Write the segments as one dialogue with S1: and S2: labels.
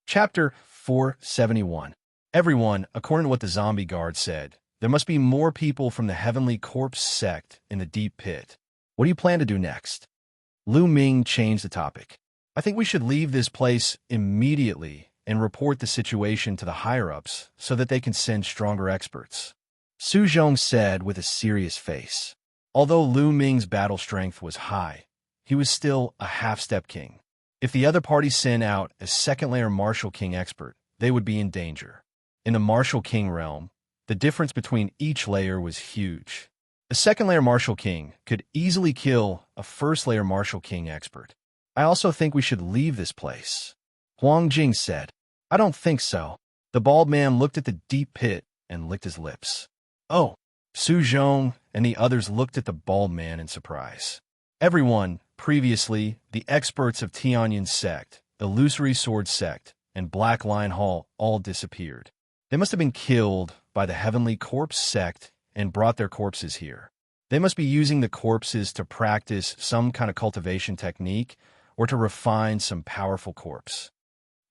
S1: Chapter 471. Everyone, according to what the zombie guard said, there must be more people from the Heavenly Corpse sect in the deep pit. What do you plan to do next? Lu Ming changed the topic. I think we should leave this place immediately and report the situation to the higher-ups so that they can send stronger experts. Su Zhong said with a serious face. Although Lu Ming's battle strength was high, he was still a half-step king. If the other party sent out a second-layer Martial King expert, they would be in danger. In the Martial King realm, the difference between each layer was huge. A second-layer Martial King could easily kill a first-layer Martial King expert. I also think we should leave this place. Huang Jing said. I don't think so. The bald man looked at the deep pit and licked his lips. Oh, Su Zhong and the others looked at the bald man in surprise. Everyone, previously the experts of Tianyin's sect, Illusory Sword sect, and Black Lion Hall all disappeared. They must have been killed by the Heavenly Corpse sect and brought their corpses here. They must be using the corpses to practice some kind of cultivation technique or to refine some powerful corpse.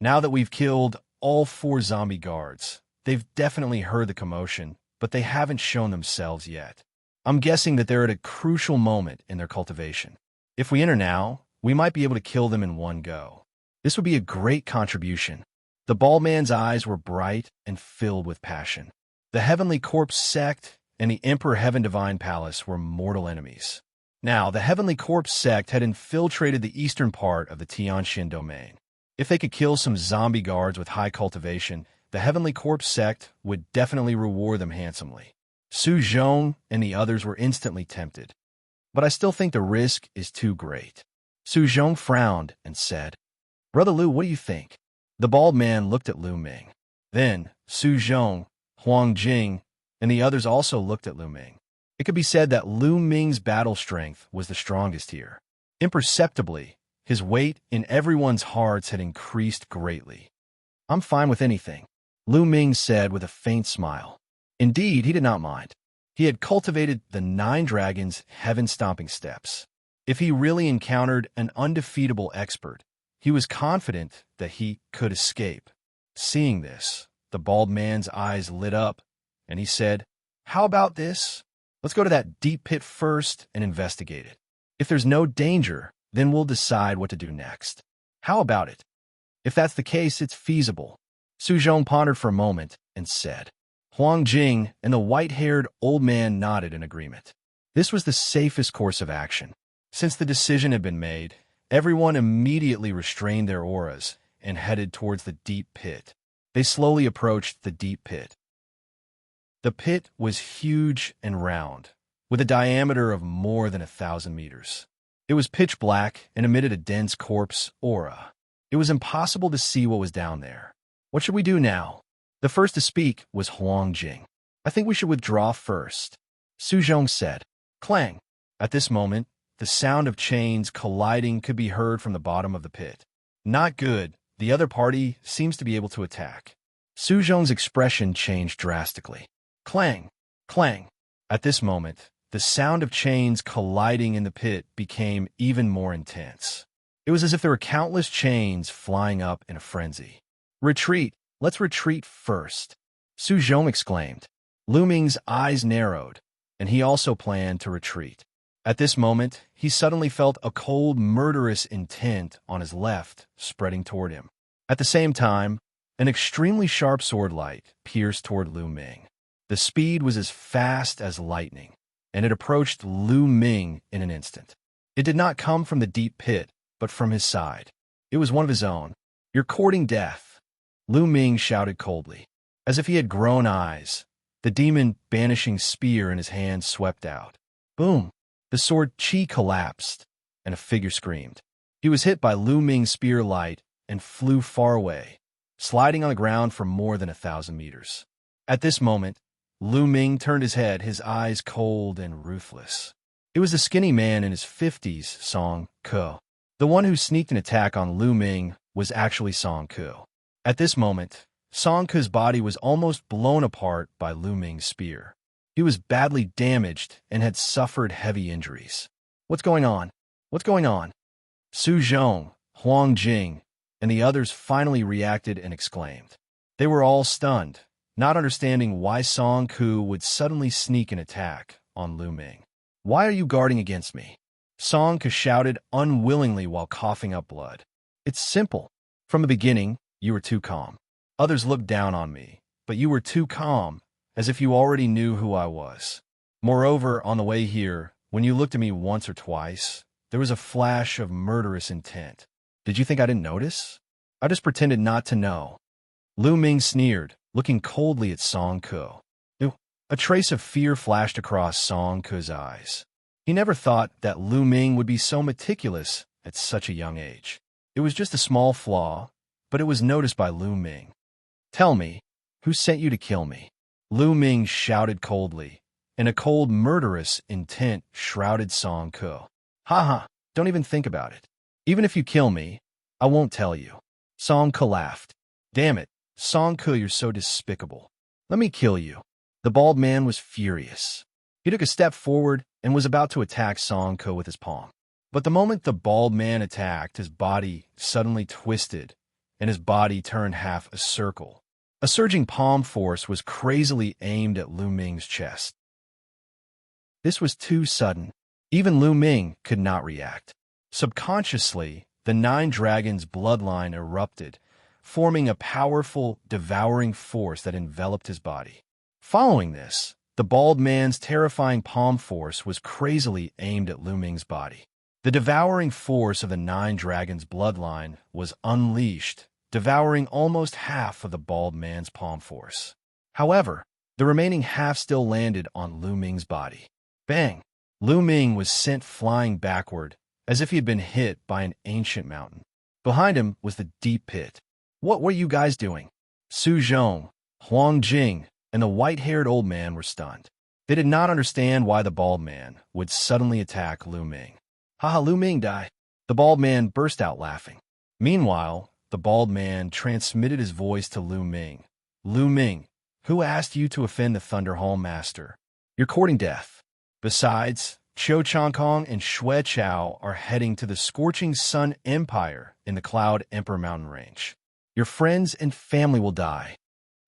S1: Now that we've killed all 4 zombie guards, they've definitely heard the commotion, but they haven't shown themselves yet. I'm guessing that they're at a crucial moment in their cultivation. If we enter now, we might be able to kill them in one go. This would be a great contribution. The bald man's eyes were bright and filled with passion. The Heavenly Corpse sect and the Emperor Heaven Divine Palace were mortal enemies. Now, the Heavenly Corpse sect had infiltrated the eastern part of the Xianxia domain. If they could kill some zombie guards with high cultivation, the Heavenly Corpse sect would definitely reward them handsomely. Su Zhong and the others were instantly tempted. But I still think the risk is too great. Su Zhong frowned and said, Brother Lu, what do you think? The bald man looked at Lu Ming. Then, Su Zhong, Huang Jing, and the others also looked at Lu Ming. It could be said that Lu Ming's battle strength was the strongest here. Imperceptibly, his weight in everyone's hearts had increased greatly. I'm fine with anything, Lu Ming said with a faint smile. Indeed, he did not mind. He had cultivated the 9 dragons' heaven-stomping steps. If he really encountered an undefeatable expert, he was confident that he could escape. Seeing this, the bald man's eyes lit up, and he said, How about this? Let's go to that deep pit first and investigate it. If there's no danger, then we'll decide what to do next. How about it? If that's the case, it's feasible. Su Zhong pondered for a moment and said. Huang Jing and the white-haired old man nodded in agreement. This was the safest course of action. Since the decision had been made, everyone immediately restrained their auras and headed towards the deep pit. They slowly approached the deep pit. The pit was huge and round, with a diameter of more than 1,000 meters. It was pitch black and emitted a dense corpse aura. It was impossible to see what was down there. What should we do now? The first to speak was Huang Jing. I think we should withdraw first, Su Zhong said. Clang! At this moment, the sound of chains colliding could be heard from the bottom of the pit. Not good. The other party seems to be able to attack. Su Zhong's expression changed drastically. Clang! Clang! At this moment, the sound of chains colliding in the pit became even more intense. It was as if there were countless chains flying up in a frenzy. Retreat! Let's retreat first, Su Zhong exclaimed. Lu Ming's eyes narrowed, and he also planned to retreat. At this moment, he suddenly felt a cold, murderous intent on his left spreading toward him. At the same time, an extremely sharp sword light pierced toward Lu Ming. The speed was as fast as lightning, and it approached Lu Ming in an instant. It did not come from the deep pit, but from his side. It was one of his own. You're courting death, Lu Ming shouted coldly. As if he had grown eyes, the demon banishing spear in his hand swept out. Boom! The sword chi collapsed, and a figure screamed. He was hit by Lu Ming's spear light and flew far away, sliding on the ground for more than 1,000 meters. At this moment, Lu Ming turned his head, his eyes cold and ruthless. It was the skinny man in his 50s, Song Ke. The one who sneaked an attack on Lu Ming was actually Song Ke. At this moment, Song Ke's body was almost blown apart by Lu Ming's spear. He was badly damaged and had suffered heavy injuries. What's going on? What's going on? Su Zhong, Huang Jing, and the others finally reacted and exclaimed. They were all stunned, not understanding why Song Ku would suddenly sneak an attack on Lu Ming. "Why are you guarding against me?" Song Ku shouted unwillingly while coughing up blood. "It's simple. From the beginning, you were too calm. Others looked down on me, but you were too calm, as if you already knew who I was. Moreover, on the way here, when you looked at me once or twice, there was a flash of murderous intent. Did you think I didn't notice? I just pretended not to know." Lu Ming sneered, looking coldly at Song Ku. A trace of fear flashed across Song Ku's eyes. He never thought that Lu Ming would be so meticulous at such a young age. It was just a small flaw, but it was noticed by Lu Ming. "Tell me, who sent you to kill me?" Lu Ming shouted coldly, and a cold, murderous intent shrouded Song Ku. "Ha, don't even think about it. Even if you kill me, I won't tell you." Song Ku laughed. "Damn it, Song Ku, you're so despicable. Let me kill you." The bald man was furious. He took a step forward and was about to attack Song Ku with his palm. But the moment the bald man attacked, his body suddenly twisted, and his body turned half a circle. A surging palm force was crazily aimed at Lu Ming's chest. This was too sudden. Even Lu Ming could not react. Subconsciously, the Nine Dragons' bloodline erupted, forming a powerful, devouring force that enveloped his body. Following this, the bald man's terrifying palm force was crazily aimed at Lu Ming's body. The devouring force of the Nine Dragons' bloodline was unleashed, devouring almost half of the bald man's palm force. However, the remaining half still landed on Lu Ming's body. Bang! Lu Ming was sent flying backward, as if he had been hit by an ancient mountain. Behind him was the deep pit. "What were you guys doing?" Su Zhong, Huang Jing, and the white-haired old man were stunned. They did not understand why the bald man would suddenly attack Lu Ming. "Haha, Lu Ming, die!" The bald man burst out laughing. Meanwhile, the bald man transmitted his voice to Lu Ming. "Lu Ming, who asked you to offend the Thunderhall Master? You're courting death. Besides, Qiu Changkong and Xue Chao are heading to the Scorching Sun Empire in the Cloud Emperor Mountain Range. Your friends and family will die."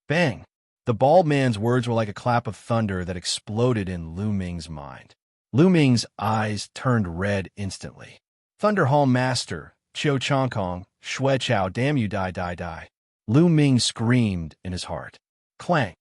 S1: Bang! The bald man's words were like a clap of thunder that exploded in Lu Ming's mind. Lu Ming's eyes turned red instantly. "Thunderhall Master, Qiu Changkong, Xue Chao, damn you, die. Lu Ming screamed in his heart. Clang.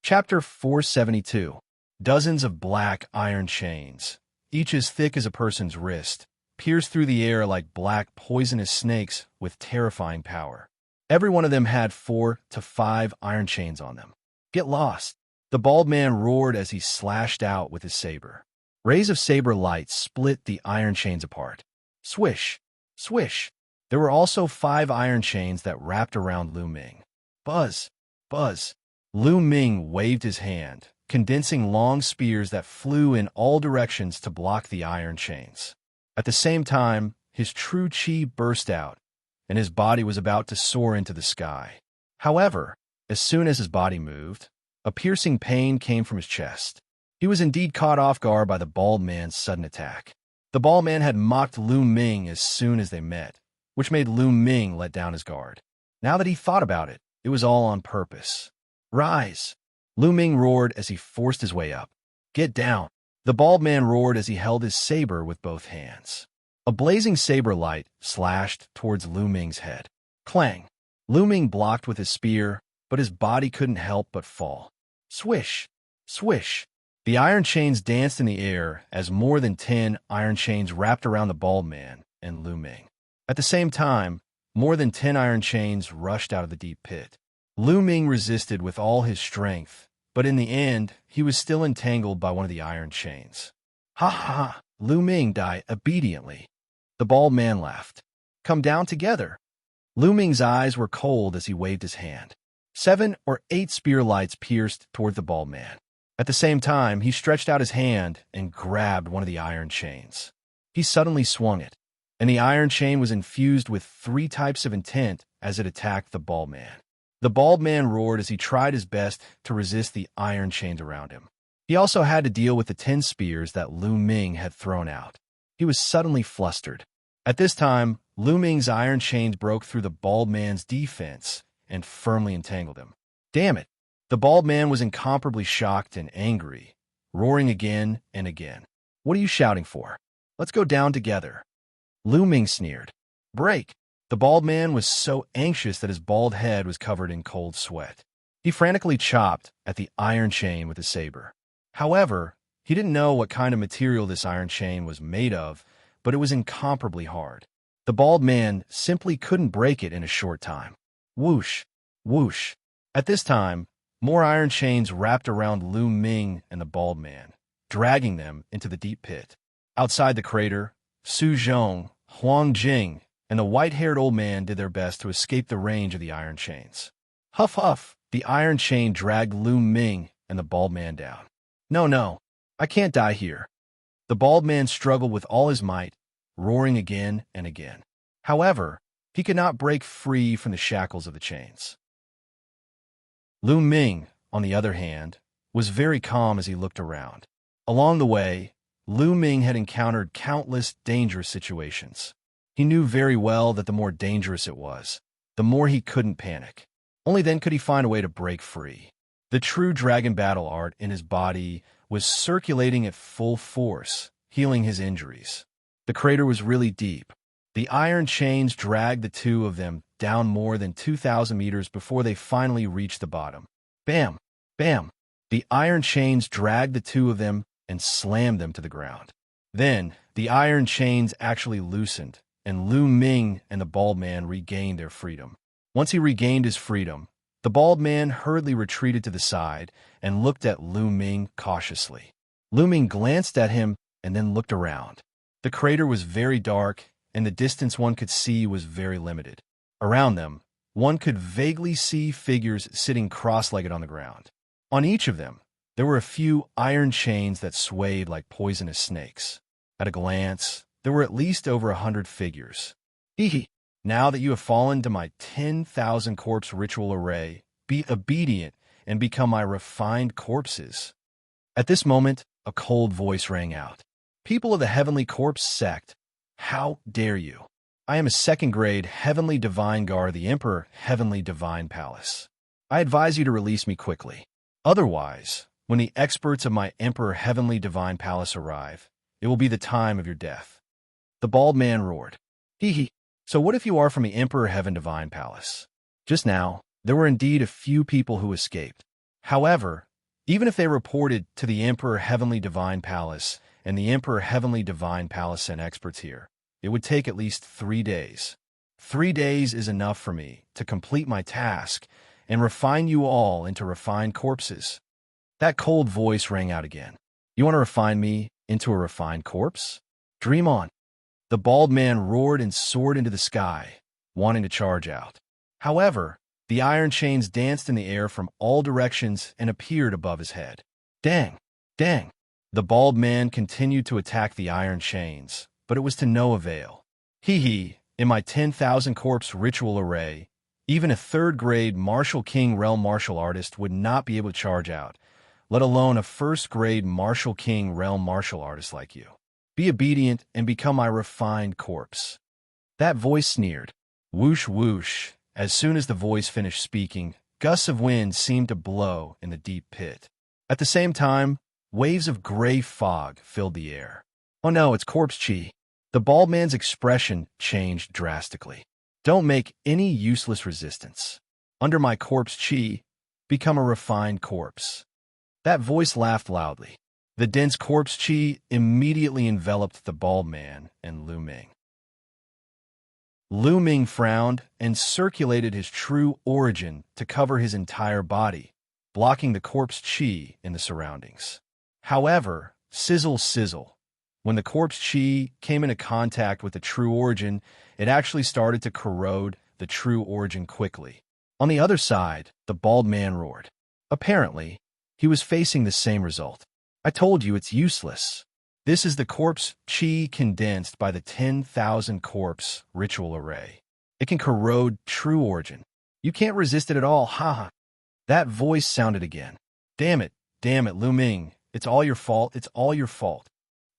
S1: Chapter 472. Dozens of black iron chains, each as thick as a person's wrist, pierced through the air like black poisonous snakes with terrifying power. Every one of them had 4 to 5 iron chains on them. "Get lost!" The bald man roared as he slashed out with his saber. Rays of saber light split the iron chains apart. Swish! Swish! There were also 5 iron chains that wrapped around Lu Ming. Buzz! Buzz! Lu Ming waved his hand, condensing long spears that flew in all directions to block the iron chains. At the same time, his true chi burst out, and his body was about to soar into the sky. However, as soon as his body moved, a piercing pain came from his chest. He was indeed caught off guard by the bald man's sudden attack. The bald man had mocked Lu Ming as soon as they met, which made Lu Ming let down his guard. Now that he thought about it, it was all on purpose. "Rise!" Lu Ming roared as he forced his way up. "Get down!" The bald man roared as he held his saber with both hands. A blazing saber light slashed towards Lu Ming's head. Clang! Lu Ming blocked with his spear, but his body couldn't help but fall. Swish! Swish! The iron chains danced in the air as more than 10 iron chains wrapped around the bald man and Lu Ming. At the same time, more than 10 iron chains rushed out of the deep pit. Lu Ming resisted with all his strength, but in the end, he was still entangled by one of the iron chains. "Ha ha ha! Lu Ming died obediently." The bald man laughed. "Come down together." Lu Ming's eyes were cold as he waved his hand. 7 or 8 spear lights pierced toward the bald man. At the same time, he stretched out his hand and grabbed one of the iron chains. He suddenly swung it, and the iron chain was infused with 3 types of intent as it attacked the bald man. The bald man roared as he tried his best to resist the iron chains around him. He also had to deal with the 10 spears that Lu Ming had thrown out. He was suddenly flustered. At this time, Lu Ming's iron chains broke through the bald man's defense and firmly entangled him. Damn it! The bald man was incomparably shocked and angry, roaring again and again. What are you shouting for? Let's go down together. Lu Ming sneered. Break! The bald man was so anxious that his bald head was covered in cold sweat. He frantically chopped at the iron chain with his saber. However, he didn't know what kind of material this iron chain was made of, but it was incomparably hard. The bald man simply couldn't break it in a short time. Whoosh! Whoosh! At this time, more iron chains wrapped around Lu Ming and the bald man, dragging them into the deep pit. Outside the crater, Su Zhong, Huang Jing, and the white-haired old man did their best to escape the range of the iron chains. Huff huff! The iron chain dragged Lu Ming and the bald man down. No, I can't die here. The bald man struggled with all his might, roaring again and again. However, he could not break free from the shackles of the chains. Lu Ming, on the other hand, was very calm as he looked around. Along the way, Lu Ming had encountered countless dangerous situations. He knew very well that the more dangerous it was, the more he couldn't panic. Only then could he find a way to break free. The true dragon battle art in his body was circulating at full force, healing his injuries. The crater was really deep. The iron chains dragged the two of them down more than 2,000 meters before they finally reached the bottom. Bam! Bam! The iron chains dragged the two of them and slammed them to the ground. Then, the iron chains actually loosened, and Lu Ming and the bald man regained their freedom. Once he regained his freedom, the bald man hurriedly retreated to the side and looked at Lu Ming cautiously. Lu Ming glanced at him and then looked around. The crater was very dark, and the distance one could see was very limited. Around them, one could vaguely see figures sitting cross-legged on the ground. On each of them, there were a few iron chains that swayed like poisonous snakes. At a glance, there were at least over 100 figures. Hee. Now that you have fallen to my 10,000 corpse ritual array, be obedient and become my refined corpses. At this moment, a cold voice rang out. People of the Heavenly Corpse sect, how dare you? I am a second-grade Heavenly Divine Guard of the Emperor Heavenly Divine Palace. I advise you to release me quickly. Otherwise, when the experts of my Emperor Heavenly Divine Palace arrive, it will be the time of your death. The bald man roared. Hee. So what if you are from the Emperor Heaven Divine Palace? Just now, there were indeed a few people who escaped. However, even if they reported to the Emperor Heavenly Divine Palace and the Emperor Heavenly Divine Palace sent experts here, it would take at least 3 days. 3 days is enough for me to complete my task and refine you all into refined corpses. That cold voice rang out again. You want to refine me into a refined corpse? Dream on. The bald man roared and soared into the sky, wanting to charge out. However, the iron chains danced in the air from all directions and appeared above his head. Dang! Dang! The bald man continued to attack the iron chains, but it was to no avail. Hee. In my 10,000 corpse ritual array, even a third-grade martial king realm martial artist would not be able to charge out, let alone a first-grade martial king realm martial artist like you. Be obedient and become my refined corpse. That voice sneered. Whoosh whoosh. As soon as the voice finished speaking, gusts of wind seemed to blow in the deep pit. At the same time, waves of gray fog filled the air. Oh no, it's corpse chi. The bald man's expression changed drastically. Don't make any useless resistance. Under my corpse chi, become a refined corpse. That voice laughed loudly. The dense corpse chi immediately enveloped the bald man and Lu Ming. Lu Ming frowned and circulated his true origin to cover his entire body, blocking the corpse chi in the surroundings. However, sizzle sizzle. When the corpse chi came into contact with the true origin, it actually started to corrode the true origin quickly. On the other side, the bald man roared. Apparently, he was facing the same result. I told you it's useless. This is the corpse chi condensed by the 10,000 corpse ritual array. It can corrode true origin. You can't resist it at all, haha. That voice sounded again. Damn it, Lu Ming. It's all your fault, it's all your fault.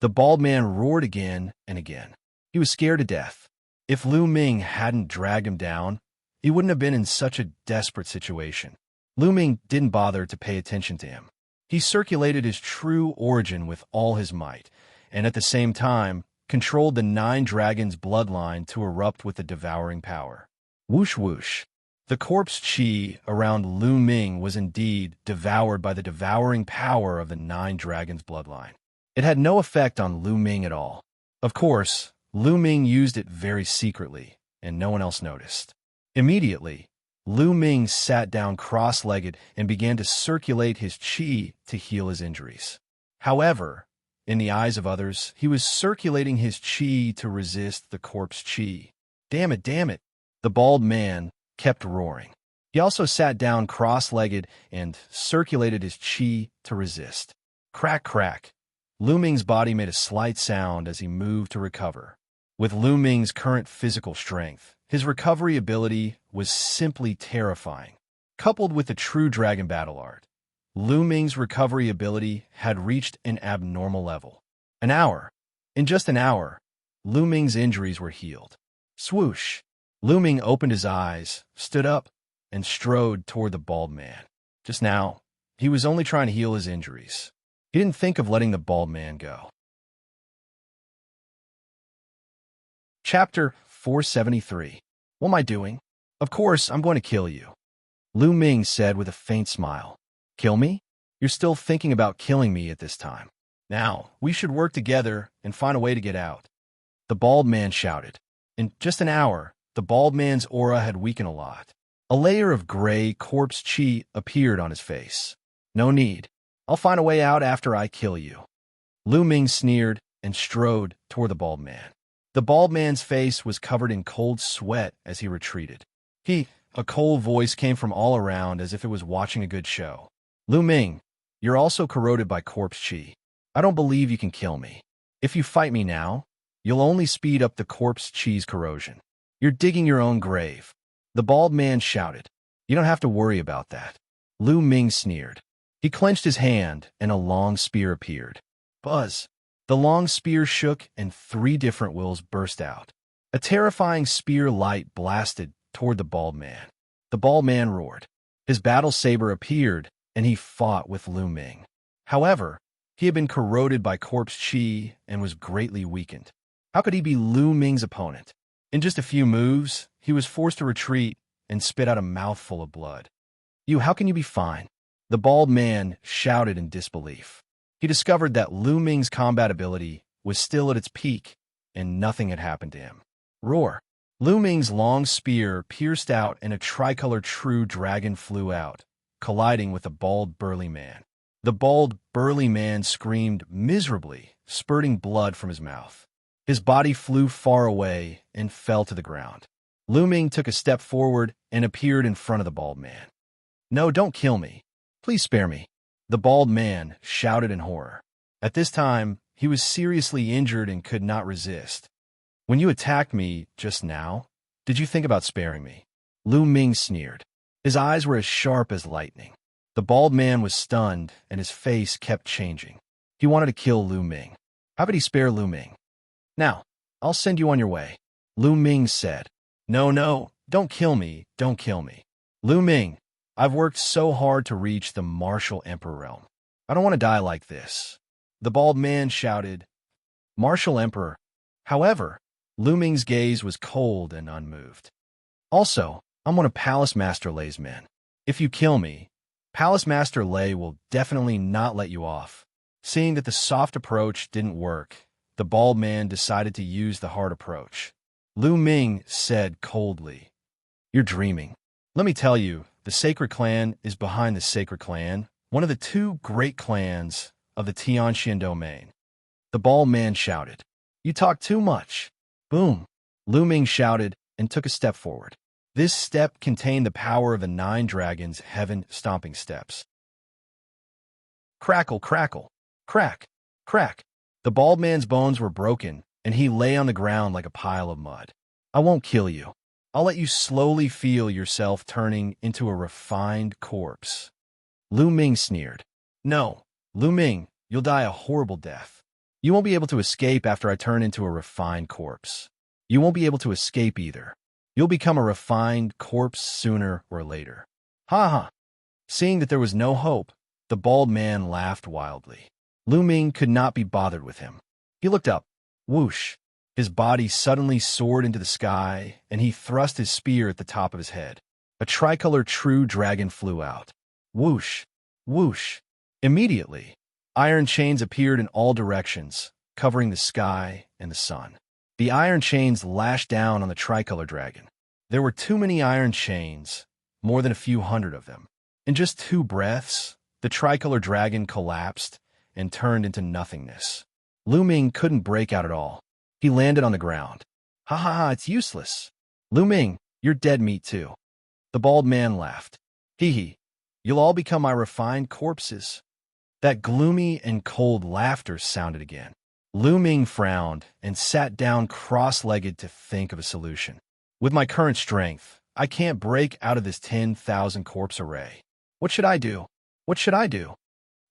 S1: The bald man roared again and again. He was scared to death. If Lu Ming hadn't dragged him down, he wouldn't have been in such a desperate situation. Lu Ming didn't bother to pay attention to him. He circulated his true origin with all his might, and at the same time, controlled the 9 dragons' bloodline to erupt with a devouring power. Whoosh whoosh. The corpse chi around Lu Ming was indeed devoured by the devouring power of the 9 dragons' bloodline. It had no effect on Lu Ming at all. Of course, Lu Ming used it very secretly, and no one else noticed. Immediately, Lu Ming sat down cross-legged and began to circulate his qi to heal his injuries. However, in the eyes of others, he was circulating his qi to resist the corpse qi. Damn it, damn it! The bald man kept roaring. He also sat down cross-legged and circulated his qi to resist. Crack, crack. Lu Ming's body made a slight sound as he moved to recover. With Lu Ming's current physical strength, his recovery ability was simply terrifying. Coupled with the true dragon battle art, Lu Ming's recovery ability had reached an abnormal level. An hour. In just an hour, Lu Ming's injuries were healed. Swoosh. Lu Ming opened his eyes, stood up, and strode toward the bald man. Just now, he was only trying to heal his injuries. He didn't think of letting the bald man go. Chapter 473. What am I doing? Of course, I'm going to kill you. Lu Ming said with a faint smile. Kill me? You're still thinking about killing me at this time. Now, we should work together and find a way to get out. The bald man shouted. In just an hour, the bald man's aura had weakened a lot. A layer of gray corpse chi appeared on his face. No need. I'll find a way out after I kill you. Lu Ming sneered and strode toward the bald man. The bald man's face was covered in cold sweat as he retreated. A cold voice came from all around as if it was watching a good show. Lu Ming, you're also corroded by corpse chi. I don't believe you can kill me. If you fight me now, you'll only speed up the corpse chi's corrosion. You're digging your own grave. The bald man shouted. You don't have to worry about that. Lu Ming sneered. He clenched his hand and a long spear appeared. Buzz. The long spear shook and 3 different wills burst out. A terrifying spear light blasted toward the bald man. The bald man roared. His battle saber appeared and he fought with Lu Ming. However, he had been corroded by corpse chi and was greatly weakened. How could he be Lu Ming's opponent? In just a few moves, he was forced to retreat and spit out a mouthful of blood. How can you be fine? The bald man shouted in disbelief. He discovered that Lu Ming's combat ability was still at its peak, and nothing had happened to him. Roar! Lu Ming's long spear pierced out and a tricolor true dragon flew out, colliding with the bald burly man. The bald burly man screamed miserably, spurting blood from his mouth. His body flew far away and fell to the ground. Lu Ming took a step forward and appeared in front of the bald man. No, don't kill me. Please spare me. The bald man shouted in horror. At this time, he was seriously injured and could not resist. When you attacked me just now, did you think about sparing me? Lu Ming sneered. His eyes were as sharp as lightning. The bald man was stunned and his face kept changing. He wanted to kill Lu Ming. How could he spare Lu Ming? Now, I'll send you on your way. Lu Ming said. No, don't kill me, don't kill me. Lu Ming, I've worked so hard to reach the martial emperor realm. I don't want to die like this. The bald man shouted, Martial emperor. However, Lu Ming's gaze was cold and unmoved. Also, I'm one of Palace Master Lei's men. If you kill me, Palace Master Lei will definitely not let you off. Seeing that the soft approach didn't work, the bald man decided to use the hard approach. Lu Ming said coldly, You're dreaming. Let me tell you, the Sacred Clan is behind the Sacred Clan, one of the 2 great clans of the Xianxia domain. The bald man shouted, You talk too much. Boom. Lu Ming shouted and took a step forward. This step contained the power of the 9 dragons' heaven stomping steps. Crackle, crackle, crack, crack. The bald man's bones were broken, and he lay on the ground like a pile of mud. I won't kill you. I'll let you slowly feel yourself turning into a refined corpse. Lu Ming sneered. No, Lu Ming, you'll die a horrible death. You won't be able to escape after I turn into a refined corpse. You won't be able to escape either. You'll become a refined corpse sooner or later. Ha ha. Seeing that there was no hope, the bald man laughed wildly. Lu Ming could not be bothered with him. He looked up. Whoosh. His body suddenly soared into the sky, and he thrust his spear at the top of his head. A tricolor true dragon flew out. Whoosh. Whoosh. Immediately, iron chains appeared in all directions, covering the sky and the sun. The iron chains lashed down on the tricolor dragon. There were too many iron chains, more than a few hundred of them. In just 2 breaths, the tricolor dragon collapsed and turned into nothingness. Lu Ming couldn't break out at all. He landed on the ground. Ha ha ha, it's useless. Lu Ming, you're dead meat too. The bald man laughed. Hee hee, you'll all become my refined corpses. That gloomy and cold laughter sounded again. Lu Ming frowned and sat down cross-legged to think of a solution. With my current strength, I can't break out of this 10,000 corpse array. What should I do? What should I do?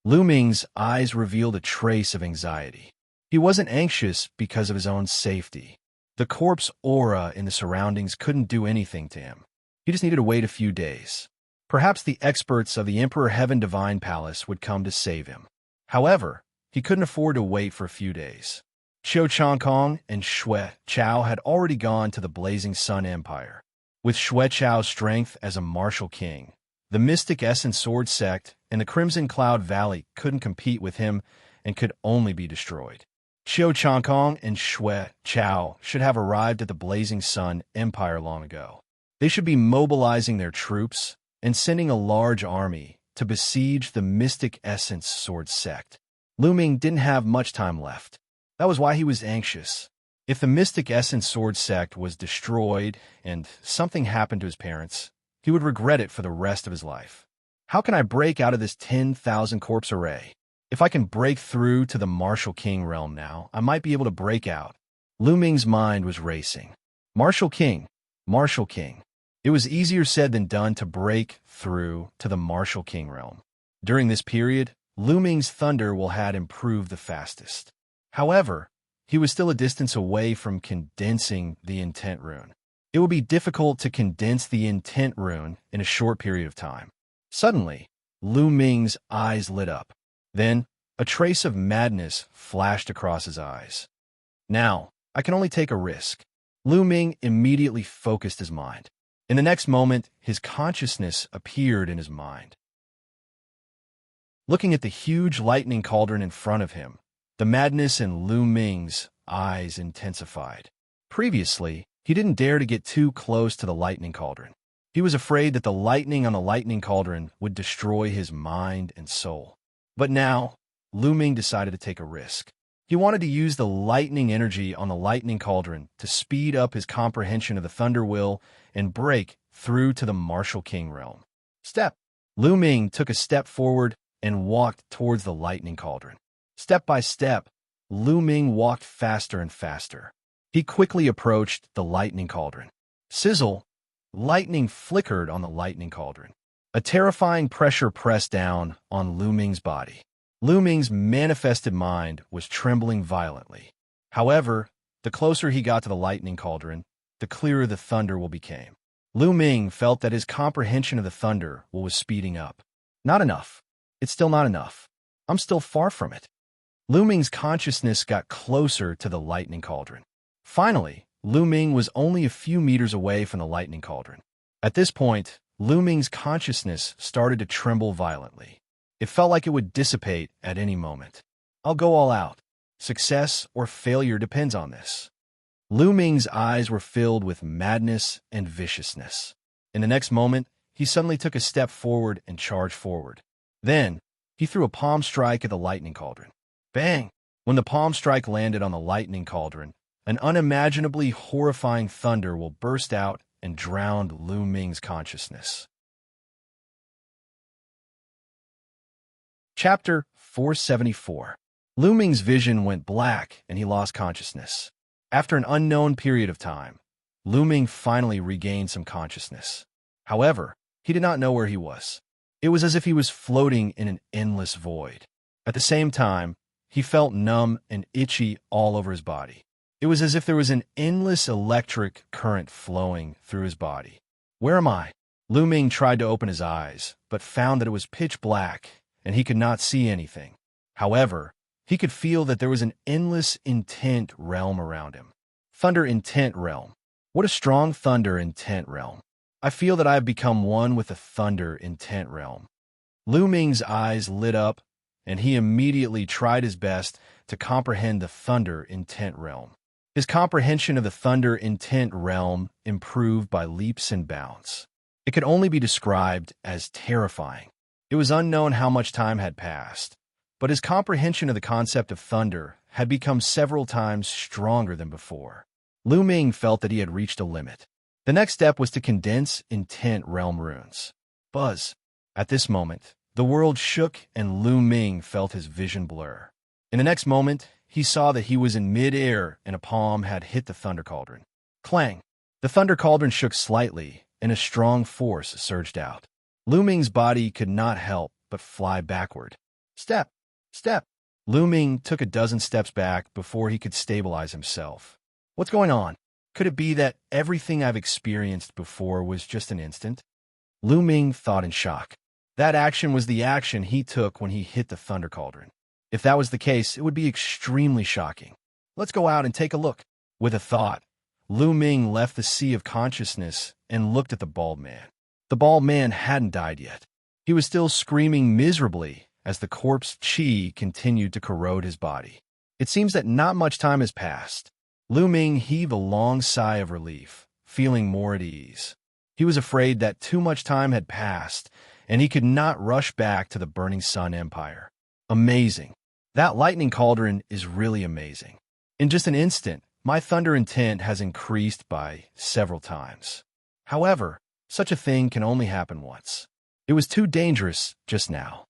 S1: Lu Ming's eyes revealed a trace of anxiety. He wasn't anxious because of his own safety. The corpse aura in the surroundings couldn't do anything to him. He just needed to wait a few days. Perhaps the experts of the Emperor Heaven Divine Palace would come to save him. However, he couldn't afford to wait for a few days. Xiao Changkong and Xue Chao had already gone to the Blazing Sun Empire. With Xue Chao's strength as a martial king, the Mystic Essence Sword Sect and the Crimson Cloud Valley couldn't compete with him and could only be destroyed. Xiao Changkong and Xue Chao should have arrived at the Blazing Sun Empire long ago. They should be mobilizing their troops and sending a large army to besiege the Mystic Essence Sword Sect. Lu Ming didn't have much time left. That was why he was anxious. If the Mystic Essence Sword Sect was destroyed and something happened to his parents, he would regret it for the rest of his life. How can I break out of this 10,000 corpse array? If I can break through to the Martial King realm now, I might be able to break out. Lu Ming's mind was racing. Martial King. Martial King. It was easier said than done to break through to the Martial King realm. During this period, Lu Ming's thunder will had improved the fastest. However, he was still a distance away from condensing the intent rune. It would be difficult to condense the intent rune in a short period of time. Suddenly, Lu Ming's eyes lit up. Then, a trace of madness flashed across his eyes. Now, I can only take a risk. Lu Ming immediately focused his mind. In the next moment, his consciousness appeared in his mind. Looking at the huge lightning cauldron in front of him, the madness in Lu Ming's eyes intensified. Previously, he didn't dare to get too close to the lightning cauldron. He was afraid that the lightning on the lightning cauldron would destroy his mind and soul. But now, Lu Ming decided to take a risk. He wanted to use the lightning energy on the lightning cauldron to speed up his comprehension of the Thunder Will and break through to the Martial King realm. Step. Lu Ming took a step forward and walked towards the lightning cauldron. Step by step, Lu Ming walked faster and faster. He quickly approached the lightning cauldron. Sizzle! Lightning flickered on the lightning cauldron. A terrifying pressure pressed down on Lu Ming's body. Lu Ming's manifested mind was trembling violently. However, the closer he got to the lightning cauldron, the clearer the thunder will became. Lu Ming felt that his comprehension of the thunder was speeding up. Not enough. It's still not enough. I'm still far from it. Lu Ming's consciousness got closer to the lightning cauldron. Finally, Lu Ming was only a few meters away from the lightning cauldron. At this point, Lu Ming's consciousness started to tremble violently. It felt like it would dissipate at any moment. I'll go all out. Success or failure depends on this. Lu Ming's eyes were filled with madness and viciousness. In the next moment, he suddenly took a step forward and charged forward. Then, he threw a palm strike at the lightning cauldron. Bang! When the palm strike landed on the lightning cauldron, an unimaginably horrifying thunder will burst out and drowned Lu Ming's consciousness. Chapter 474. Lu Ming's vision went black and he lost consciousness. After an unknown period of time, Lu Ming finally regained some consciousness. However, he did not know where he was. It was as if he was floating in an endless void. At the same time, He felt numb and itchy all over his body. It was as if there was an endless electric current flowing through his body. Where am I? Lu Ming tried to open his eyes, but found that it was pitch black and he could not see anything. However, he could feel that there was an endless intent realm around him. Thunder intent realm. What a strong thunder intent realm. I feel that I have become one with the thunder intent realm. Lu Ming's eyes lit up, and he immediately tried his best to comprehend the thunder intent realm. His comprehension of the thunder intent realm improved by leaps and bounds. It could only be described as terrifying. It was unknown how much time had passed, but his comprehension of the concept of thunder had become several times stronger than before. Lu Ming felt that he had reached a limit. The next step was to condense intent realm runes. Buzz. At this moment, the world shook and Lu Ming felt his vision blur. In the next moment, he saw that he was in mid-air and a palm had hit the thunder cauldron. Clang! The thunder cauldron shook slightly, and a strong force surged out. Lu Ming's body could not help but fly backward. Step! Step! Lu Ming took a dozen steps back before he could stabilize himself. What's going on? Could it be that everything I've experienced before was just an instant? Lu Ming thought in shock. That action was the action he took when he hit the thunder cauldron. If that was the case, it would be extremely shocking. Let's go out and take a look. With a thought, Lu Ming left the sea of consciousness and looked at the bald man. The bald man hadn't died yet. He was still screaming miserably as the corpse qi continued to corrode his body. It seems that not much time has passed. Lu Ming heaved a long sigh of relief, feeling more at ease. He was afraid that too much time had passed, and he could not rush back to the Burning Sun Empire. Amazing. That lightning cauldron is really amazing. In just an instant, my thunder intent has increased by several times. However, such a thing can only happen once. It was too dangerous just now.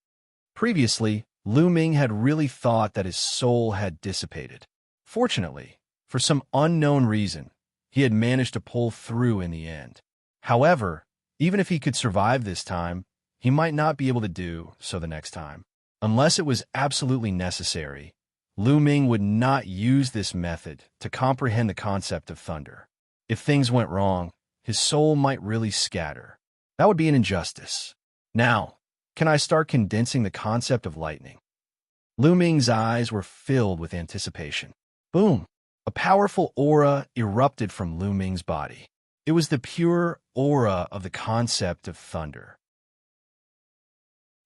S1: Previously, Lu Ming had really thought that his soul had dissipated. Fortunately, for some unknown reason, he had managed to pull through in the end. However, even if he could survive this time, he might not be able to do so the next time. Unless it was absolutely necessary, Lu Ming would not use this method to comprehend the concept of thunder. If things went wrong, his soul might really scatter. That would be an injustice. Now, can I start condensing the concept of lightning? Lu Ming's eyes were filled with anticipation. Boom! A powerful aura erupted from Lu Ming's body. It was the pure aura of the concept of thunder.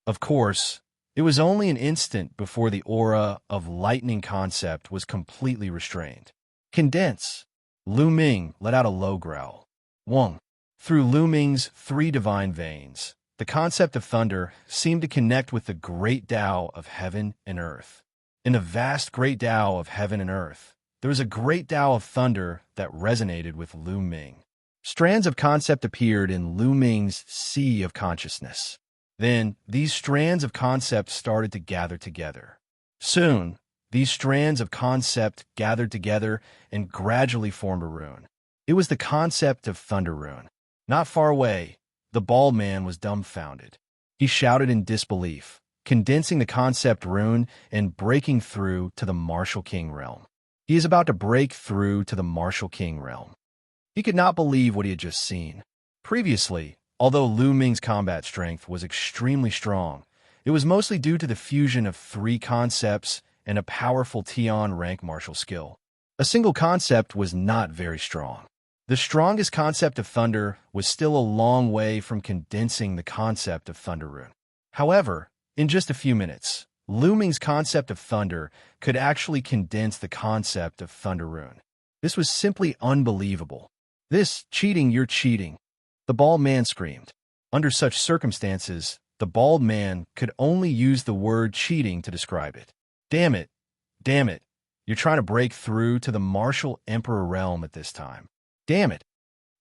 S1: Of course, it was only an instant before the aura of lightning concept was completely restrained. Condense! Lu Ming let out a low growl. Wong! Through Lu Ming's 3 divine veins, the concept of thunder seemed to connect with the great Tao of heaven and earth. In the vast great Tao of heaven and earth, there was a great Tao of thunder that resonated with Lu Ming. Strands of concept appeared in Lu Ming's sea of consciousness. Then, these strands of concept started to gather together. Soon, these strands of concept gathered together and gradually formed a rune. It was the concept of thunder rune. Not far away, the bald man was dumbfounded. He shouted in disbelief, condensing the concept rune and breaking through to the Martial King realm. He is about to break through to the Martial King realm. He could not believe what he had just seen. Previously, although Lu Ming's combat strength was extremely strong, it was mostly due to the fusion of 3 concepts and a powerful Tian rank martial skill. A single concept was not very strong. The strongest concept of thunder was still a long way from condensing the concept of thunder rune. However, in just a few minutes, Lu Ming's concept of thunder could actually condense the concept of thunder rune. This was simply unbelievable. This, cheating, you're cheating. The bald man screamed. Under such circumstances, the bald man could only use the word cheating to describe it. Damn it. Damn it. You're trying to break through to the martial emperor realm at this time. Damn it.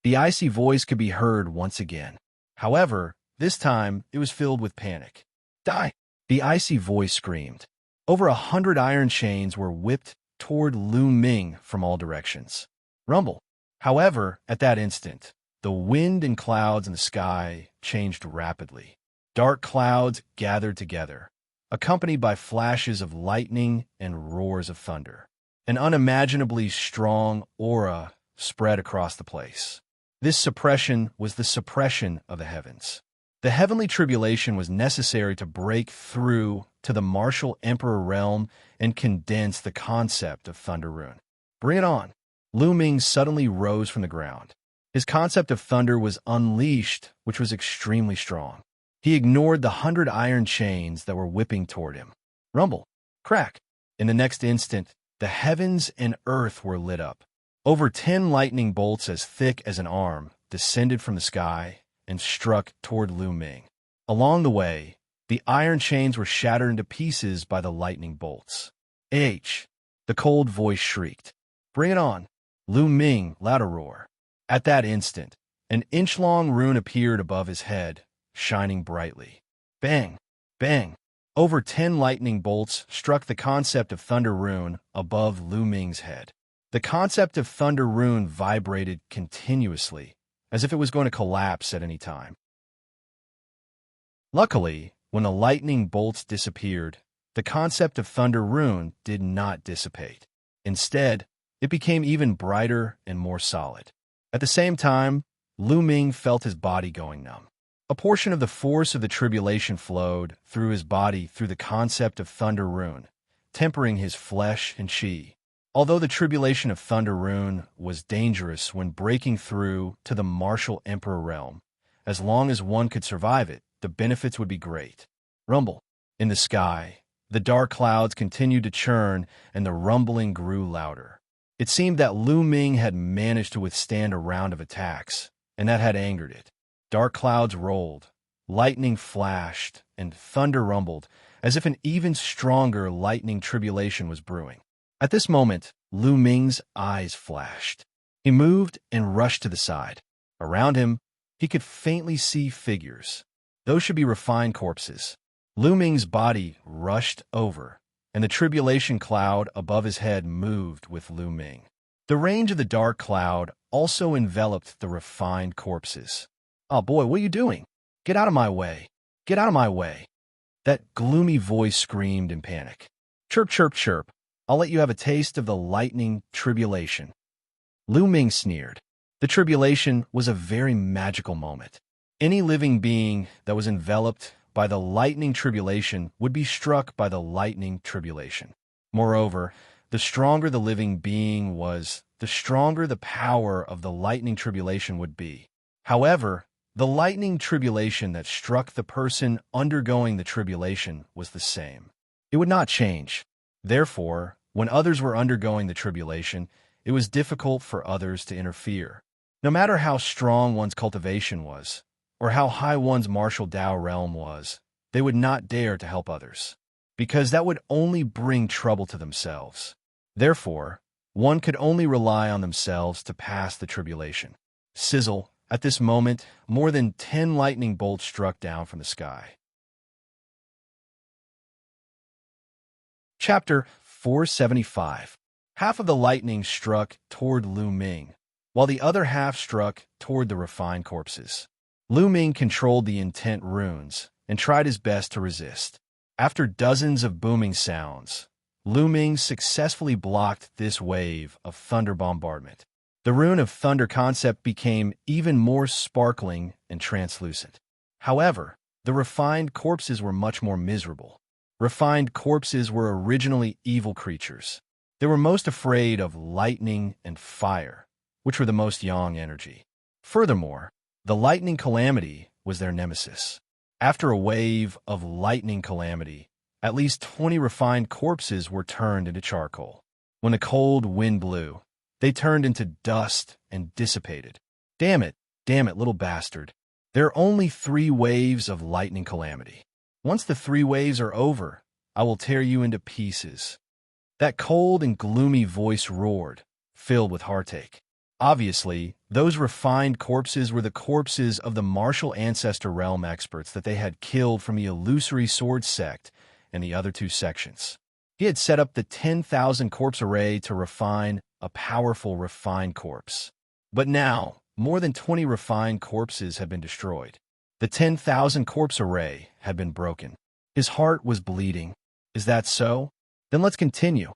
S1: The icy voice could be heard once again. However, this time it was filled with panic. Die! The icy voice screamed. Over 100 iron chains were whipped toward Lu Ming from all directions. Rumble. However, at that instant, the wind and clouds in the sky changed rapidly. Dark clouds gathered together. accompanied by flashes of lightning and roars of thunder. An unimaginably strong aura spread across the place. This suppression was the suppression of the heavens. The heavenly tribulation was necessary to break through to the martial emperor realm and condense the concept of Thunder Rune. Bring it on! Lu Ming suddenly rose from the ground. His concept of thunder was unleashed, which was extremely strong. He ignored the 100 iron chains that were whipping toward him. Rumble! Crack! In the next instant, the heavens and earth were lit up. Over 10 lightning bolts as thick as an arm descended from the sky and struck toward Lu Ming. Along the way, the iron chains were shattered into pieces by the lightning bolts. H! The cold voice shrieked. Bring it on! Lu Ming let a roar. At that instant, an inch-long rune appeared above his head, shining brightly. Bang! Bang! Over 10 lightning bolts struck the concept of Thunder Rune above Lu Ming's head. The concept of Thunder Rune vibrated continuously, as if it was going to collapse at any time. Luckily, when the lightning bolts disappeared, the concept of Thunder Rune did not dissipate. Instead, it became even brighter and more solid. At the same time, Lu Ming felt his body going numb. A portion of the force of the tribulation flowed through his body through the concept of Thunder Rune, tempering his flesh and chi. Although the tribulation of Thunder Rune was dangerous when breaking through to the martial emperor realm, as long as one could survive it, the benefits would be great. Rumble. In the sky, the dark clouds continued to churn and the rumbling grew louder. It seemed that Lu Ming had managed to withstand a round of attacks, and that had angered it. Dark clouds rolled, lightning flashed, and thunder rumbled, as if an even stronger lightning tribulation was brewing. At this moment, Lu Ming's eyes flashed. He moved and rushed to the side. Around him, he could faintly see figures. Those should be refined corpses. Lu Ming's body rushed over, and the tribulation cloud above his head moved with Lu Ming. The range of the dark cloud also enveloped the refined corpses. Oh boy, what are you doing? Get out of my way. Get out of my way. That gloomy voice screamed in panic. Chirp, chirp, chirp. I'll let you have a taste of the lightning tribulation. Lu Ming sneered. The tribulation was a very magical moment. Any living being that was enveloped by the lightning tribulation would be struck by the lightning tribulation. Moreover, the stronger the living being was, the stronger the power of the lightning tribulation would be. However, the lightning tribulation that struck the person undergoing the tribulation was the same. It would not change. Therefore, when others were undergoing the tribulation, it was difficult for others to interfere. No matter how strong one's cultivation was, or how high one's martial Tao realm was, they would not dare to help others, because that would only bring trouble to themselves. Therefore, one could only rely on themselves to pass the tribulation. Sizzle, at this moment, more than 10 lightning bolts struck down from the sky. Chapter 475. Half of the lightning struck toward Lu Ming, while the other half struck toward the refined corpses. Lu Ming controlled the intent runes and tried his best to resist. After dozens of booming sounds, Lu Ming successfully blocked this wave of thunder bombardment. The rune of thunder concept became even more sparkling and translucent. However, the refined corpses were much more miserable. Refined corpses were originally evil creatures. They were most afraid of lightning and fire, which were the most yang energy. Furthermore, the lightning calamity was their nemesis. After a wave of lightning calamity, at least 20 refined corpses were turned into charcoal. When a cold wind blew, they turned into dust and dissipated. Damn it, little bastard. There are only 3 waves of lightning calamity. Once the 3 waves are over, I will tear you into pieces. That cold and gloomy voice roared, filled with heartache. Obviously, those refined corpses were the corpses of the martial ancestor realm experts that they had killed from the illusory sword sect and the other 2 sections. He had set up the 10,000 corpse array to refine a powerful refined corpse. But now, more than 20 refined corpses had been destroyed. The 10,000 corpse array had been broken. His heart was bleeding. Is that so? Then let's continue.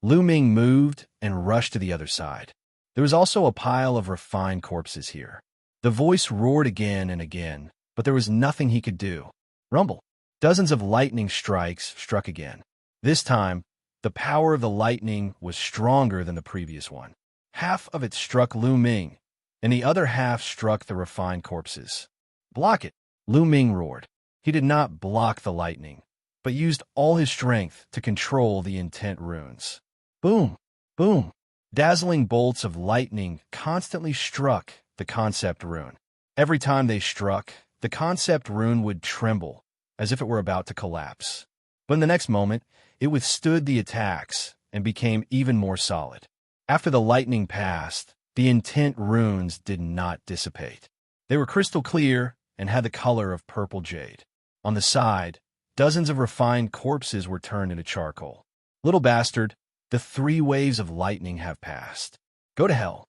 S1: Lu Ming moved and rushed to the other side. There was also a pile of refined corpses here. The voice roared again and again, but there was nothing he could do. Rumble. Dozens of lightning strikes struck again. This time, the power of the lightning was stronger than the previous one. Half of it struck Lu Ming, and the other half struck the refined corpses. Block it, Lu Ming roared. He did not block the lightning, but used all his strength to control the intent runes. Boom, boom. Dazzling bolts of lightning constantly struck the concept rune. Every time they struck, the concept rune would tremble, as if it were about to collapse. But in the next moment, it withstood the attacks and became even more solid. After the lightning passed, the intent runes did not dissipate. They were crystal clear and had the color of purple jade. On the side, dozens of refined corpses were turned into charcoal. Little bastard, the 3 waves of lightning have passed. Go to hell.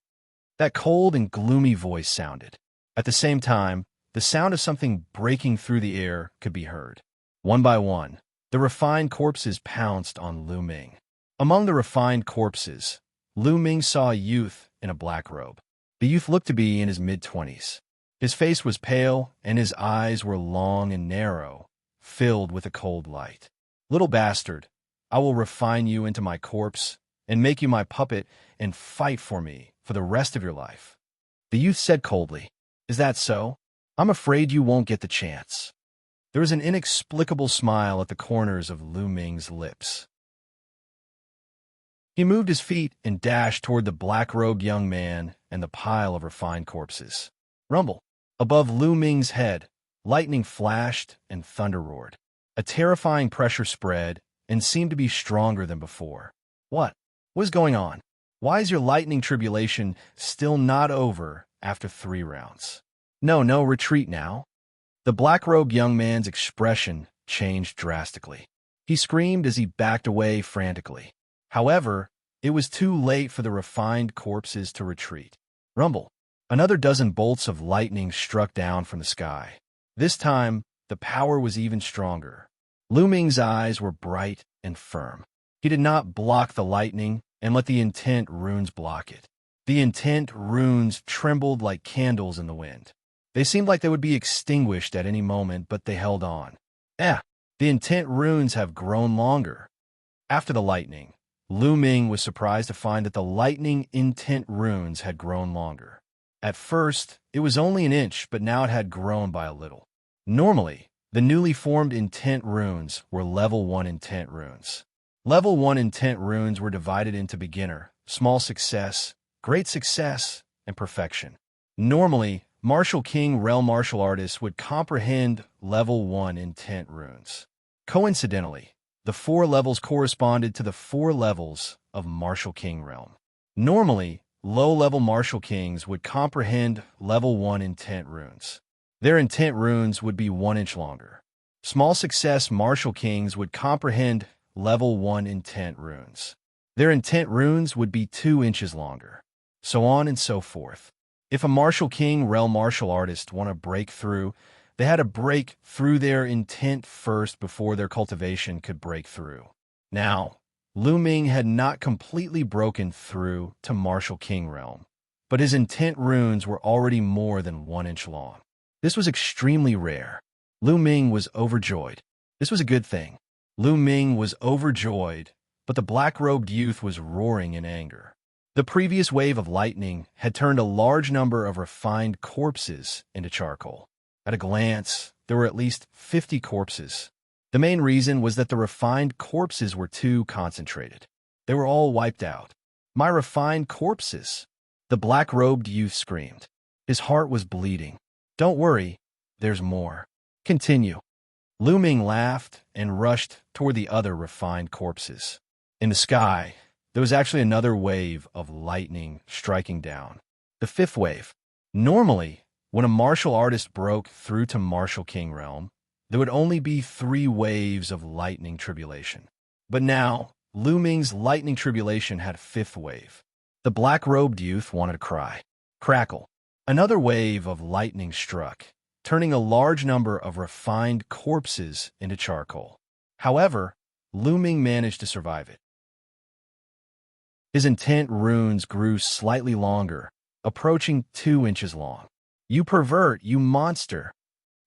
S1: That cold and gloomy voice sounded. At the same time, the sound of something breaking through the air could be heard. One by one, the refined corpses pounced on Lu Ming. Among the refined corpses, Lu Ming saw a youth in a black robe. The youth looked to be in his mid-20s. His face was pale, and his eyes were long and narrow, filled with a cold light. Little bastard, I will refine you into my corpse and make you my puppet and fight for me for the rest of your life. The youth said coldly, Is that so? I'm afraid you won't get the chance. There was an inexplicable smile at the corners of Lu Ming's lips. He moved his feet and dashed toward the black-robed young man and the pile of refined corpses. Rumble. Above Lu Ming's head, lightning flashed and thunder roared. A terrifying pressure spread and seemed to be stronger than before. What is going on? Why is your lightning tribulation still not over after 3 rounds? No, retreat now. The black-robed young man's expression changed drastically. He screamed as he backed away frantically. However, it was too late for the refined corpses to retreat. Rumble. Another dozen bolts of lightning struck down from the sky. This time, the power was even stronger. Lu Ming's eyes were bright and firm. He did not block the lightning and let the intent runes block it. The intent runes trembled like candles in the wind. They seemed like they would be extinguished at any moment, but they held on. The intent runes have grown longer. After the lightning, Lu Ming was surprised to find that the lightning intent runes had grown longer. At first, it was only an inch, but now it had grown by a little. Normally, the newly formed intent runes were level 1 intent runes. Level 1 intent runes were divided into beginner, small success, great success, and perfection. Normally, Martial King Realm martial artists would comprehend level 1 intent runes. Coincidentally, the 4 levels corresponded to the 4 levels of Martial King Realm. Normally, low-level Martial Kings would comprehend level 1 intent runes. Their intent runes would be 1 inch longer. Small success Martial Kings would comprehend level 1 intent runes. Their intent runes would be 2 inches longer. So on and so forth. If a Martial King Realm martial artist wanted to break through, they had to break through their intent first before their cultivation could break through. Now, Lu Ming had not completely broken through to Martial King Realm, but his intent runes were already more than 1 inch long. This was extremely rare. Lu Ming was overjoyed. This was a good thing. Lu Ming was overjoyed, but the black-robed youth was roaring in anger. The previous wave of lightning had turned a large number of refined corpses into charcoal. At a glance, there were at least 50 corpses. The main reason was that the refined corpses were too concentrated. They were all wiped out. My refined corpses! The black-robed youth screamed. His heart was bleeding. Don't worry, there's more. Continue. Lu Ming laughed and rushed toward the other refined corpses. In the sky, there was actually another wave of lightning striking down. The 5th wave. Normally, when a martial artist broke through to Martial King Realm, there would only be 3 waves of lightning tribulation. But now, Lu Ming's lightning tribulation had a 5th wave. The black-robed youth wanted to cry. Crackle. Another wave of lightning struck, turning a large number of refined corpses into charcoal. However, Lu Ming managed to survive it. His intent runes grew slightly longer, approaching 2 inches long. "You pervert, you monster!"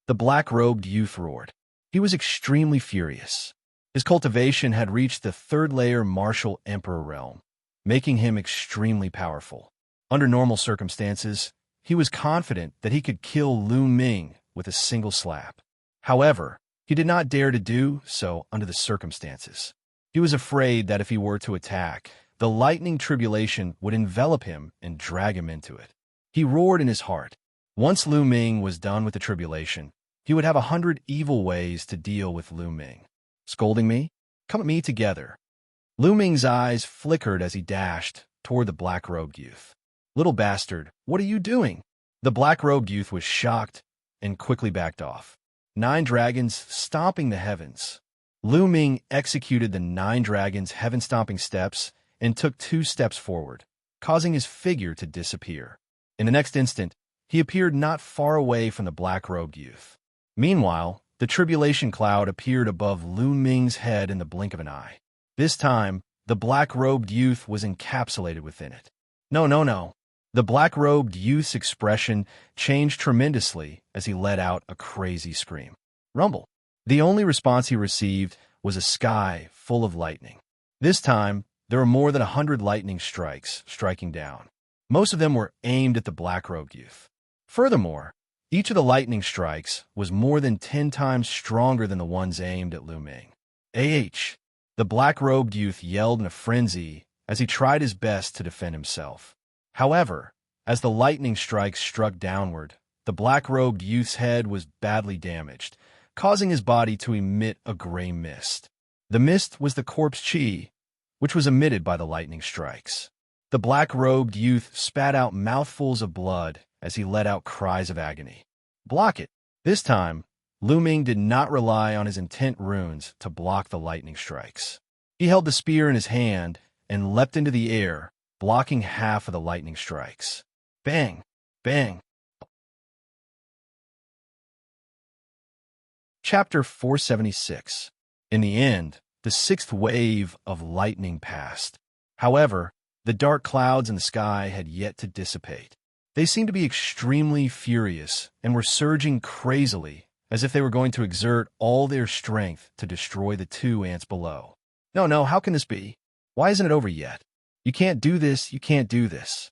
S1: the black-robed youth roared. He was extremely furious. His cultivation had reached the 3rd-layer martial emperor realm, making him extremely powerful. Under normal circumstances, he was confident that he could kill Lu Ming with a single slap. However, he did not dare to do so under the circumstances. He was afraid that if he were to attack, the lightning tribulation would envelop him and drag him into it. He roared in his heart. Once Lu Ming was done with the tribulation, he would have 100 evil ways to deal with Lu Ming. "Scolding me? Come at me together." Lu Ming's eyes flickered as he dashed toward the black-robed youth. "Little bastard, what are you doing?" The black-robed youth was shocked and quickly backed off. 9 dragons stomping the heavens. Lu Ming executed the 9 dragons' heaven-stomping steps and took 2 steps forward, causing his figure to disappear. In the next instant, he appeared not far away from the black-robed youth. Meanwhile, the tribulation cloud appeared above Lu Ming's head in the blink of an eye. This time, the black-robed youth was encapsulated within it. No, no, no. The black-robed youth's expression changed tremendously as he let out a crazy scream. Rumble. The only response he received was a sky full of lightning. This time, there were more than 100 lightning strikes striking down. Most of them were aimed at the black-robed youth. Furthermore, each of the lightning strikes was more than 10 times stronger than the ones aimed at Lu Ming. "Ah!" The black-robed youth yelled in a frenzy as he tried his best to defend himself. However, as the lightning strikes struck downward, the black-robed youth's head was badly damaged, causing his body to emit a gray mist. The mist was the corpse chi, which was emitted by the lightning strikes. The black-robed youth spat out mouthfuls of blood as he let out cries of agony. "Block it!" This time, Lu Ming did not rely on his intent runes to block the lightning strikes. He held the spear in his hand and leapt into the air, blocking half of the lightning strikes. Bang! Bang! Chapter 476. In the end, the 6th wave of lightning passed. However, the dark clouds in the sky had yet to dissipate. They seemed to be extremely furious and were surging crazily, as if they were going to exert all their strength to destroy the 2 ants below. "No, no, how can this be? Why isn't it over yet? You can't do this, you can't do this."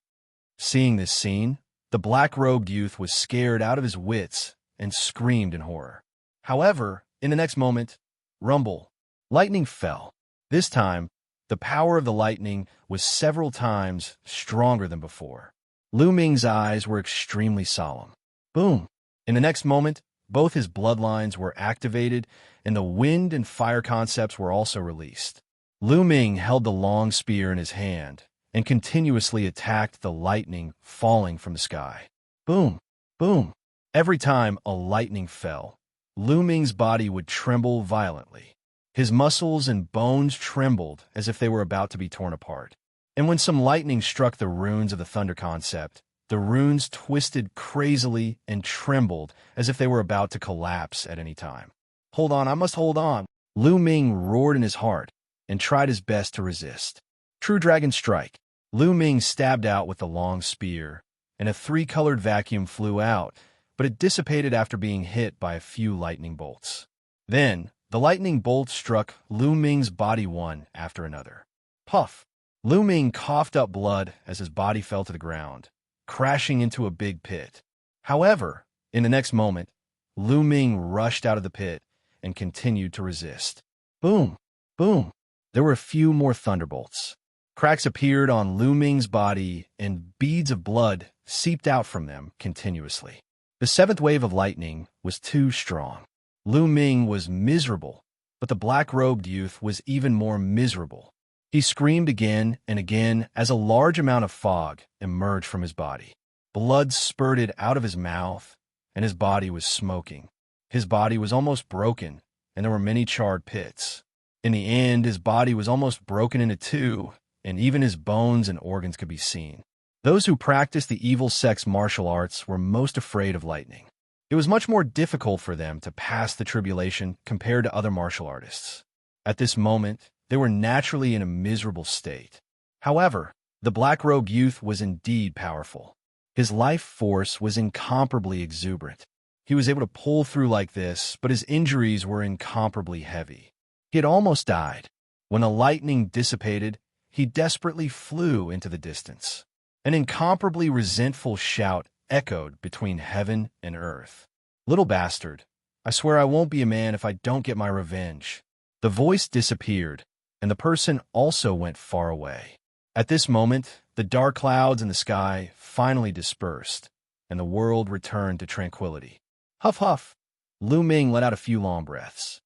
S1: Seeing this scene, the black-robed youth was scared out of his wits and screamed in horror. However, in the next moment, rumble, lightning fell. This time, the power of the lightning was several times stronger than before. Lu Ming's eyes were extremely solemn. Boom! In the next moment, both his bloodlines were activated, and the wind and fire concepts were also released. Lu Ming held the long spear in his hand and continuously attacked the lightning falling from the sky. Boom! Boom! Every time a lightning fell, Lu Ming's body would tremble violently. His muscles and bones trembled as if they were about to be torn apart. And when some lightning struck the runes of the thunder concept, the runes twisted crazily and trembled as if they were about to collapse at any time. "Hold on, I must hold on." Lu Ming roared in his heart and tried his best to resist. True Dragon Strike. Lu Ming stabbed out with the long spear, and a 3-colored vacuum flew out, but it dissipated after being hit by a few lightning bolts. Then, the lightning bolts struck Lu Ming's body one after another. Puff! Lu Ming coughed up blood as his body fell to the ground, crashing into a big pit. However, in the next moment, Lu Ming rushed out of the pit and continued to resist. Boom! Boom! There were a few more thunderbolts. Cracks appeared on Lu Ming's body, and beads of blood seeped out from them continuously. The 7th wave of lightning was too strong. Lu Ming was miserable, but the black-robed youth was even more miserable. He screamed again and again as a large amount of fog emerged from his body. Blood spurted out of his mouth, and his body was smoking. His body was almost broken, and there were many charred pits. In the end, his body was almost broken into 2, and even his bones and organs could be seen. Those who practiced the evil sex martial arts were most afraid of lightning. It was much more difficult for them to pass the tribulation compared to other martial artists. At this moment, they were naturally in a miserable state. However, the Black Rogue youth was indeed powerful. His life force was incomparably exuberant. He was able to pull through like this, but his injuries were incomparably heavy. He had almost died. When the lightning dissipated, he desperately flew into the distance. An incomparably resentful shout echoed between heaven and earth. "Little bastard, I swear I won't be a man if I don't get my revenge." The voice disappeared, and the person also went far away. At this moment, the dark clouds in the sky finally dispersed, and the world returned to tranquility. Huff, huff. Lu Ming let out a few long breaths.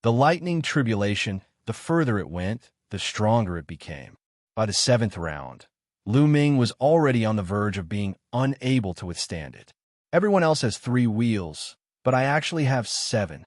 S1: The lightning tribulation, the further it went, the stronger it became. By the 7th round, Lu Ming was already on the verge of being unable to withstand it. "Everyone else has 3 wheels, but I actually have 7.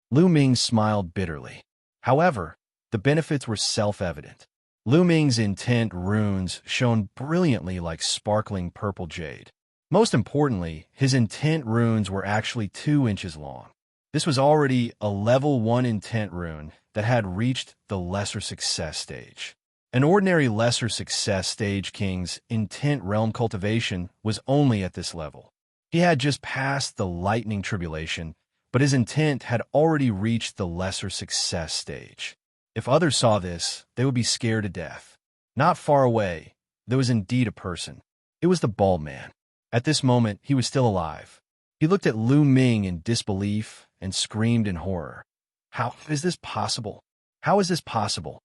S1: Lu Ming smiled bitterly. However, the benefits were self-evident. Lu Ming's intent runes shone brilliantly like sparkling purple jade. Most importantly, his intent runes were actually 2 inches long. This was already a level 1 intent rune that had reached the lesser success stage. An ordinary lesser success stage king's intent realm cultivation was only at this level. He had just passed the lightning tribulation, but his intent had already reached the lesser success stage. If others saw this, they would be scared to death. Not far away, there was indeed a person. It was the bald man. At this moment, he was still alive. He looked at Lu Ming in disbelief and screamed in horror. "How is this possible? How is this possible?"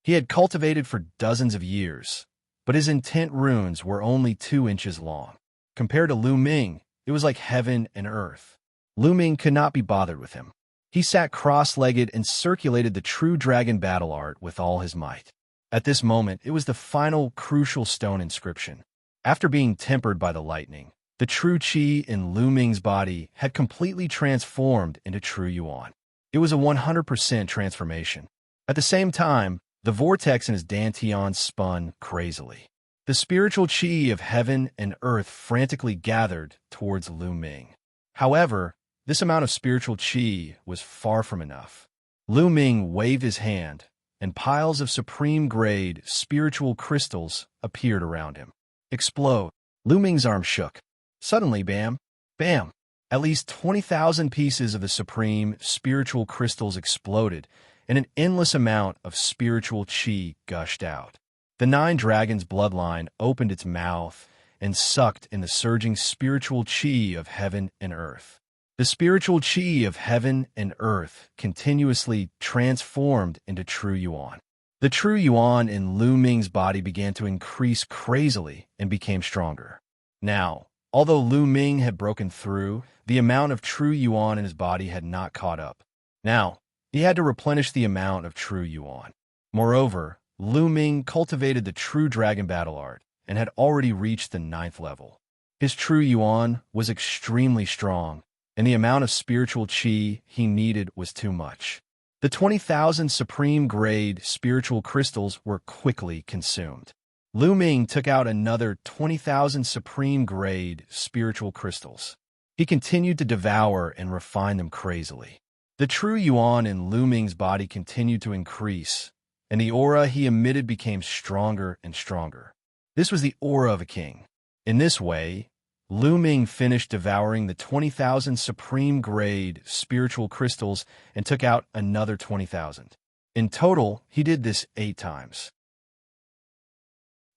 S1: He had cultivated for dozens of years, but his intent runes were only 2 inches long. Compared to Lu Ming, it was like heaven and earth. Lu Ming could not be bothered with him. He sat cross-legged and circulated the true dragon battle art with all his might. At this moment, it was the final crucial stone inscription. After being tempered by the lightning, the true qi in Lu Ming's body had completely transformed into true yuan. It was a 100% transformation. At the same time, the vortex in his dantian spun crazily. The spiritual qi of heaven and earth frantically gathered towards Lu Ming. However, this amount of spiritual qi was far from enough. Lu Ming waved his hand, and piles of supreme-grade spiritual crystals appeared around him. Explode. Lu Ming's arm shook. Suddenly, bam, bam, at least 20,000 pieces of the supreme spiritual crystals exploded, and an endless amount of spiritual qi gushed out. The 9 Dragons bloodline opened its mouth and sucked in the surging spiritual qi of heaven and earth. The spiritual qi of heaven and earth continuously transformed into true yuan. The true yuan in Lu Ming's body began to increase crazily and became stronger. Now, although Lu Ming had broken through, the amount of true yuan in his body had not caught up. Now, he had to replenish the amount of true yuan. Moreover, Lu Ming cultivated the true dragon battle art and had already reached the 9th level. His true yuan was extremely strong, and the amount of spiritual qi he needed was too much. The 20,000 supreme-grade spiritual crystals were quickly consumed. Lu Ming took out another 20,000 supreme-grade spiritual crystals. He continued to devour and refine them crazily. The true yuan in Lu Ming's body continued to increase, and the aura he emitted became stronger and stronger. This was the aura of a king. In this way, Lu Ming finished devouring the 20,000 supreme-grade spiritual crystals and took out another 20,000. In total, he did this 8 times.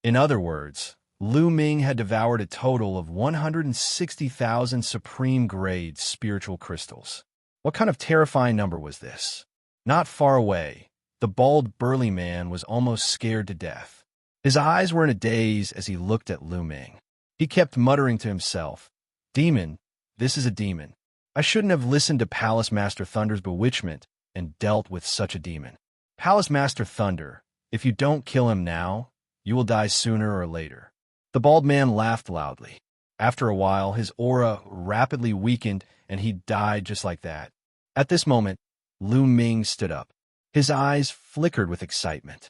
S1: In other words, Lu Ming had devoured a total of 160,000 supreme-grade spiritual crystals. What kind of terrifying number was this? Not far away, the bald, burly man was almost scared to death. His eyes were in a daze as he looked at Lu Ming. He kept muttering to himself, "Demon, this is a demon. I shouldn't have listened to Palace Master Thunder's bewitchment and dealt with such a demon. Palace Master Thunder, if you don't kill him now, you will die sooner or later." The bald man laughed loudly. After a while, his aura rapidly weakened, and he died just like that. At this moment, Lu Ming stood up. His eyes flickered with excitement.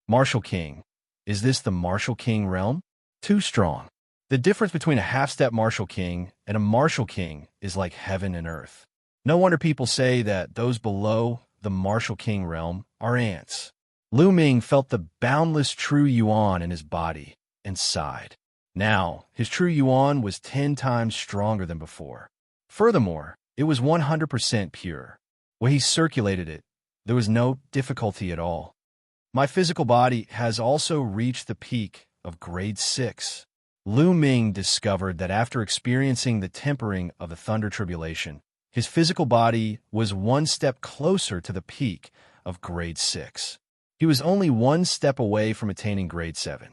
S1: "Martial King, is this the Martial King realm? Too strong. The difference between a half-step martial king and a martial king is like heaven and earth. No wonder people say that those below the martial king realm are ants. Lu Ming felt the boundless true yuan in his body and sighed. Now, his true yuan was 10 times stronger than before. Furthermore, it was 100% pure. When he circulated it, there was no difficulty at all. My physical body has also reached the peak of grade 6. Lu Ming discovered that after experiencing the tempering of the Thunder Tribulation, his physical body was one step closer to the peak of grade 6. He was only one step away from attaining grade 7.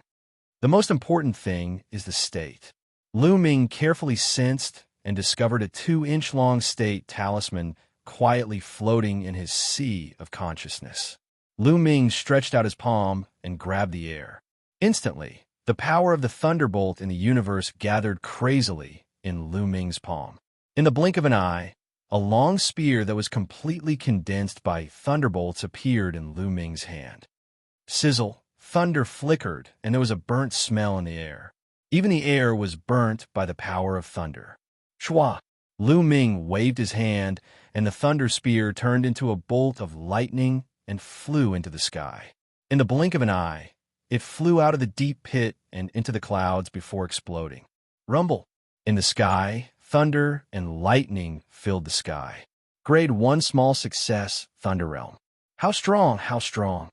S1: The most important thing is the state. Lu Ming carefully sensed and discovered a 2-inch-long state talisman quietly floating in his sea of consciousness. Lu Ming stretched out his palm and grabbed the air. Instantly, the power of the thunderbolt in the universe gathered crazily in Lu Ming's palm. In the blink of an eye, a long spear that was completely condensed by thunderbolts appeared in Lu Ming's hand. Sizzle, thunder flickered, and there was a burnt smell in the air. Even the air was burnt by the power of thunder. Shwa! Lu Ming waved his hand, and the thunder spear turned into a bolt of lightning and flew into the sky. In the blink of an eye, it flew out of the deep pit and into the clouds before exploding. Rumble! In the sky, thunder and lightning filled the sky. Grade 1 small success, Thunder Realm. How strong, how strong.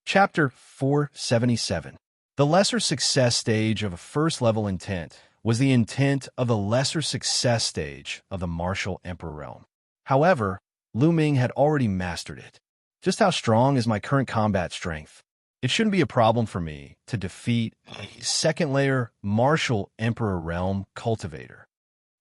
S1: Chapter 477. The lesser success stage of a first-level intent was the intent of the lesser success stage of the Martial Emperor Realm. However, Lu Ming had already mastered it. Just how strong is my current combat strength? It shouldn't be a problem for me to defeat a second-layer Martial Emperor Realm cultivator.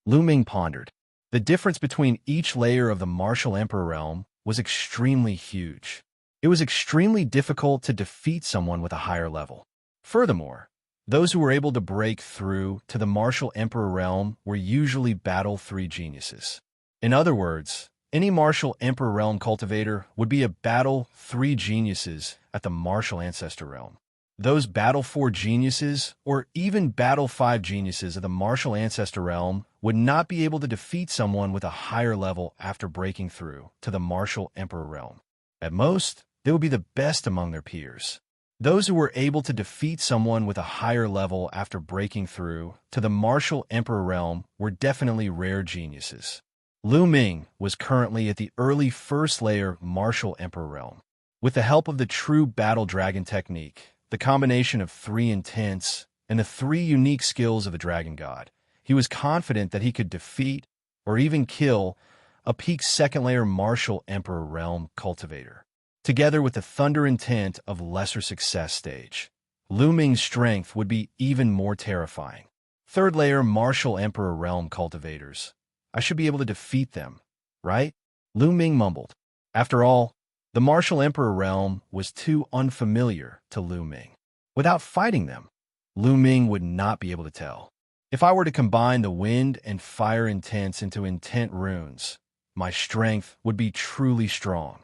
S1: Lu Ming pondered. The difference between each layer of the Martial Emperor Realm was extremely huge. It was extremely difficult to defeat someone with a higher level. Furthermore, those who were able to break through to the Martial Emperor Realm were usually Battle 3 geniuses. In other words, any Martial Emperor Realm cultivator would be a Battle 3 geniuses at the Martial Ancestor Realm. Those Battle 4 geniuses, or even Battle 5 geniuses of the Martial Ancestor Realm, would not be able to defeat someone with a higher level after breaking through to the Martial Emperor Realm. At most, they would be the best among their peers. Those who were able to defeat someone with a higher level after breaking through to the Martial Emperor Realm were definitely rare geniuses. Lu Ming was currently at the early first-layer Martial Emperor Realm. With the help of the true Battle Dragon technique, the combination of 3 intents, and the 3 unique skills of the Dragon God, he was confident that he could defeat, or even kill, a peak second-layer Martial Emperor Realm cultivator. Together with the thunder intent of lesser success stage, Lu Ming's strength would be even more terrifying. Third-layer Martial Emperor Realm cultivators. I should be able to defeat them, right? Lu Ming mumbled. After all, the Martial Emperor Realm was too unfamiliar to Lu Ming. Without fighting them, Lu Ming would not be able to tell. If I were to combine the wind and fire intents into intent runes, my strength would be truly strong.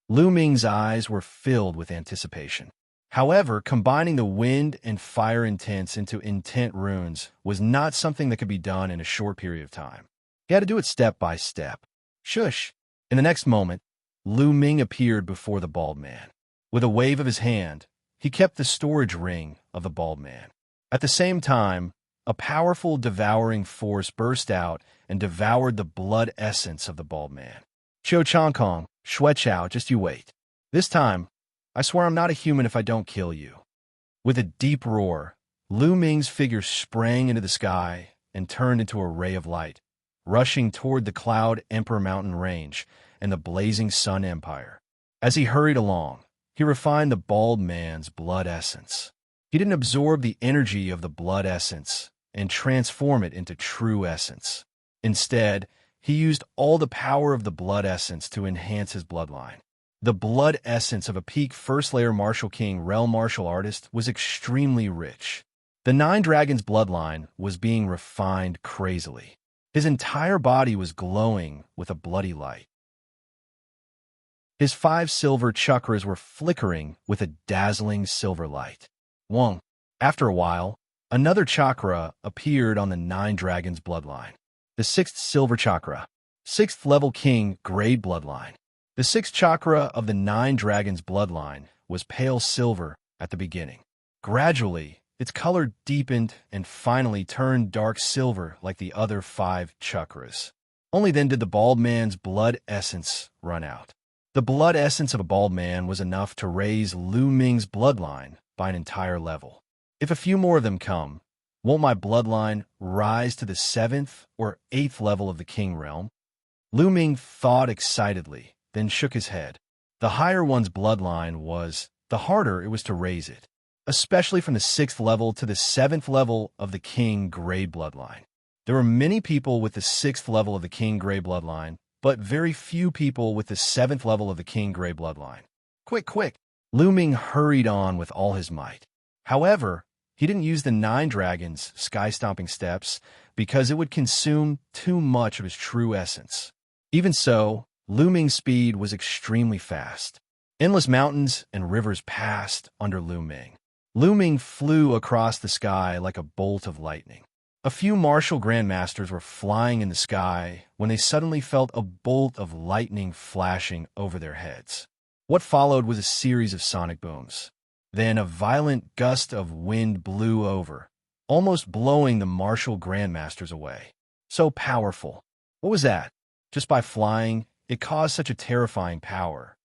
S1: Lu Ming's eyes were filled with anticipation. However, combining the wind and fire intents into intent runes was not something that could be done in a short period of time. He had to do it step by step. Shush! In the next moment, Lu Ming appeared before the bald man. With a wave of his hand, he kept the storage ring of the bald man. At the same time, a powerful devouring force burst out and devoured the blood essence of the bald man. Qiu Changkong, Shui Chao, just you wait. This time, I swear I'm not a human if I don't kill you. With a deep roar, Lu Ming's figure sprang into the sky and turned into a ray of light, rushing toward the Cloud Emperor Mountain Range and the blazing Sun Empire. As he hurried along, he refined the bald man's blood essence. He didn't absorb the energy of the blood essence and transform it into true essence. Instead, he used all the power of the blood essence to enhance his bloodline. The blood essence of a peak first-layer Martial King Realm Martial Artist was extremely rich. The Nine Dragons bloodline was being refined crazily. His entire body was glowing with a bloody light. His 5 silver chakras were flickering with a dazzling silver light. Wong. After a while, another chakra appeared on the Nine Dragons bloodline. The sixth silver chakra. Sixth level king grade bloodline. The sixth chakra of the Nine Dragons bloodline was pale silver at the beginning. Gradually, its color deepened and finally turned dark silver like the other 5 chakras. Only then did the bald man's blood essence run out. The blood essence of a bald man was enough to raise Lu Ming's bloodline by an entire level. If a few more of them come, won't my bloodline rise to the 7th or 8th level of the king realm? Lu Ming thought excitedly, then shook his head. The higher one's bloodline was, the harder it was to raise it, especially from the 6th level to the 7th level of the king grade bloodline. There were many people with the 6th level of the king grade bloodline, but very few people with the 7th level of the king grade bloodline. Quick, quick! Lu Ming hurried on with all his might. However, he didn't use the 9 dragons' sky-stomping steps because it would consume too much of his true essence. Even so, Lu Ming's speed was extremely fast. Endless mountains and rivers passed under Lu Ming. Lu Ming flew across the sky like a bolt of lightning. A few martial grandmasters were flying in the sky when they suddenly felt a bolt of lightning flashing over their heads. What followed was a series of sonic booms. Then a violent gust of wind blew over, almost blowing the martial grandmasters away. So powerful. What was that? Just by flying, it caused such a terrifying power.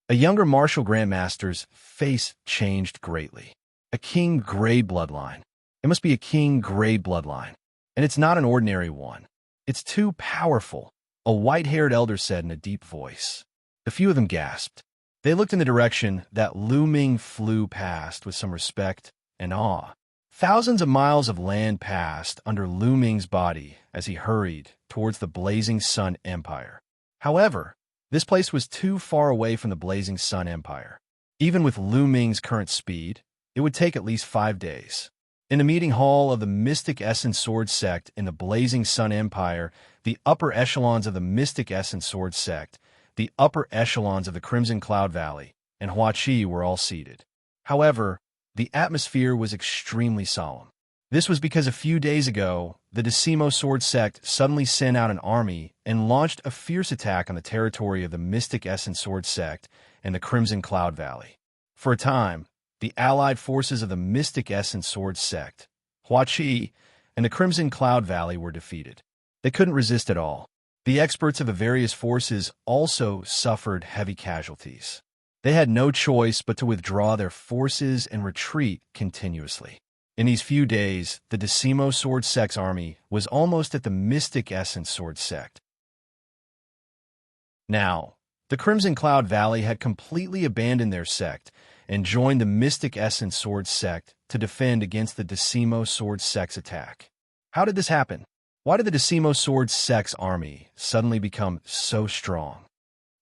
S1: A younger martial grandmaster's face changed greatly. A king grade bloodline. It must be a king grade bloodline. And it's not an ordinary one. It's too powerful, a white-haired elder said in a deep voice. A few of them gasped. They looked in the direction that Lu Ming flew past with some respect and awe. Thousands of miles of land passed under Lu Ming's body as he hurried towards the Blazing Sun Empire. However, this place was too far away from the Blazing Sun Empire. Even with Lu Ming's current speed, it would take at least 5 days. In the meeting hall of the Mystic Essence Sword Sect in the Blazing Sun Empire, the upper echelons of the Mystic Essence Sword Sect, the upper echelons of the Crimson Cloud Valley, and Huaqi were all seated. However, the atmosphere was extremely solemn. This was because a few days ago, the Decimo Sword Sect suddenly sent out an army and launched a fierce attack on the territory of the Mystic Essence Sword Sect and the Crimson Cloud Valley. For a time, the allied forces of the Mystic Essence Sword Sect, Huaqi, and the Crimson Cloud Valley were defeated. They couldn't resist at all. The experts of the various forces also suffered heavy casualties. They had no choice but to withdraw their forces and retreat continuously. In these few days, the Decimo Sword Sect's army was almost at the Mystic Essence Sword Sect. Now, the Crimson Cloud Valley had completely abandoned their sect and joined the Mystic Essence Sword Sect to defend against the Decimo Sword Sect's attack. How did this happen? Why did the Decimo Sword Sect's army suddenly become so strong?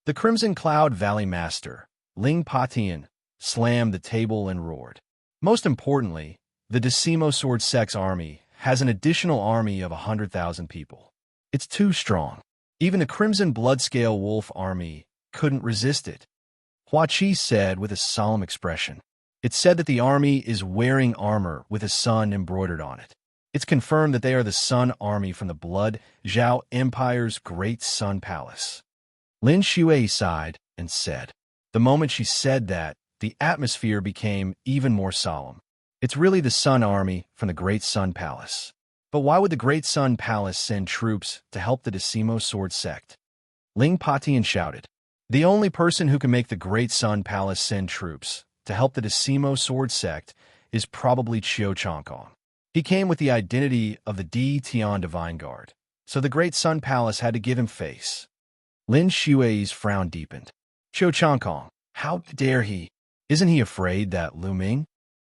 S1: The Crimson Cloud Valley Master, Ling Patian, slammed the table and roared. Most importantly, the Decimo Sword Sect's army has an additional army of 100,000 people. It's too strong. Even the Crimson Bloodscale Wolf army couldn't resist it. Huaqi said with a solemn expression. It's said that the army is wearing armor with a sun embroidered on it. It's confirmed that they are the Sun Army from the Blood Zhao Empire's Great Sun Palace. Lin Shui sighed and said. The moment she said that, the atmosphere became even more solemn. It's really the Sun Army from the Great Sun Palace. But why would the Great Sun Palace send troops to help the Decimo Sword Sect? Ling Patian shouted. The only person who can make the Great Sun Palace send troops to help the Decimo Sword Sect is probably Xianxia. He came with the identity of the Di Tian Divine Guard, so the Great Sun Palace had to give him face. Lin Shui's frown deepened. Xianxia, how dare he? Isn't he afraid that Lu Ming?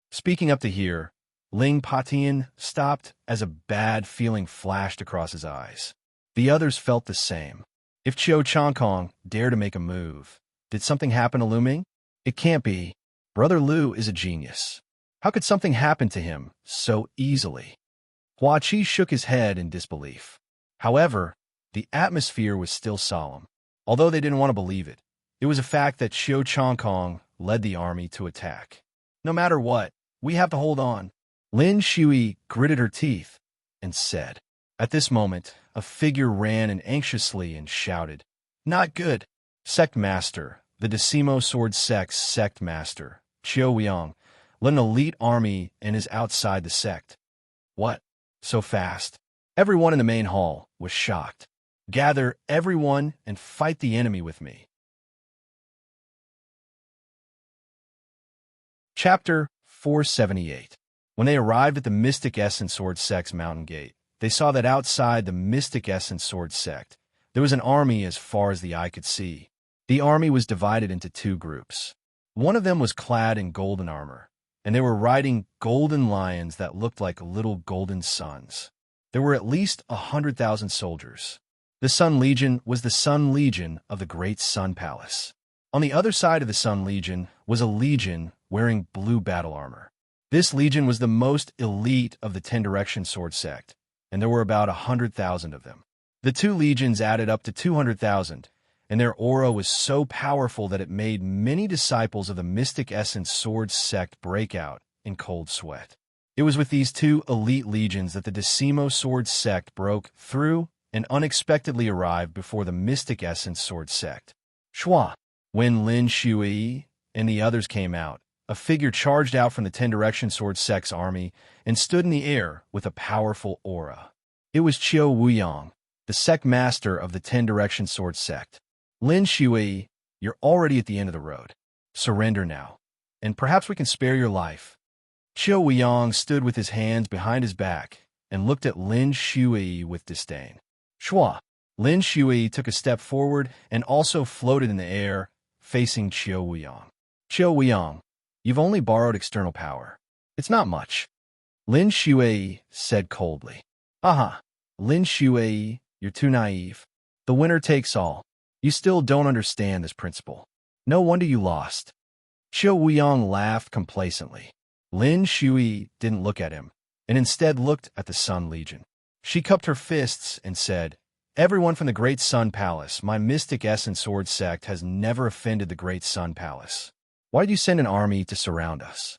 S1: Speaking up to hear, Ling Patian stopped as a bad feeling flashed across his eyes. The others felt the same. If Xianxia dared to make a move, did something happen to Lu Ming? It can't be. Brother Lu is a genius. How could something happen to him so easily? Huaqi shook his head in disbelief. However, the atmosphere was still solemn. Although they didn't want to believe it, it was a fact that Xianxia led the army to attack. No matter what, We have to hold on. Lin Shui gritted her teeth and said. At this moment, a figure ran in anxiously and shouted, "Not good!" Sect Master, the Decimo Sword Sect's Sect Master, Qiu Yang, led an elite army and is outside the sect. What? So fast? Everyone in the main hall was shocked. Gather everyone and fight the enemy with me. Chapter 478. When they arrived at the Mystic Essence Sword Sect's mountain gate, they saw that outside the Mystic Essence Sword Sect, there was an army as far as the eye could see. The army was divided into two groups. One of them was clad in golden armor, and they were riding golden lions that looked like little golden suns. There were at least 100,000 soldiers. The Sun Legion was the Sun Legion of the Great Sun Palace. On the other side of the Sun Legion was a legion wearing blue battle armor. This legion was the most elite of the 10 Direction Sword Sect, and there were about 100,000 of them. The two legions added up to 200,000, and their aura was so powerful that it made many disciples of the Mystic Essence Sword Sect break out in cold sweat. It was with these two elite legions that the Decimo Sword Sect broke through and unexpectedly arrived before the Mystic Essence Sword Sect. Shua. When Lin Shui and the others came out, a figure charged out from the 10 Direction Sword Sect's army and stood in the air with a powerful aura. It was Qiu Wuyang, the sect master of the 10 Direction Sword Sect. Lin Shui, you're already at the end of the road. Surrender now, and perhaps we can spare your life. Qiu Wuyang stood with his hands behind his back and looked at Lin Shui with disdain. Shua. Lin Shui took a step forward and also floated in the air, facing Qiu Wuyang. Qiu Wuyang, you've only borrowed external power. It's not much. Lin Shui said coldly. Aha, Lin Shui, you're too naive. The winner takes all. You still don't understand this principle. No wonder you lost. Qiu Wuyang laughed complacently. Lin Shui didn't look at him, and instead looked at the Sun Legion. She cupped her fists and said, Everyone from the Great Sun Palace, my Mystic Essence Sword Sect has never offended the Great Sun Palace. Why did you send an army to surround us?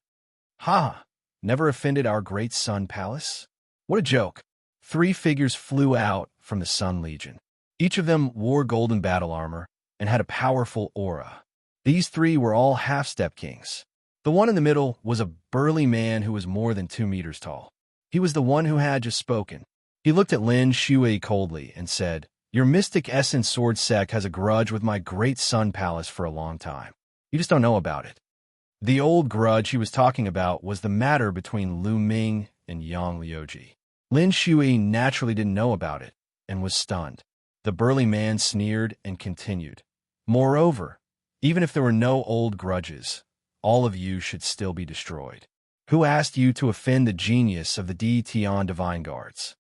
S1: Ha! Never offended our Great Sun Palace? What a joke. 3 figures flew out from the Sun Legion. Each of them wore golden battle armor and had a powerful aura. These 3 were all half-step kings. The one in the middle was a burly man who was more than 2 meters tall. He was the one who had just spoken. He looked at Lin Shui coldly and said, Your Mystic Essence Sword Sect has a grudge with my Great Sun Palace for a long time. You just don't know about it. The old grudge he was talking about was the matter between Lu Ming and Yang Liuji. Lin Shui naturally didn't know about it and was stunned. The burly man sneered and continued. Moreover, even if there were no old grudges, all of you should still be destroyed. Who asked you to offend the genius of the Di Tian Divine Guards?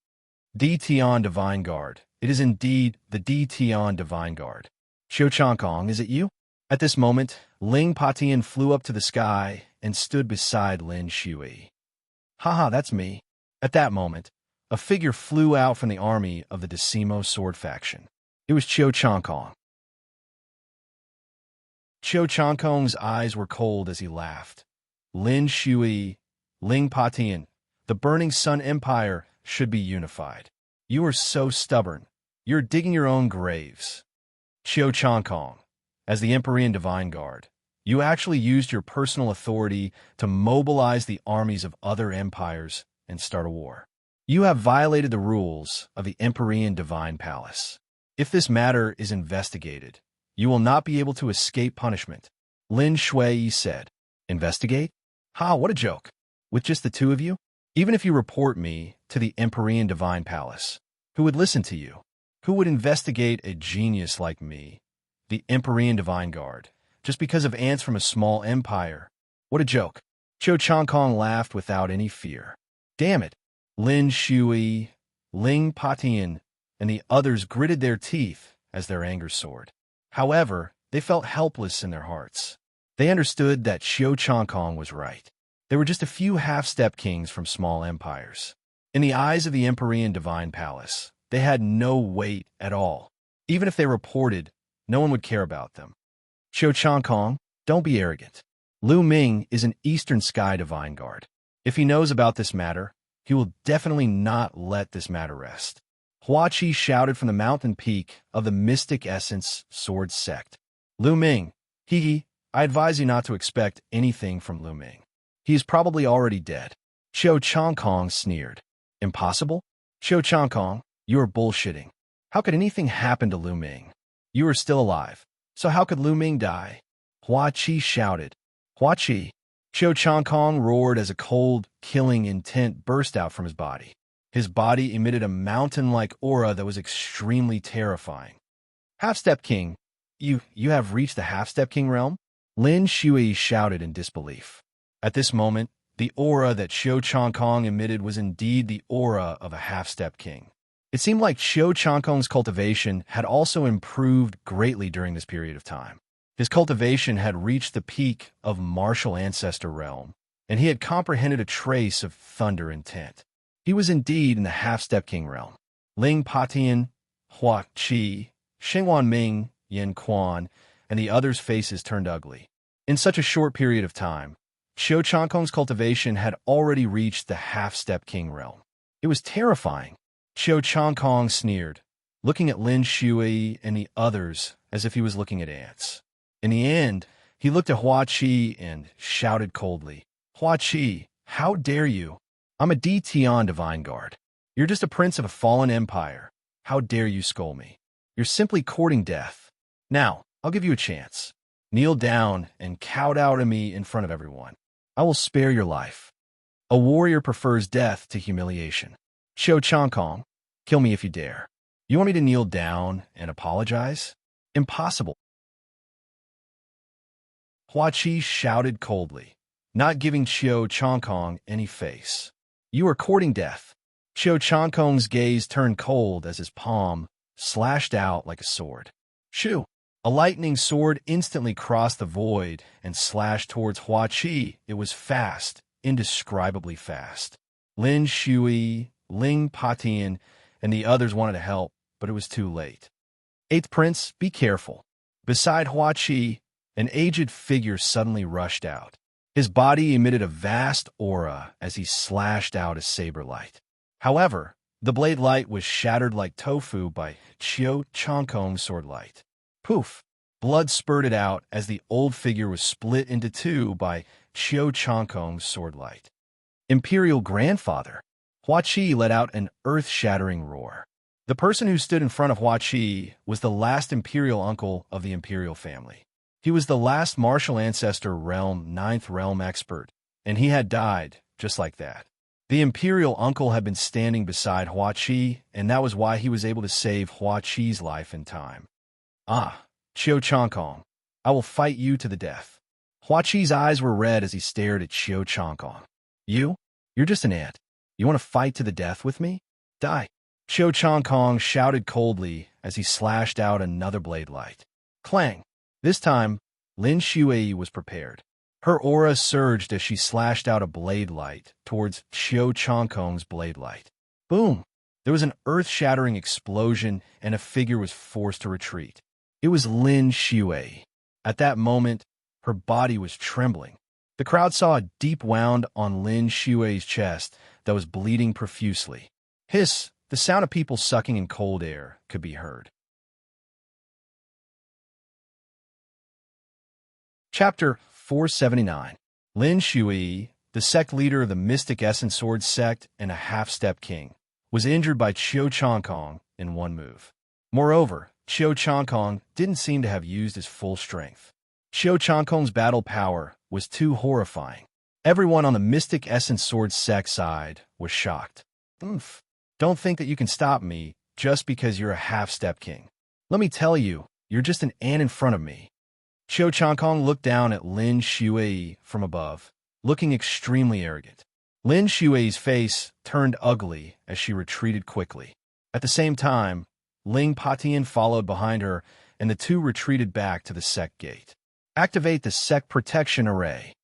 S1: Di Tian Divine Guard. It is indeed the Di Tian Divine Guard. Xiu Changkong, is it you? At this moment, Ling Patian flew up to the sky and stood beside Lin Shui. Haha, that's me. At that moment, a figure flew out from the army of the Decimo Sword Faction. It was Qiu Changkong. Qiu Changkong's eyes were cold as he laughed. Lin Shui, Ling Patian, the Burning Sun Empire should be unified. You are so stubborn. You're digging your own graves. Qiu Changkong, as the Empyrean Divine Guard, you actually used your personal authority to mobilize the armies of other empires and start a war. You have violated the rules of the Empyrean Divine Palace. If this matter is investigated, you will not be able to escape punishment. Lin Shui said. Investigate? Ha, what a joke. With just the 2 of you? Even if you report me to the Empyrean Divine Palace, who would listen to you? Who would investigate a genius like me, the Empyrean Divine Guard, just because of ants from a small empire? What a joke. Qiu Changkong laughed without any fear. Damn it. Lin Shui, Ling Patian, and the others gritted their teeth as their anger soared. However, they felt helpless in their hearts. They understood that Qiu Changkong was right. They were just a few half-step kings from small empires. In the eyes of the Empyrean Divine Palace, they had no weight at all. Even if they reported, no one would care about them. Qiu Changkong, don't be arrogant. Lu Ming is an Eastern Sky Divine Guard. If he knows about this matter, he will definitely not let this matter rest. Hua Qi shouted from the mountain peak of the Mystic Essence Sword Sect. Lu Ming, I advise you not to expect anything from Lu Ming. He is probably already dead. Xiao Changkong sneered. Impossible? Xiao Changkong, you are bullshitting. How could anything happen to Lu Ming? You are still alive. So how could Lu Ming die? Hua Qi shouted. Hua Qi. Xiao Changkong roared as a cold, killing intent burst out from his body. His body emitted a mountain-like aura that was extremely terrifying. Half-Step King, you have reached the Half-Step King realm? Lin Shui shouted in disbelief. At this moment, the aura that Xiao Changkong emitted was indeed the aura of a Half-Step King. It seemed like Xiao Changkong's cultivation had also improved greatly during this period of time. His cultivation had reached the peak of martial ancestor realm, and he had comprehended a trace of thunder intent. He was indeed in the Half-Step King realm. Ling Patian, Hua Qi, Xingwan Ming, Yin Quan, and the others' faces turned ugly. In such a short period of time, Xiao Changkong's cultivation had already reached the Half-Step King realm. It was terrifying. Xiao Changkong sneered, looking at Lin Shui and the others as if he was looking at ants. In the end, he looked at Hua Qi and shouted coldly, Hua Qi, how dare you? I'm a D. Tian Divine Guard. You're just a prince of a fallen empire. How dare you scold me? You're simply courting death. Now, I'll give you a chance. Kneel down and kowtow to me in front of everyone. I will spare your life. A warrior prefers death to humiliation. Xiao Changkong, kill me if you dare. You want me to kneel down and apologize? Impossible. Hua Qi shouted coldly, not giving Xiao Changkong any face. You are courting death. Xiao Changkong's gaze turned cold as his palm slashed out like a sword. Shoo! A lightning sword instantly crossed the void and slashed towards Hua Qi. It was fast, indescribably fast. Lin Shui, Ling Patian, and the others wanted to help, but it was too late. Eighth Prince, be careful. Beside Hua Qi, an aged figure suddenly rushed out. His body emitted a vast aura as he slashed out his saber light. However, the blade light was shattered like tofu by Xiao Changkong's sword light. Poof! Blood spurted out as the old figure was split into two by Xiao Changkong's sword light. Imperial Grandfather! Hua Qi let out an earth-shattering roar. The person who stood in front of Hua Qi was the last imperial uncle of the imperial family. He was the last martial ancestor realm 9th realm expert, and he had died just like that. The imperial uncle had been standing beside Hua Qi, and that was why he was able to save Hua Qi's life in time. Ah, Xiao Changkong, I will fight you to the death. Hua Qi's eyes were red as he stared at Xiao Changkong. You're just an ant. You want to fight to the death with me? Die. Xiao Changkong shouted coldly as he slashed out another blade light. Clang! This time, Lin Shui was prepared. Her aura surged as she slashed out a blade light towards Xiao Changkong's blade light. Boom! There was an earth-shattering explosion, and a figure was forced to retreat. It was Lin Shui. At that moment, her body was trembling. The crowd saw a deep wound on Lin Shui's chest that was bleeding profusely. Hiss! The sound of people sucking in cold air could be heard. Chapter 479. Lin Shui, the sect leader of the Mystic Essence Sword sect and a Half-Step King, was injured by Xiao Changkong in one move. Moreover, Xiao Changkong didn't seem to have used his full strength. Xiao Changkong's battle power was too horrifying. Everyone on the Mystic Essence Sword sect side was shocked. Oomph. Don't think that you can stop me just because you're a Half-Step King. Let me tell you, you're just an ant in front of me. Xiao Changkong looked down at Lin Shui from above, looking extremely arrogant. Lin Shui's face turned ugly as she retreated quickly. At the same time, Ling Patian followed behind her, and the two retreated back to the sect gate. Activate the sect protection array.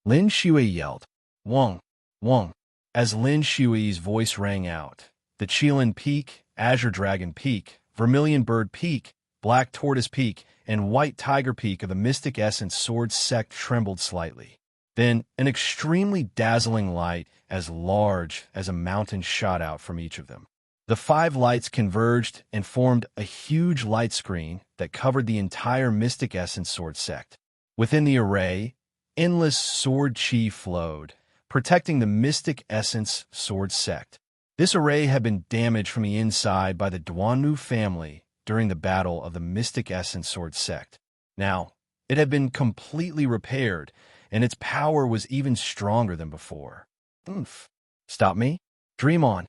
S1: Lin Shui yelled. Wong, Wong. As Lin Shui's voice rang out, the Qilin Peak, Azure Dragon Peak, Vermilion Bird Peak, Black Tortoise Peak, and White Tiger Peak of the Mystic Essence Sword sect trembled slightly. Then an extremely dazzling light as large as a mountain shot out from each of them. The 5 lights converged and formed a huge light screen that covered the entire Mystic Essence Sword sect. Within the array, endless sword chi flowed, protecting the Mystic Essence Sword sect. This array had been damaged from the inside by the Duanmu family during the battle of the Mystic Essence Sword sect. Now, it had been completely repaired, and its power was even stronger than before. Oomph. Stop me? Dream on.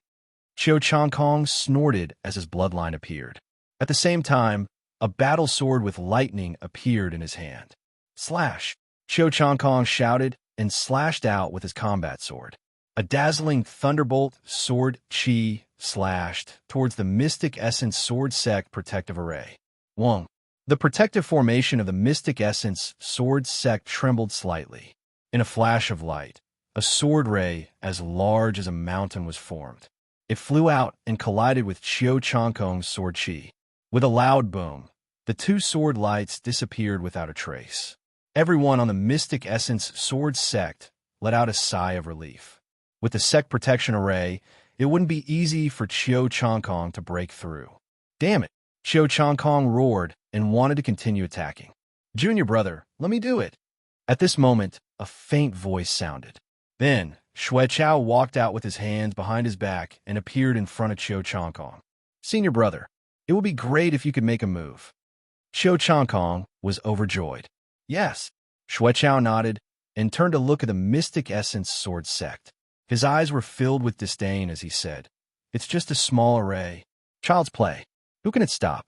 S1: Xiao Changkong snorted as his bloodline appeared. At the same time, a battle sword with lightning appeared in his hand. Slash! Xiao Changkong shouted and slashed out with his combat sword. A dazzling thunderbolt sword chi slashed towards the Mystic Essence Sword Sect protective array. Wong. The protective formation of the Mystic Essence Sword Sect trembled slightly. In a flash of light, a sword ray as large as a mountain was formed. It flew out and collided with Xiao Changkong's sword chi. With a loud boom, the 2 sword lights disappeared without a trace. Everyone on the Mystic Essence Sword Sect let out a sigh of relief. With the sect protection array, it wouldn't be easy for Xiao Changkong to break through. Damn it! Xiao Changkong roared and wanted to continue attacking. Junior brother, let me do it. At this moment, a faint voice sounded. Then, Xue Chao walked out with his hands behind his back and appeared in front of Xiao Changkong. Senior brother, it would be great if you could make a move. Xiao Changkong was overjoyed. Yes. Xue Chao nodded and turned to look at the Mystic Essence Sword Sect. His eyes were filled with disdain as he said, "It's just a small array. Child's play. Who can it stop?"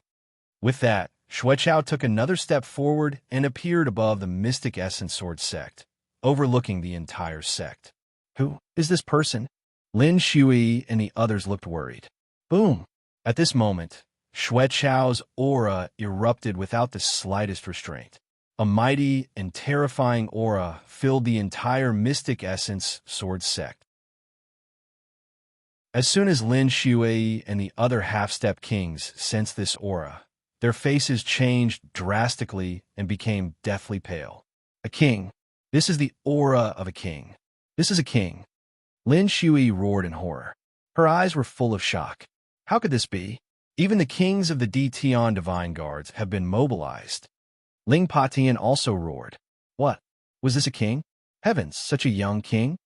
S1: With that, Xue Chao took another step forward and appeared above the Mystic Essence Sword Sect, overlooking the entire sect. Who is this person? Lin Shui and the others looked worried. Boom! At this moment, Xue Chao's aura erupted without the slightest restraint. A mighty and terrifying aura filled the entire Mystic Essence Sword Sect. As soon as Lin Shui and the other half-step kings sensed this aura, their faces changed drastically and became deathly pale. A king. This is the aura of a king. This is a king. Lin Shui roared in horror. Her eyes were full of shock. How could this be? Even the kings of the Tian Divine Guards have been mobilized. Ling Patian also roared. What? Was this a king? Heavens, such a young king?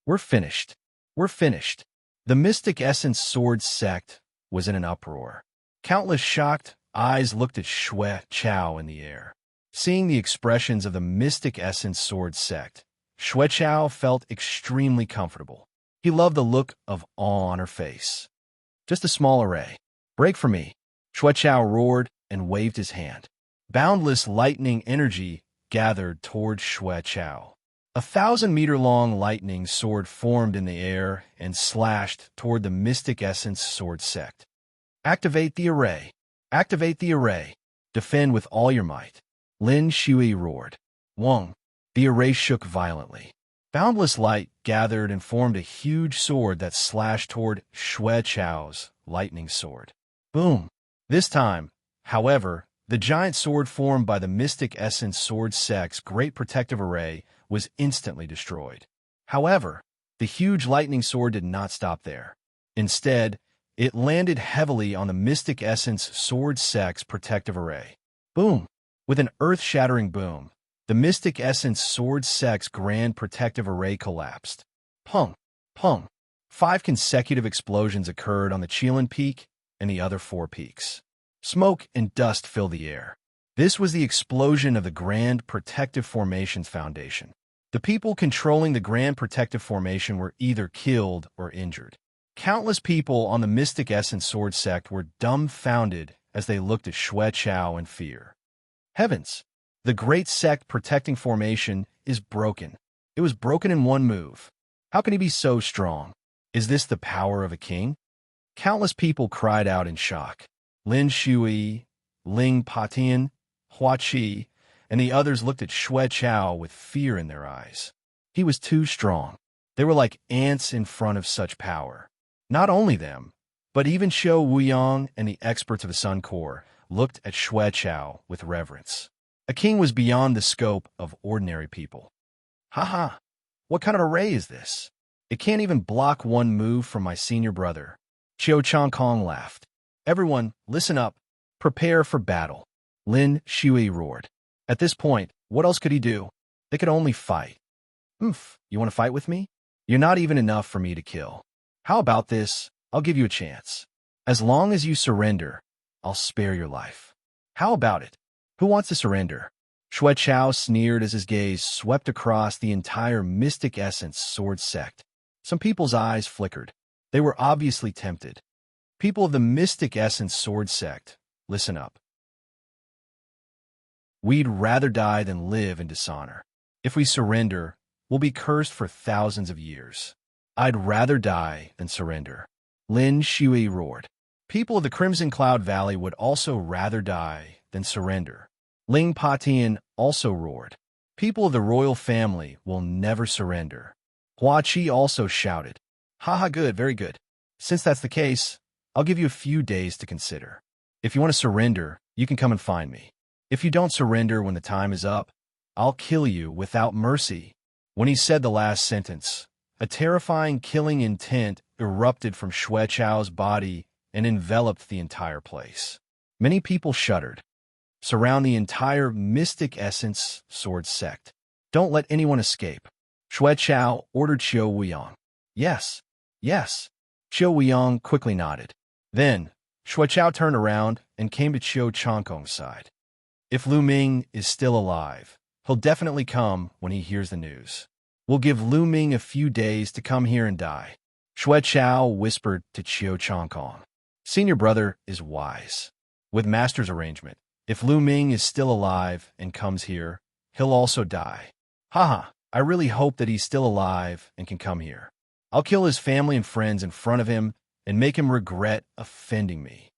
S1: We're finished. We're finished. The Mystic Essence Sword Sect was in an uproar. Countless shocked eyes looked at Xue Chao in the air. Seeing the expressions of the Mystic Essence Sword Sect, Xue Chao felt extremely comfortable. He loved the look of awe on her face. Just a small array. Break for me. Xue Chao roared and waved his hand. Boundless lightning energy gathered toward Xue Chao. 1,000-meter-long lightning sword formed in the air and slashed toward the Mystic Essence Sword Sect. Activate the array. Activate the array. Defend with all your might. Lin Shui roared. Wong. The array shook violently. Boundless light gathered and formed a huge sword that slashed toward Xue Chao's lightning sword. Boom. This time, however, the giant sword formed by the Mystic Essence Sword Sect's great protective array was instantly destroyed. However, the huge lightning sword did not stop there. Instead, it landed heavily on the Mystic Essence Sword Sect's protective array. Boom! With an earth-shattering boom, the Mystic Essence Sword Sect's grand protective array collapsed. Pung! Pung! 5 consecutive explosions occurred on the Qilin Peak and the other 4 peaks. Smoke and dust filled the air. This was the explosion of the Grand Protective Formation's foundation. The people controlling the Grand Protective Formation were either killed or injured. Countless people on the Mystic Essence Sword Sect were dumbfounded as they looked at Xue Chao in fear. Heavens! The great sect protecting formation is broken. It was broken in one move. How can he be so strong? Is this the power of a king? Countless people cried out in shock. Lin Shui, Ling Patian, Hua Qi, and the others looked at Xue Chao with fear in their eyes. He was too strong. They were like ants in front of such power. Not only them, but even Xiao Wuyang and the experts of the Sun Corps looked at Xue Chao with reverence. A king was beyond the scope of ordinary people. Haha, what kind of array is this? It can't even block one move from my senior brother. Xiao Changkong laughed. Everyone, listen up. Prepare for battle. Lin Shui roared. At this point, what else could he do? They could only fight. Oof, you want to fight with me? You're not even enough for me to kill. How about this? I'll give you a chance. As long as you surrender, I'll spare your life. How about it? Who wants to surrender? Xue Chao sneered as his gaze swept across the entire Mystic Essence sword sect. Some people's eyes flickered. They were obviously tempted. People of the Mystic Essence sword sect, listen up. We'd rather die than live in dishonor. If we surrender, we'll be cursed for thousands of years. I'd rather die than surrender. Lin Shui roared. People of the Crimson Cloud Valley would also rather die than surrender. Ling Patian also roared. People of the royal family will never surrender. Hua Qi also shouted. Haha, good, very good. Since that's the case, I'll give you a few days to consider. If you want to surrender, you can come and find me. If you don't surrender when the time is up, I'll kill you without mercy. When he said the last sentence, a terrifying killing intent erupted from Xue Chao's body and enveloped the entire place. Many people shuddered. Surround the entire Mystic Essence sword sect. Don't let anyone escape. Xue Chao ordered Qiu Weiyang. Yes, yes. Qiu Weiyang quickly nodded. Then, Xue Chao turned around and came to Qiu Changkong's side. If Lu Ming is still alive, he'll definitely come when he hears the news. We'll give Lu Ming a few days to come here and die. Xue Chao whispered to Qiu Changkong. Senior brother is wise. With Master's arrangement, if Lu Ming is still alive and comes here, he'll also die. Haha, I really hope that he's still alive and can come here. I'll kill his family and friends in front of him and make him regret offending me.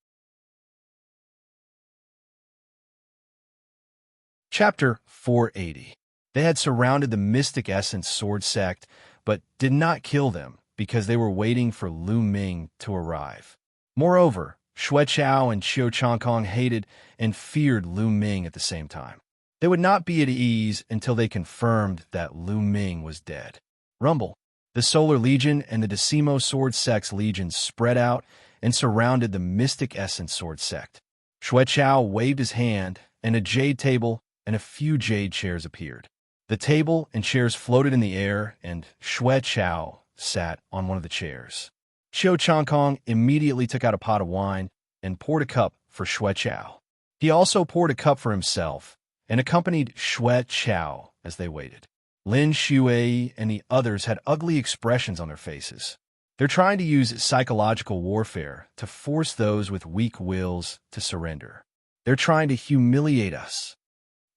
S1: Chapter 480. They had surrounded the Mystic Essence sword sect, but did not kill them because they were waiting for Lu Ming to arrive. Moreover, Xue Chao and Qiu Changkong hated and feared Lu Ming at the same time. They would not be at ease until they confirmed that Lu Ming was dead. Rumble. The Solar Legion and the Decimo Sword Sect's legions spread out and surrounded the Mystic Essence sword sect. Xue Chao waved his hand, and a jade table and a few jade chairs appeared. The table and chairs floated in the air, and Xue Chao sat on one of the chairs. Qiu Changkong immediately took out a pot of wine and poured a cup for Xue Chao. He also poured a cup for himself and accompanied Xue Chao as they waited. Lin Shui and the others had ugly expressions on their faces. They're trying to use psychological warfare to force those with weak wills to surrender. They're trying to humiliate us.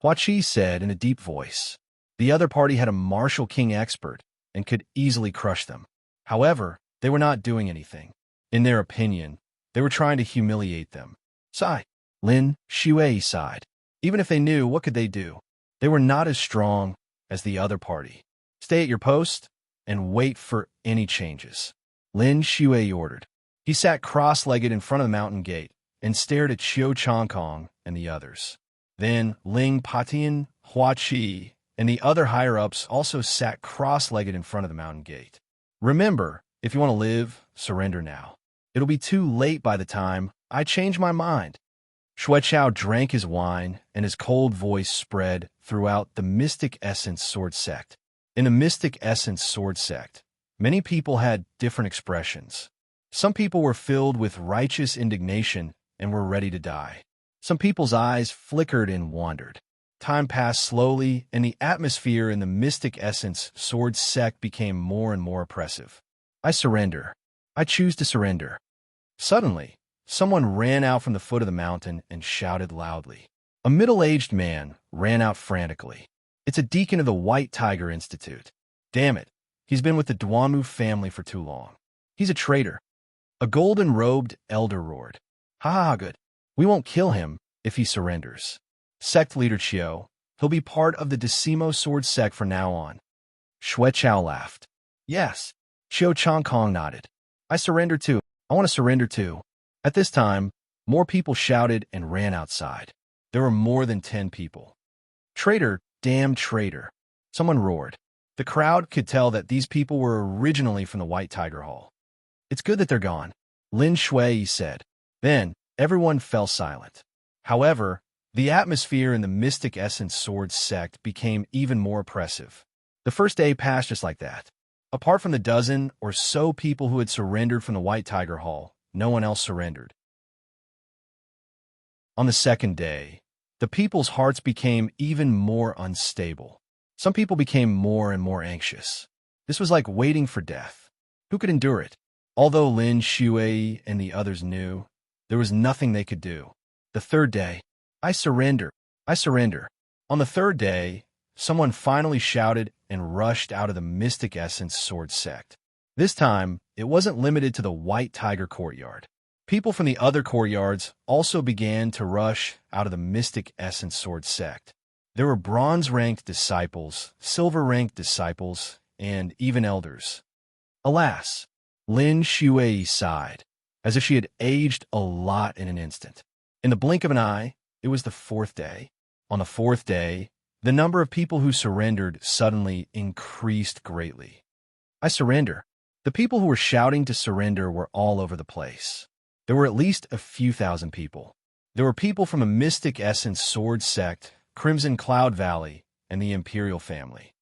S1: Hua Qi said in a deep voice. The other party had a martial king expert and could easily crush them. However, they were not doing anything. In their opinion, they were trying to humiliate them. Sigh. Lin Shui sighed. Even if they knew, what could they do? They were not as strong as the other party. Stay at your post and wait for any changes. Lin Shui ordered. He sat cross-legged in front of the mountain gate and stared at Qiu Changkong and the others. Then Ling Patian, Hua Qi, and the other higher-ups also sat cross-legged in front of the mountain gate. Remember, if you want to live, surrender now. It'll be too late by the time I change my mind. Xue Chao drank his wine, and his cold voice spread throughout the Mystic Essence sword sect. In the Mystic Essence sword sect, many people had different expressions. Some people were filled with righteous indignation and were ready to die. Some people's eyes flickered and wandered. Time passed slowly, and the atmosphere in the Mystic Essence sword sect became more and more oppressive. I surrender. I choose to surrender. Suddenly, someone ran out from the foot of the mountain and shouted loudly. A middle-aged man ran out frantically. It's a deacon of the White Tiger Institute. Damn it, he's been with the Duamu family for too long. He's a traitor. A golden-robed elder roared. Ha ha, good. We won't kill him if he surrenders. Sect leader Qiu, he'll be part of the Decimo Sword Sect from now on. Xue Chao laughed. Yes. Qiu Changkong nodded. I surrender too. I want to surrender too. At this time, more people shouted and ran outside. There were more than 10 people. Traitor, damn traitor. Someone roared. The crowd could tell that these people were originally from the White Tiger Hall. It's good that they're gone, Lin Shui said. Then, everyone fell silent. However, the atmosphere in the Mystic Essence Sword sect became even more oppressive. The first day passed just like that. Apart from the dozen or so people who had surrendered from the White Tiger Hall, no one else surrendered. On the second day, the people's hearts became even more unstable. Some people became more and more anxious. This was like waiting for death. Who could endure it? Although Lin Shui and the others knew, there was nothing they could do. The third day, I surrender. I surrender. On the third day, someone finally shouted and rushed out of the Mystic Essence Sword sect. This time, it wasn't limited to the White Tiger courtyard. People from the other courtyards also began to rush out of the Mystic Essence Sword sect. There were bronze-ranked disciples, silver-ranked disciples, and even elders. Alas, Lin Shui sighed, as if she had aged a lot in an instant. In the blink of an eye, it was the fourth day. On the fourth day, the number of people who surrendered suddenly increased greatly. I surrender. The people who were shouting to surrender were all over the place. There were at least a few thousand people. There were people from a Mystic Essence Sword sect, Crimson Cloud Valley, and the Imperial family.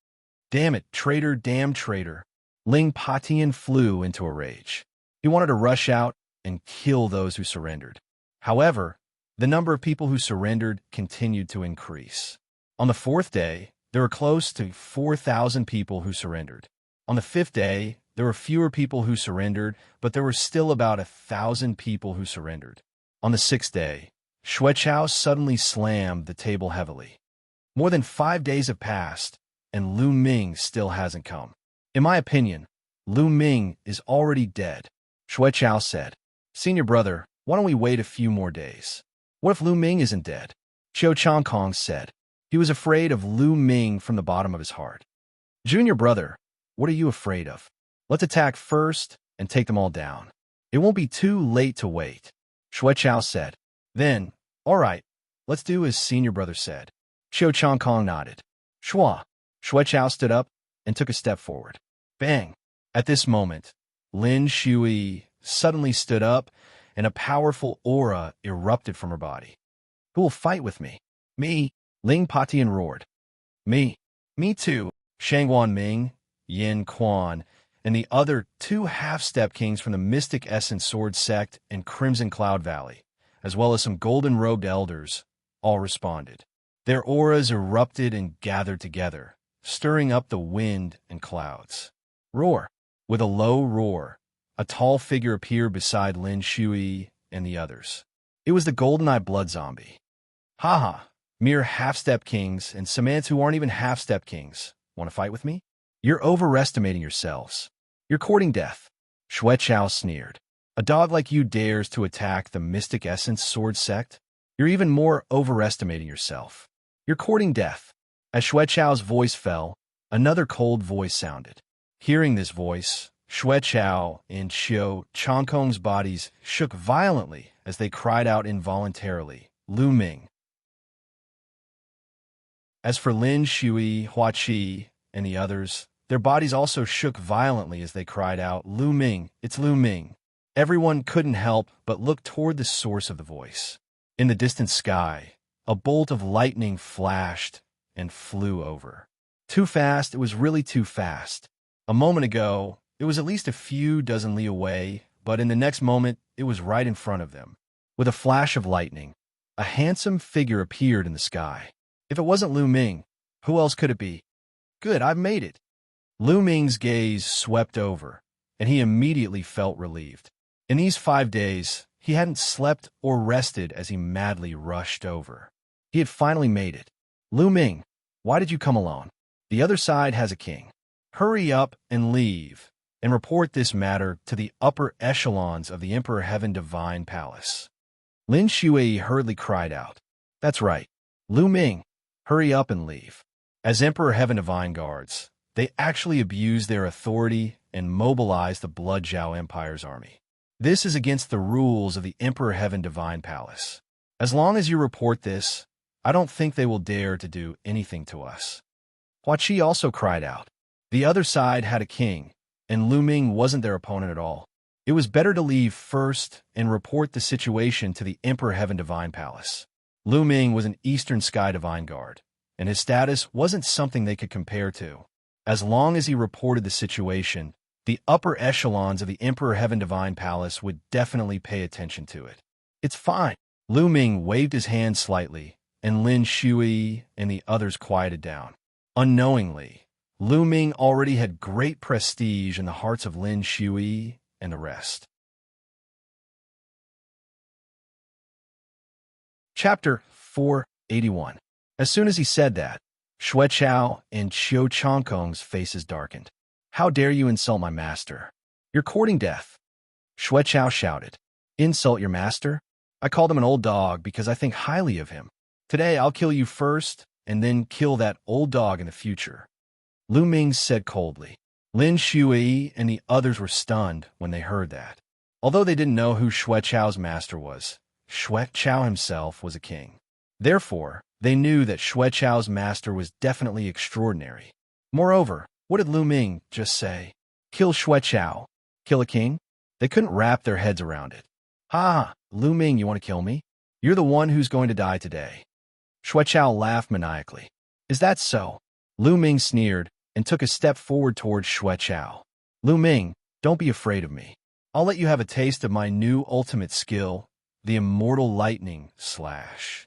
S1: Damn it, traitor, damn traitor. Ling Patian flew into a rage. He wanted to rush out and kill those who surrendered. However, the number of people who surrendered continued to increase. On the fourth day, there were close to 4,000 people who surrendered. On the fifth day, there were fewer people who surrendered, but there were still about 1,000 people who surrendered. On the sixth day, Xueqiao suddenly slammed the table heavily. More than 5 days have passed, and Lu Ming still hasn't come. In my opinion, Lu Ming is already dead, Xueqiao said. Senior brother, why don't we wait a few more days? What if Lu Ming isn't dead? Xiao Changkong said. He was afraid of Lu Ming from the bottom of his heart. Junior brother, what are you afraid of? Let's attack first and take them all down. It won't be too late to wait, Xueqiao said. Then, all right, let's do as senior brother said. Xiao Changkong nodded. Xueqiao stood up and took a step forward. Bang! At this moment, Lin Shui suddenly stood up and a powerful aura erupted from her body. Who will fight with me? Me, Ling Patian roared. Me too, Shangguan Ming, Yin Quan, and the other 2 half-step kings from the Mystic Essence Sword sect and Crimson Cloud Valley, as well as some golden-robed elders, all responded. Their auras erupted and gathered together, stirring up the wind and clouds. Roar! With a low roar, a tall figure appeared beside Lin Shui and the others. It was the Golden-Eye Blood Zombie. Haha, mere half-step kings and some ants who aren't even half-step kings. Want to fight with me? You're overestimating yourselves. You're courting death. Xueqiao sneered. A dog like you dares to attack the Mystic Essence Sword sect? You're even more overestimating yourself. You're courting death. As Xueqiao's voice fell, another cold voice sounded. Hearing this voice, Xueqiao and Xiao Changkong's bodies shook violently as they cried out involuntarily, Lu Ming. As for Lin Shui, Hua Qi, and the others, their bodies also shook violently as they cried out, Lu Ming, it's Lu Ming. Everyone couldn't help but look toward the source of the voice. In the distant sky, a bolt of lightning flashed and flew over. Too fast, it was really too fast. A moment ago, it was at least a few dozen li away, but in the next moment, it was right in front of them. With a flash of lightning, a handsome figure appeared in the sky. If it wasn't Lu Ming, who else could it be? Good, I've made it. Lu Ming's gaze swept over, and he immediately felt relieved. In these 5 days, he hadn't slept or rested as he madly rushed over. He had finally made it. Lu Ming, why did you come alone? The other side has a king. Hurry up and leave, and report this matter to the upper echelons of the Emperor Heaven Divine Palace. Lin Shui hurriedly cried out. That's right. Lu Ming, hurry up and leave. As Emperor Heaven Divine Guards, they actually abused their authority and mobilized the Blood Zhao Empire's army. This is against the rules of the Emperor Heaven Divine Palace. As long as you report this, I don't think they will dare to do anything to us. Hua Qi also cried out. The other side had a king, and Lu Ming wasn't their opponent at all. It was better to leave first and report the situation to the Emperor Heaven Divine Palace. Lu Ming was an Eastern Sky Divine Guard, and his status wasn't something they could compare to. As long as he reported the situation, the upper echelons of the Emperor Heaven Divine Palace would definitely pay attention to it. It's fine. Lu Ming waved his hand slightly, and Lin Shui and the others quieted down. Unknowingly, Lu Ming already had great prestige in the hearts of Lin Shui and the rest. Chapter 481. As soon as he said that, Xuechao and Qiu Changkong's faces darkened. "How dare you insult my master? You're courting death." Xuechao shouted. "Insult your master? I called him an old dog because I think highly of him. Today I'll kill you first, and then kill that old dog in the future." Lu Ming said coldly. Lin Shui and the others were stunned when they heard that. Although they didn't know who Xuechao's master was, Xuechao himself was a king. Therefore, they knew that Xuechao's master was definitely extraordinary. Moreover, what did Lu Ming just say? Kill Xuechao? Kill a king? They couldn't wrap their heads around it. "Ha! Lu Ming, you want to kill me? You're the one who's going to die today." Xuechao laughed maniacally. "Is that so?" Lu Ming sneered and took a step forward towards Xuechao. "Lu Ming, don't be afraid of me. I'll let you have a taste of my new ultimate skill, the Immortal Lightning Slash."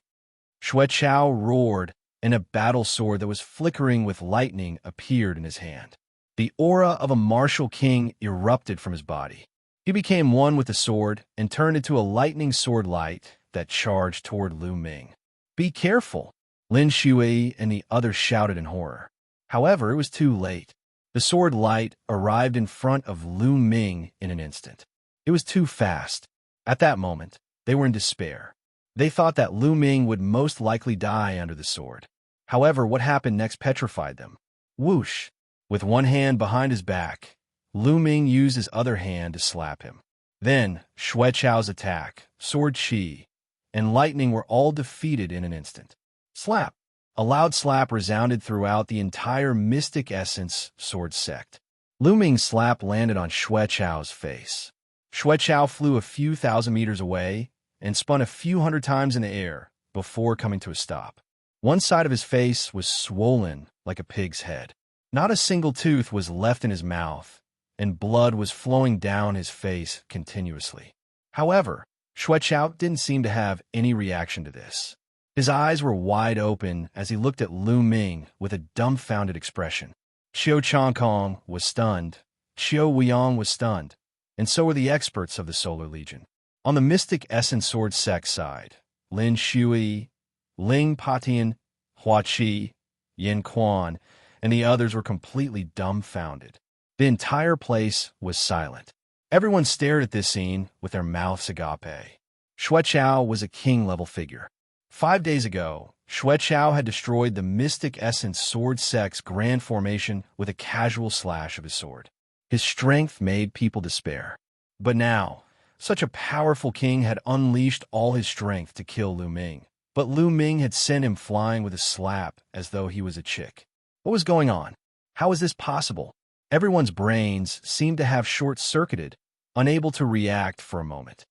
S1: Xuechao roared, and a battle sword that was flickering with lightning appeared in his hand. The aura of a martial king erupted from his body. He became one with the sword and turned into a lightning sword light that charged toward Lu Ming. "Be careful!" Lin Shui and the others shouted in horror. However, it was too late. The sword light arrived in front of Lu Ming in an instant. It was too fast. At that moment, they were in despair. They thought that Lu Ming would most likely die under the sword. However, what happened next petrified them. Whoosh! With one hand behind his back, Lu Ming used his other hand to slap him. Then, Xuechao's attack, sword chi, and lightning were all defeated in an instant. Slap! A loud slap resounded throughout the entire Mystic Essence sword sect. Lu Ming's slap landed on Xuechao's face. Xuechao flew a few thousand meters away and spun a few hundred times in the air before coming to a stop. One side of his face was swollen like a pig's head. Not a single tooth was left in his mouth, and blood was flowing down his face continuously. However, Xuechao didn't seem to have any reaction to this. His eyes were wide open as he looked at Lu Ming with a dumbfounded expression. Qiu Changkong was stunned, Qiu Weiyang was stunned, and so were the experts of the Solar Legion. On the Mystic Essence Sword sect side, Lin Shui, Ling Patian, Hua Qi, Yin Quan, and the others were completely dumbfounded. The entire place was silent. Everyone stared at this scene with their mouths agape. Xuechao was a king-level figure. 5 days ago, Xuechao had destroyed the Mystic Essence Sword sect's grand formation with a casual slash of his sword. His strength made people despair. But now, such a powerful king had unleashed all his strength to kill Lu Ming. But Lu Ming had sent him flying with a slap as though he was a chick. What was going on? How was this possible? Everyone's brains seemed to have short-circuited, unable to react for a moment.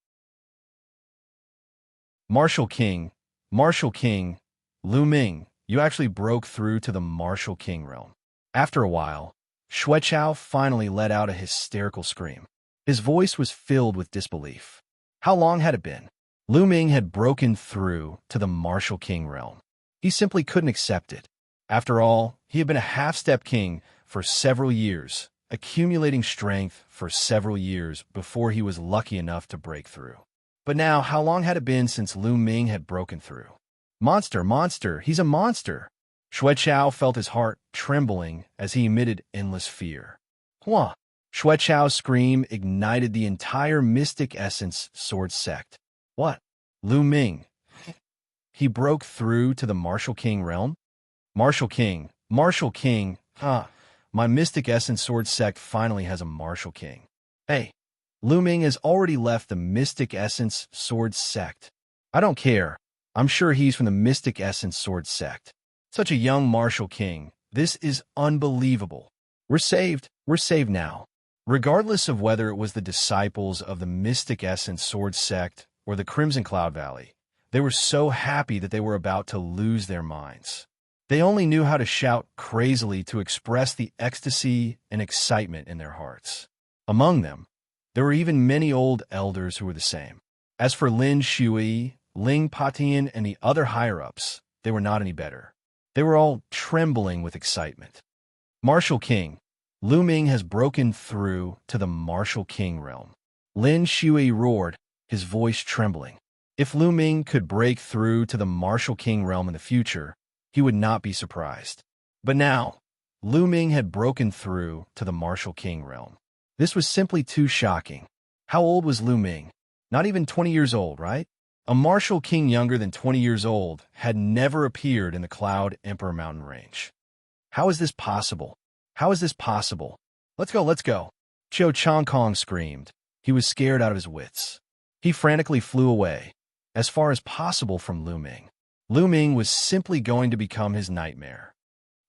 S1: Martial King, Lu Ming, you actually broke through to the Martial King realm. After a while, Xuechao finally let out a hysterical scream. His voice was filled with disbelief. How long had it been? Lu Ming had broken through to the Martial King realm. He simply couldn't accept it. After all, he had been a half-step king for several years, accumulating strength for several years before he was lucky enough to break through. But now, how long had it been since Lu Ming had broken through? Monster, he's a monster! Xuechao felt his heart trembling as he emitted endless fear. Hua! Xuechao's scream ignited the entire Mystic Essence Sword sect. What? Lu Ming? He broke through to the Martial King realm? Martial King, my Mystic Essence Sword sect finally has a Martial King. Hey, Lu Ming has already left the Mystic Essence Sword sect. I don't care. I'm sure he's from the Mystic Essence Sword sect. Such a young Martial King. This is unbelievable. We're saved. We're saved now. Regardless of whether it was the disciples of the Mystic Essence Sword Sect or the Crimson Cloud Valley, they were so happy that they were about to lose their minds. They only knew how to shout crazily to express the ecstasy and excitement in their hearts. Among them, there were even many old elders who were the same. As for Lin Shui, Ling Patian, and the other higher-ups, they were not any better. They were all trembling with excitement. Martial King, Lu Ming has broken through to the Martial King realm. Lin Shui roared, his voice trembling. If Lu Ming could break through to the Martial King realm in the future, he would not be surprised. But now, Lu Ming had broken through to the Martial King realm. This was simply too shocking. How old was Lu Ming? Not even 20 years old, right? A Martial King younger than 20 years old had never appeared in the Cloud Emperor mountain range. How is this possible? How is this possible? Let's go, let's go. Qiu Changkong screamed. He was scared out of his wits. He frantically flew away, as far as possible from Lu Ming. Lu Ming was simply going to become his nightmare.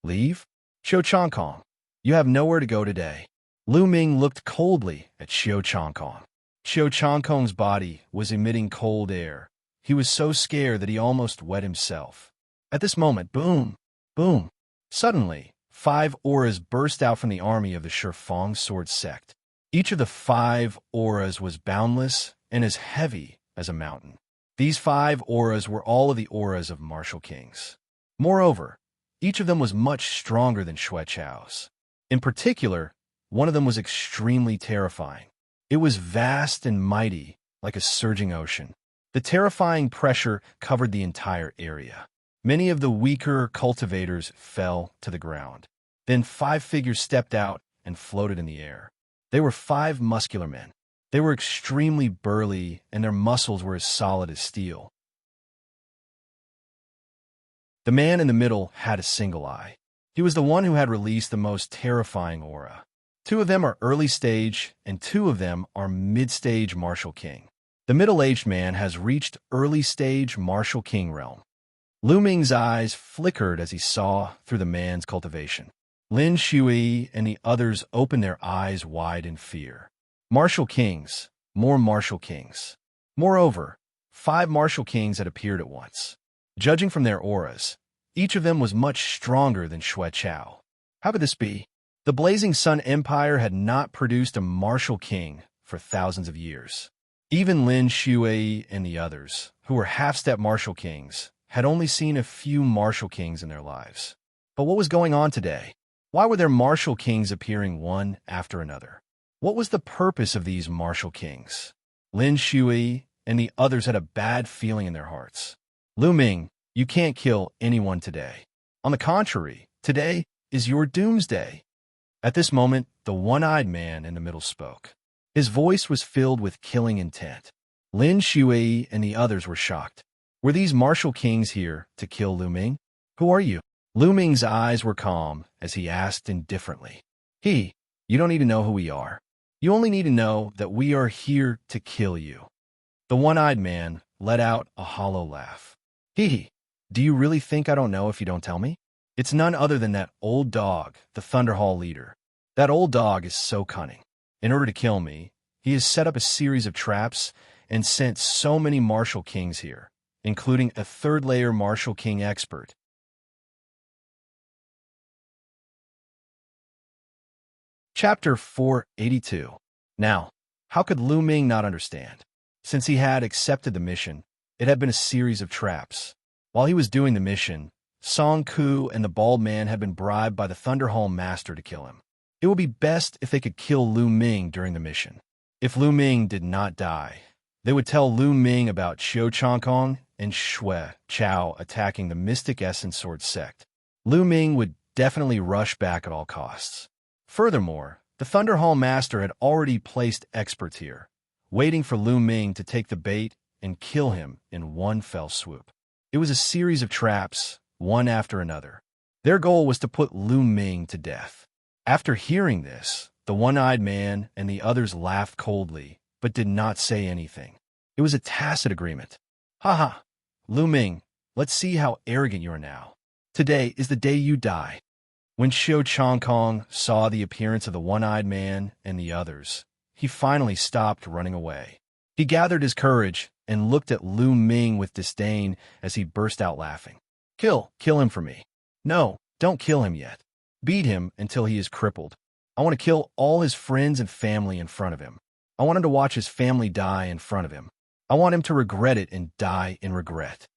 S1: Leave? Qiu Changkong, you have nowhere to go today. Lu Ming looked coldly at Qiu Changkong. Qiu Changkong's body was emitting cold air. He was so scared that he almost wet himself. At this moment, boom, boom. Suddenly, 5 auras burst out from the army of the Shifeng Sword Sect. Each of the 5 auras was boundless and as heavy as a mountain. These 5 auras were all of the auras of Martial Kings. Moreover, each of them was much stronger than Xue Chao's. In particular, one of them was extremely terrifying. It was vast and mighty, like a surging ocean. The terrifying pressure covered the entire area. Many of the weaker cultivators fell to the ground. Then 5 figures stepped out and floated in the air. They were 5 muscular men. They were extremely burly, and their muscles were as solid as steel. The man in the middle had a single eye. He was the one who had released the most terrifying aura. 2 of them are early stage, and 2 of them are mid-stage Martial King. The middle-aged man has reached early stage Martial King realm. Lu Ming's eyes flickered as he saw through the man's cultivation. Lin Shui and the others opened their eyes wide in fear. Martial Kings, more Martial Kings. Moreover, 5 Martial Kings had appeared at once. Judging from their auras, each of them was much stronger than Xue Chao. How could this be? The Blazing Sun Empire had not produced a Martial King for thousands of years. Even Lin Shui and the others, who were half-step Martial Kings, had only seen a few Martial Kings in their lives. But what was going on today? Why were there Martial Kings appearing one after another? What was the purpose of these Martial Kings? Lin Shui and the others had a bad feeling in their hearts. Lu Ming, you can't kill anyone today. On the contrary, today is your doomsday. At this moment, the one-eyed man in the middle spoke. His voice was filled with killing intent. Lin Shui and the others were shocked. Were these Martial Kings here to kill Lu Ming? Who are you? Lu Ming's eyes were calm as he asked indifferently. You don't need to know who we are. You only need to know that we are here to kill you. The one-eyed man let out a hollow laugh. Do you really think I don't know if you don't tell me? It's none other than that old dog, the Thunderhall leader. That old dog is so cunning. In order to kill me, he has set up a series of traps and sent so many Martial Kings here, including a 3rd-layer Martial King expert. Chapter 482. Now, how could Lu Ming not understand? Since he had accepted the mission, it had been a series of traps. While he was doing the mission, Song Ku and the bald man had been bribed by the Thunderhall Master to kill him. It would be best if they could kill Lu Ming during the mission. If Lu Ming did not die, they would tell Lu Ming about Qiu Changkong and Xue Chao attacking the Mystic Essence Sword Sect. Lu Ming would definitely rush back at all costs. Furthermore, the Thunderhall Master had already placed experts here, waiting for Lu Ming to take the bait and kill him in one fell swoop. It was a series of traps, one after another. Their goal was to put Lu Ming to death. After hearing this, the one-eyed man and the others laughed coldly, but did not say anything. It was a tacit agreement. Ha! Lu Ming, let's see how arrogant you are now. Today is the day you die. When Xianxia saw the appearance of the one-eyed man and the others, he finally stopped running away. He gathered his courage and looked at Lu Ming with disdain as he burst out laughing. Kill him for me. No, don't kill him yet. Beat him until he is crippled. I want to kill all his friends and family in front of him. I want him to watch his family die in front of him. I want him to regret it and die in regret.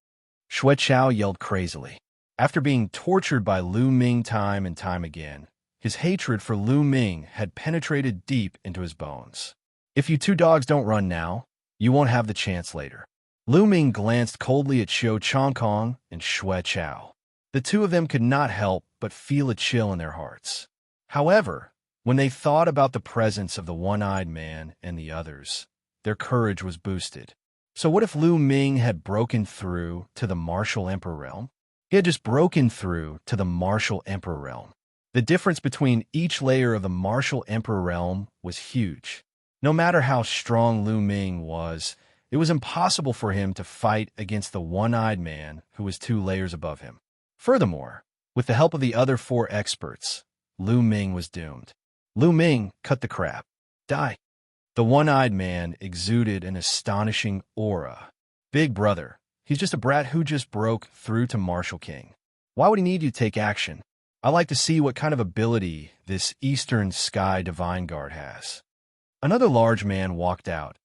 S1: Xianxia yelled crazily. After being tortured by Lu Ming time and time again, his hatred for Lu Ming had penetrated deep into his bones. If you two dogs don't run now, you won't have the chance later. Lu Ming glanced coldly at Xianxia and Xianxia. The two of them could not help but feel a chill in their hearts. However, when they thought about the presence of the one-eyed man and the others, their courage was boosted. So what if Lu Ming had broken through to the martial emperor realm? He had just broken through to the martial emperor realm. The difference between each layer of the martial emperor realm was huge. No matter how strong Lu Ming was, it was impossible for him to fight against the one-eyed man who was 2 layers above him. Furthermore, with the help of the other 4 experts, Lu Ming was doomed. Lu Ming, cut the crap. Die. The one-eyed man exuded an astonishing aura. Big brother, he's just a brat who just broke through to Martial King. Why would he need you to take action? I like to see what kind of ability this Eastern Sky Divine Guard has. Another large man walked out,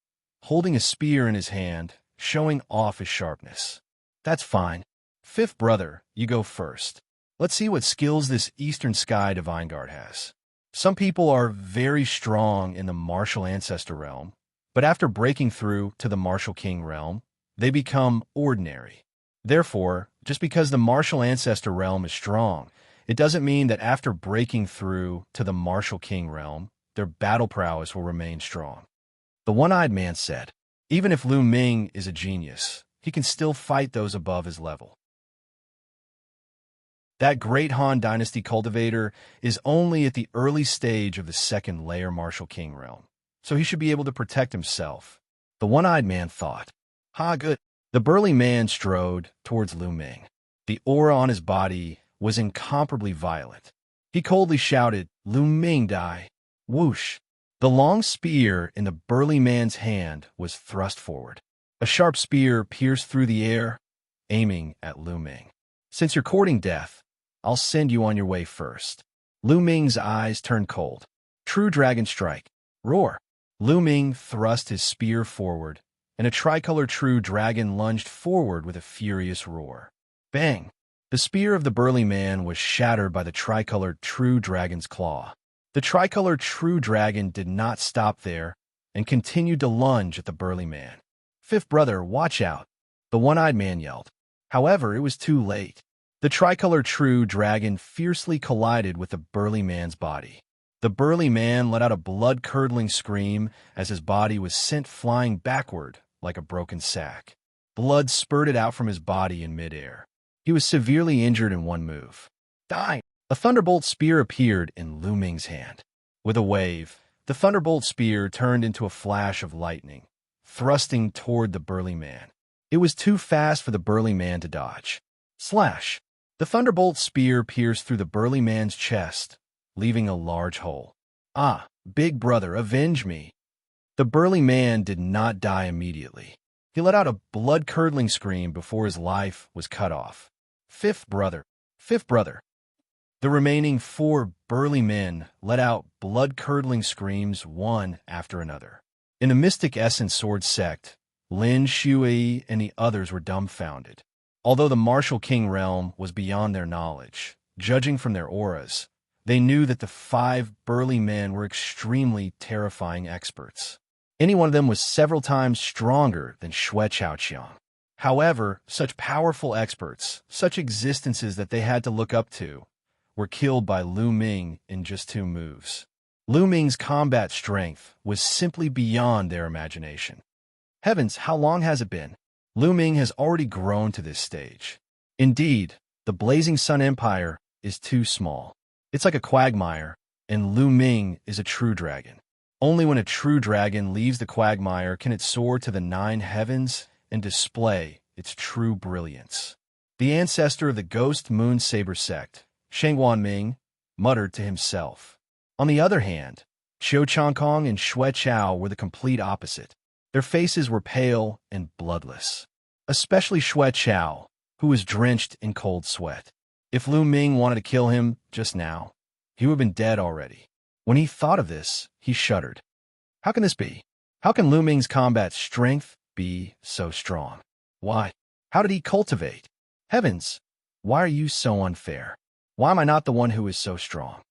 S1: holding a spear in his hand, showing off his sharpness. That's fine. 5th brother, you go first. Let's see what skills this Eastern Sky Divine Guard has. Some people are very strong in the Martial Ancestor realm, but after breaking through to the Martial King realm, they become ordinary. Therefore, just because the Martial Ancestor realm is strong, it doesn't mean that after breaking through to the Martial King realm, their battle prowess will remain strong. The one-eyed man said, even if Lu Ming is a genius, he can still fight those above his level. That great Han Dynasty cultivator is only at the early stage of the 2nd layer Martial King realm, so he should be able to protect himself. The one-eyed man thought. Good. The burly man strode towards Lu Ming. The aura on his body was incomparably violent. He coldly shouted, Lu Ming, die. Whoosh. The long spear in the burly man's hand was thrust forward. A sharp spear pierced through the air, aiming at Lu Ming. Since you're courting death, I'll send you on your way first. Lu Ming's eyes turned cold. True Dragon Strike. Roar. Lu Ming thrust his spear forward, and a tricolor True Dragon lunged forward with a furious roar. Bang! The spear of the burly man was shattered by the tricolored True Dragon's claw. The tricolored True Dragon did not stop there and continued to lunge at the burly man. 5th brother, watch out! The one-eyed man yelled. However, it was too late. The tricolor True Dragon fiercely collided with the burly man's body. The burly man let out a blood-curdling scream as his body was sent flying backward like a broken sack. Blood spurted out from his body in midair. He was severely injured in one move. Die! A thunderbolt spear appeared in Lu Ming's hand. With a wave, the thunderbolt spear turned into a flash of lightning, thrusting toward the burly man. It was too fast for the burly man to dodge. Slash! The thunderbolt spear pierced through the burly man's chest, leaving a large hole. Big brother, avenge me! The burly man did not die immediately. He let out a blood-curdling scream before his life was cut off. 5th brother. 5th brother. The remaining 4 burly men let out blood-curdling screams one after another. In the Mystic Essence Sword sect, Lin Shui and the others were dumbfounded. Although the Martial King realm was beyond their knowledge, judging from their auras, they knew that the 5 burly men were extremely terrifying experts. Any one of them was several times stronger than Xianxia. However, such powerful experts, such existences that they had to look up to, were killed by Lu Ming in just 2 moves. Lu Ming's combat strength was simply beyond their imagination. Heavens, how long has it been? Lu Ming has already grown to this stage. Indeed, the Blazing Sun Empire is too small. It's like a quagmire, and Lu Ming is a true dragon. Only when a true dragon leaves the quagmire can it soar to the 9 heavens and display its true brilliance. The ancestor of the Ghost Moon Saber sect, Shengwan Ming, muttered to himself. On the other hand, Xiu Changkong and Xue Chao were the complete opposite. Their faces were pale and bloodless, especially Xue Chao, who was drenched in cold sweat. If Lu Ming wanted to kill him just now, he would have been dead already. When he thought of this, he shuddered. How can this be? How can Lu Ming's combat strength be so strong? Why? How did he cultivate? Heavens, why are you so unfair? Why am I not the one who is so strong?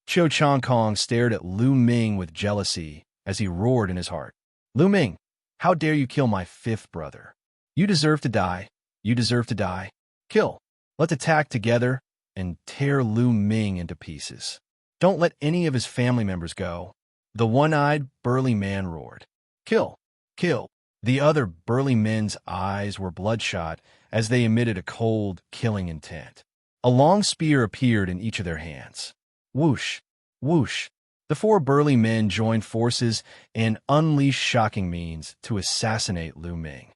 S1: Xiu Changkong stared at Lu Ming with jealousy as he roared in his heart. Lu Ming, how dare you kill my fifth brother? You deserve to die. You deserve to die. Kill. Let's attack together and tear Lu Ming into pieces. Don't let any of his family members go. The one-eyed, burly man roared. Kill. Kill. The other burly men's eyes were bloodshot as they emitted a cold, killing intent. A long spear appeared in each of their hands. Whoosh. Whoosh. The four burly men joined forces and unleashed shocking means to assassinate Lu Ming.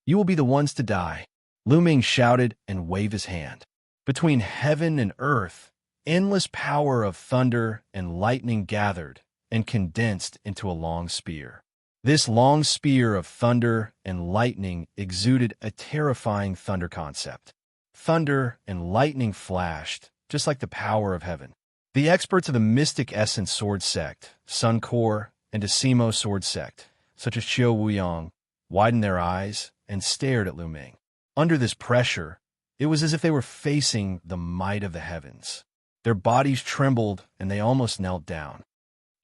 S1: You will be the ones to die, Lu Ming shouted and waved his hand. Between heaven and earth, endless power of thunder and lightning gathered and condensed into a long spear. This long spear of thunder and lightning exuded a terrifying thunder concept. Thunder and lightning flashed, just like the power of heaven. The experts of the Mystic Essence Sword Sect, Sun Core, and Decimo Sword Sect, such as Qiu Wuyang, widened their eyes and stared at Lu Ming. Under this pressure, it was as if they were facing the might of the heavens. Their bodies trembled and they almost knelt down.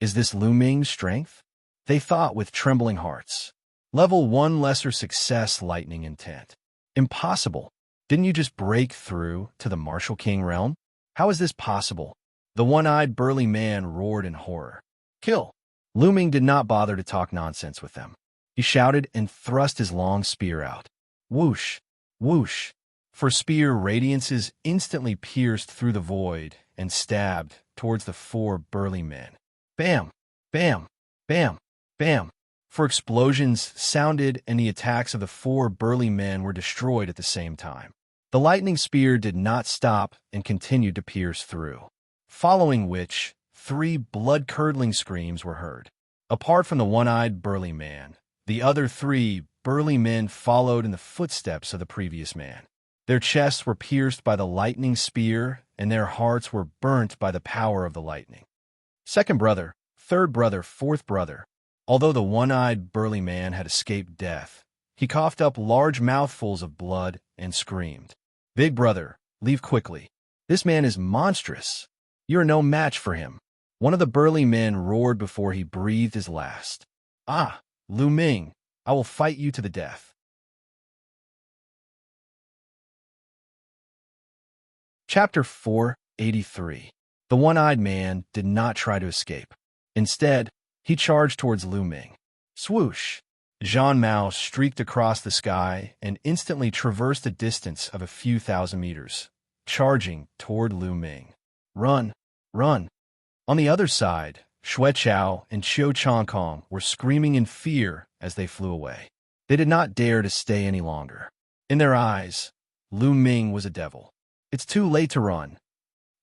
S1: Is this Lu Ming's strength? They thought with trembling hearts. Level 1 lesser success lightning intent. Impossible. Didn't you just break through to the Martial King realm? How is this possible? The one-eyed burly man roared in horror. Kill. Lu Ming did not bother to talk nonsense with them. He shouted and thrust his long spear out. Whoosh. Whoosh. For spear radiances instantly pierced through the void and stabbed towards the four burly men. Bam. Bam. Bam. Bam! For explosions sounded and the attacks of the four burly men were destroyed at the same time. The lightning spear did not stop and continued to pierce through, following which 3 blood-curdling screams were heard. Apart from the one-eyed burly man, the other 3 burly men followed in the footsteps of the previous man. Their chests were pierced by the lightning spear and their hearts were burnt by the power of the lightning. Second brother, third brother, fourth brother. Although the one-eyed burly man had escaped death, he coughed up large mouthfuls of blood and screamed, Big brother, leave quickly. This man is monstrous. You are no match for him. One of the burly men roared before he breathed his last. Ah, Lu Ming, I will fight you to the death. Chapter 483. The one-eyed man did not try to escape. Instead, he charged towards Lu Ming. Swoosh! Zhan Mao streaked across the sky and instantly traversed a distance of a few thousand meters, charging toward Lu Ming. Run! Run! On the other side, Xue Chao and Xiu Changkong were screaming in fear as they flew away. They did not dare to stay any longer. In their eyes, Lu Ming was a devil. It's too late to run.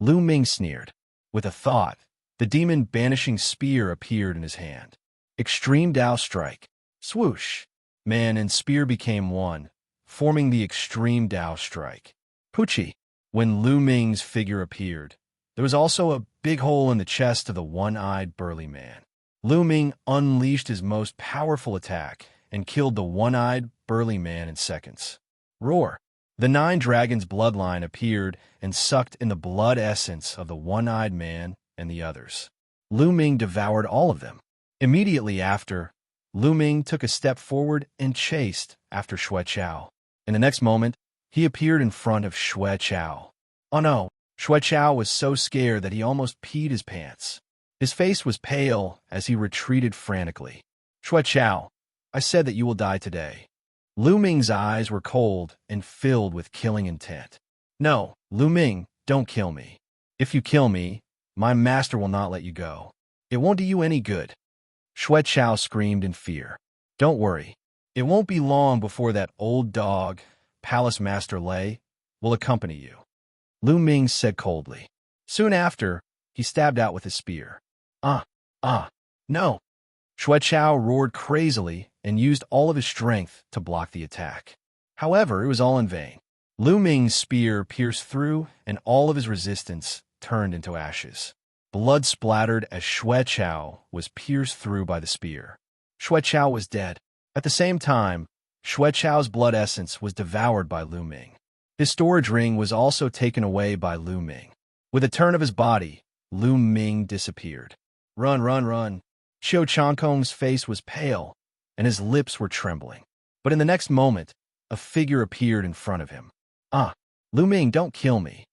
S1: Lu Ming sneered. With a thought, the demon banishing spear appeared in his hand. Extreme Dao Strike. Swoosh! Man and spear became one, forming the Extreme Dao Strike. Puchi! When Lu Ming's figure appeared, there was also a big hole in the chest of the one-eyed burly man. Lu Ming unleashed his most powerful attack and killed the one-eyed burly man in seconds. Roar! The 9 dragons' bloodline appeared and sucked in the blood essence of the one-eyed man and the others. Lu Ming devoured all of them. Immediately after, Lu Ming took a step forward and chased after Xue Chao. In the next moment, he appeared in front of Xue Chao. Oh no! Xue Chao was so scared that he almost peed his pants. His face was pale as he retreated frantically. Xue Chao, I said that you will die today. Lu Ming's eyes were cold and filled with killing intent. No, Lu Ming, don't kill me. If you kill me, my master will not let you go. It won't do you any good. Xue Chao screamed in fear. Don't worry. It won't be long before that old dog, Palace Master Lei, will accompany you. Lu Ming said coldly. Soon after, he stabbed out with his spear. No! Xianxia roared crazily and used all of his strength to block the attack. However, it was all in vain. Lu Ming's spear pierced through, and all of his resistance turned into ashes. Blood splattered as Xianxia was pierced through by the spear. Xianxia was dead. At the same time, Xianxia's blood essence was devoured by Lu Ming. His storage ring was also taken away by Lu Ming. With a turn of his body, Lu Ming disappeared. Run, run, run. Xiao Changkong's face was pale, and his lips were trembling. But in the next moment, a figure appeared in front of him. Lu Ming, don't kill me.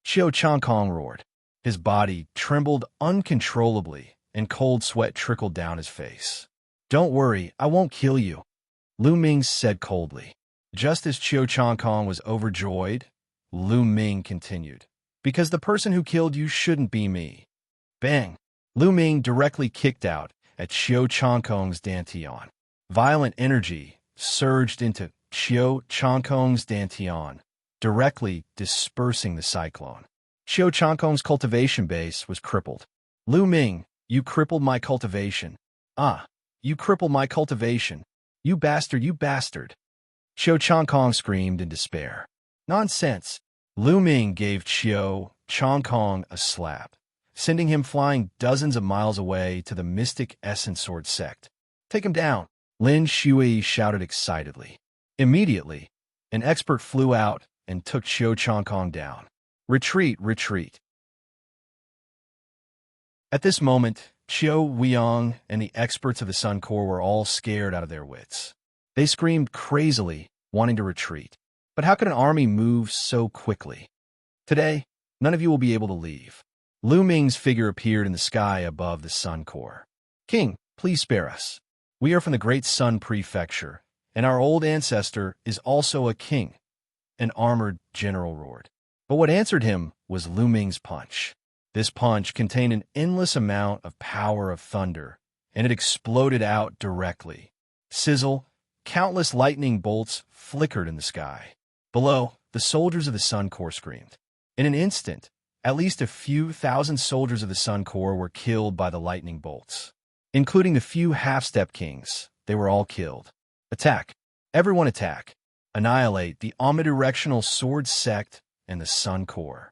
S1: Xiao Changkong roared. His body trembled uncontrollably, and cold sweat trickled down his face. Don't worry, I won't kill you, Lu Ming said coldly. Just as Xiao Changkong was overjoyed, Lu Ming continued. Because the person who killed you shouldn't be me. Bang! Lu Ming directly kicked out at Xiao Changkong's dantian. Violent energy surged into Xiao Changkong's dantian, directly dispersing the cyclone. Xiao Changkong's cultivation base was crippled. Lu Ming, you crippled my cultivation. You crippled my cultivation. You bastard, you bastard. Xiao Changkong screamed in despair. Nonsense. Lu Ming gave Xiao Changkong a slap, sending him flying dozens of miles away to the Mystic Essence Sword sect. Take him down, Lin Shui shouted excitedly. Immediately, an expert flew out and took Xiao Changkong down. Retreat, retreat. At this moment, Qiu Weiyang and the experts of the Sun Core were all scared out of their wits. They screamed crazily, wanting to retreat. But how could an army move so quickly? Today, none of you will be able to leave. Lu Ming's figure appeared in the sky above the Sun Core. King, please spare us. We are from the Great Sun Prefecture, and our old ancestor is also a king, an armored general roared. But what answered him was Lu Ming's punch. This punch contained an endless amount of power of thunder, and it exploded out directly. Sizzle, countless lightning bolts flickered in the sky. Below, the soldiers of the Sun Core screamed. In an instant, at least a few thousand soldiers of the Sun Core were killed by the lightning bolts. Including the few half-step kings, they were all killed. Attack! Everyone attack! Annihilate the omnidirectional sword sect and the Sun Core.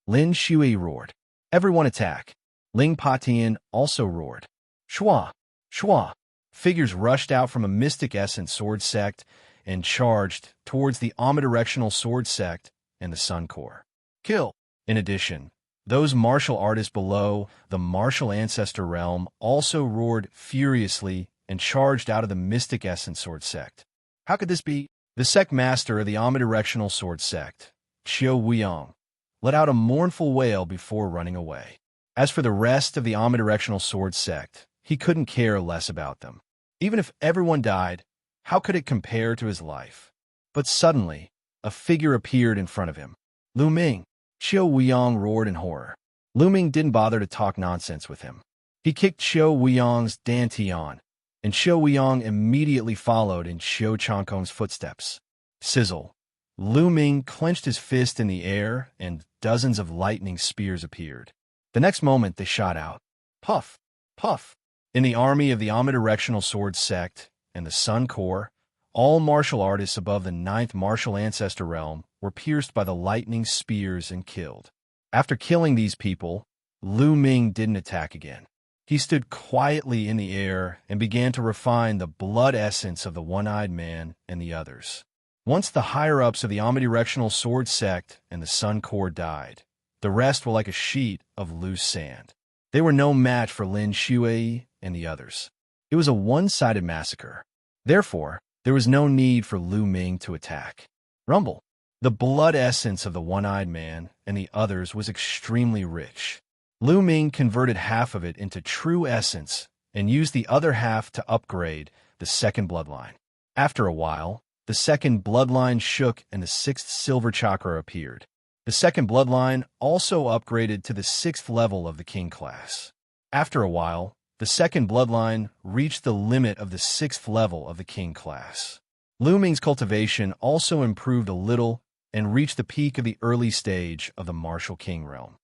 S1: Lin Shui roared. Everyone attack! Ling Patian also roared. Shua! Shua! Figures rushed out from a Mystic Essence sword sect and charged towards the omnidirectional sword sect and the Sun Core. Kill! In addition, those martial artists below the martial ancestor realm also roared furiously and charged out of the Mystic Essence sword sect. How could this be? The sect master of the omnidirectional sword sect, Qiu Weiyang, let out a mournful wail before running away. As for the rest of the omnidirectional sword sect, he couldn't care less about them. Even if everyone died, how could it compare to his life? But suddenly, a figure appeared in front of him. Lu Ming! Qiu Weiyang roared in horror. Lu Ming didn't bother to talk nonsense with him. He kicked Qiu Weiyang's dantian, and Qiu Weiyang immediately followed in Xiao Changkong's footsteps. Sizzle! Lu Ming clenched his fist in the air, and dozens of lightning spears appeared. The next moment, they shot out. Puff! Puff! In the army of the omnidirectional sword sect and the Sun Core, all martial artists above the 9th martial ancestor realm were pierced by the lightning spears and killed. After killing these people, Lu Ming didn't attack again. He stood quietly in the air and began to refine the blood essence of the one-eyed man and the others. Once the higher-ups of the omnidirectional sword sect and the Sun Core died, the rest were like a sheet of loose sand. They were no match for Lin Shui and the others. It was a one-sided massacre. Therefore, there was no need for Lu Ming to attack. Rumble! The blood essence of the one-eyed man and the others was extremely rich. Lu Ming converted half of it into true essence and used the other half to upgrade the second bloodline. After a while, the second bloodline shook and the 6th silver chakra appeared. The second bloodline also upgraded to the 6th level of the king class. After a while, the second bloodline reached the limit of the 6th level of the king class. Lu Ming's cultivation also improved a little and reached the peak of the early stage of the Martial King realm.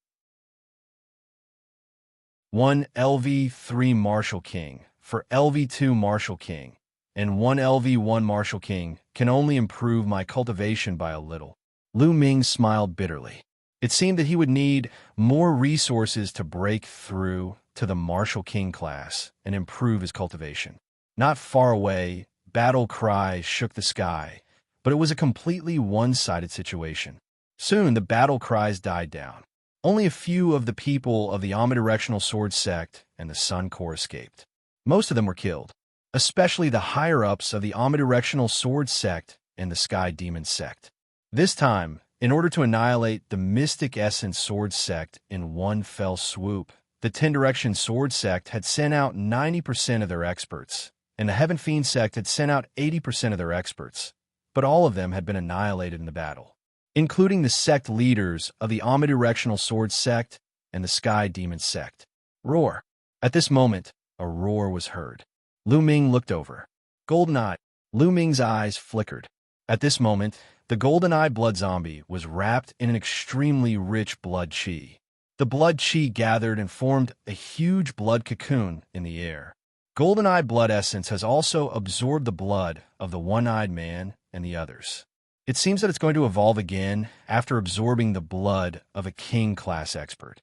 S1: 1 LV3 Martial King for LV2 Martial King, and 1 LV1 Martial King can only improve my cultivation by a little. Lu Ming smiled bitterly. It seemed that he would need more resources to break through to the Martial King class and improve his cultivation. Not far away, battle cries shook the sky, but it was a completely one-sided situation. Soon, the battle cries died down. Only a few of the people of the omnidirectional sword sect and the Sun Core escaped. Most of them were killed, especially the higher-ups of the omnidirectional sword sect and the Sky Demon sect. This time, in order to annihilate the Mystic Essence sword sect in one fell swoop, the Ten Direction sword sect had sent out 90% of their experts, and the Heaven Fiend sect had sent out 80% of their experts, but all of them had been annihilated in the battle, including the sect leaders of the omnidirectional sword sect and the Sky Demon sect. Roar. At this moment, a roar was heard. Lu Ming looked over. Golden-Eye. Lu Ming's eyes flickered. At this moment, the Golden-Eye blood zombie was wrapped in an extremely rich blood chi. The blood chi gathered and formed a huge blood cocoon in the air. Golden-Eye blood essence has also absorbed the blood of the One-Eyed Man and the others. It seems that it's going to evolve again after absorbing the blood of a King-class expert.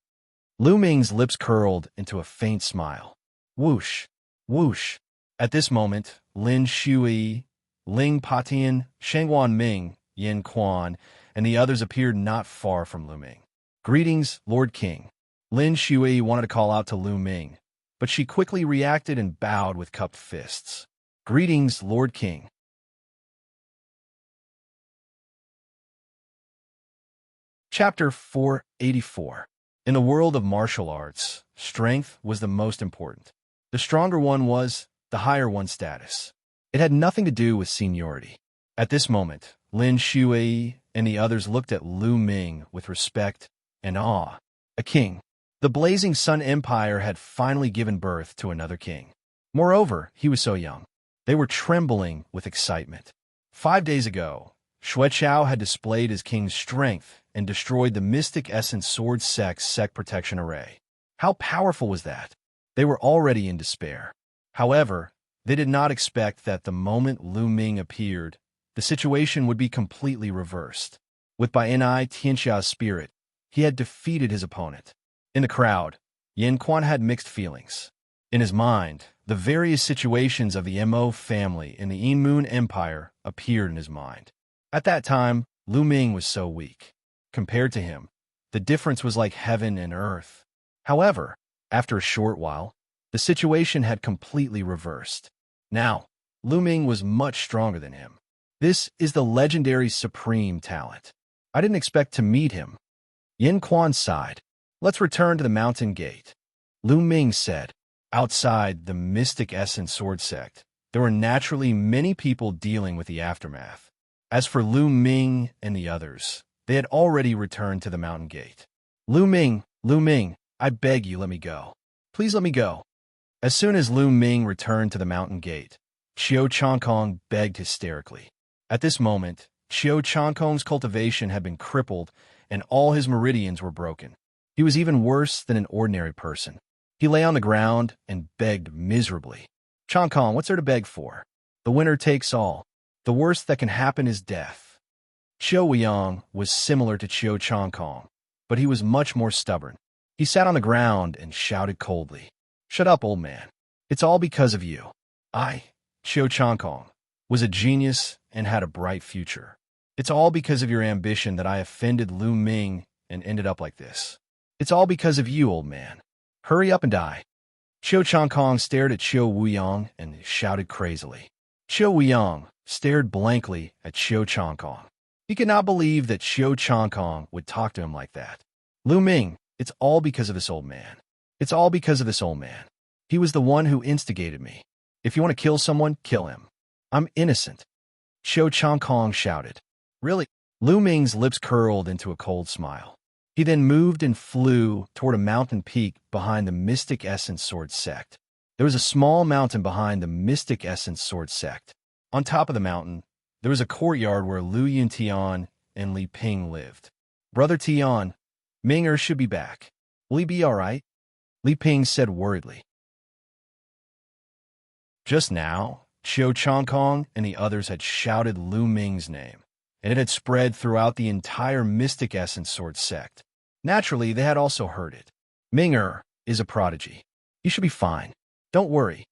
S1: Lu Ming's lips curled into a faint smile. Whoosh! Whoosh! At this moment, Lin Shui, Ling Patian, Shengwan Ming, Yin Quan, and the others appeared not far from Lu Ming. Greetings, Lord King. Lin Shui wanted to call out to Lu Ming, but she quickly reacted and bowed with cupped fists. Greetings, Lord King. Chapter 484. In the world of martial arts, strength was the most important. The stronger one was the higher one's status. It had nothing to do with seniority. At this moment, Lin Shui and the others looked at Lu Ming with respect and awe. A king. The Blazing Sun Empire had finally given birth to another king. Moreover, he was so young. They were trembling with excitement. 5 days ago, Xueqiao had displayed his king's strength and destroyed the Mystic Essence Sword Sect Protection Array. How powerful was that? They were already in despair. However, they did not expect that the moment Lu Ming appeared, the situation would be completely reversed. With Bai Xianxia's spirit, he had defeated his opponent. In the crowd, Yin Quan had mixed feelings. In his mind, the various situations of the Mo family in the Yin Moon Empire appeared in his mind. At that time, Lu Ming was so weak. Compared to him, the difference was like heaven and earth. However, after a short while, the situation had completely reversed. Now, Lu Ming was much stronger than him. This is the legendary supreme talent. I didn't expect to meet him. Yin Quan sighed. Let's return to the mountain gate. Lu Ming said. Outside the Mystic Essence Sword Sect, there were naturally many people dealing with the aftermath. As for Lu Ming and the others, they had already returned to the mountain gate. Lu Ming, I beg you, let me go. Please let me go. As soon as Lu Ming returned to the mountain gate, Xiao Changkong begged hysterically. At this moment, Xiao Changkong's cultivation had been crippled and all his meridians were broken. He was even worse than an ordinary person. He lay on the ground and begged miserably. Changkong, what's there to beg for? The winner takes all. The worst that can happen is death. Xiao Weiyang was similar to Xiao Changkong, but he was much more stubborn. He sat on the ground and shouted coldly. Shut up, old man. It's all because of you. I, Xiao Changkong, was a genius and had a bright future. It's all because of your ambition that I offended Lu Ming and ended up like this. It's all because of you, old man. Hurry up and die. Xiao Changkong stared at Xiao Weiyang and shouted crazily. Xiao Weiyang stared blankly at Xiao Changkong. He could not believe that Xiao Changkong would talk to him like that. Lu Ming, it's all because of this old man. It's all because of this old man. He was the one who instigated me. If you want to kill someone, kill him. I'm innocent. Xiao Changkong shouted. Really? Lu Ming's lips curled into a cold smile. He then moved and flew toward a mountain peak behind the Mystic Essence Sword Sect. There was a small mountain behind the Mystic Essence Sword Sect. On top of the mountain, there was a courtyard where Lu Yuntian and Li Ping lived. Brother Tian, Ming should be back. Will he be all right? Li Ping said worriedly. Just now, Qiu Changkong and the others had shouted Lu Ming's name, and it had spread throughout the entire Mystic Essence Sword sect. Naturally, they had also heard it. Ming is a prodigy. He should be fine. Don't worry.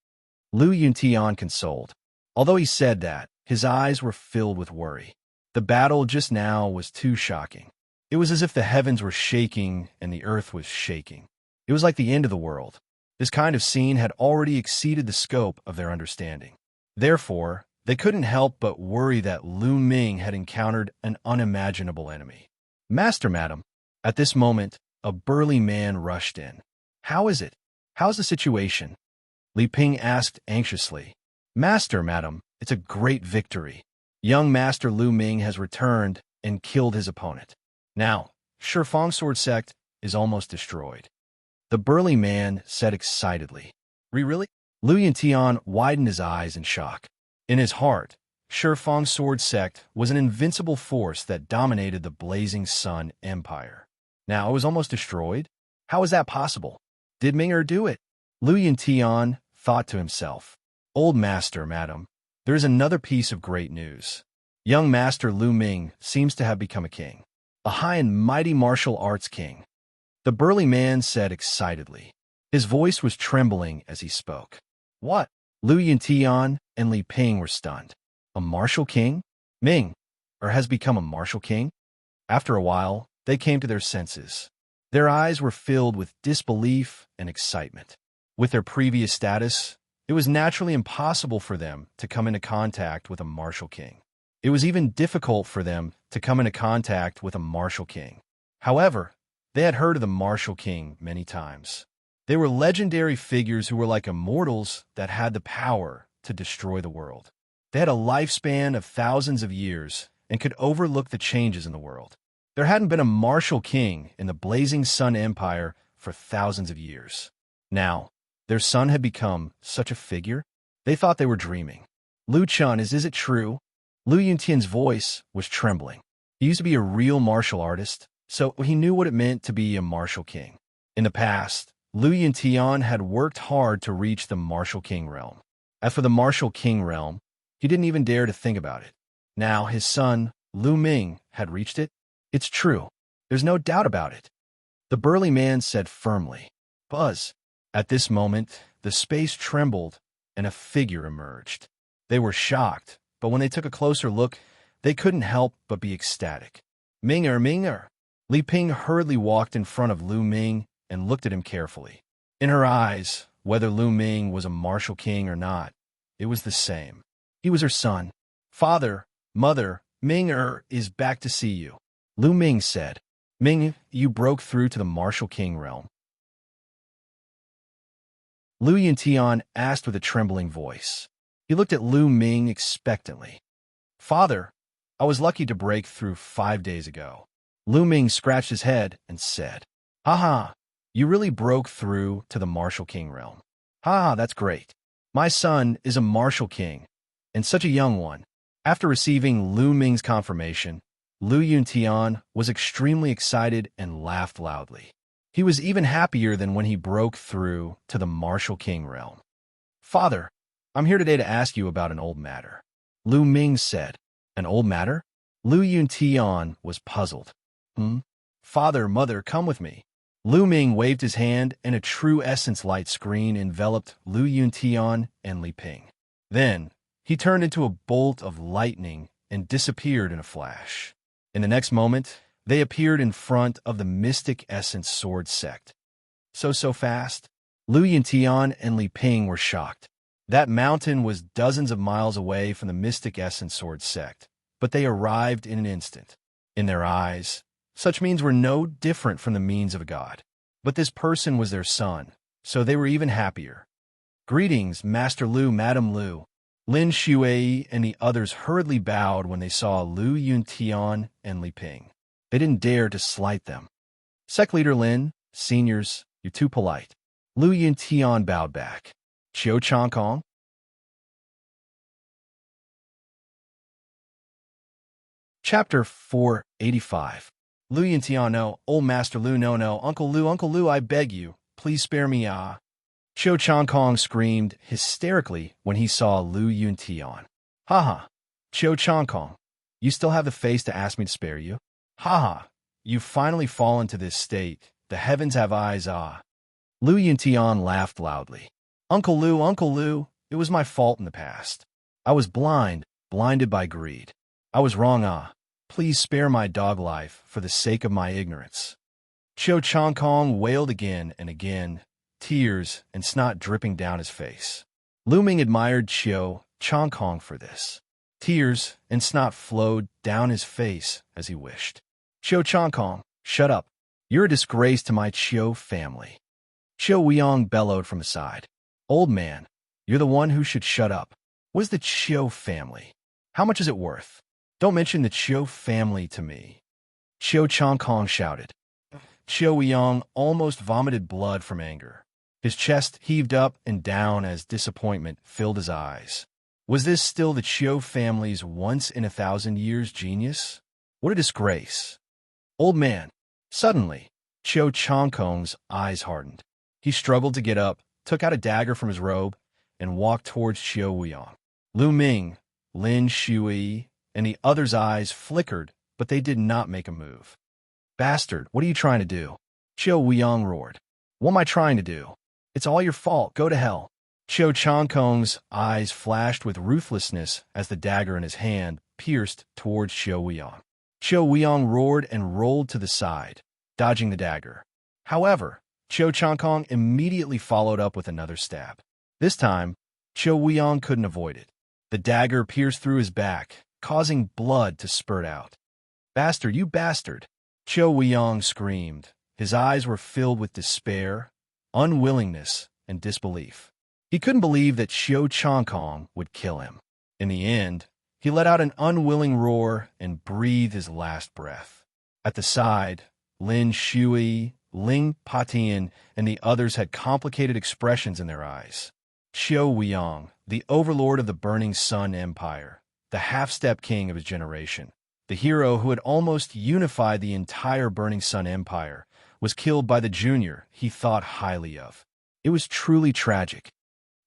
S1: Lu Yuntian consoled. Although he said that, his eyes were filled with worry. The battle just now was too shocking. It was as if the heavens were shaking and the earth was shaking. It was like the end of the world. This kind of scene had already exceeded the scope of their understanding. Therefore, they couldn't help but worry that Lu Ming had encountered an unimaginable enemy. Master, madam. At this moment, a burly man rushed in. How is it? How's the situation? Li Ping asked anxiously. Master, madam, it's a great victory. Young Master Lu Ming has returned and killed his opponent. Now, Shifang Sword Sect is almost destroyed. The burly man said excitedly. Really? Lu Yuntian widened his eyes in shock. In his heart, Shifang Sword Sect was an invincible force that dominated the Blazing Sun Empire. Now it was almost destroyed? How is that possible? Did Ming do it? Lu Yuntian thought to himself. Old Master, madam, there is another piece of great news. Young Master Lu Ming seems to have become a king. A high and mighty martial arts king. The burly man said excitedly. His voice was trembling as he spoke. What? Lu Yuntian and Li Ping were stunned. A martial king? Ming, has become a martial king? After a while, they came to their senses. Their eyes were filled with disbelief and excitement. With their previous status, it was naturally impossible for them to come into contact with a martial king. It was even difficult for them to come into contact with a martial king. However, they had heard of the martial king many times. They were legendary figures who were like immortals that had the power to destroy the world. They had a lifespan of thousands of years and could overlook the changes in the world. There hadn't been a martial king in the Blazing Sun Empire for thousands of years. Now, their son had become such a figure? They thought they were dreaming. Lu Chun, is it true? Lu Yuntian's voice was trembling. He used to be a real martial artist, so he knew what it meant to be a martial king. In the past, Lu Yuntian had worked hard to reach the martial king realm. As for the martial king realm, he didn't even dare to think about it. Now his son, Lu Ming, had reached it. It's true. There's no doubt about it. The burly man said firmly. Buzz. At this moment, the space trembled and a figure emerged. They were shocked, but when they took a closer look, they couldn't help but be ecstatic. Ming. Li Ping hurriedly walked in front of Lu Ming and looked at him carefully. In her eyes, whether Lu Ming was a martial king or not, it was the same. He was her son. Father, mother, Ming is back to see you. Lu Ming said. Ming, you broke through to the martial king realm. Lu Yuntian asked with a trembling voice. He looked at Lu Ming expectantly. Father, I was lucky to break through 5 days ago. Lu Ming scratched his head and said, Haha, you really broke through to the martial king realm. Haha, that's great. My son is a martial king, and such a young one. After receiving Lu Ming's confirmation, Lu Yuntian was extremely excited and laughed loudly. He was even happier than when he broke through to the martial king realm. Father, I'm here today to ask you about an old matter. Lu Ming said. An old matter? Lu Yuntian was puzzled. Father, mother, come with me. Lu Ming waved his hand and a true essence light screen enveloped Lu Yuntian and Li Ping. Then, he turned into a bolt of lightning and disappeared in a flash. In the next moment, they appeared in front of the Mystic Essence Sword Sect. So fast? Lu Yuntian and Li Ping were shocked. That mountain was dozens of miles away from the Mystic Essence Sword Sect, but they arrived in an instant. In their eyes, such means were no different from the means of a god. But this person was their son, so they were even happier. Greetings, Master Lu, Madam Lu. Lin Shuai and the others hurriedly bowed when they saw Lu Yuntian and Li Ping. They didn't dare to slight them. Sect Leader Lin, seniors, you're too polite. Lu Yuntian bowed back. Qiu Changkong? Chapter 485. Lu Yuntian, no, old Master Lu, no, Uncle Lu, I beg you, please spare me, ah. Qiu Changkong screamed hysterically when he saw Lu Yuntian. Ha. Qiu Changkong, you still have the face to ask me to spare you? Ha. You've finally fallen to this state. The heavens have eyes, ah. Lu Yuntian laughed loudly. Uncle Lu, it was my fault in the past. I was blinded by greed. I was wrong, ah. Please spare my dog life for the sake of my ignorance. Qiu Changkong wailed again and again, tears and snot dripping down his face. Lu Ming admired Qiu Changkong for this. Tears and snot flowed down his face as he wished. Qiu Changkong, shut up. You're a disgrace to my Qiu family. Qiu Weiyang bellowed from his side. Old man, you're the one who should shut up. What is the Qiu family? How much is it worth? Don't mention the Qiu family to me. Qiu Changkong shouted. Qiu Weiyang almost vomited blood from anger. His chest heaved up and down as disappointment filled his eyes. Was this still the Qiu family's once-in-a-thousand-years genius? What a disgrace. Old man. Suddenly, Qiu Changkong's eyes hardened. He struggled to get up, took out a dagger from his robe, and walked towards Qiu Weiyang. Lu Ming, Lin Shui, and the other's eyes flickered, but they did not make a move. Bastard, what are you trying to do? Qiu Weiyang roared. What am I trying to do? It's all your fault. Go to hell. Qiu Changkong's eyes flashed with ruthlessness as the dagger in his hand pierced towards Qiu Weiyang. Qiu Weiyang roared and rolled to the side, dodging the dagger. However, Qiu Changkong immediately followed up with another stab. This time, Qiu Weiyang couldn't avoid it. The dagger pierced through his back, causing blood to spurt out. Bastard, you bastard! Qiu Weiyang screamed. His eyes were filled with despair, unwillingness, and disbelief. He couldn't believe that Qiu Changkong would kill him. In the end, he let out an unwilling roar and breathed his last breath. At the side, Lin Shui, Ling Patian, and the others had complicated expressions in their eyes. Qiu Weiyang, the overlord of the Burning Sun Empire, the half-step king of his generation, the hero who had almost unified the entire Burning Sun Empire, was killed by the junior he thought highly of. It was truly tragic.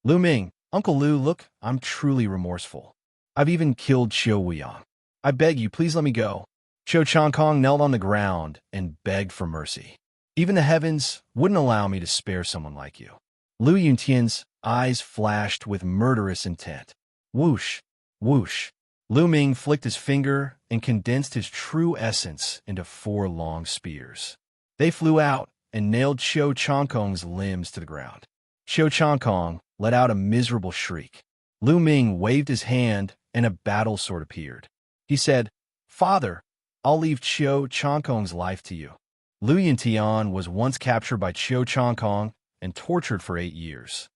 S1: Lu Ming, Uncle Lu, look, I'm truly remorseful. I've even killed Qiu Weiyang. I beg you, please let me go. Qiu Changkong knelt on the ground and begged for mercy. Even the heavens wouldn't allow me to spare someone like you. Lu Yuntian's eyes flashed with murderous intent. Whoosh, whoosh. Lu Ming flicked his finger and condensed his true essence into 4 long spears. They flew out and nailed Qiu Changkong's limbs to the ground. Qiu Changkong let out a miserable shriek. Lu Ming waved his hand and a battle sword appeared. He said, Father, I'll leave Qiu Changkong's life to you. Lu Yuntian was once captured by Qiu Changkong and tortured for 8 years.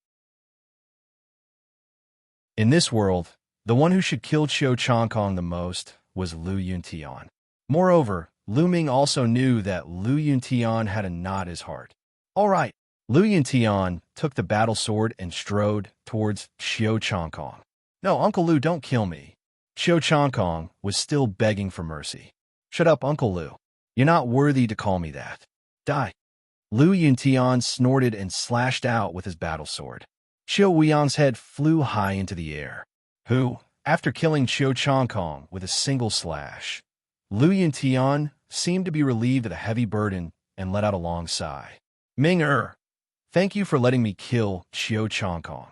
S1: In this world, the one who should kill Qiu Changkong the most was Lu Yuntian. Moreover, Lu Ming also knew that Lu Yuntian had a knot in his heart. All right, Lu Yuntian took the battle sword and strode towards Qiu Changkong. No, Uncle Lu, don't kill me. Qiu Changkong was still begging for mercy. Shut up, Uncle Lu. You're not worthy to call me that. Die. Lu Yuntian snorted and slashed out with his battle sword. Qiu Weiyang's head flew high into the air. Who, after killing Qiu Changkong with a single slash, Lu Yuntian seemed to be relieved of the heavy burden and let out a long sigh. Ming-er, thank you for letting me kill Qiu Changkong.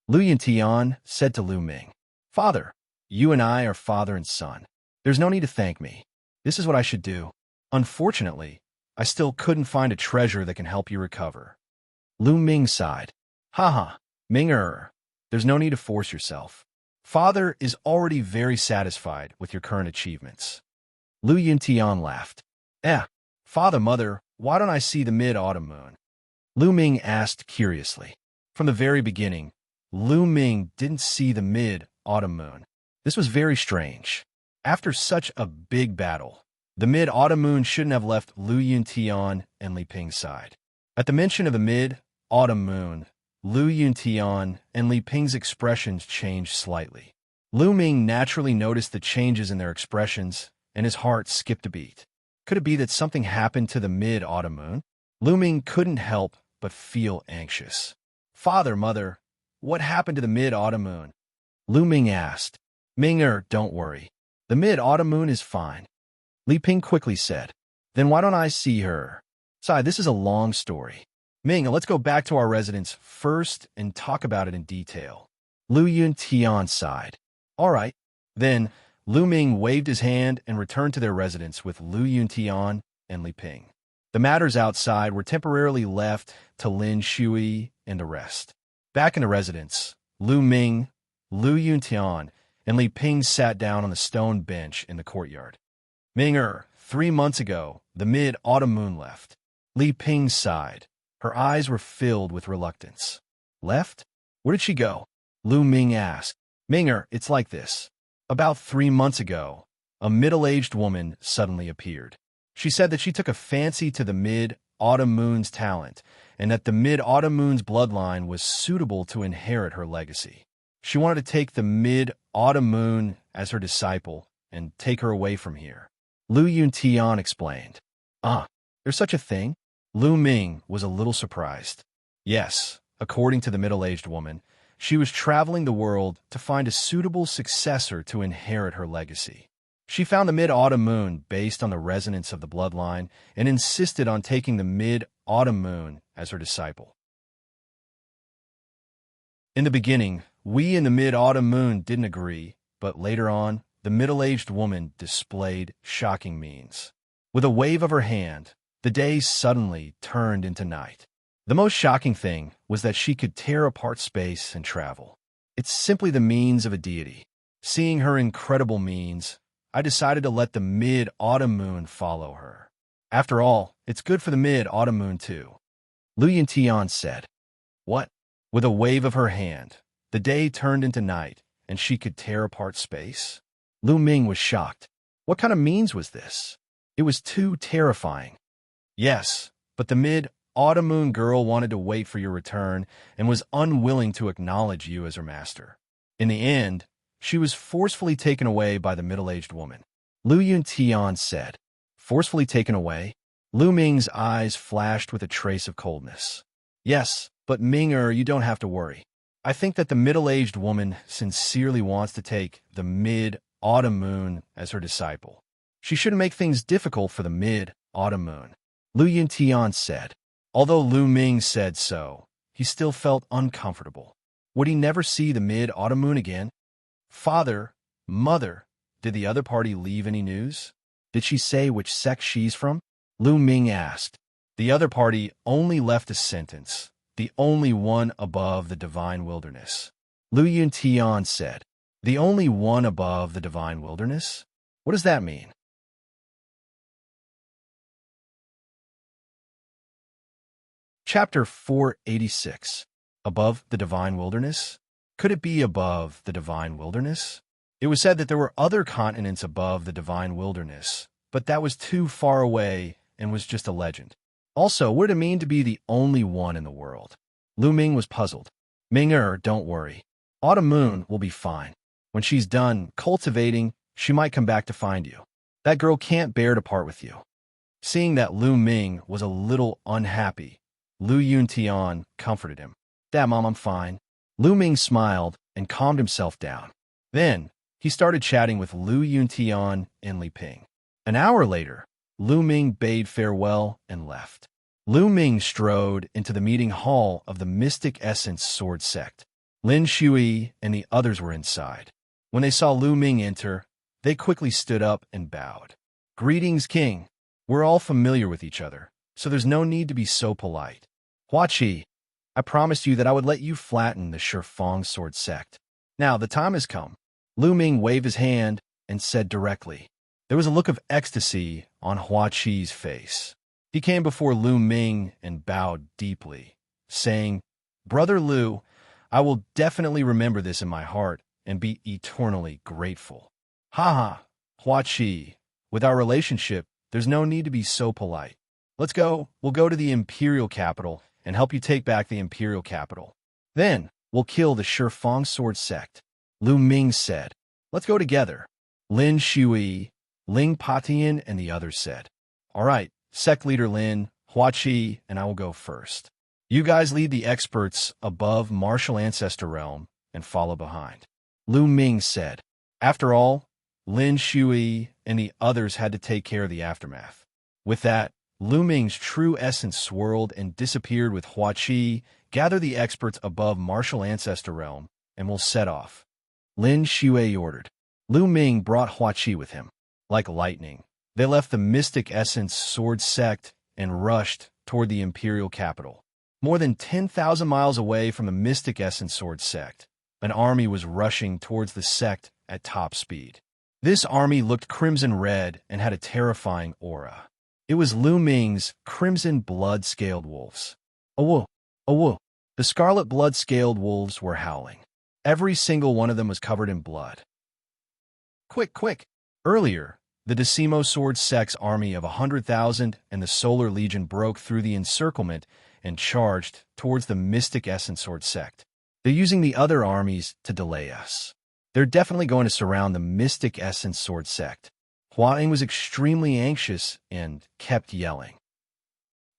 S1: Lu Yuntian said to Lu Ming, Father, you and I are father and son. There's no need to thank me. This is what I should do. Unfortunately, I still couldn't find a treasure that can help you recover. Lu Ming sighed. Haha, Ming-er, there's no need to force yourself. Father is already very satisfied with your current achievements. Lu Yuntian laughed. Father, Mother, why don't I see the mid-autumn moon? Lu Ming asked curiously. From the very beginning, Lu Ming didn't see the mid-autumn moon. This was very strange. After such a big battle, the mid-autumn moon shouldn't have left Lu Yuntian and Li Ping's side. At the mention of the mid-autumn moon, Lu Yuntian and Li Ping's expressions changed slightly. Lu Ming naturally noticed the changes in their expressions and his heart skipped a beat. Could it be that something happened to the mid-autumn moon? Lu Ming couldn't help but feel anxious. Father, mother, what happened to the mid-autumn moon? Lu Ming asked. Ming-er, don't worry. The mid-autumn moon is fine. Li Ping quickly said. Then why don't I see her? Sai, this is a long story. Ming, let's go back to our residence first and talk about it in detail. Lu Yuntian sighed. All right. Then, Lu Ming waved his hand and returned to their residence with Lu Yuntian and Li Ping. The matters outside were temporarily left to Lin Shui and the rest. Back in the residence, Lu Ming, Lu Yuntian, and Li Ping sat down on the stone bench in the courtyard. Ming-er, 3 months ago, the mid-autumn moon left. Li Ping sighed. Her eyes were filled with reluctance. Left? Where did she go? Lu Ming asked. Ming-er, it's like this. About 3 months ago, a middle-aged woman suddenly appeared. She said that she took a fancy to the mid-autumn moon's talent, and that the mid-autumn moon's bloodline was suitable to inherit her legacy. She wanted to take the mid-autumn moon as her disciple and take her away from here. Lu Yuntian explained. There's such a thing? Lu Ming was a little surprised. Yes, according to the middle-aged woman, she was traveling the world to find a suitable successor to inherit her legacy. She found the mid-autumn moon based on the resonance of the bloodline and insisted on taking the mid-autumn moon as her disciple. In the beginning, we and the mid-autumn moon didn't agree, but later on, the middle-aged woman displayed shocking means. With a wave of her hand, the day suddenly turned into night. The most shocking thing was that she could tear apart space and travel. It's simply the means of a deity. Seeing her incredible means, I decided to let the mid-autumn moon follow her. After all, it's good for the mid-autumn moon too. Lu Yuntian said. What? With a wave of her hand, the day turned into night, and she could tear apart space? Lu Ming was shocked. What kind of means was this? It was too terrifying. Yes, but the mid-autumn moon girl wanted to wait for your return and was unwilling to acknowledge you as her master. In the end, she was forcefully taken away by the middle-aged woman. Lu Yuntian said. Forcefully taken away? Lu Ming's eyes flashed with a trace of coldness. Yes, but Ming-er, you don't have to worry. I think that the middle-aged woman sincerely wants to take the mid-autumn moon as her disciple. She shouldn't make things difficult for the mid-autumn moon. Lu Yuntian said. Although Lu Ming said so, he still felt uncomfortable. Would he never see the mid-autumn moon again? Father, mother, did the other party leave any news? Did she say which sect she's from? Lu Ming asked. The other party only left a sentence, the only one above the divine wilderness. Lu Yuntian said. The only one above the divine wilderness? What does that mean? Chapter 486. Above the divine wilderness? Could it be above the divine wilderness? It was said that there were other continents above the divine wilderness, but that was too far away and was just a legend. Also, what did it mean to be the only one in the world? Lu Ming was puzzled. Ming-er, don't worry. Autumn Moon will be fine. When she's done cultivating, she might come back to find you. That girl can't bear to part with you. Seeing that Lu Ming was a little unhappy, Lu Yuntian comforted him. Dad, Mom, I'm fine. Lu Ming smiled and calmed himself down. Then, he started chatting with Lu Yuntian and Li Ping. An hour later, Lu Ming bade farewell and left. Lu Ming strode into the meeting hall of the Mystic Essence Sword Sect. Lin Shui and the others were inside. When they saw Lu Ming enter, they quickly stood up and bowed. Greetings, King. We're all familiar with each other, so there's no need to be so polite. Huaqi, I promised you that I would let you flatten the Shifeng Sword Sect. Now the time has come. Lu Ming waved his hand and said directly. There was a look of ecstasy on Huaqi's face. He came before Lu Ming and bowed deeply, saying, Brother Lu, I will definitely remember this in my heart and be eternally grateful. Haha, Huaqi, with our relationship, there's no need to be so polite. Let's go. We'll go to the Imperial Capital and help you take back the Imperial Capital. Then, we'll kill the Shifeng Sword Sect. Lu Ming said, Let's go together. Lin Shui, Ling Patian and the others said, "All right, sect leader Lin, Huaqi, and I will go first. You guys lead the experts above martial ancestor realm and follow behind." Lu Ming said. After all, Lin Shui and the others had to take care of the aftermath. With that, Lu Ming's true essence swirled and disappeared with Huaqi. "Gather the experts above martial ancestor realm, and we'll set off," Lin Shui ordered. Lu Ming brought Huaqi with him. Like lightning, they left the Mystic Essence Sword Sect and rushed toward the imperial capital. More than 10,000 miles away from the Mystic Essence Sword Sect, an army was rushing towards the sect at top speed. This army looked crimson red and had a terrifying aura. It was Lu Ming's crimson blood-scaled wolves. "Awu! Awu!" The scarlet blood-scaled wolves were howling. Every single one of them was covered in blood. "Quick, quick!" Earlier, the Decimo Sword Sect's army of 100,000 and the Solar Legion broke through the encirclement and charged towards the Mystic Essence Sword Sect. "They're using the other armies to delay us. They're definitely going to surround the Mystic Essence Sword Sect." Hua was extremely anxious and kept yelling.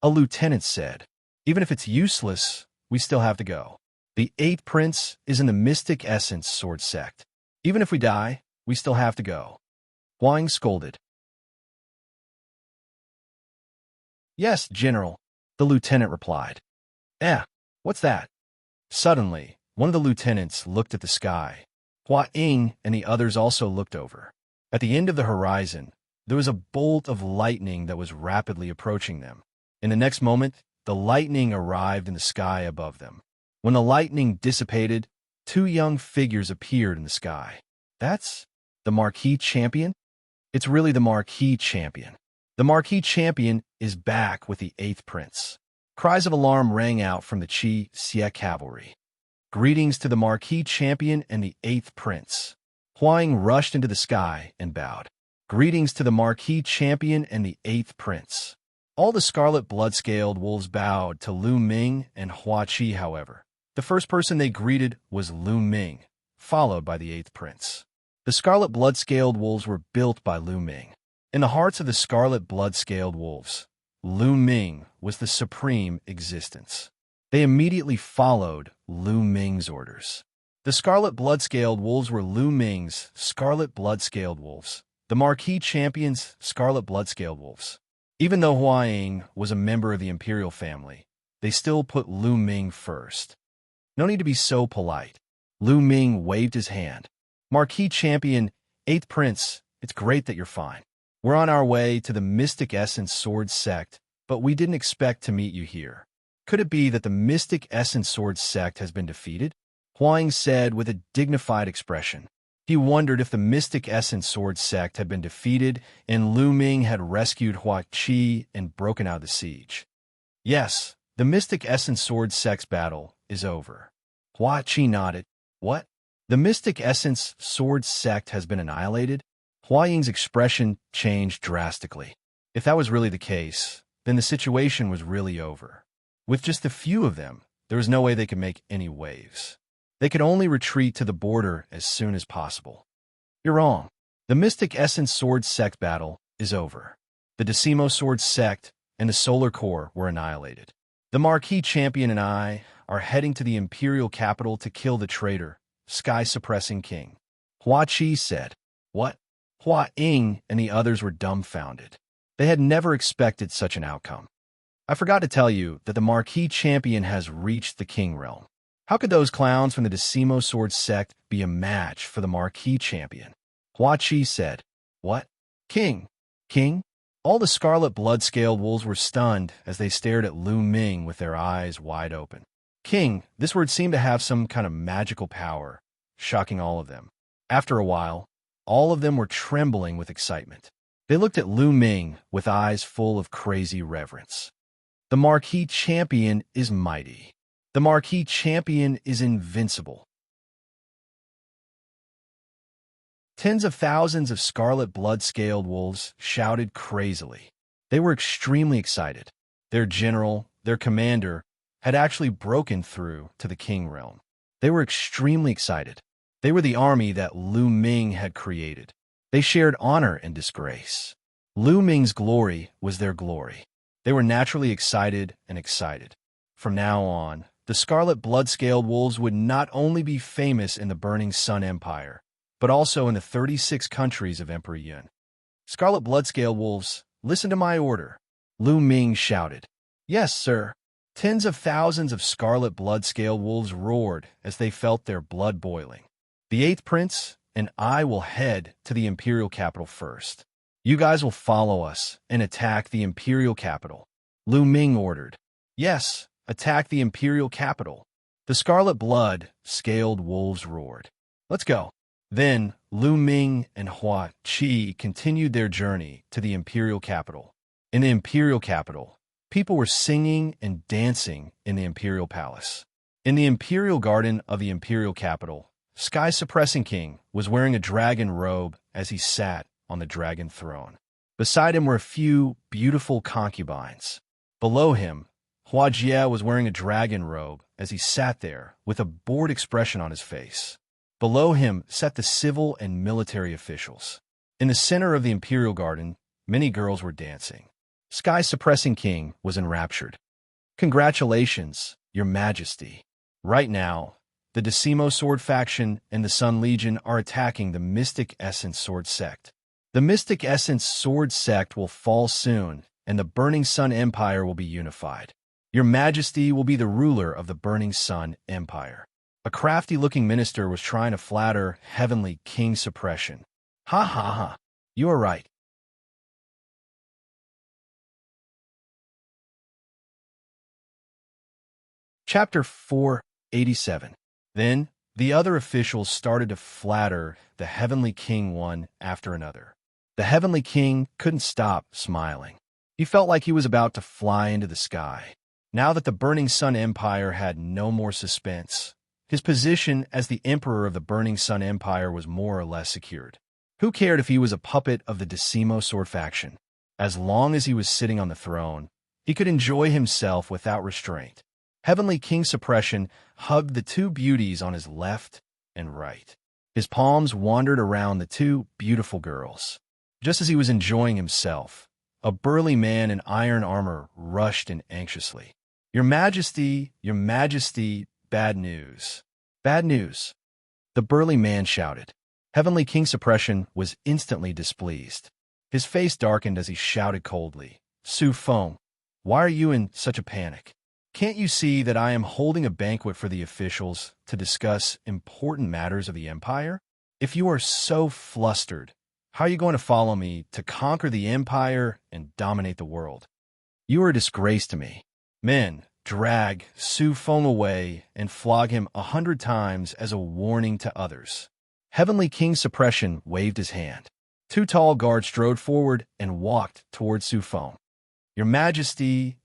S1: A lieutenant said, "Even if it's useless, we still have to go. The 8th Prince is in the Mystic Essence Sword Sect. Even if we die, we still have to go." Huang scolded. "Yes, General," the lieutenant replied. What's that?" Suddenly, one of the lieutenants looked at the sky. Hua Ying and the others also looked over. At the end of the horizon, there was a bolt of lightning that was rapidly approaching them. In the next moment, the lightning arrived in the sky above them. When the lightning dissipated, 2 young figures appeared in the sky. "That's the Marquis Champion?" "It's really the Marquis Champion. The Marquis Champion is back with the 8th Prince." Cries of alarm rang out from the Xianxia cavalry. "Greetings to the Marquis Champion and the 8th Prince." Huang rushed into the sky and bowed. "Greetings to the Marquis Champion and the 8th Prince." All the scarlet blood-scaled wolves bowed to Lu Ming and Huaqi, however. The first person they greeted was Lu Ming, followed by the 8th Prince. The scarlet blood-scaled wolves were built by Lu Ming. In the hearts of the scarlet blood-scaled wolves, Lu Ming was the supreme existence. They immediately followed Lu Ming's orders. The scarlet blood-scaled wolves were Lu Ming's scarlet blood-scaled wolves, the Marquis Champion's scarlet blood-scaled wolves. Even though Hua Ying was a member of the imperial family, they still put Lu Ming first. "No need to be so polite." Lu Ming waved his hand. "Marquis Champion, 8th Prince, it's great that you're fine. We're on our way to the Mystic Essence Sword Sect, but we didn't expect to meet you here. Could it be that the Mystic Essence Sword Sect has been defeated?" Huang said with a dignified expression. He wondered if the Mystic Essence Sword Sect had been defeated and Lu Ming had rescued Huaqi and broken out of the siege. "Yes, the Mystic Essence Sword Sect's battle is over." Huaqi nodded. "What? The Mystic Essence Sword Sect has been annihilated?" Hua Ying's expression changed drastically. If that was really the case, then the situation was really over. With just a few of them, there was no way they could make any waves. They could only retreat to the border as soon as possible. "You're wrong. The Mystic Essence Sword Sect battle is over. The Decimo Sword Sect and the Solar Core were annihilated. The Marquis Champion and I are heading to the imperial capital to kill the traitor, sky-suppressing king." Huaqi said. "What?" Hua Ying and the others were dumbfounded. They had never expected such an outcome. "I forgot to tell you that the Marquis Champion has reached the King Realm. How could those clowns from the Decimo Sword Sect be a match for the Marquis Champion?" Huaqi said. "What? King? King?" All the scarlet blood-scaled wolves were stunned as they stared at Lu Ming with their eyes wide open. King, this word seemed to have some kind of magical power, shocking all of them. After a while, all of them were trembling with excitement. They looked at Lu Ming with eyes full of crazy reverence. "The Marquis Champion is mighty. The Marquis Champion is invincible." Tens of thousands of scarlet blood-scaled wolves shouted crazily. They were extremely excited. Their general, their commander, had actually broken through to the King Realm. They were extremely excited. They were the army that Lu Ming had created. They shared honor and disgrace. Lu Ming's glory was their glory. They were naturally excited and excited. From now on, the Scarlet Blood-Scaled Wolves would not only be famous in the Burning Sun Empire, but also in the 36 countries of Emperor Yun. Scarlet Blood-Scaled Wolves, listen to my order, Lu Ming shouted. Yes, sir. Tens of thousands of Scarlet Blood-Scaled Wolves roared as they felt their blood boiling. The 8th Prince and I will head to the Imperial capital first. You guys will follow us and attack the Imperial capital, Lu Ming ordered. Yes, attack the Imperial capital. The Scarlet Blood-Scaled Wolves roared. Let's go. Then, Lu Ming and Hua Qi continued their journey to the Imperial capital. In the Imperial capital, people were singing and dancing in the Imperial palace. In the Imperial garden of the Imperial capital, Sky-Suppressing King was wearing a dragon robe as he sat on the dragon throne. Beside him were a few beautiful concubines. Below him, Wuxia was wearing a dragon robe as he sat there with a bored expression on his face. Below him sat the civil and military officials. In the center of the Imperial garden, many girls were dancing. Sky-Suppressing King was enraptured. Congratulations, Your Majesty. Right now, the Decimo Sword faction and the Sun Legion are attacking the Mystic Essence Sword sect. The Mystic Essence Sword sect will fall soon, and the Burning Sun Empire will be unified. Your Majesty will be the ruler of the Burning Sun Empire. A crafty-looking minister was trying to flatter Heavenly King Suppression. Ha ha ha, you are right. Chapter 487. Then, the other officials started to flatter the Heavenly King one after another. The Heavenly King couldn't stop smiling. He felt like he was about to fly into the sky. Now that the Burning Sun Empire had no more suspense, his position as the Emperor of the Burning Sun Empire was more or less secured. Who cared if he was a puppet of the Decimo Sword faction? As long as he was sitting on the throne, he could enjoy himself without restraint. Heavenly King Suppression hugged the two beauties on his left and right. His palms wandered around the two beautiful girls. Just as he was enjoying himself, a burly man in iron armor rushed in anxiously. Your Majesty, bad news. Bad news. The burly man shouted. Heavenly King Suppression was instantly displeased. His face darkened as he shouted coldly, Su Feng, why are you in such a panic? Can't you see that I am holding a banquet for the officials to discuss important matters of the Empire? If you are so flustered, how are you going to follow me to conquer the Empire and dominate the world? You are a disgrace to me. Men, drag Su Feng away and flog him 100 times as a warning to others. Heavenly King Suppression waved his hand. Two tall guards strode forward and walked toward Su Feng. Your Majesty,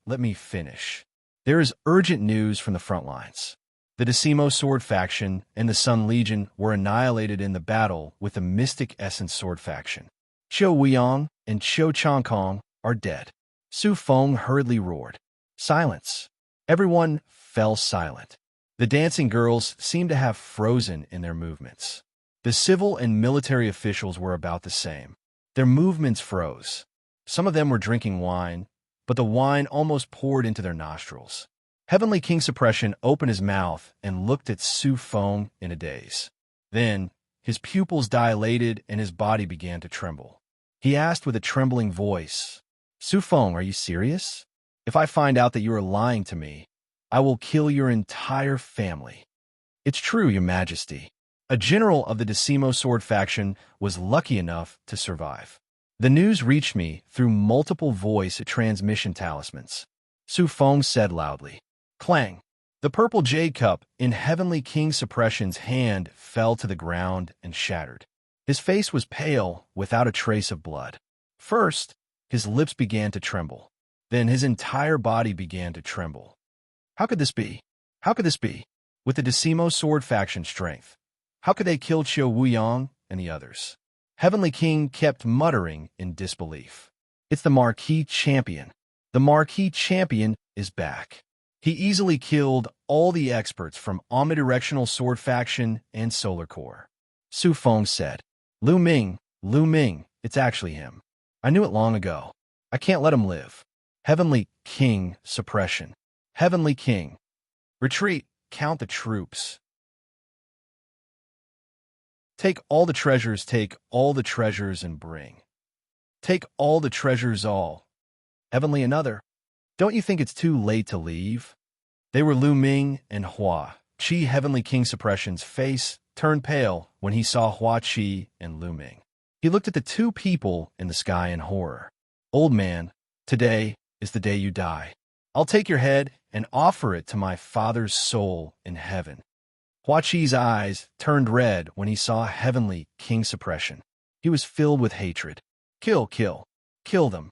S1: let me finish. There is urgent news from the front lines. The Decimo Sword faction and the Sun Legion were annihilated in the battle with the Mystic Essence Sword faction. Qiu Weiyang and Qiu Changkong are dead. Su Feng hurriedly roared. Silence. Everyone fell silent. The dancing girls seemed to have frozen in their movements. The civil and military officials were about the same. Their movements froze. Some of them were drinking wine, but the wine almost poured into their nostrils. Heavenly King Suppression opened his mouth and looked at Su Feng in a daze. Then, his pupils dilated and his body began to tremble. He asked with a trembling voice, Su Feng, are you serious? If I find out that you are lying to me, I will kill your entire family. It's true, Your Majesty. A general of the Decimo Sword faction was lucky enough to survive. The news reached me through multiple voice transmission talismans. Su Feng said loudly. Clang! The purple jade cup in Heavenly King Suppression's hand fell to the ground and shattered. His face was pale, without a trace of blood. First, his lips began to tremble. Then his entire body began to tremble. How could this be? How could this be? With the Decimo Sword faction strength, how could they kill Qiu Weiyang and the others? Heavenly King kept muttering in disbelief. It's the Marquis Champion. The Marquis Champion is back. He easily killed all the experts from Omnidirectional Sword faction and Solar Core. Su Feng said. Lu Ming, it's actually him. I knew it long ago. I can't let him live. Heavenly King suppression. Heavenly King. Retreat, count the troops. Take all the treasures and bring. Take all the treasures all. Heavenly another. Don't you think it's too late to leave? They were Lu Ming and Hua Qi. Heavenly King Suppression's face turned pale when he saw Hua Qi and Lu Ming. He looked at the two people in the sky in horror. Old man, today is the day you die. I'll take your head and offer it to my father's soul in heaven. Hua Qi's eyes turned red when he saw Heavenly King Suppression. He was filled with hatred. Kill, kill, kill them.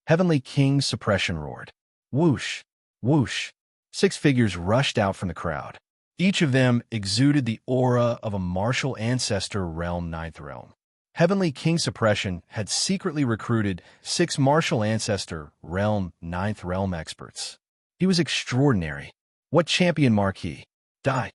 S1: Heavenly King Suppression roared. Whoosh, whoosh. 6 figures rushed out from the crowd. Each of them exuded the aura of a martial ancestor realm 9th realm. Heavenly King Suppression had secretly recruited 6 martial ancestor realm 9th realm experts. He was extraordinary. What champion marquee? Die.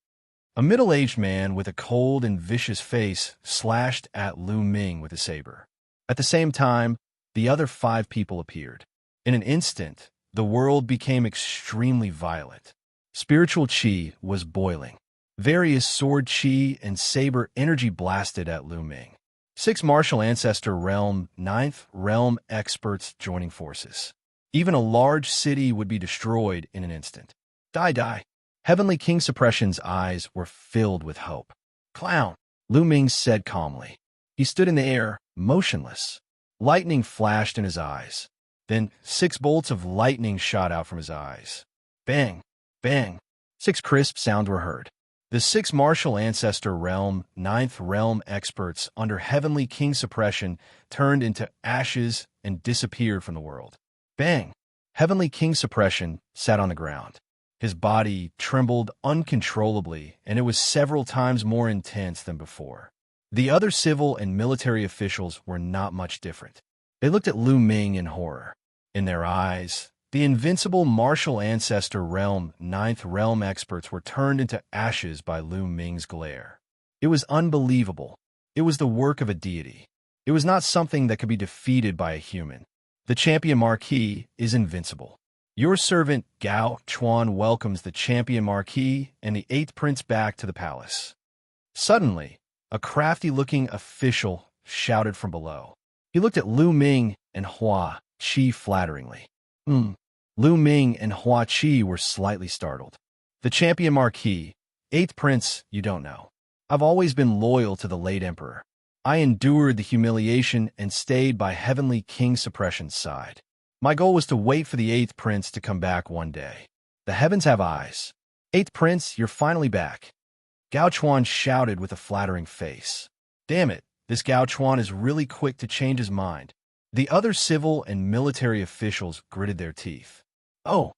S1: A middle-aged man with a cold and vicious face slashed at Lu Ming with a saber. At the same time, the other 5 people appeared. In an instant, the world became extremely violent. Spiritual chi was boiling. Various sword chi and saber energy blasted at Lu Ming. 6 martial ancestor realm 9th realm experts joining forces. Even a large city would be destroyed in an instant. Die, die. Heavenly King Suppression's eyes were filled with hope. Clown, Lu Ming said calmly. He stood in the air, motionless. Lightning flashed in his eyes. Then 6 bolts of lightning shot out from his eyes. Bang, bang. 6 crisp sounds were heard. The 6 martial ancestor realm 9th realm experts under Heavenly King Suppression turned into ashes and disappeared from the world. Bang! Heavenly King Suppression sat on the ground. His body trembled uncontrollably, and it was several times more intense than before. The other civil and military officials were not much different. They looked at Lu Ming in horror. In their eyes, the invincible martial ancestor realm 9th realm experts were turned into ashes by Lu Ming's glare. It was unbelievable. It was the work of a deity. It was not something that could be defeated by a human. The champion marquis is invincible. Your servant Gao Chuan welcomes the champion marquis and the 8th prince back to the palace. Suddenly, a crafty-looking official shouted from below. He looked at Lu Ming and Hua Qi flatteringly. Lu Ming and Hua Qi were slightly startled. The champion marquis, 8th prince, you don't know. I've always been loyal to the late emperor. I endured the humiliation and stayed by Heavenly King Suppression's side. My goal was to wait for the 8th prince to come back one day. The heavens have eyes. 8th prince, you're finally back. Gao Chuan shouted with a flattering face. Damn it, this Gao Chuan is really quick to change his mind. The other civil and military officials gritted their teeth. Oh.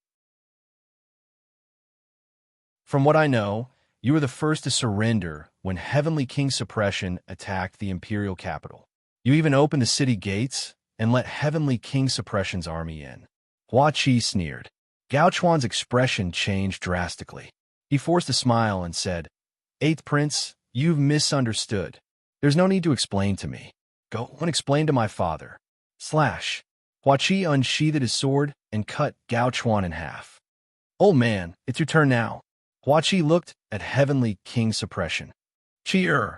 S1: From what I know, you were the first to surrender when Heavenly King Suppression attacked the imperial capital. You even opened the city gates and let Heavenly King Suppression's army in. Hua Qi sneered. Gao Chuan's expression changed drastically. He forced a smile and said, 8th prince, you've misunderstood. There's no need to explain to me. Go and explain to my father. Slash. Hua Qi unsheathed his sword and cut Gao Chuan in half. Old man, it's your turn now. Hua Qi looked at Heavenly King Suppression. Chi-er.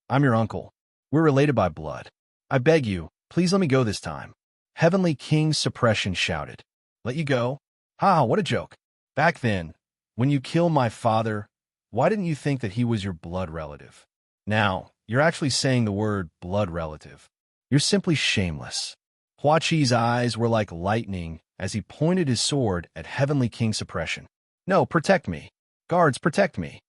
S1: I'm your uncle. We're related by blood. I beg you, please let me go this time. Heavenly King Suppression shouted. Let you go? Ha, what a joke. Back then, when you killed my father, why didn't you think that he was your blood relative? Now, you're actually saying the word blood relative. You're simply shameless. Hua Qi's eyes were like lightning as he pointed his sword at Heavenly King Suppression. No, protect me. Guards, protect me.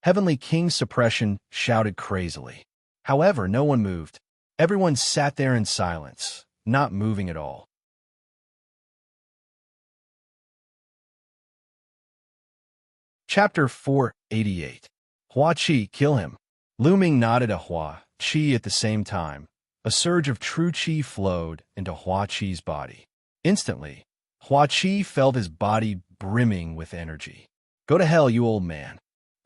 S1: Heavenly King Suppression shouted crazily. However, no one moved. Everyone sat there in silence, not moving at all. Chapter 488. Hua Qi, kill him. Lu Ming nodded at Hua Qi at the same time. A surge of true Qi flowed into Hua Qi's body. Instantly, Hua Qi felt his body brimming with energy. Go to hell, you old man.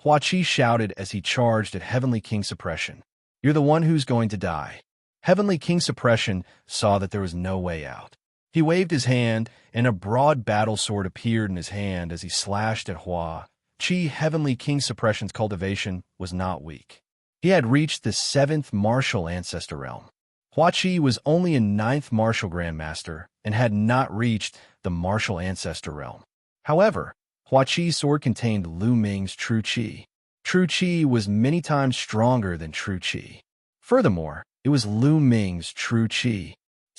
S1: Hua Qi shouted as he charged at Heavenly King Suppression. You're the one who's going to die. Heavenly King Suppression saw that there was no way out. He waved his hand, and a broad battle sword appeared in his hand as he slashed at Hua. Heavenly King Suppression's cultivation was not weak. He had reached the 7th martial ancestor realm. Hua Qi was only a 9th martial grandmaster and had not reached the martial ancestor realm. However, Hua Qi's sword contained Lu Ming's true Qi. True Qi was many times stronger than true Qi. Furthermore, it was Lu Ming's true Qi.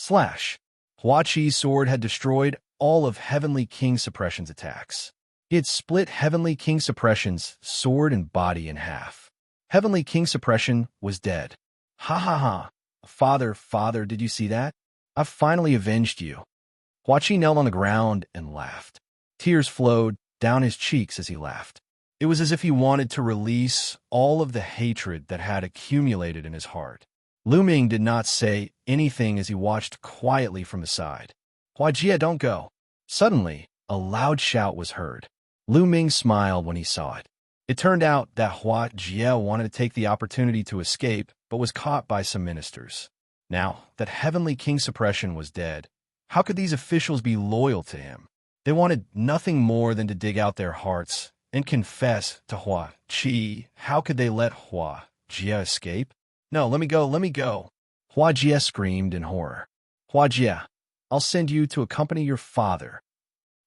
S1: Hua Qi's sword had destroyed all of Heavenly King Suppression's attacks. He had split Heavenly King Suppression's sword and body in half. Heavenly King Suppression was dead. Ha ha ha. Father, did you see that? I've finally avenged you. Hua Qi knelt on the ground and laughed. Tears flowed down his cheeks as he laughed. It was as if he wanted to release all of the hatred that had accumulated in his heart. Lu Ming did not say anything as he watched quietly from the side. Huajie, don't go. Suddenly, a loud shout was heard. Lu Ming smiled when he saw it. It turned out that Huajie wanted to take the opportunity to escape, but was caught by some ministers. Now that Heavenly King Suppression was dead, how could these officials be loyal to him? They wanted nothing more than to dig out their hearts and confess to Hua Qi. How could they let Hua Jie escape? No, let me go. Hua Jie screamed in horror. Hua Jie, I'll send you to accompany your father.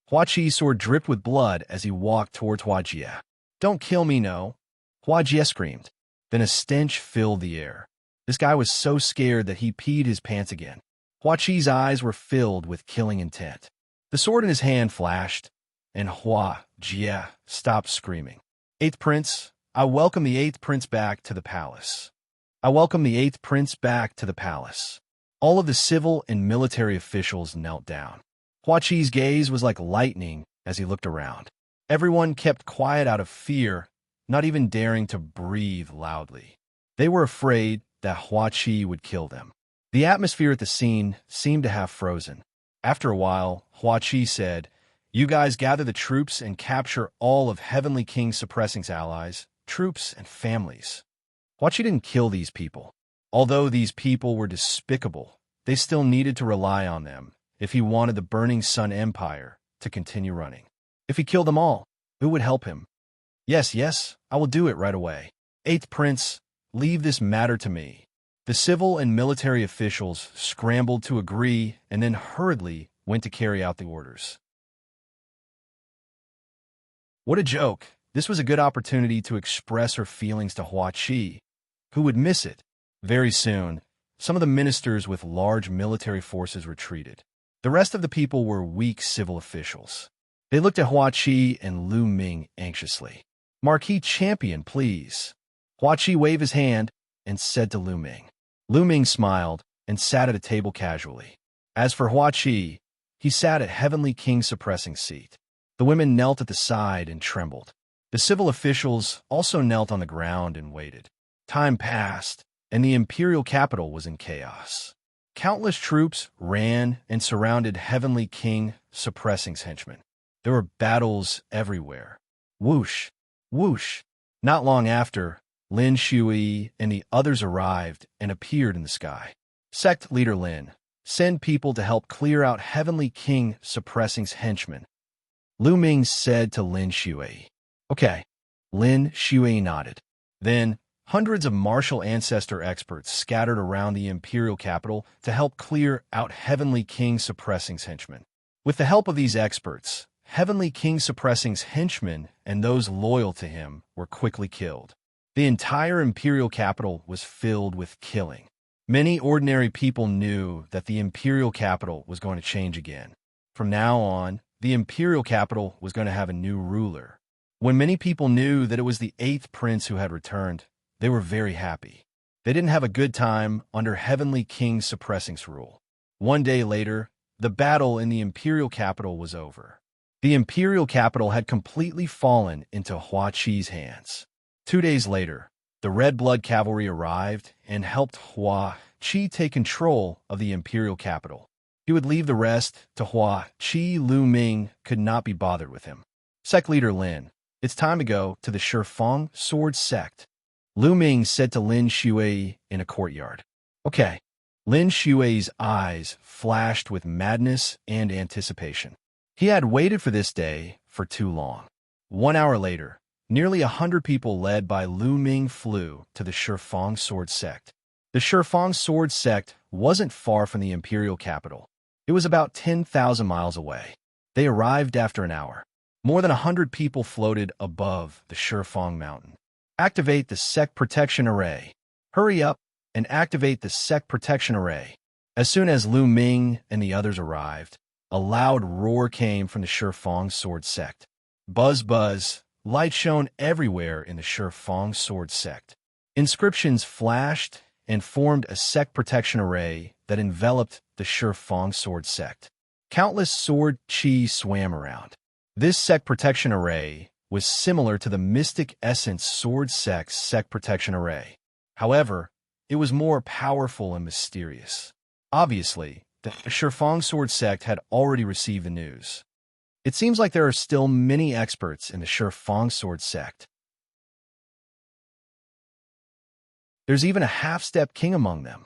S1: Hua Qi's sword dripped with blood as he walked towards Hua Jie. Don't kill me, no. Hua Jie screamed. Then a stench filled the air. This guy was so scared that he peed his pants again. Hua Qi's eyes were filled with killing intent. The sword in his hand flashed, and Hua Jie stopped screaming. 8th Prince, I welcome the 8th Prince back to the palace. I welcome the 8th Prince back to the palace. All of the civil and military officials knelt down. Hua Qi's gaze was like lightning as he looked around. Everyone kept quiet out of fear, not even daring to breathe loudly. They were afraid that Hua Qi would kill them. The atmosphere at the scene seemed to have frozen. After a while, Hua Qi said, You guys gather the troops and capture all of Heavenly King Suppressing's allies, troops, and families. Hua Qi didn't kill these people. Although these people were despicable, they still needed to rely on them if he wanted the Burning Sun Empire to continue running. If he killed them all, who would help him? Yes, I will do it right away. 8th Prince, leave this matter to me. The civil and military officials scrambled to agree and then hurriedly went to carry out the orders. What a joke. This was a good opportunity to express her feelings to Hua Qi, who would miss it. Very soon, some of the ministers with large military forces retreated. The rest of the people were weak civil officials. They looked at Hua Qi and Lu Ming anxiously. Marquis Champion, please. Hua Qi waved his hand and said to Lu Ming. Lu Ming smiled and sat at a table casually. As for Hua Qi, he sat at Heavenly King Suppressing's seat. The women knelt at the side and trembled. The civil officials also knelt on the ground and waited. Time passed, and the imperial capital was in chaos. Countless troops ran and surrounded Heavenly King Suppressing's henchmen. There were battles everywhere. Whoosh, whoosh. Not long after, Lin Shui and the others arrived and appeared in the sky. Sect leader Lin, send people to help clear out Heavenly King Suppressing's henchmen. Lu Ming said to Lin Shui. Okay. Lin Shui nodded. Then, hundreds of martial ancestor experts scattered around the imperial capital to help clear out Heavenly King Suppressing's henchmen. With the help of these experts, Heavenly King Suppressing's henchmen and those loyal to him were quickly killed. The entire imperial capital was filled with killing. Many ordinary people knew that the imperial capital was going to change again. From now on, the imperial capital was going to have a new ruler. When many people knew that it was the 8th prince who had returned, they were very happy. They didn't have a good time under Heavenly King Suppressing's rule. One day later, the battle in the imperial capital was over. The imperial capital had completely fallen into Hua Qi's hands. 2 days later, the Red Blood Cavalry arrived and helped Hua Qi take control of the imperial capital. He would leave the rest to Hua Qi. Lu Ming could not be bothered with him. Sect leader Lin, it's time to go to the Shifeng Sword Sect. Lu Ming said to Lin Shui in a courtyard. Okay. Lin Shui's eyes flashed with madness and anticipation. He had waited for this day for too long. 1 hour later, nearly 100 people led by Lu Ming flew to the Shifang Sword Sect. The Shifang Sword Sect wasn't far from the imperial capital. It was about 10,000 miles away. They arrived after an hour. More than 100 people floated above the Shifang Mountain. Activate the Sect Protection Array. Hurry up and activate the Sect Protection Array. As soon as Lu Ming and the others arrived, a loud roar came from the Shifang Sword Sect. Buzz, buzz, light shone everywhere in the Shifang Sword Sect. Inscriptions flashed and formed a Sect Protection Array that enveloped the Shifang Sword Sect. Countless sword chi swam around. This Sect Protection Array was similar to the Mystic Essence Sword Sect's Sect Protection Array. However, it was more powerful and mysterious. Obviously, the Shifang Sword Sect had already received the news. It seems like there are still many experts in the Shifang Sword Sect. There's even a half-step king among them,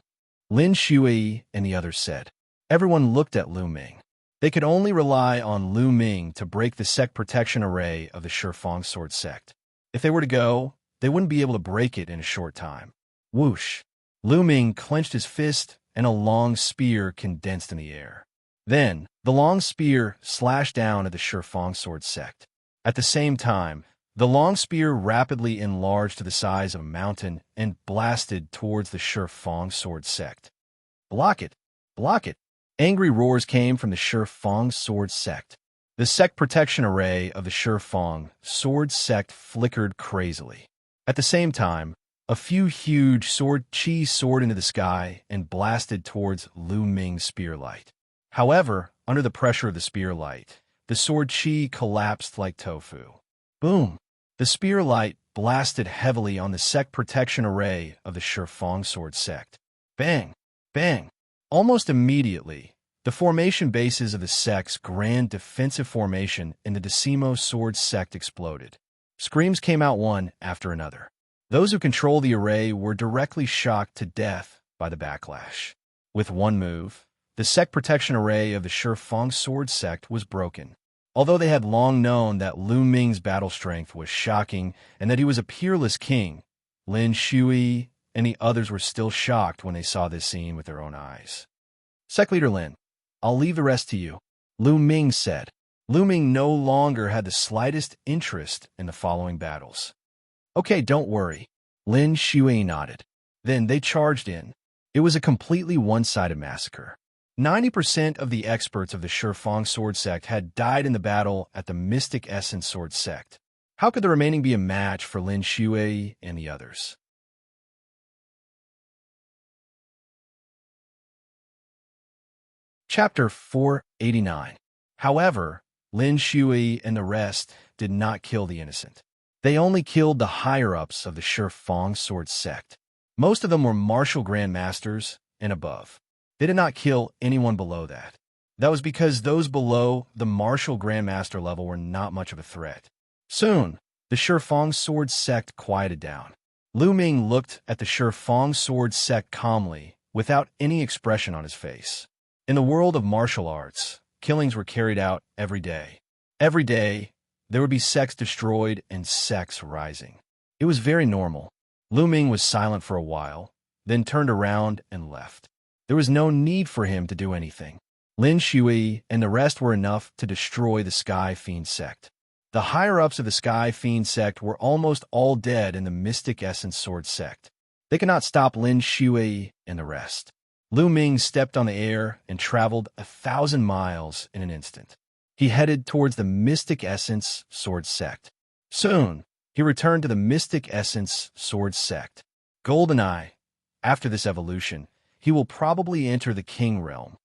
S1: Lin Shui and the others said. Everyone looked at Lu Ming. They could only rely on Lu Ming to break the Sect Protection Array of the Shifang Sword Sect. If they were to go, they wouldn't be able to break it in a short time. Whoosh! Lu Ming clenched his fist and a long spear condensed in the air. Then, the long spear slashed down at the Shifang Sword Sect. At the same time, the long spear rapidly enlarged to the size of a mountain and blasted towards the Shifang Sword Sect. Block it! Block it! Angry roars came from the Shifang Sword Sect. The Sect Protection Array of the Shifang Sword Sect flickered crazily. At the same time, a few huge sword chi soared into the sky and blasted towards Lu Ming's spear light. However, under the pressure of the spear light, the sword chi collapsed like tofu. Boom! The spear light blasted heavily on the Sect Protection Array of the Shifang Sword Sect. Bang! Bang! Almost immediately, the formation bases of the sect's grand defensive formation in the Decimo Sword Sect exploded. Screams came out one after another. Those who control the array were directly shocked to death by the backlash. With one move, the Sect Protection Array of the Shifang Sword Sect was broken. Although they had long known that Lu Ming's battle strength was shocking and that he was a peerless king, Lin Shui and the others were still shocked when they saw this scene with their own eyes. Sect Leader Lin, I'll leave the rest to you, Lu Ming said. Lu Ming no longer had the slightest interest in the following battles. Okay, don't worry. Lin Shui nodded. Then they charged in. It was a completely one-sided massacre. 90% of the experts of the Shifang Sword Sect had died in the battle at the Mystic Essence Sword Sect. How could the remaining be a match for Lin Shui and the others? Chapter 489. However, Lin Shui and the rest did not kill the innocent. They only killed the higher-ups of the Shifang Sword Sect. Most of them were martial grandmasters and above. They did not kill anyone below that. That was because those below the martial grandmaster level were not much of a threat. Soon, the Shifang Sword Sect quieted down. Lu Ming looked at the Shifang Sword Sect calmly, without any expression on his face. In the world of martial arts, killings were carried out every day. Every day, there would be sects destroyed and sects rising. It was very normal. Lu Ming was silent for a while, then turned around and left. There was no need for him to do anything. Lin Shui and the rest were enough to destroy the Sky Fiend sect. The higher-ups of the Sky Fiend sect were almost all dead in the Mystic Essence Sword sect. They could not stop Lin Shui and the rest. Lu Ming stepped on the air and traveled 1,000 miles in an instant. He headed towards the Mystic Essence Sword Sect. Soon, he returned to the Mystic Essence Sword Sect. GoldenEye. After this evolution, he will probably enter the King Realm.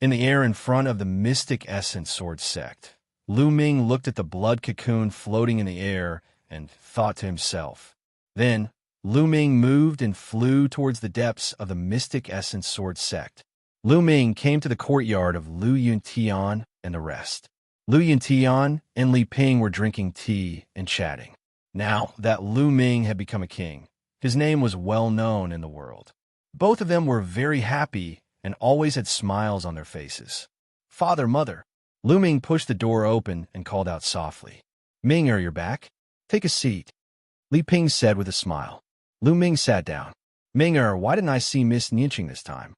S1: In the air in front of the Mystic Essence Sword Sect, Lu Ming looked at the blood cocoon floating in the air and thought to himself. Then, Lu Ming moved and flew towards the depths of the Mystic Essence Sword Sect. Lu Ming came to the courtyard of Lu Yuntian and the rest. Lu Yuntian and Li Ping were drinking tea and chatting. Now that Lu Ming had become a king, His name was well known in the world. Both of them were very happy and always had smiles on their faces. "Father, mother." Lu Ming pushed the door open and called out softly. "Ming, you're back? Take a seat," Li Ping said with a smile. Lu Ming sat down. "Ming, why didn't I see Miss Nianqing this time?"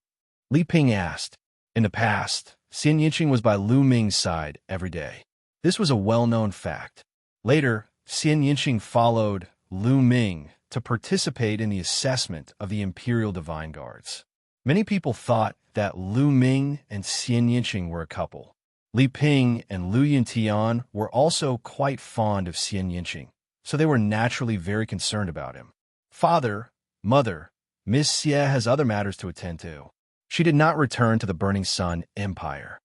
S1: Li Ping asked. In the past, Xianxia was by Lu Ming's side every day. This was a well-known fact. Later, Xianxia followed Lu Ming to participate in the assessment of the Imperial Divine Guards. Many people thought that Lu Ming and Xianxia were a couple. Li Ping and Lu Yuntian were also quite fond of Xianxia, so they were naturally very concerned about him. "Father, mother, Miss Xie has other matters to attend to. She did not return to the Burning Sun Empire,"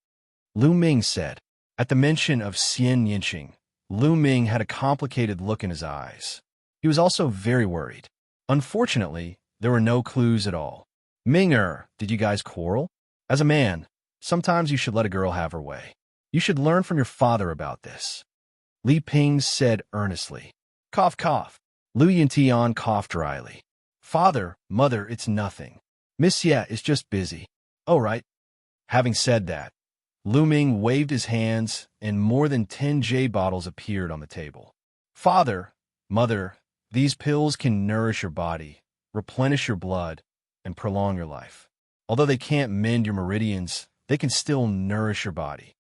S1: Lu Ming said. At the mention of Xianxia, Lu Ming had a complicated look in his eyes. He was also very worried. Unfortunately, there were no clues at all. "Ming, did you guys quarrel? As a man, sometimes you should let a girl have her way. You should learn from your father about this," Li Ping said earnestly. Cough, cough. Lu Yuntian coughed dryly. "Father, mother, it's nothing. Miss Xie is just busy." "Oh, right." Having said that, Lu Ming waved his hands and more than 10 J bottles appeared on the table. "Father, mother, these pills can nourish your body, replenish your blood, and prolong your life. Although they can't mend your meridians, they can still nourish your body,"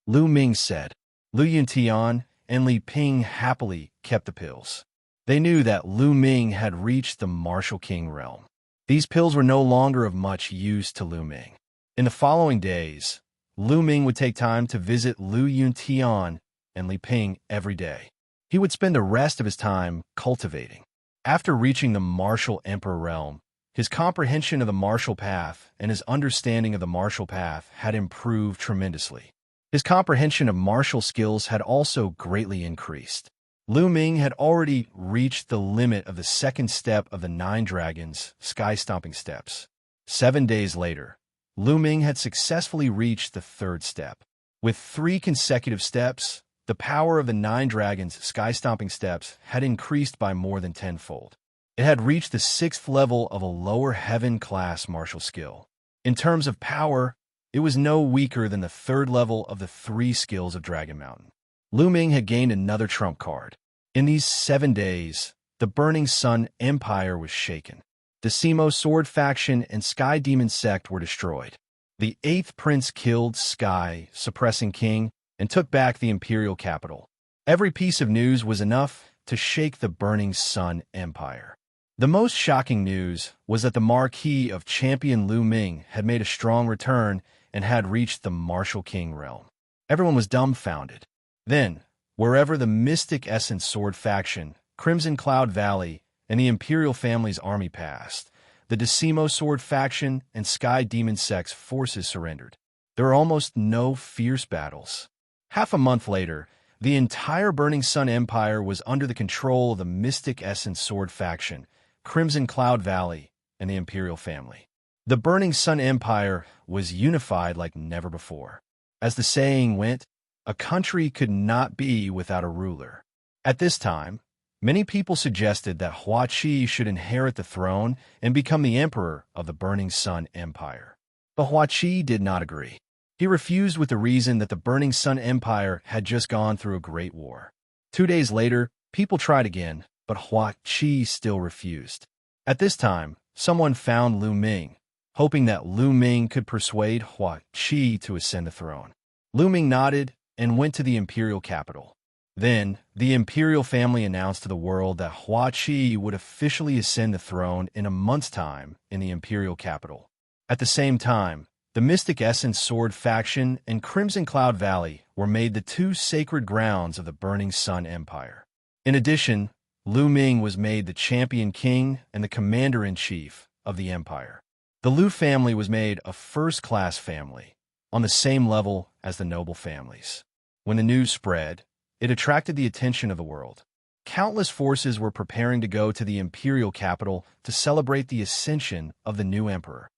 S1: Lu Ming said. Lu Yuntian and Li Ping happily kept the pills. They knew that Lu Ming had reached the Martial King realm. These pills were no longer of much use to Lu Ming. In the following days, Lu Ming would take time to visit Lu Yuntian and Li Ping every day. He would spend the rest of his time cultivating. After reaching the Martial Emperor realm, his comprehension of the martial path and his understanding of the martial path had improved tremendously. His comprehension of martial skills had also greatly increased. Lu Ming had already reached the limit of the second step of the 9 dragons' sky-stomping steps. 7 days later, Lu Ming had successfully reached the 3rd step. With 3 consecutive steps, the power of the 9 dragons' sky-stomping steps had increased by more than tenfold. It had reached the 6th level of a lower heaven-class martial skill. In terms of power, it was no weaker than the 3rd level of the 3 skills of Dragon Mountain. Lu Ming had gained another trump card. In these 7 days, the Burning Sun Empire was shaken. The Simo Sword faction and Sky Demon sect were destroyed. The 8th prince killed Sky, suppressing King, and took back the imperial capital. Every piece of news was enough to shake the Burning Sun Empire. The most shocking news was that the Marquis of Champion Lu Ming had made a strong return and had reached the Martial King realm. Everyone was dumbfounded. Then, wherever the Mystic Essence Sword faction, Crimson Cloud Valley, and the Imperial family's army passed, the Decimo Sword faction and Sky Demon sect's forces surrendered. There were almost no fierce battles. Half a month later, the entire Burning Sun Empire was under the control of the Mystic Essence Sword faction, Crimson Cloud Valley, and the Imperial family. The Burning Sun Empire was unified like never before. As the saying went, a country could not be without a ruler. At this time, many people suggested that Hua Qi should inherit the throne and become the emperor of the Burning Sun Empire. But Hua Qi did not agree. He refused with the reason that the Burning Sun Empire had just gone through a great war. 2 days later, people tried again, but Hua Qi still refused. At this time, someone found Lu Ming, hoping that Lu Ming could persuade Hua Qi to ascend the throne. Lu Ming nodded and went to the imperial capital. Then, the imperial family announced to the world that Hua Qi would officially ascend the throne in a month's time in the imperial capital. At the same time, the Mystic Essence Sword faction and Crimson Cloud Valley were made the 2 sacred grounds of the Burning Sun Empire. In addition, Lu Ming was made the champion king and the commander-in-chief of the empire. The Lu family was made a first-class family, on the same level as the noble families. When the news spread, it attracted the attention of the world. Countless forces were preparing to go to the imperial capital to celebrate the ascension of the new emperor.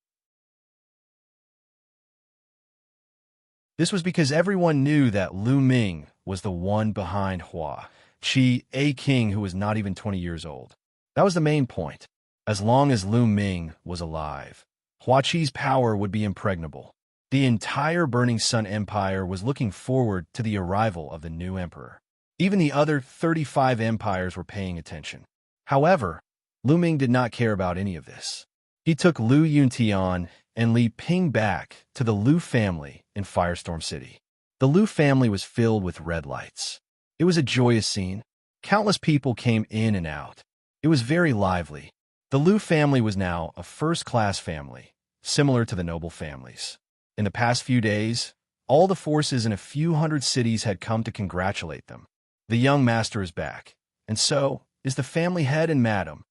S1: This was because everyone knew that Lu Ming was the one behind Hua Qi, a king who was not even 20 years old. That was the main point. As long as Lu Ming was alive, Hua Qi's power would be impregnable. The entire Burning Sun Empire was looking forward to the arrival of the new emperor. Even the other 35 empires were paying attention. However, Lu Ming did not care about any of this. He took Lu Yuntian and Li Ping back to the Lu family in Firestorm City. The Lu family was filled with red lights. It was a joyous scene. Countless people came in and out. It was very lively. The Lu family was now a first-class family, similar to the noble families. In the past few days, all the forces in a few hundred cities had come to congratulate them. The young master is back, and so is the family head and madam.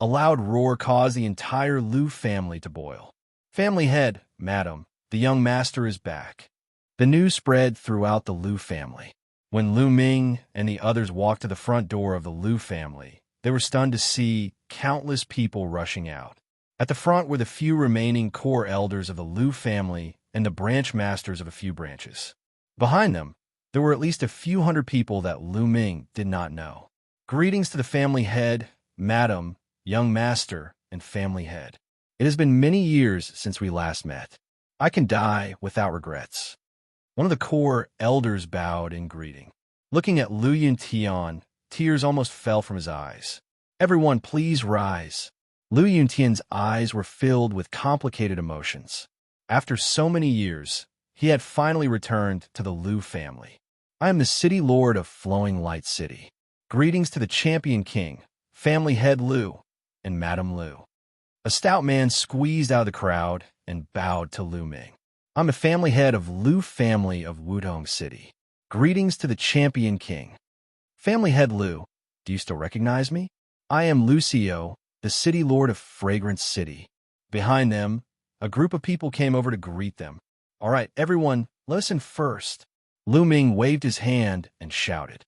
S1: A loud roar caused the entire Lu family to boil. Family head, madam, the young master is back. The news spread throughout the Lu family. When Lu Ming and the others walked to the front door of the Lu family, they were stunned to see countless people rushing out. At the front were the few remaining core elders of the Lu family and the branch masters of a few branches. Behind them, there were at least a few hundred people that Lu Ming did not know. Greetings to the family head, madam, young master, and family head. It has been many years since we last met. I can die without regrets. One of the core elders bowed in greeting. Looking at Lu Yuntian, tears almost fell from his eyes. Everyone, please rise. Lu Yuntian's eyes were filled with complicated emotions. After so many years, he had finally returned to the Lu family. I am the city lord of Flowing Light City. Greetings to the champion king, family head Lu, and Madam Lu. A stout man squeezed out of the crowd and bowed to Lu Ming. I'm the family head of Lu family of Wudong City. Greetings to the champion king. Family head Lu, do you still recognize me? I am Lucio, the city lord of Fragrance City. Behind them, a group of people came over to greet them. All right, everyone, listen first. Lu Ming waved his hand and shouted.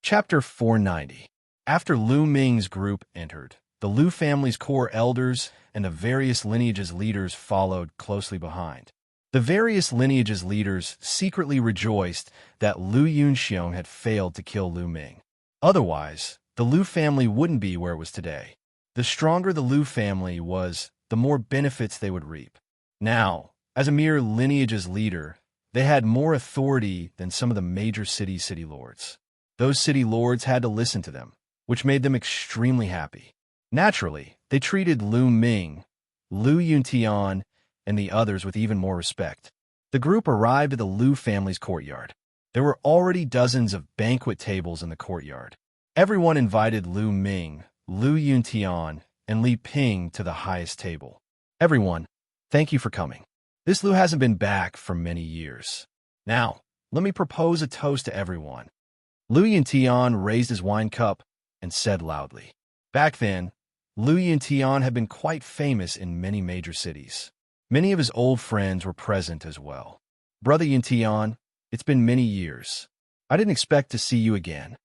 S1: Chapter 490. After Lu Ming's group entered, the Lu family's core elders and the various lineages leaders followed closely behind. The various lineages leaders secretly rejoiced that Lu Yunxiong had failed to kill Lu Ming. Otherwise, the Lu family wouldn't be where it was today. The stronger the Lu family was, the more benefits they would reap. Now, as a mere lineage's leader, they had more authority than some of the major city lords. Those city lords had to listen to them, which made them extremely happy. Naturally, they treated Lu Ming, Lu Yuntian, and the others with even more respect. The group arrived at the Lu family's courtyard. There were already dozens of banquet tables in the courtyard. Everyone invited Lu Ming, Lu Yuntian, and Li Ping to the highest table. Everyone, thank you for coming. This Lu hasn't been back for many years. Now, let me propose a toast to everyone. Lu Yuntian raised his wine cup and said loudly. Back then, Lu Yuntian had been quite famous in many major cities. Many of his old friends were present as well. Brother Yuntian, it's been many years. I didn't expect to see you again.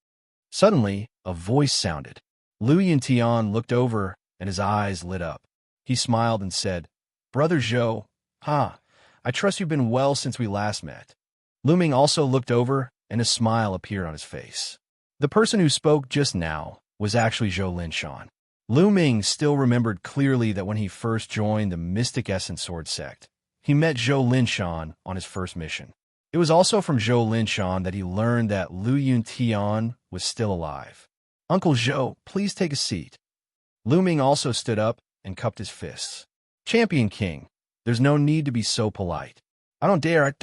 S1: Suddenly, a voice sounded. Lu Yuntian looked over and his eyes lit up. He smiled and said, Brother Zhou, I trust you've been well since we last met. Lu Ming also looked over and a smile appeared on his face. The person who spoke just now was actually Zhou Linshan. Lu Ming still remembered clearly that when he first joined the Mystic Essence Sword sect, he met Zhou Linshan on his first mission. It was also from Zhou Linshan that he learned that Lu Yuntian was still alive. Uncle Zhou, please take a seat. Lu Ming also stood up and cupped his fists. Champion King, there's no need to be so polite. I don't dare.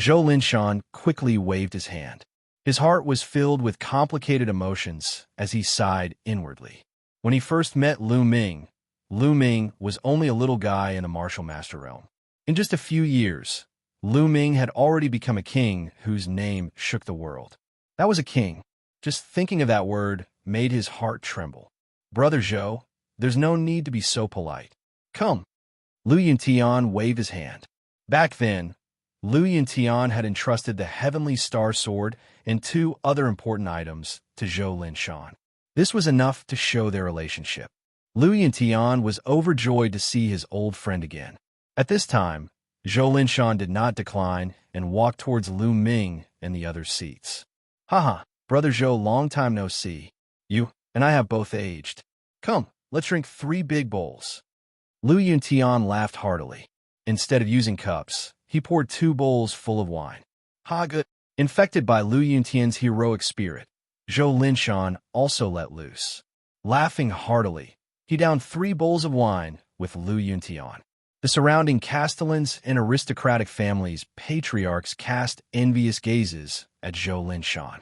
S1: Zhou Linshan quickly waved his hand. His heart was filled with complicated emotions as he sighed inwardly. When he first met Lu Ming was only a little guy in the martial master realm. In just a few years, Lu Ming had already become a king whose name shook the world. That was a king. Just thinking of that word made his heart tremble. Brother Zhou, there's no need to be so polite. Come. Lu Yuntian waved his hand. Back then, Lu Yuntian had entrusted the Heavenly Star Sword and 2 other important items to Zhou Linshan. This was enough to show their relationship. Lu Yuntian was overjoyed to see his old friend again. At this time, Zhou Linshan did not decline and walked towards Lu Ming and the other seats. Haha, brother Zhou, long time no see. You and I have both aged. Come, let's drink 3 big bowls. Lu Yuntian laughed heartily. Instead of using cups, he poured 2 bowls full of wine. Ha, good. Infected by Lu Yuntian's heroic spirit, Zhou Linshan also let loose. Laughing heartily, he downed 3 bowls of wine with Lu Yuntian. The surrounding castellans and aristocratic families' patriarchs cast envious gazes at Zhou Linshan.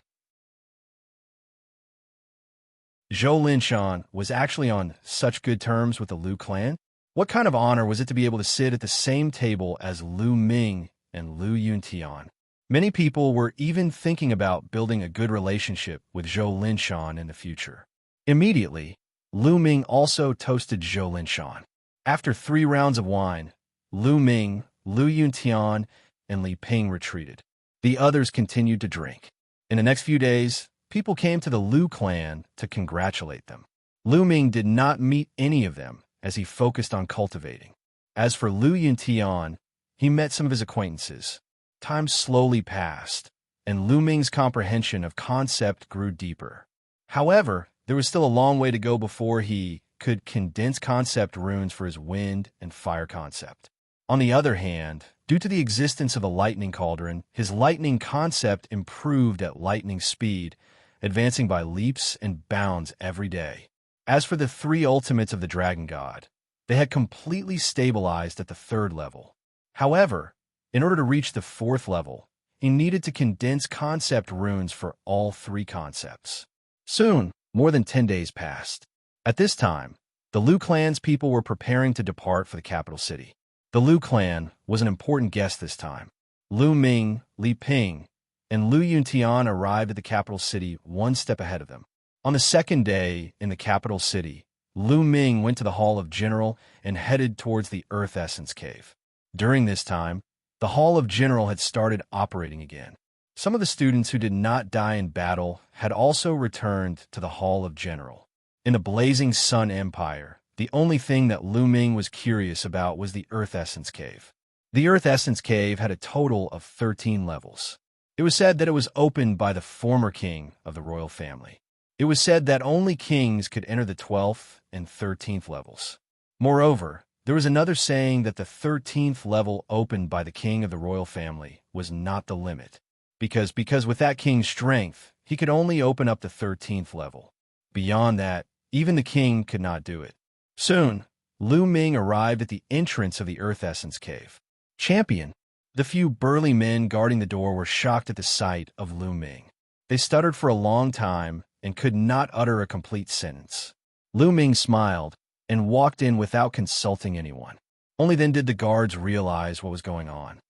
S1: Zhou Linshan was actually on such good terms with the Lu clan. What kind of honor was it to be able to sit at the same table as Lu Ming and Lu Yuntian? Many people were even thinking about building a good relationship with Zhou Linshan in the future. Immediately, Lu Ming also toasted Zhou Linshan. After 3 rounds of wine, Lu Ming, Lu Yuntian, and Li Ping retreated. The others continued to drink. In the next few days, people came to the Lu clan to congratulate them. Lu Ming did not meet any of them as he focused on cultivating. As for Lu Yuntian, he met some of his acquaintances. Time slowly passed, and Lu Ming's comprehension of concept grew deeper. However, there was still a long way to go before he could condense concept runes for his wind and fire concept. On the other hand, due to the existence of the lightning cauldron, his lightning concept improved at lightning speed, advancing by leaps and bounds every day. As for the 3 ultimates of the dragon god, they had completely stabilized at the 3rd level. However, in order to reach the 4th level, he needed to condense concept runes for all 3 concepts. Soon, more than 10 days passed. At this time, the Lu clan's people were preparing to depart for the capital city. The Lu clan was an important guest this time. Lu Ming, Li Ping, and Lu Yuntian arrived at the capital city 1 step ahead of them. On the 2nd day in the capital city, Lu Ming went to the Hall of General and headed towards the Earth Essence Cave. During this time, the Hall of General had started operating again. Some of the students who did not die in battle had also returned to the Hall of General. In the Blazing Sun Empire, the only thing that Lu Ming was curious about was the Earth Essence Cave. The Earth Essence Cave had a total of 13 levels. It was said that it was opened by the former king of the royal family. It was said that only kings could enter the 12th and 13th levels. Moreover, there was another saying that the 13th level opened by the king of the royal family was not the limit, because with that king's strength, he could only open up the 13th level. Beyond that, even the king could not do it. Soon, Lu Ming arrived at the entrance of the Earth Essence Cave. Champion! The few burly men guarding the door were shocked at the sight of Lu Ming. They stuttered for a long time and could not utter a complete sentence. Lu Ming smiled and walked in without consulting anyone. Only then did the guards realize what was going on.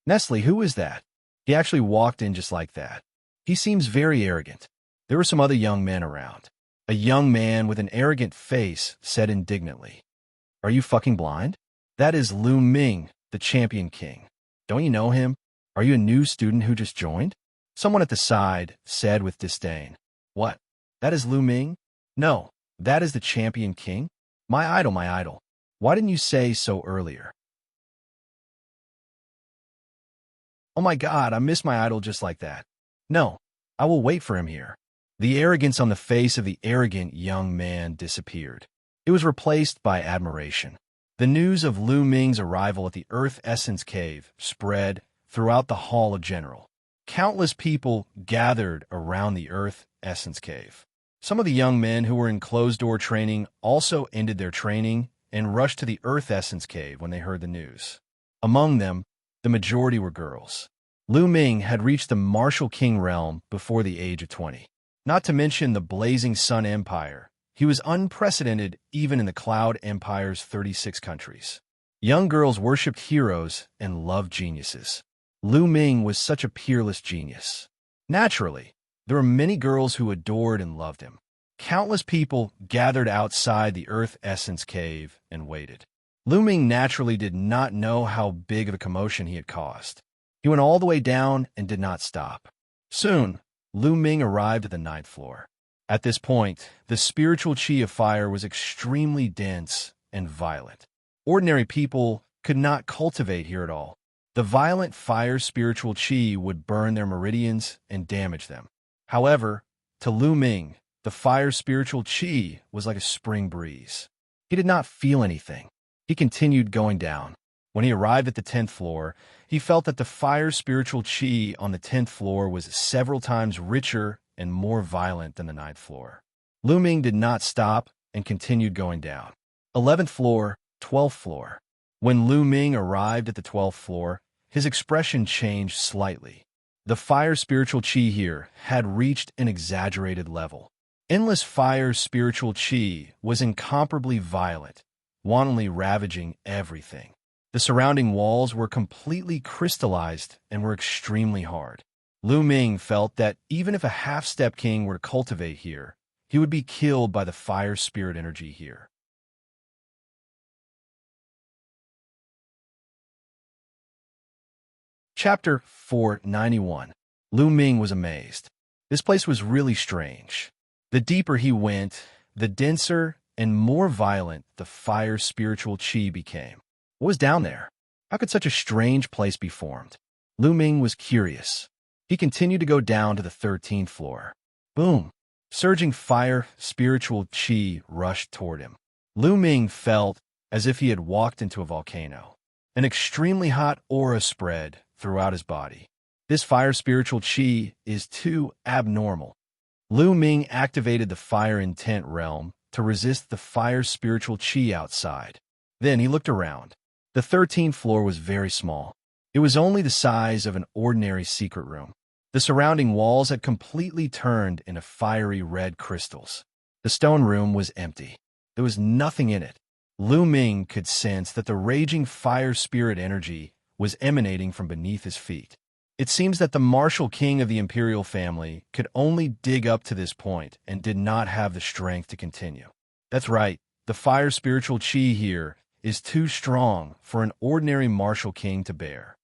S1: Nestle, who is that? He actually walked in just like that. He seems very arrogant. There were some other young men around. A young man with an arrogant face said indignantly, "Are you fucking blind? That is Lu Ming, the champion king. Don't you know him? Are you a new student who just joined?" Someone at the side said with disdain, "What? That is Lu Ming? No, that is the champion king? My idol, my idol. Why didn't you say so earlier?" "Oh my God, I miss my idol just like that. No, I will wait for him here." The arrogance on the face of the arrogant young man disappeared. It was replaced by admiration. The news of Lu Ming's arrival at the Earth Essence Cave spread throughout the Hall of General. Countless people gathered around the Earth Essence Cave. Some of the young men who were in closed-door training also ended their training and rushed to the Earth Essence Cave when they heard the news. Among them, the majority were girls. Lu Ming had reached the Martial King realm before the age of 20. Not to mention the Blazing Sun Empire. He was unprecedented even in the Cloud Empire's 36 countries. Young girls worshipped heroes and loved geniuses. Lu Ming was such a peerless genius. Naturally, there were many girls who adored and loved him. Countless people gathered outside the Earth Essence Cave and waited. Lu Ming naturally did not know how big of a commotion he had caused. He went all the way down and did not stop. Soon, Lu Ming arrived at the 9th floor. At this point, the spiritual chi of fire was extremely dense and violent. Ordinary people could not cultivate here at all. The violent fire spiritual qi would burn their meridians and damage them. However, to Lu Ming, the fire spiritual qi was like a spring breeze. He did not feel anything. He continued going down. When he arrived at the 10th floor, he felt that the fire spiritual qi on the 10th floor was several times richer and more violent than the 9th floor. Lu Ming did not stop and continued going down. 11th floor, 12th floor. When Lu Ming arrived at the 12th floor, his expression changed slightly. The fire spiritual qi here had reached an exaggerated level. Endless fire spiritual qi was incomparably violent, wantonly ravaging everything. The surrounding walls were completely crystallized and were extremely hard. Lu Ming felt that even if a half-step king were to cultivate here, he would be killed by the fire spirit energy here. Chapter 491. Lu Ming was amazed. This place was really strange. The deeper he went, the denser and more violent the fire spiritual qi became. What was down there? How could such a strange place be formed? Lu Ming was curious. He continued to go down to the 13th floor. Boom! Surging fire spiritual qi rushed toward him. Lu Ming felt as if he had walked into a volcano. An extremely hot aura spread throughout his body. This fire spiritual qi is too abnormal. Lu Ming activated the fire intent realm to resist the fire spiritual qi outside. Then he looked around. The 13th floor was very small. It was only the size of an ordinary secret room. The surrounding walls had completely turned into fiery red crystals. The stone room was empty. There was nothing in it. Lu Ming could sense that the raging fire spirit energy was emanating from beneath his feet. It seems that the martial king of the imperial family could only dig up to this point and did not have the strength to continue. That's right, the fire spiritual qi here is too strong for an ordinary martial king to bear.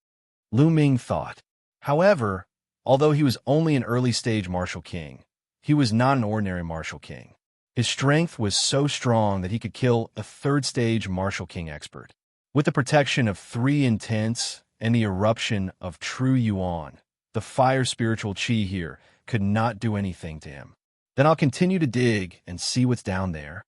S1: Lu Ming thought. However, although he was only an early-stage martial king, he was not an ordinary martial king. His strength was so strong that he could kill a third-stage martial king expert. With the protection of 3 intents and the eruption of true yuan, the fire spiritual qi here could not do anything to him. Then I'll continue to dig and see what's down there.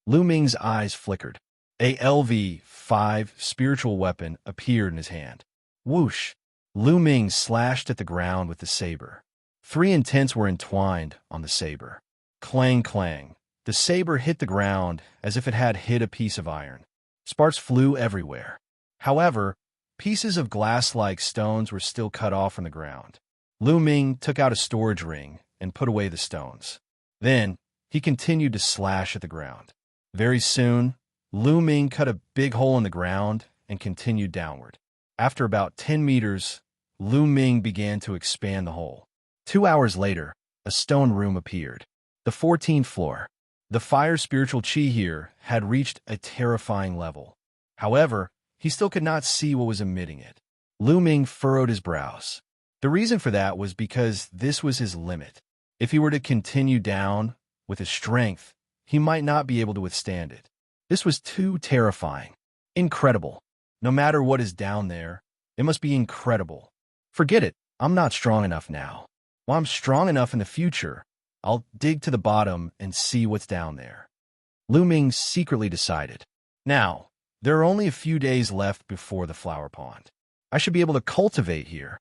S1: Lu Ming's eyes flickered. A LV-5 spiritual weapon appeared in his hand. Whoosh! Lu Ming slashed at the ground with the saber. 3 intents were entwined on the saber. Clang, clang. The saber hit the ground as if it had hit a piece of iron. Sparks flew everywhere. However, pieces of glass-like stones were still cut off from the ground. Lu Ming took out a storage ring and put away the stones. Then, he continued to slash at the ground. Very soon, Lu Ming cut a big hole in the ground and continued downward. After about 10 meters, Lu Ming began to expand the hole. 2 hours later, a stone room appeared. The 14th floor. The fire spiritual qi here had reached a terrifying level. However, he still could not see what was emitting it. Lu Ming furrowed his brows. The reason for that was because this was his limit. If he were to continue down with his strength, he might not be able to withstand it. This was too terrifying. Incredible. No matter what is down there, it must be incredible. Forget it. I'm not strong enough now. When I'm strong enough in the future, I'll dig to the bottom and see what's down there. Lu Ming secretly decided. Now, there are only a few days left before the flower pond. I should be able to cultivate here.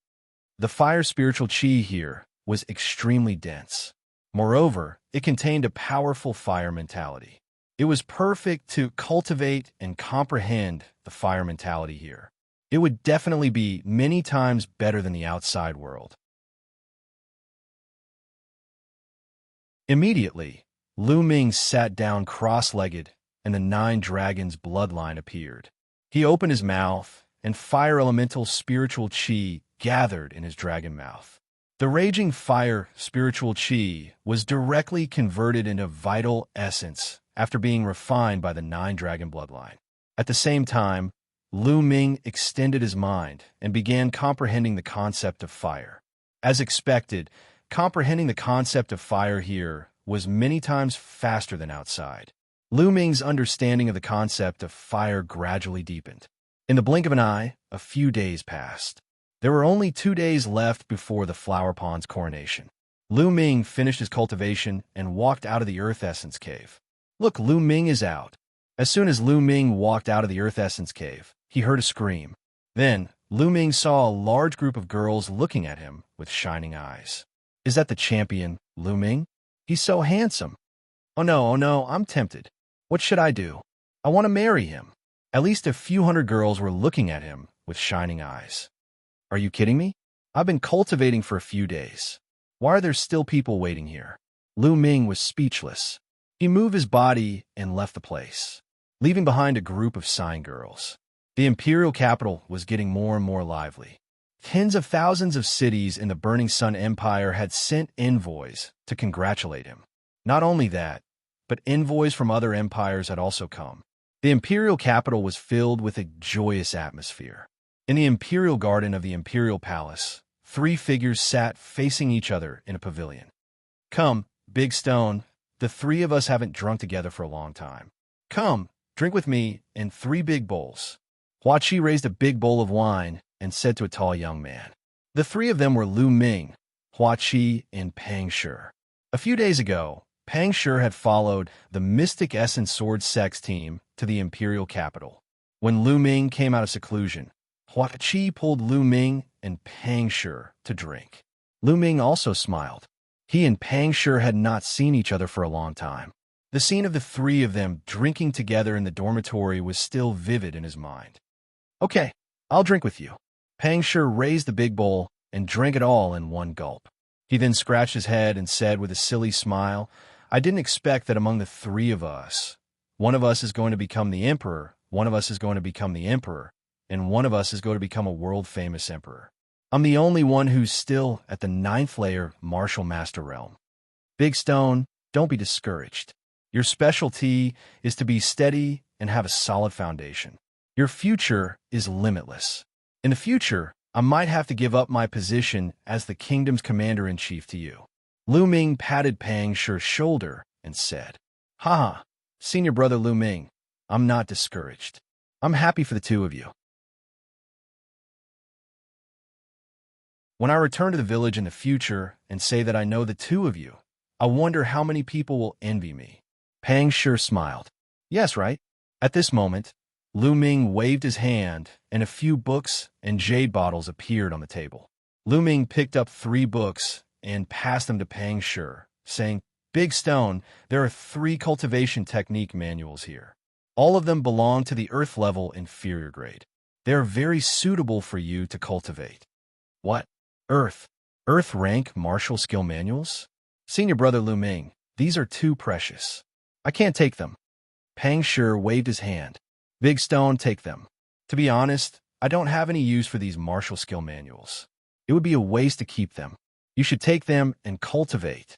S1: The fire spiritual qi here was extremely dense. Moreover, it contained a powerful fire mentality. It was perfect to cultivate and comprehend the fire mentality here. It would definitely be many times better than the outside world. Immediately, Lu Ming sat down cross-legged, and the 9 dragons' bloodline appeared. He opened his mouth, and fire elemental spiritual qi gathered in his dragon mouth. The raging fire spiritual qi was directly converted into vital essence after being refined by the 9 dragon bloodline. At the same time, Lu Ming extended his mind and began comprehending the concept of fire. As expected, comprehending the concept of fire here was many times faster than outside. Lu Ming's understanding of the concept of fire gradually deepened. In the blink of an eye, a few days passed. There were only 2 days left before the Flower Pond's coronation. Lu Ming finished his cultivation and walked out of the Earth Essence Cave. Look, Lu Ming is out. As soon as Lu Ming walked out of the Earth Essence Cave, he heard a scream. Then, Lu Ming saw a large group of girls looking at him with shining eyes. Is that the champion, Lu Ming? He's so handsome. Oh no, I'm tempted. What should I do? I want to marry him. At least a few hundred girls were looking at him with shining eyes. Are you kidding me? I've been cultivating for a few days. Why are there still people waiting here? Lu Ming was speechless. He moved his body and left the place, leaving behind a group of sighing girls. The imperial capital was getting more and more lively. Tens of thousands of cities in the Burning Sun Empire had sent envoys to congratulate him. Not only that, but envoys from other empires had also come. The imperial capital was filled with a joyous atmosphere. In the imperial garden of the imperial palace, 3 figures sat facing each other in a pavilion. Come, Big Stone, the 3 of us haven't drunk together for a long time. Come, drink with me in 3 big bowls. Huaqi raised a big bowl of wine and said to a tall young man. The 3 of them were Lu Ming, Huaqi, and Pang Shi. A few days ago, Pang Shi had followed the Mystic Essence Sword Sex team to the imperial capital. When Lu Ming came out of seclusion, Huaqi pulled Lu Ming and Pang Shi to drink. Lu Ming also smiled. He and Pang Shi had not seen each other for a long time. The scene of the 3 of them drinking together in the dormitory was still vivid in his mind. Okay, I'll drink with you. Pang Shi raised the big bowl and drank it all in one gulp. He then scratched his head and said with a silly smile, I didn't expect that among the 3 of us, one of us is going to become the emperor, one of us is going to become the emperor, and one of us is going to become a world-famous emperor. I'm the only one who's still at the 9th layer martial master realm. Big Stone, don't be discouraged. Your specialty is to be steady and have a solid foundation. Your future is limitless. In the future, I might have to give up my position as the kingdom's commander-in-chief to you. Lu Ming patted Pang Shi's shoulder and said, Haha, senior brother Lu Ming, I'm not discouraged. I'm happy for the 2 of you. When I return to the village in the future and say that I know the 2 of you, I wonder how many people will envy me. Pang Shi smiled. Yes, right? At this moment, Lu Ming waved his hand, and a few books and jade bottles appeared on the table. Lu Ming picked up 3 books and passed them to Pang Shi, saying, Big Stone, there are 3 cultivation technique manuals here. All of them belong to the Earth level inferior grade. They are very suitable for you to cultivate. What? Earth rank martial skill manuals? Senior brother Lu Ming, these are too precious. I can't take them. Pang Shi waved his hand. Big Stone, take them. To be honest, I don't have any use for these martial skill manuals. It would be a waste to keep them. You should take them and cultivate.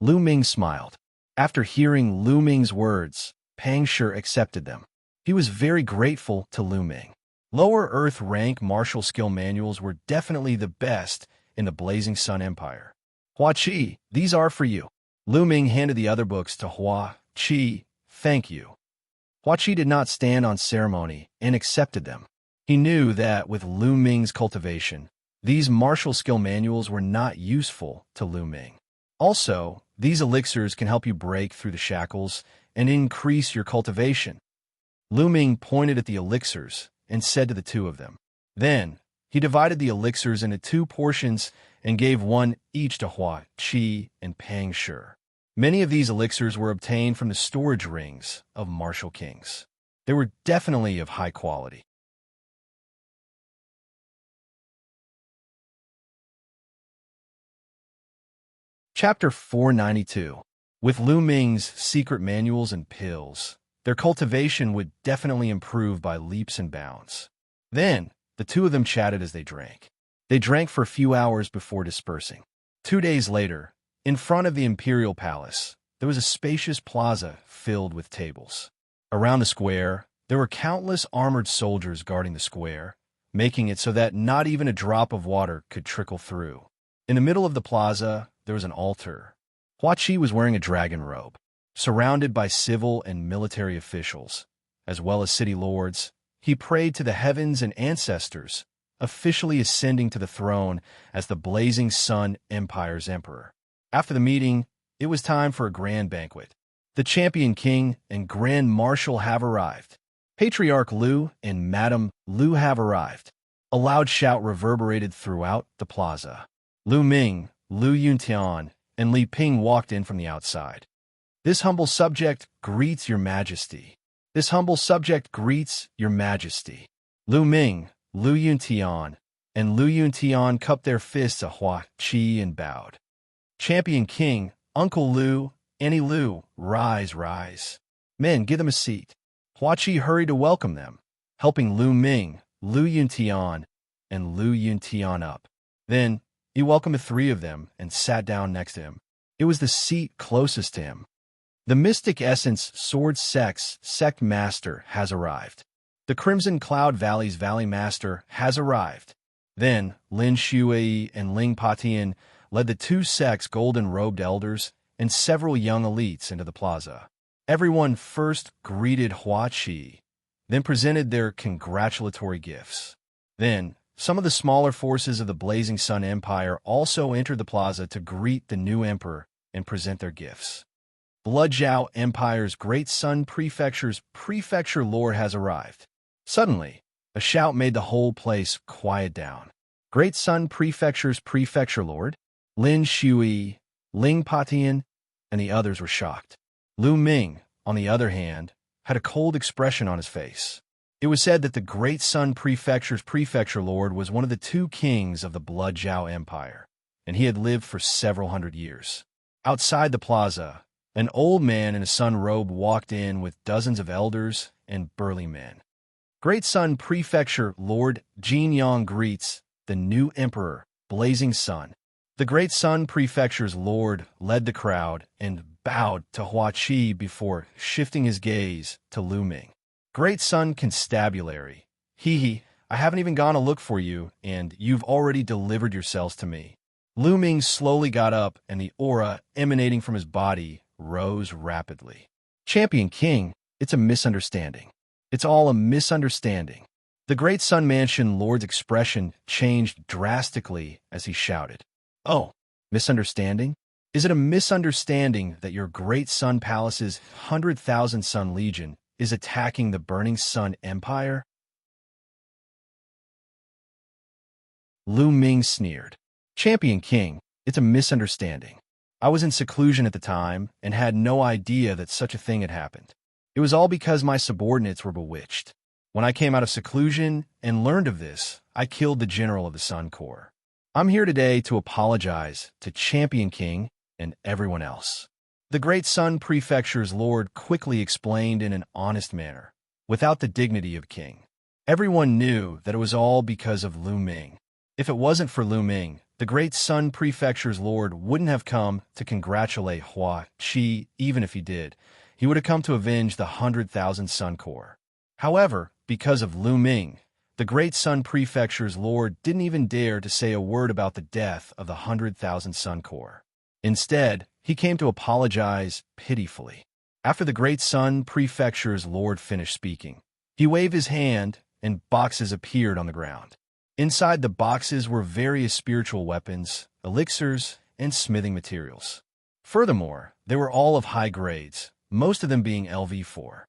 S1: Lu Ming smiled. After hearing Lu Ming's words, Pang Shi accepted them. He was very grateful to Lu Ming. Lower Earth rank martial skill manuals were definitely the best in the Blazing Sun Empire. Huaqi, these are for you. Lu Ming handed the other books to Huaqi. Thank you. Huaqi did not stand on ceremony and accepted them. He knew that with Lu Ming's cultivation, these martial skill manuals were not useful to Lu Ming. Also, these elixirs can help you break through the shackles and increase your cultivation. Lu Ming pointed at the elixirs and said to the 2 of them. Then, he divided the elixirs into 2 portions and gave one each to Huaqi and Pang Shi. Many of these elixirs were obtained from the storage rings of martial kings. They were definitely of high quality. Chapter 492. With Lu Ming's secret manuals and pills, their cultivation would definitely improve by leaps and bounds. Then, the 2 of them chatted as they drank. They drank for a few hours before dispersing. 2 days later, in front of the imperial palace, there was a spacious plaza filled with tables. Around the square, there were countless armored soldiers guarding the square, making it so that not even a drop of water could trickle through. In the middle of the plaza, there was an altar. Huaqi was wearing a dragon robe. Surrounded by civil and military officials, as well as city lords, he prayed to the heavens and ancestors, officially ascending to the throne as the Blazing Sun Empire's emperor. After the meeting, it was time for a grand banquet. The champion king and grand marshal have arrived. Patriarch Lu and Madame Lu have arrived. A loud shout reverberated throughout the plaza. Lu Ming, Lu Yuntian, and Li Ping walked in from the outside. This humble subject greets your majesty. This humble subject greets your majesty. Lu Ming, Lu Yuntian, and Lu Yuntian cupped their fists to Hua Qi and bowed. Champion King, Uncle Lu, Annie Lu, rise, rise. Men, give them a seat. Hua Qi hurried to welcome them, helping Lu Ming, Lu Yuntian, and Lu Yuntian up. Then, he welcomed the three of them and sat down next to him. It was the seat closest to him. The Mystic Essence Sword Sect Master has arrived. The Crimson Cloud Valley's Valley Master has arrived. Then, Lin Shui and Ling Patian led the two sects' golden-robed elders and several young elites into the plaza. Everyone first greeted Hua Qi, then presented their congratulatory gifts. Then, some of the smaller forces of the Blazing Sun Empire also entered the plaza to greet the new emperor and present their gifts. Bloodziao Empire's Great Sun Prefecture's prefecture lord has arrived. Suddenly, a shout made the whole place quiet down. Great Sun Prefecture's prefecture lord, Lin Shui, Ling Patian, and the others were shocked. Lu Ming, on the other hand, had a cold expression on his face. It was said that the Great Sun Prefecture's prefecture lord was one of the two kings of the Bloodziao Empire, and he had lived for several hundred years. Outside the plaza, an old man in a sun robe walked in with dozens of elders and burly men. Great Sun Prefecture Lord Jin Yang greets the new emperor, Blazing Sun. The Great Sun Prefecture's lord led the crowd and bowed to Hua Qi before shifting his gaze to Lu Ming. Great Sun Constabulary, I haven't even gone to look for you, and you've already delivered yourselves to me. Lu Ming slowly got up, and the aura emanating from his body rose rapidly. Champion King, it's a misunderstanding. It's all a misunderstanding. The Great Sun Mansion Lord's expression changed drastically as he shouted. Oh, misunderstanding? Is it a misunderstanding that your Great Sun Palace's 100,000 Sun Legion is attacking the Burning Sun Empire? Lu Ming sneered. Champion King, it's a misunderstanding. I was in seclusion at the time and had no idea that such a thing had happened. It was all because my subordinates were bewitched. When I came out of seclusion and learned of this, I killed the general of the Sun Corps. I'm here today to apologize to Champion King and everyone else. The Great Sun Prefecture's lord quickly explained in an honest manner, without the dignity of king. Everyone knew that it was all because of Lu Ming. If it wasn't for Lu Ming, the Great Sun Prefecture's lord wouldn't have come to congratulate Hua Qi. Even if he did, he would have come to avenge the 100,000 Sun Corps. However, because of Lu Ming, the Great Sun Prefecture's lord didn't even dare to say a word about the death of the 100,000 Sun Corps. Instead, he came to apologize pitifully. After the Great Sun Prefecture's lord finished speaking, he waved his hand and boxes appeared on the ground. Inside the boxes were various spiritual weapons, elixirs, and smithing materials. Furthermore, they were all of high grades, most of them being LV4.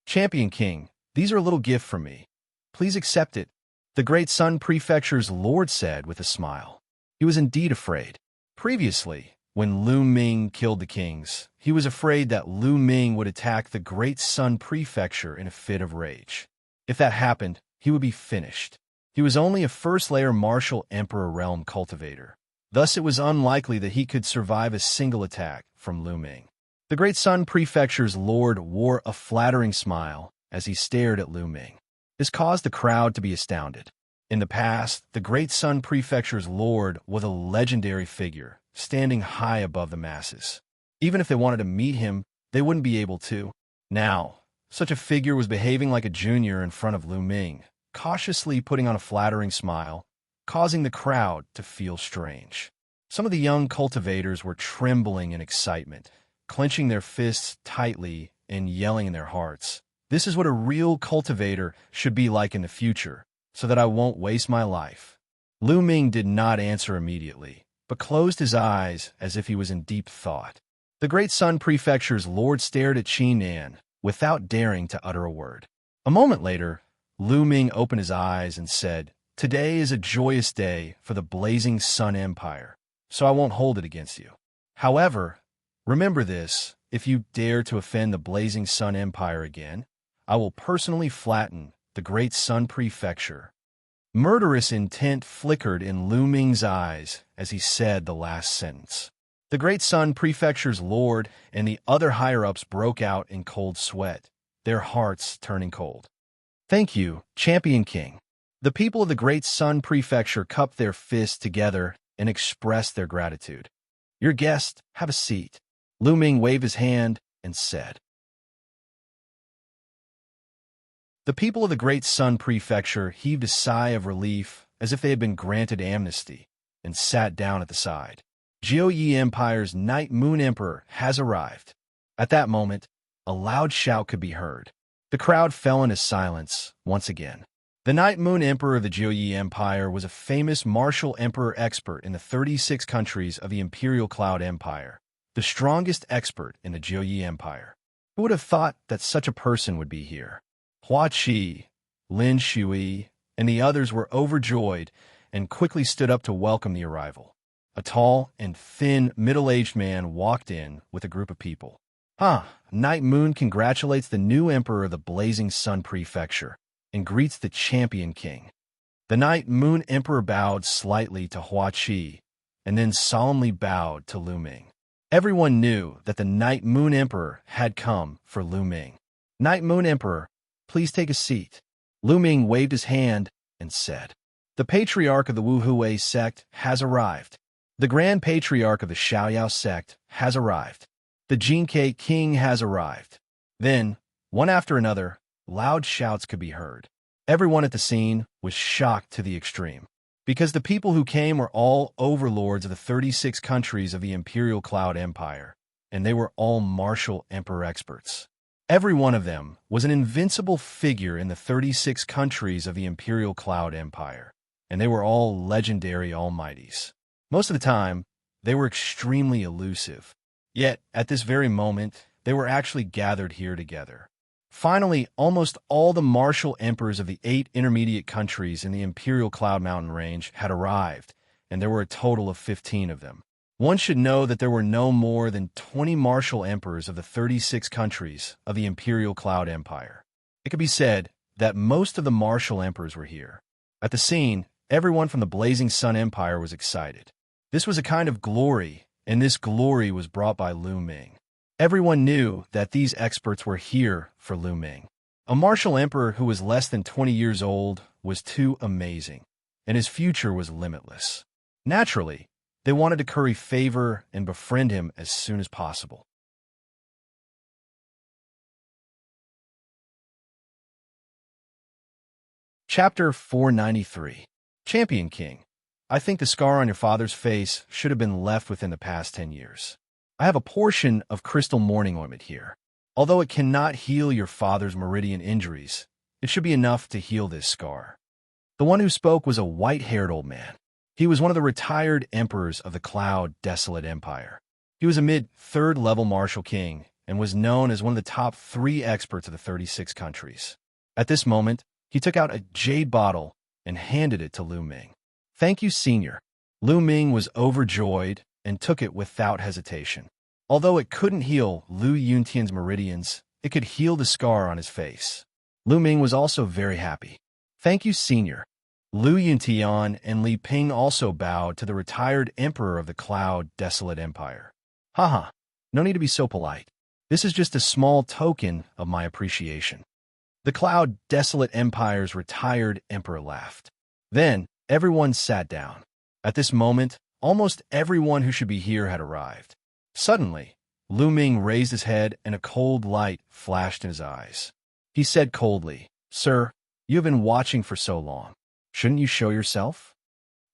S1: Champion King, these are a little gift from me. Please accept it, the Great Sun Prefecture's lord said with a smile. He was indeed afraid. Previously, when Lu Ming killed the kings, he was afraid that Lu Ming would attack the Great Sun Prefecture in a fit of rage. If that happened, he would be finished. He was only a first-layer martial Emperor Realm cultivator. Thus, it was unlikely that he could survive a single attack from Lu Ming. The Great Sun Prefecture's lord wore a flattering smile as he stared at Lu Ming. This caused the crowd to be astounded. In the past, the Great Sun Prefecture's lord was a legendary figure, standing high above the masses. Even if they wanted to meet him, they wouldn't be able to. Now, such a figure was behaving like a junior in front of Lu Ming, cautiously putting on a flattering smile, causing the crowd to feel strange. Some of the young cultivators were trembling in excitement, clenching their fists tightly and yelling in their hearts, This is what a real cultivator should be like in the future, so that I won't waste my life." Lu Ming did not answer immediately, but closed his eyes as if he was in deep thought. The Great Sun Prefecture's lord stared at Xianxia without daring to utter a word. A moment later, Lu Ming opened his eyes and said, "Today is a joyous day for the Blazing Sun Empire, so I won't hold it against you. However, remember this, if you dare to offend the Blazing Sun Empire again, I will personally flatten the Great Sun Prefecture." Murderous intent flickered in Lu Ming's eyes as he said the last sentence. The Great Sun Prefecture's lord and the other higher-ups broke out in cold sweat, their hearts turning cold. "Thank you, Champion King." The people of the Great Sun Prefecture cupped their fists together and expressed their gratitude. "Your guest, have a seat." Lu Ming waved his hand and said. The people of the Great Sun Prefecture heaved a sigh of relief as if they had been granted amnesty and sat down at the side. Jiuyi Empire's Night Moon Emperor has arrived. At that moment, a loud shout could be heard. The crowd fell into silence once again. The Night Moon Emperor of the Jiuyi Empire was a famous martial emperor expert in the 36 countries of the Imperial Cloud Empire, the strongest expert in the Jiuyi Empire. Who would have thought that such a person would be here? Hua Qi, Lin Shui, and the others were overjoyed and quickly stood up to welcome the arrival. A tall and thin, middle-aged man walked in with a group of people. Night Moon congratulates the new emperor of the Blazing Sun Prefecture and greets the Champion King. The Night Moon Emperor bowed slightly to Hua Qi and then solemnly bowed to Lu Ming. Everyone knew that the Night Moon Emperor had come for Lu Ming. "Night Moon Emperor, please take a seat." Lu Ming waved his hand and said, "The Patriarch of the Wu Hui sect has arrived. The Grand Patriarch of the Xiaoyao sect has arrived. The Jinkei King has arrived." Then, one after another, loud shouts could be heard. Everyone at the scene was shocked to the extreme, because the people who came were all overlords of the 36 countries of the Imperial Cloud Empire, and they were all martial emperor experts. Every one of them was an invincible figure in the 36 countries of the Imperial Cloud Empire, and they were all legendary almighties. Most of the time, they were extremely elusive. Yet, at this very moment, they were actually gathered here together. Finally, almost all the martial emperors of the 8 intermediate countries in the Imperial Cloud Mountain Range had arrived, and there were a total of 15 of them. One should know that there were no more than 20 martial emperors of the 36 countries of the Imperial Cloud Empire. It could be said that most of the martial emperors were here. At the scene, everyone from the Blazing Sun Empire was excited. This was a kind of glory, and this glory was brought by Lu Ming. Everyone knew that these experts were here for Lu Ming. A martial emperor who was less than 20 years old was too amazing, and his future was limitless. Naturally, they wanted to curry favor and befriend him as soon as possible. Chapter 493. Champion King, I think the scar on your father's face should have been left within the past 10 years. I have a portion of crystal mourning ointment here. Although it cannot heal your father's meridian injuries, it should be enough to heal this scar. The one who spoke was a white-haired old man. He was one of the retired emperors of the Cloud Desolate Empire. He was a mid-third level martial king and was known as one of the top 3 experts of the 36 countries. At this moment, he took out a jade bottle and handed it to Lu Ming. "Thank you, Senior." Lu Ming was overjoyed and took it without hesitation. Although it couldn't heal Lu Yuntian's meridians, it could heal the scar on his face. Lu Ming was also very happy. "Thank you, Senior." Lu Yuntian and Li Ping also bowed to the retired emperor of the Cloud Desolate Empire. "Haha, no need to be so polite. This is just a small token of my appreciation." The Cloud Desolate Empire's retired emperor laughed. Then, everyone sat down. At this moment, almost everyone who should be here had arrived. Suddenly, Lu Ming raised his head and a cold light flashed in his eyes. He said coldly, "Sir, you have been watching for so long. Shouldn't you show yourself?"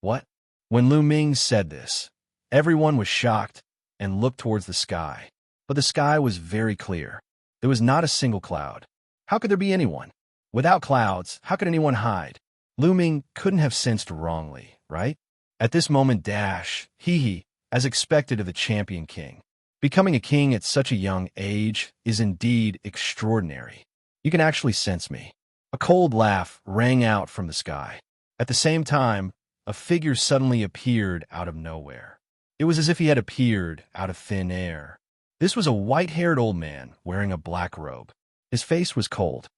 S1: "What?" When Lu Ming said this, everyone was shocked and looked towards the sky. But the sky was very clear. There was not a single cloud. How could there be anyone? Without clouds, how could anyone hide? Lu Ming couldn't have sensed wrongly, right? At this moment, as expected of the champion king. Becoming a king at such a young age is indeed extraordinary. You can actually sense me. A cold laugh rang out from the sky. At the same time, a figure suddenly appeared out of nowhere. It was as if he had appeared out of thin air. This was a white-haired old man wearing a black robe. His face was cold.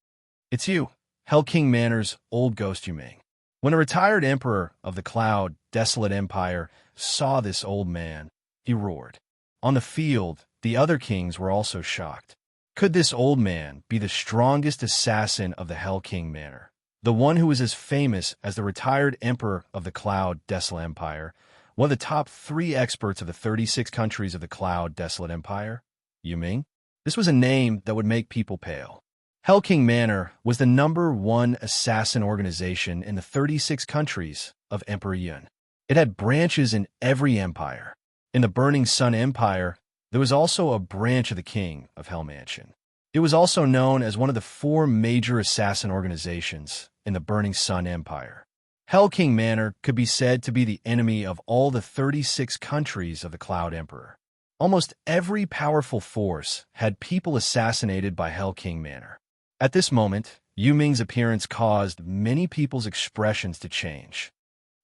S1: "It's you, Hell King Manor's old ghost Yu Ming." When a retired emperor of the Cloud Desolate Empire saw this old man, he roared. On the field, the other kings were also shocked. Could this old man be the strongest assassin of the Hell King Manor? The one who was as famous as the retired emperor of the Cloud Desolate Empire, one of the top 3 experts of the 36 countries of the Cloud Desolate Empire? Yu Ming? This was a name that would make people pale. Hell King Manor was the #1 assassin organization in the 36 countries of Emperor Yun. It had branches in every empire. In the Burning Sun Empire, there was also a branch of the King of Hell Mansion. It was also known as one of the 4 major assassin organizations in the Burning Sun Empire. Hell King Manor could be said to be the enemy of all the 36 countries of the Cloud Emperor. Almost every powerful force had people assassinated by Hell King Manor. At this moment, Yu Ming's appearance caused many people's expressions to change.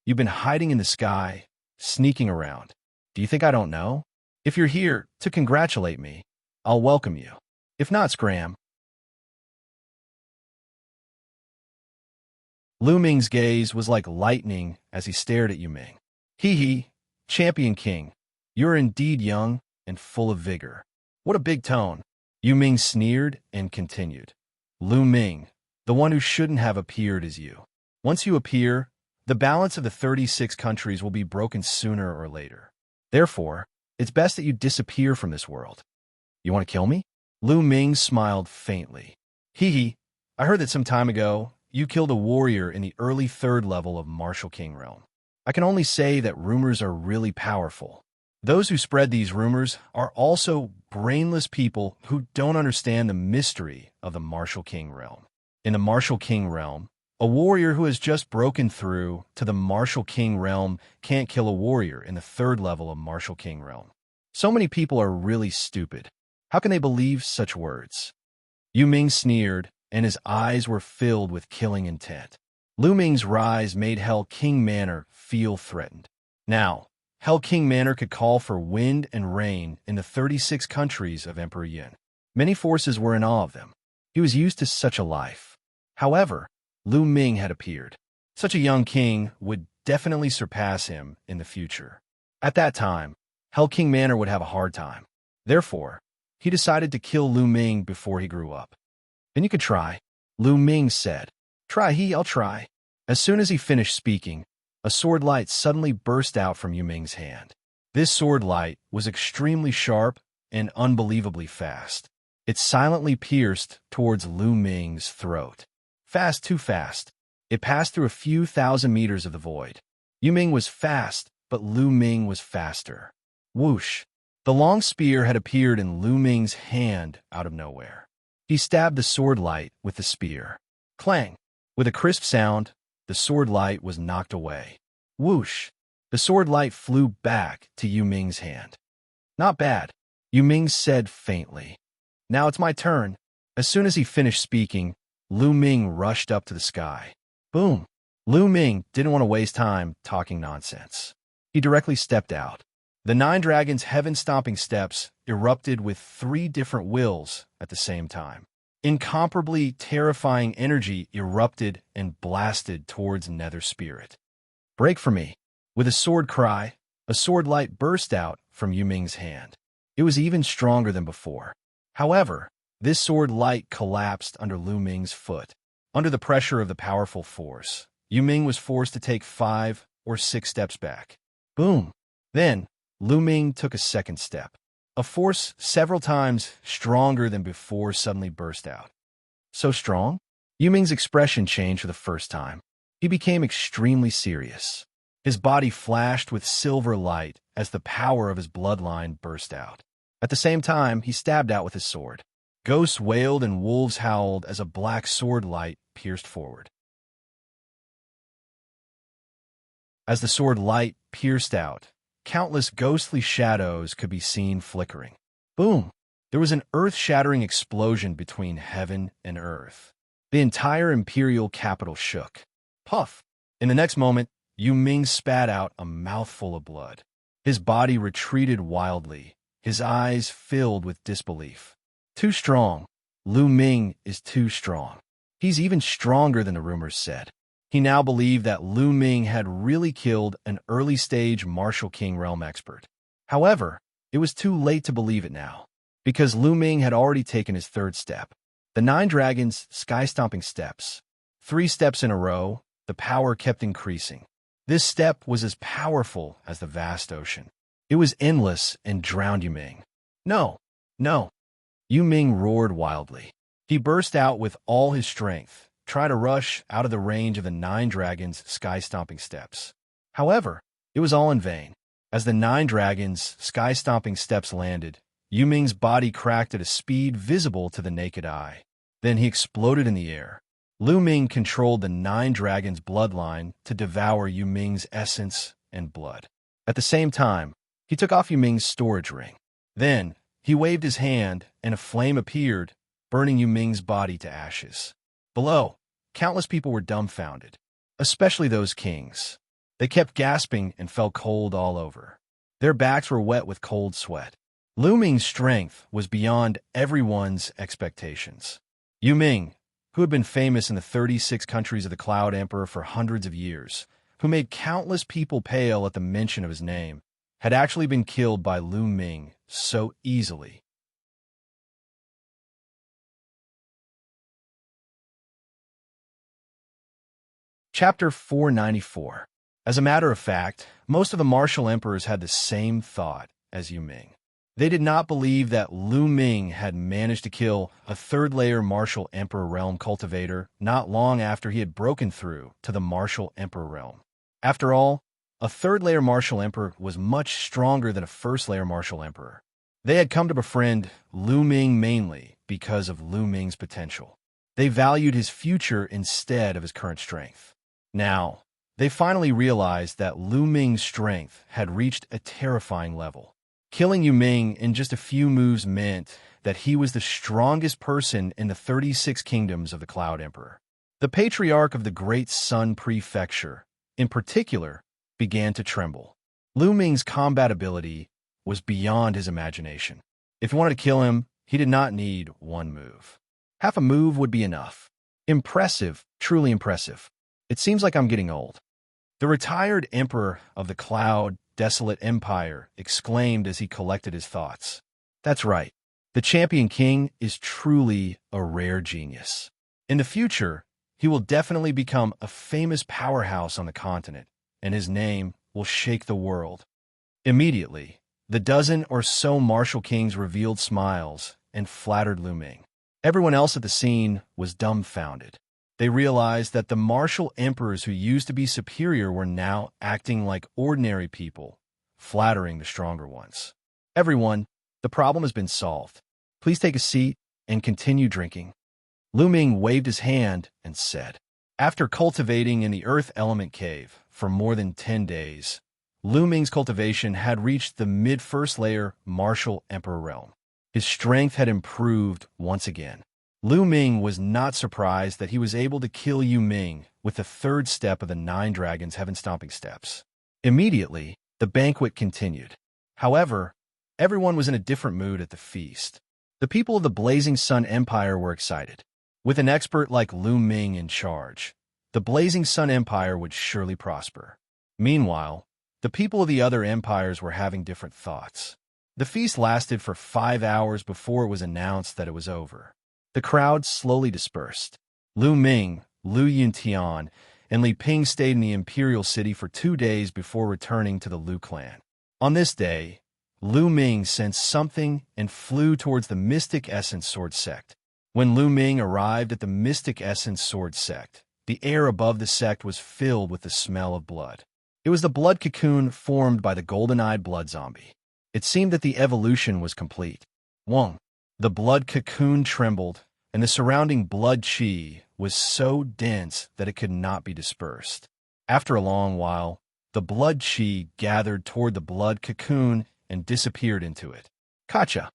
S1: "You've been hiding in the sky, sneaking around. Do you think I don't know? If you're here to congratulate me, I'll welcome you. If not, scram." Lu Ming's gaze was like lightning as he stared at Yu Ming. Champion King, you're indeed young and full of vigor. What a big tone." Yu Ming sneered and continued. "Lu Ming, the one who shouldn't have appeared is you. Once you appear, the balance of the 36 countries will be broken sooner or later. Therefore, it's best that you disappear from this world." "You want to kill me?" Lu Ming smiled faintly. I heard that some time ago, you killed a warrior in the early 3rd level of Martial King Realm. I can only say that rumors are really powerful. Those who spread these rumors are also brainless people who don't understand the mystery of the Martial King Realm. In the Martial King Realm, a warrior who has just broken through to the Martial King Realm can't kill a warrior in the 3rd level of Martial King Realm. So many people are really stupid. How can they believe such words? Yu Ming sneered, and his eyes were filled with killing intent. Lu Ming's rise made Hell King Manor feel threatened. Now, Hell King Manor could call for wind and rain in the 36 countries of Emperor Yun. Many forces were in awe of them. He was used to such a life. However, Lu Ming had appeared. Such a young king would definitely surpass him in the future. At that time, Hell King Manor would have a hard time. Therefore, he decided to kill Lu Ming before he grew up. "Then you could try," Lu Ming said. I'll try." As soon as he finished speaking, a sword light suddenly burst out from Yu Ming's hand. This sword light was extremely sharp and unbelievably fast. It silently pierced towards Lu Ming's throat. Fast, too fast. It passed through a few thousand meters of the void. Yu Ming was fast, but Lu Ming was faster. Whoosh! The long spear had appeared in Lu Ming's hand out of nowhere. He stabbed the sword light with the spear. Clang! With a crisp sound, the sword light was knocked away. Whoosh! The sword light flew back to Yu Ming's hand. "Not bad," Yu Ming said faintly. "Now it's my turn." As soon as he finished speaking, Lu Ming rushed up to the sky. Boom! Lu Ming didn't want to waste time talking nonsense. He directly stepped out. The 9 dragons' heaven-stomping steps erupted with 3 different wills at the same time. Incomparably terrifying energy erupted and blasted towards Nether Spirit. "Break for me." With a sword cry, a sword light burst out from Yu Ming's hand. It was even stronger than before. However, this sword light collapsed under Lu Ming's foot. Under the pressure of the powerful force, Yu Ming was forced to take 5 or 6 steps back. Boom! Then, Lu Ming took a second step. A force several times stronger than before suddenly burst out. So strong? Yu Ming's expression changed for the first time. He became extremely serious. His body flashed with silver light as the power of his bloodline burst out. At the same time, he stabbed out with his sword. Ghosts wailed and wolves howled as a black sword light pierced forward. As the sword light pierced out, countless ghostly shadows could be seen flickering. Boom! There was an earth-shattering explosion between heaven and earth. The entire imperial capital shook. Puff! In the next moment, Yu Ming spat out a mouthful of blood. His body retreated wildly, his eyes filled with disbelief. Too strong. Lu Ming is too strong. He's even stronger than the rumors said. He now believed that Lu Ming had really killed an early-stage martial king realm expert. However, it was too late to believe it now, because Lu Ming had already taken his third step. The 9 dragons' sky-stomping steps. 3 steps in a row, the power kept increasing. This step was as powerful as the vast ocean. It was endless and drowned Yu Ming. No, no. Yu Ming roared wildly. He burst out with all his strength, trying to rush out of the range of the 9 dragons' sky-stomping steps. However, it was all in vain. As the 9 dragons' sky-stomping steps landed, Yu Ming's body cracked at a speed visible to the naked eye. Then he exploded in the air. Lu Ming controlled the 9 dragons' bloodline to devour Yu Ming's essence and blood. At the same time, he took off Yu Ming's storage ring. Then, he waved his hand, and a flame appeared, burning Yu Ming's body to ashes. Below, countless people were dumbfounded, especially those kings. They kept gasping and felt cold all over. Their backs were wet with cold sweat. Lu Ming's strength was beyond everyone's expectations. Yu Ming, who had been famous in the 36 countries of the Cloud Emperor for hundreds of years, who made countless people pale at the mention of his name, had actually been killed by Lu Ming so easily. Chapter 494. As a matter of fact, most of the martial emperors had the same thought as Yu Ming. They did not believe that Lu Ming had managed to kill a third-layer martial emperor realm cultivator not long after he had broken through to the martial emperor realm. After all, a third-layer martial emperor was much stronger than a first-layer martial emperor. They had come to befriend Lu Ming mainly because of Lu Ming's potential. They valued his future instead of his current strength. Now, they finally realized that Lu Ming's strength had reached a terrifying level. Killing Yu Ming in just a few moves meant that he was the strongest person in the 36 kingdoms of the Cloud Emperor. The patriarch of the Great Sun Prefecture, in particular, began to tremble. Lu Ming's combat ability was beyond his imagination. If he wanted to kill him, he did not need one move. Half a move would be enough. Impressive, truly impressive. It seems like I'm getting old. The retired emperor of the Cloud Desolate Empire exclaimed as he collected his thoughts. That's right. The champion king is truly a rare genius. In the future, he will definitely become a famous powerhouse on the continent, and his name will shake the world. Immediately, the dozen or so martial kings revealed smiles and flattered Lu Ming. Everyone else at the scene was dumbfounded. They realized that the martial emperors who used to be superior were now acting like ordinary people, flattering the stronger ones. Everyone, the problem has been solved. Please take a seat and continue drinking. Lu Ming waved his hand and said. After cultivating in the Earth Element Cave for more than 10 days, Lu Ming's cultivation had reached the mid-first layer martial emperor realm. His strength had improved once again. Lu Ming was not surprised that he was able to kill Yu Ming with the third step of the 9 dragons' heaven-stomping steps. Immediately, the banquet continued. However, everyone was in a different mood at the feast. The people of the Blazing Sun Empire were excited. With an expert like Lu Ming in charge, the Blazing Sun Empire would surely prosper. Meanwhile, the people of the other empires were having different thoughts. The feast lasted for 5 hours before it was announced that it was over. The crowd slowly dispersed. Lu Ming, Lu Yuntian, and Li Ping stayed in the imperial city for 2 days before returning to the Lu clan. On this day, Lu Ming sensed something and flew towards the Mystic Essence Sword Sect. When Lu Ming arrived at the Mystic Essence Sword Sect, the air above the sect was filled with the smell of blood. It was the blood cocoon formed by the golden-eyed blood zombie. It seemed that the evolution was complete. Wong. The blood cocoon trembled, and the surrounding blood chi was so dense that it could not be dispersed. After a long while, the blood chi gathered toward the blood cocoon and disappeared into it. Gotcha.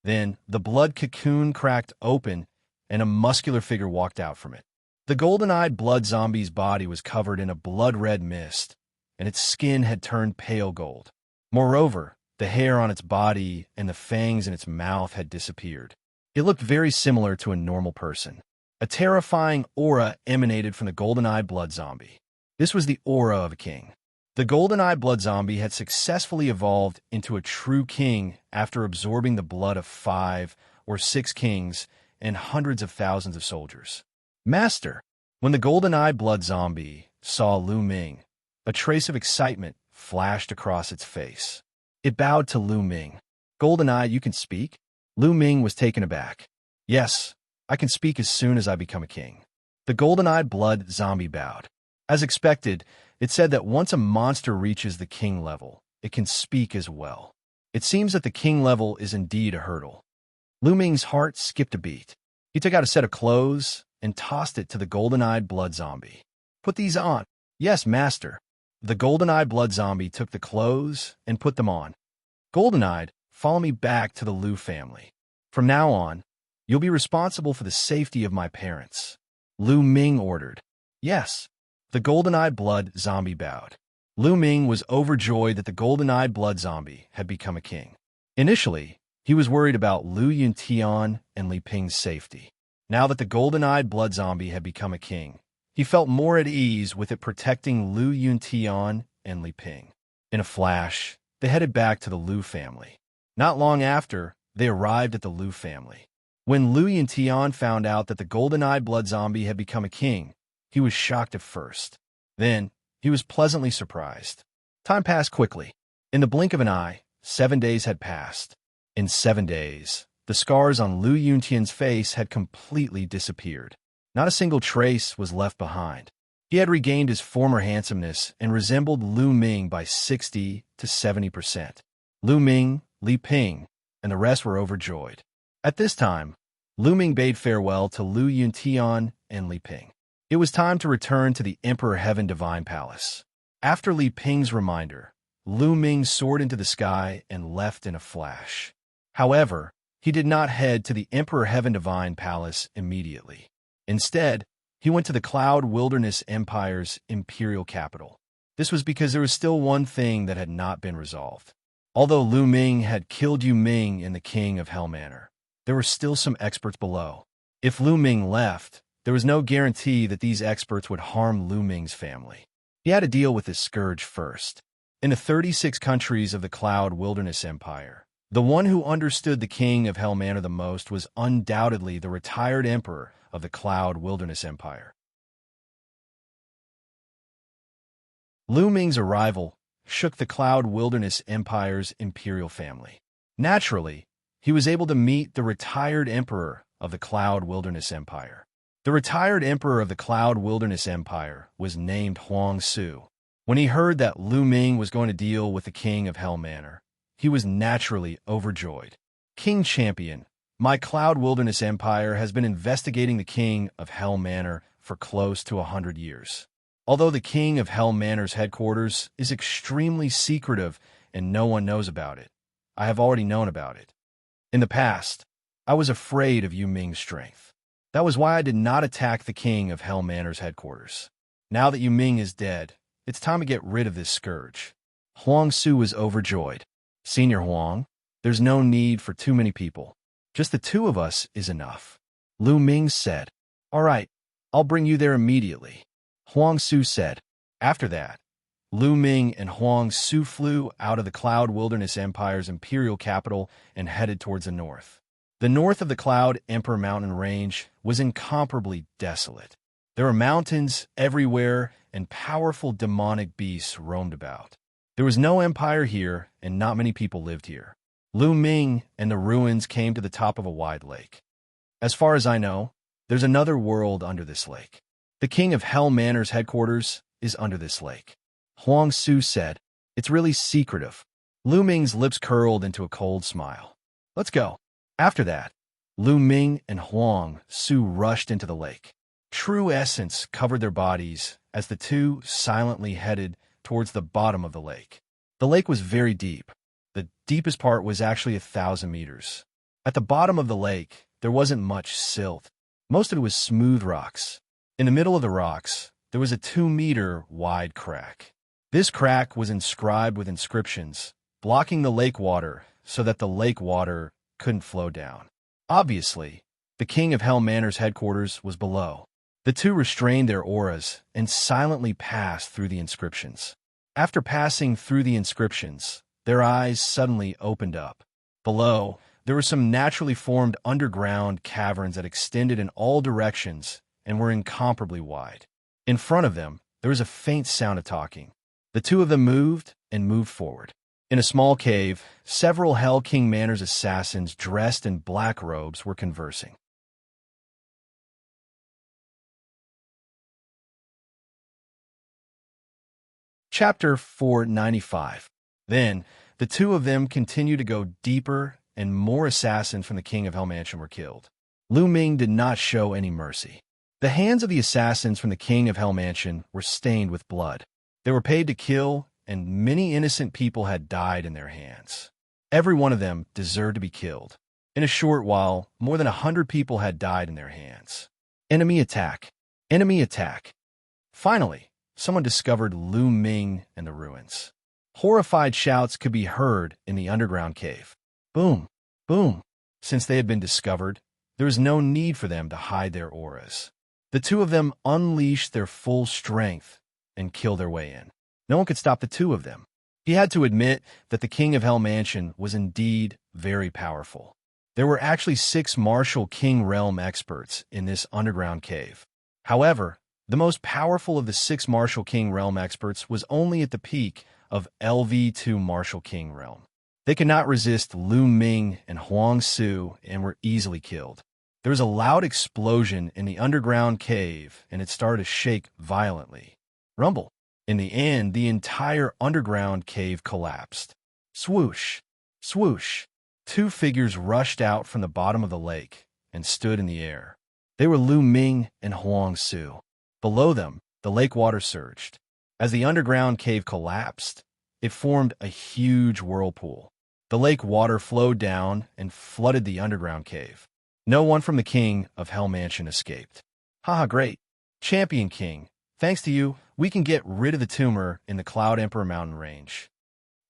S1: Then the blood cocoon cracked open, and a muscular figure walked out from it. The golden-eyed blood zombie's body was covered in a blood-red mist, and its skin had turned pale gold. Moreover, the hair on its body and the fangs in its mouth had disappeared. It looked very similar to a normal person. A terrifying aura emanated from the golden-eyed blood zombie. This was the aura of a king. The golden-eyed blood zombie had successfully evolved into a true king after absorbing the blood of 5 or 6 kings and hundreds of thousands of soldiers. Master, when the golden-eyed blood zombie saw Lu Ming, a trace of excitement flashed across its face. It bowed to Lu Ming. Golden-eyed, you can speak? Lu Ming was taken aback. Yes, I can speak as soon as I become a king. The golden-eyed blood zombie bowed. As expected, it said that once a monster reaches the king level, it can speak as well. It seems that the king level is indeed a hurdle. Lu Ming's heart skipped a beat. He took out a set of clothes and tossed it to the golden-eyed blood zombie. Put these on. Yes, master. The golden-eyed blood zombie took the clothes and put them on. Golden-eyed, follow me back to the Lu family. From now on, you'll be responsible for the safety of my parents. Lu Ming ordered. Yes. The golden-eyed blood zombie bowed. Lu Ming was overjoyed that the golden-eyed blood zombie had become a king. Initially, he was worried about Lu Yuntian and Li Ping's safety. Now that the golden-eyed blood zombie had become a king, he felt more at ease with it protecting Lu Yuntian and Li Ping. In a flash, they headed back to the Lu family. Not long after, they arrived at the Lu family. When Lu Yuntian found out that the golden-eyed blood zombie had become a king, he was shocked at first. Then, he was pleasantly surprised. Time passed quickly. In the blink of an eye, 7 days had passed. In 7 days, the scars on Lu Yuntian's face had completely disappeared. Not a single trace was left behind. He had regained his former handsomeness and resembled Lu Ming by 60 to 70%. Lu Ming, Li Ping, and the rest were overjoyed. At this time, Lu Ming bade farewell to Lu Yuntian and Li Ping. It was time to return to the Emperor Heaven Divine Palace. After Li Ping's reminder, Lu Ming soared into the sky and left in a flash. However, he did not head to the Emperor Heaven Divine Palace immediately. Instead, he went to the Cloud Wilderness Empire's imperial capital. This was because there was still one thing that had not been resolved. Although Lu Ming had killed Yu Ming and the King of Hell Manor, there were still some experts below. If Lu Ming left, there was no guarantee that these experts would harm Lu Ming's family. He had to deal with this scourge first. In the 36 countries of the Cloud Wilderness Empire, the one who understood the King of Hell Manor the most was undoubtedly the retired emperor of the Cloud Wilderness Empire. Lu Ming's arrival shook the Cloud Wilderness Empire's imperial family. Naturally, he was able to meet the retired emperor of the Cloud Wilderness Empire. The retired emperor of the Cloud Wilderness Empire was named Huangsu. When he heard that Lu Ming was going to deal with the King of Hell Manor, he was naturally overjoyed. King Champion, my Cloud Wilderness Empire has been investigating the King of Hell Manor for close to 100 years. Although the King of Hell Manor's headquarters is extremely secretive and no one knows about it, I have already known about it. In the past, I was afraid of Yu Ming's strength. That was why I did not attack the King of Hell Manor's headquarters. Now that Yu Ming is dead, it's time to get rid of this scourge. Huangsu was overjoyed. Senior Huang, there's no need for too many people. Just the 2 of us is enough. Lu Ming said. All right, I'll bring you there immediately. Huangsu said. After that, Lu Ming and Huangsu flew out of the Cloud Wilderness Empire's imperial capital and headed towards the north. The north of the Cloud Emperor mountain range was incomparably desolate. There were mountains everywhere and powerful demonic beasts roamed about. There was no empire here and not many people lived here. Lu Ming and the ruins came to the top of a wide lake. As far as I know, there's another world under this lake. The King of Hell Manor's headquarters is under this lake. Huangsu said, it's really secretive. Lu Ming's lips curled into a cold smile. Let's go. After that, Lu Ming and Huang Su rushed into the lake. True essence covered their bodies as the two silently headed towards the bottom of the lake. The lake was very deep. The deepest part was actually 1,000 meters. At the bottom of the lake, there wasn't much silt. Most of it was smooth rocks. In the middle of the rocks, there was a 2-meter wide crack. This crack was inscribed with inscriptions, blocking the lake water so that the lake water couldn't flow down. Obviously, the King of Hell Manor's headquarters was below. The two restrained their auras and silently passed through the inscriptions. After passing through the inscriptions, their eyes suddenly opened up. Below, there were some naturally formed underground caverns that extended in all directions and were incomparably wide. In front of them, there was a faint sound of talking. The two of them moved and moved forward. In a small cave, several Hell King Manor's assassins dressed in black robes were conversing. Chapter 495. Then, the two of them continued to go deeper, and more assassins from the King of Hell Mansion were killed. Lu Ming did not show any mercy. The hands of the assassins from the King of Hell Mansion were stained with blood. They were paid to kill, and many innocent people had died in their hands. Every one of them deserved to be killed. In a short while, more than 100 people had died in their hands. Enemy attack. Enemy attack. Finally, someone discovered Lu Ming and the ruins. Horrified shouts could be heard in the underground cave. Boom, boom. Since they had been discovered, there was no need for them to hide their auras. The two of them unleashed their full strength and killed their way in. No one could stop the two of them. He had to admit that the King of Hell Mansion was indeed very powerful. There were actually 6 martial King Realm experts in this underground cave. However, the most powerful of the 6 martial King Realm experts was only at the peak of LV2 Martial King Realm. They could not resist Lu Ming and Huang Su and were easily killed. There was a loud explosion in the underground cave, and it started to shake violently. Rumble. In the end, the entire underground cave collapsed. Swoosh, swoosh. 2 figures rushed out from the bottom of the lake and stood in the air. They were Lu Ming and Huang Su. Below them, the lake water surged. As the underground cave collapsed, it formed a huge whirlpool. The lake water flowed down and flooded the underground cave. No one from the King of Hell Mansion escaped. Haha, great. Champion King, thanks to you, we can get rid of the tumor in the Cloud Emperor mountain range.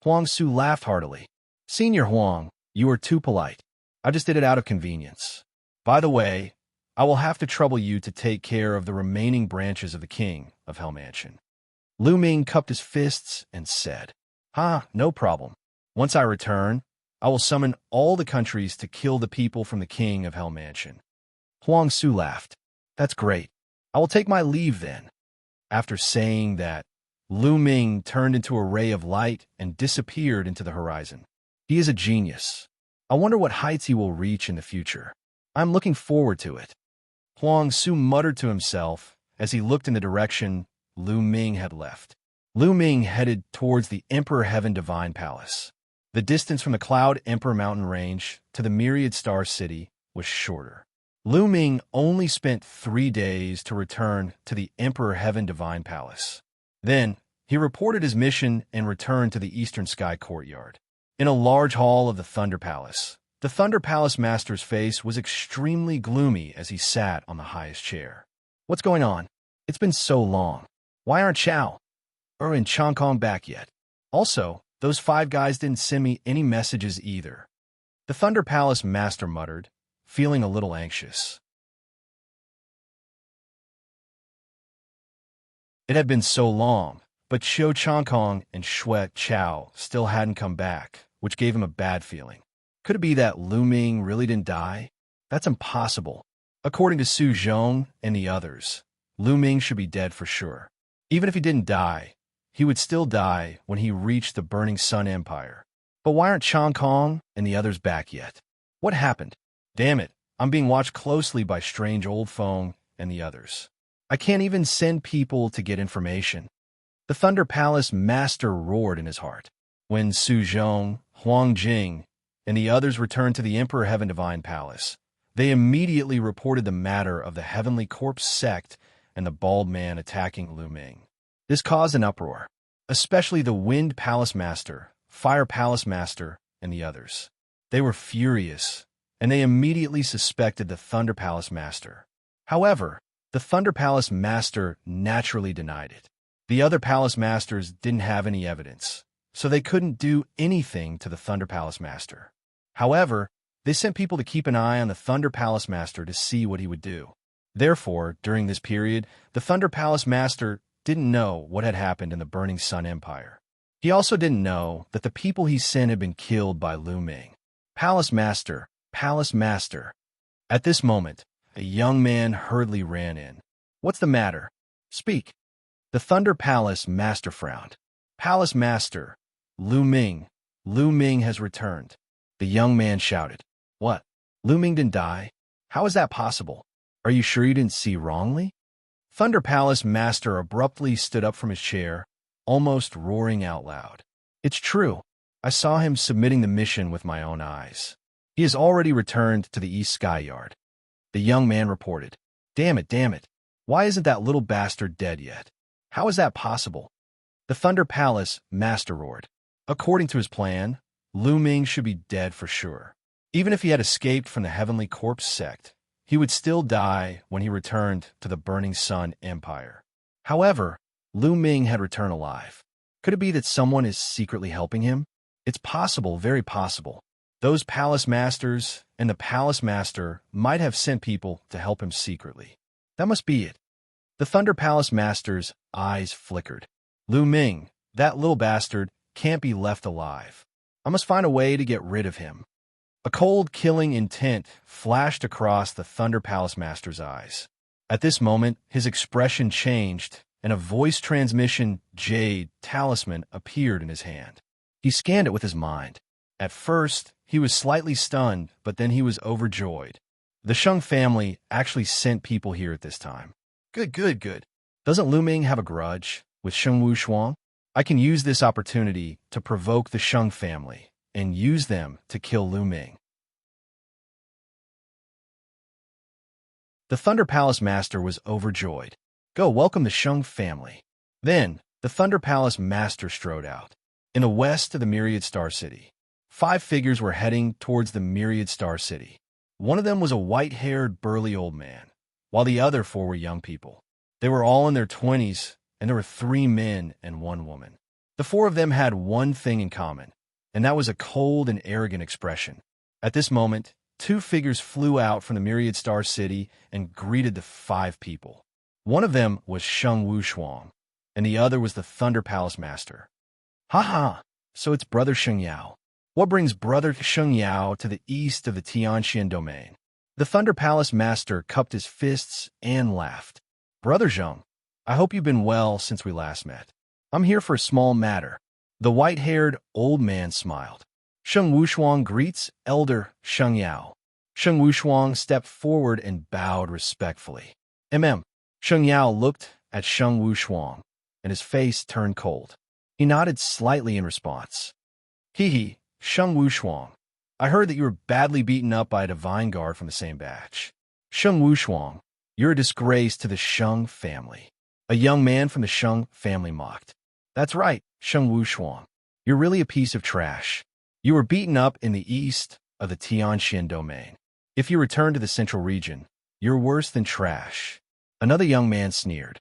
S1: Huang Su laughed heartily. Senior Huang, you are too polite. I just did it out of convenience. By the way, I will have to trouble you to take care of the remaining branches of the King of Hell Mansion. Lu Ming cupped his fists and said, no problem. Once I return, I will summon all the countries to kill the people from the King of Hell Mansion. Huang Su laughed. That's great. I will take my leave then. After saying that, Lu Ming turned into a ray of light and disappeared into the horizon. He is a genius. I wonder what heights he will reach in the future. I'm looking forward to it. Huang Su muttered to himself as he looked in the direction Lu Ming had left. Lu Ming headed towards the Emperor Heaven Divine Palace. The distance from the Cloud Emperor mountain range to the Myriad Star City was shorter. Lu Ming only spent 3 days to return to the Emperor Heaven Divine Palace. Then, he reported his mission and returned to the Eastern Sky Courtyard. In a large hall of the Thunder Palace, the Thunder Palace Master's face was extremely gloomy as he sat on the highest chair. What's going on? It's been so long. Why aren't Chao and Changkong back yet? Also, those 5 guys didn't send me any messages either. The Thunder Palace Master muttered, feeling a little anxious. It had been so long, but Xiao Changkong and Shui Chao still hadn't come back, which gave him a bad feeling. Could it be that Lu Ming really didn't die? That's impossible. According to Su Zhong and the others, Lu Ming should be dead for sure. Even if he didn't die, he would still die when he reached the Burning Sun Empire. But why aren't Changkong and the others back yet? What happened? Damn it, I'm being watched closely by Strange Old Feng and the others. I can't even send people to get information. The Thunder Palace Master roared in his heart. When Suzhong, Huang Jing, and the others returned to the Emperor Heaven Divine Palace, they immediately reported the matter of the Heavenly Corpse sect and the bald man attacking Lu Ming. This caused an uproar, especially the Wind Palace Master, Fire Palace Master, and the others. They were furious, and they immediately suspected the Thunder Palace Master. However, the Thunder Palace Master naturally denied it. The other Palace Masters didn't have any evidence, so they couldn't do anything to the Thunder Palace Master. However, they sent people to keep an eye on the Thunder Palace Master to see what he would do. Therefore, during this period, the Thunder Palace Master didn't know what had happened in the Burning Sun Empire. He also didn't know that the people he sent had been killed by Lu Ming. Palace Master, Palace Master. At this moment, a young man hurriedly ran in. What's the matter? Speak. The Thunder Palace Master frowned. Palace Master, Lu Ming. Lu Ming has returned. The young man shouted. What? Lu Ming didn't die? How is that possible? Are you sure you didn't see wrongly? Thunder Palace Master abruptly stood up from his chair, almost roaring out loud. It's true. I saw him submitting the mission with my own eyes. He has already returned to the East Sky Yard. The young man reported. Damn it, damn it. Why isn't that little bastard dead yet? How is that possible? The Thunder Palace Master roared. According to his plan, Lu Ming should be dead for sure. Even if he had escaped from the Heavenly Corpse sect, he would still die when he returned to the Burning Sun Empire. However, Lu Ming had returned alive. Could it be that someone is secretly helping him? It's possible, very possible. Those Palace Masters and the Palace Master might have sent people to help him secretly. That must be it. The Thunder Palace Master's eyes flickered. Lu Ming, that little bastard, can't be left alive. I must find a way to get rid of him. A cold, killing intent flashed across the Thunder Palace Master's eyes. At this moment, his expression changed, and a voice transmission jade talisman appeared in his hand. He scanned it with his mind. At first, he was slightly stunned, but then he was overjoyed. The Sheng family actually sent people here at this time. Good, good, good. Doesn't Lu Ming have a grudge with Sheng Wushuang? I can use this opportunity to provoke the Sheng family and use them to kill Lu Ming. The Thunder Palace Master was overjoyed. Go welcome the Sheng family. Then, the Thunder Palace Master strode out. In the west of the Myriad Star City, 5 figures were heading towards the Myriad Star City. One of them was a white-haired, burly old man, while the other 4 were young people. They were all in their 20s, and there were 3 men and 1 woman. The 4 of them had one thing in common, and that was a cold and arrogant expression. At this moment, 2 figures flew out from the Myriad Star City and greeted the 5 people. One of them was Sheng Wushuang, and the other was the Thunder Palace Master. Ha ha, so it's Brother Sheng Yao. What brings Brother Sheng Yao to the east of the Xianxia domain? The Thunder Palace Master cupped his fists and laughed. Brother Zheng, I hope you've been well since we last met. I'm here for a small matter. The white-haired old man smiled. Sheng Wushuang greets Elder Sheng Yao. Sheng Wushuang stepped forward and bowed respectfully. Sheng Yao looked at Sheng Wushuang, and his face turned cold. He nodded slightly in response. Hee, Sheng Wushuang. I heard that you were badly beaten up by a divine guard from the same batch. Sheng Wushuang, you're a disgrace to the Sheng family. A young man from the Sheng family mocked. That's right, Sheng Wushuang. You're really a piece of trash. You were beaten up in the east of the Tianxian domain. If you return to the central region, you're worse than trash. Another young man sneered.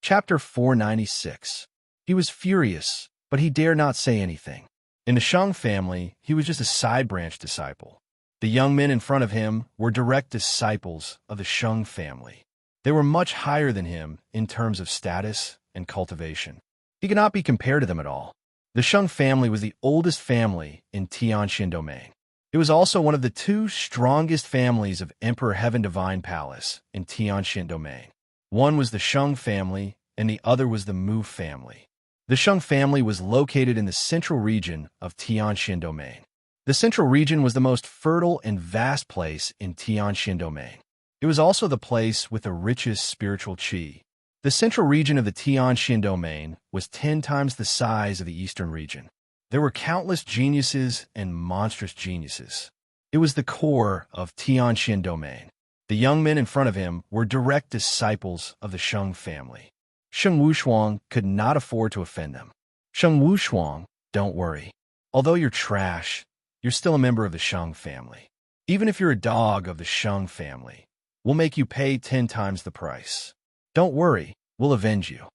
S1: Chapter 496. He was furious, but he dared not say anything. In the Sheng family, he was just a side branch disciple. The young men in front of him were direct disciples of the Sheng family. They were much higher than him in terms of status and cultivation. He could not be compared to them at all. The Sheng family was the oldest family in Tianxian domain. It was also one of the 2 strongest families of Emperor Heaven Divine Palace in Tianxian domain. One was the Sheng family, and the other was the Mu family. The Sheng family was located in the central region of Tianxian domain. The central region was the most fertile and vast place in Tianxian domain. It was also the place with the richest spiritual qi. The central region of the Xianxia domain was 10 times the size of the eastern region. There were countless geniuses and monstrous geniuses. It was the core of Xianxia domain. The young men in front of him were direct disciples of the Sheng family. Sheng Wushuang could not afford to offend them. Sheng Wushuang, don't worry. Although you're trash, you're still a member of the Sheng family. Even if you're a dog of the Sheng family, we'll make you pay 10 times the price. Don't worry, we'll avenge you.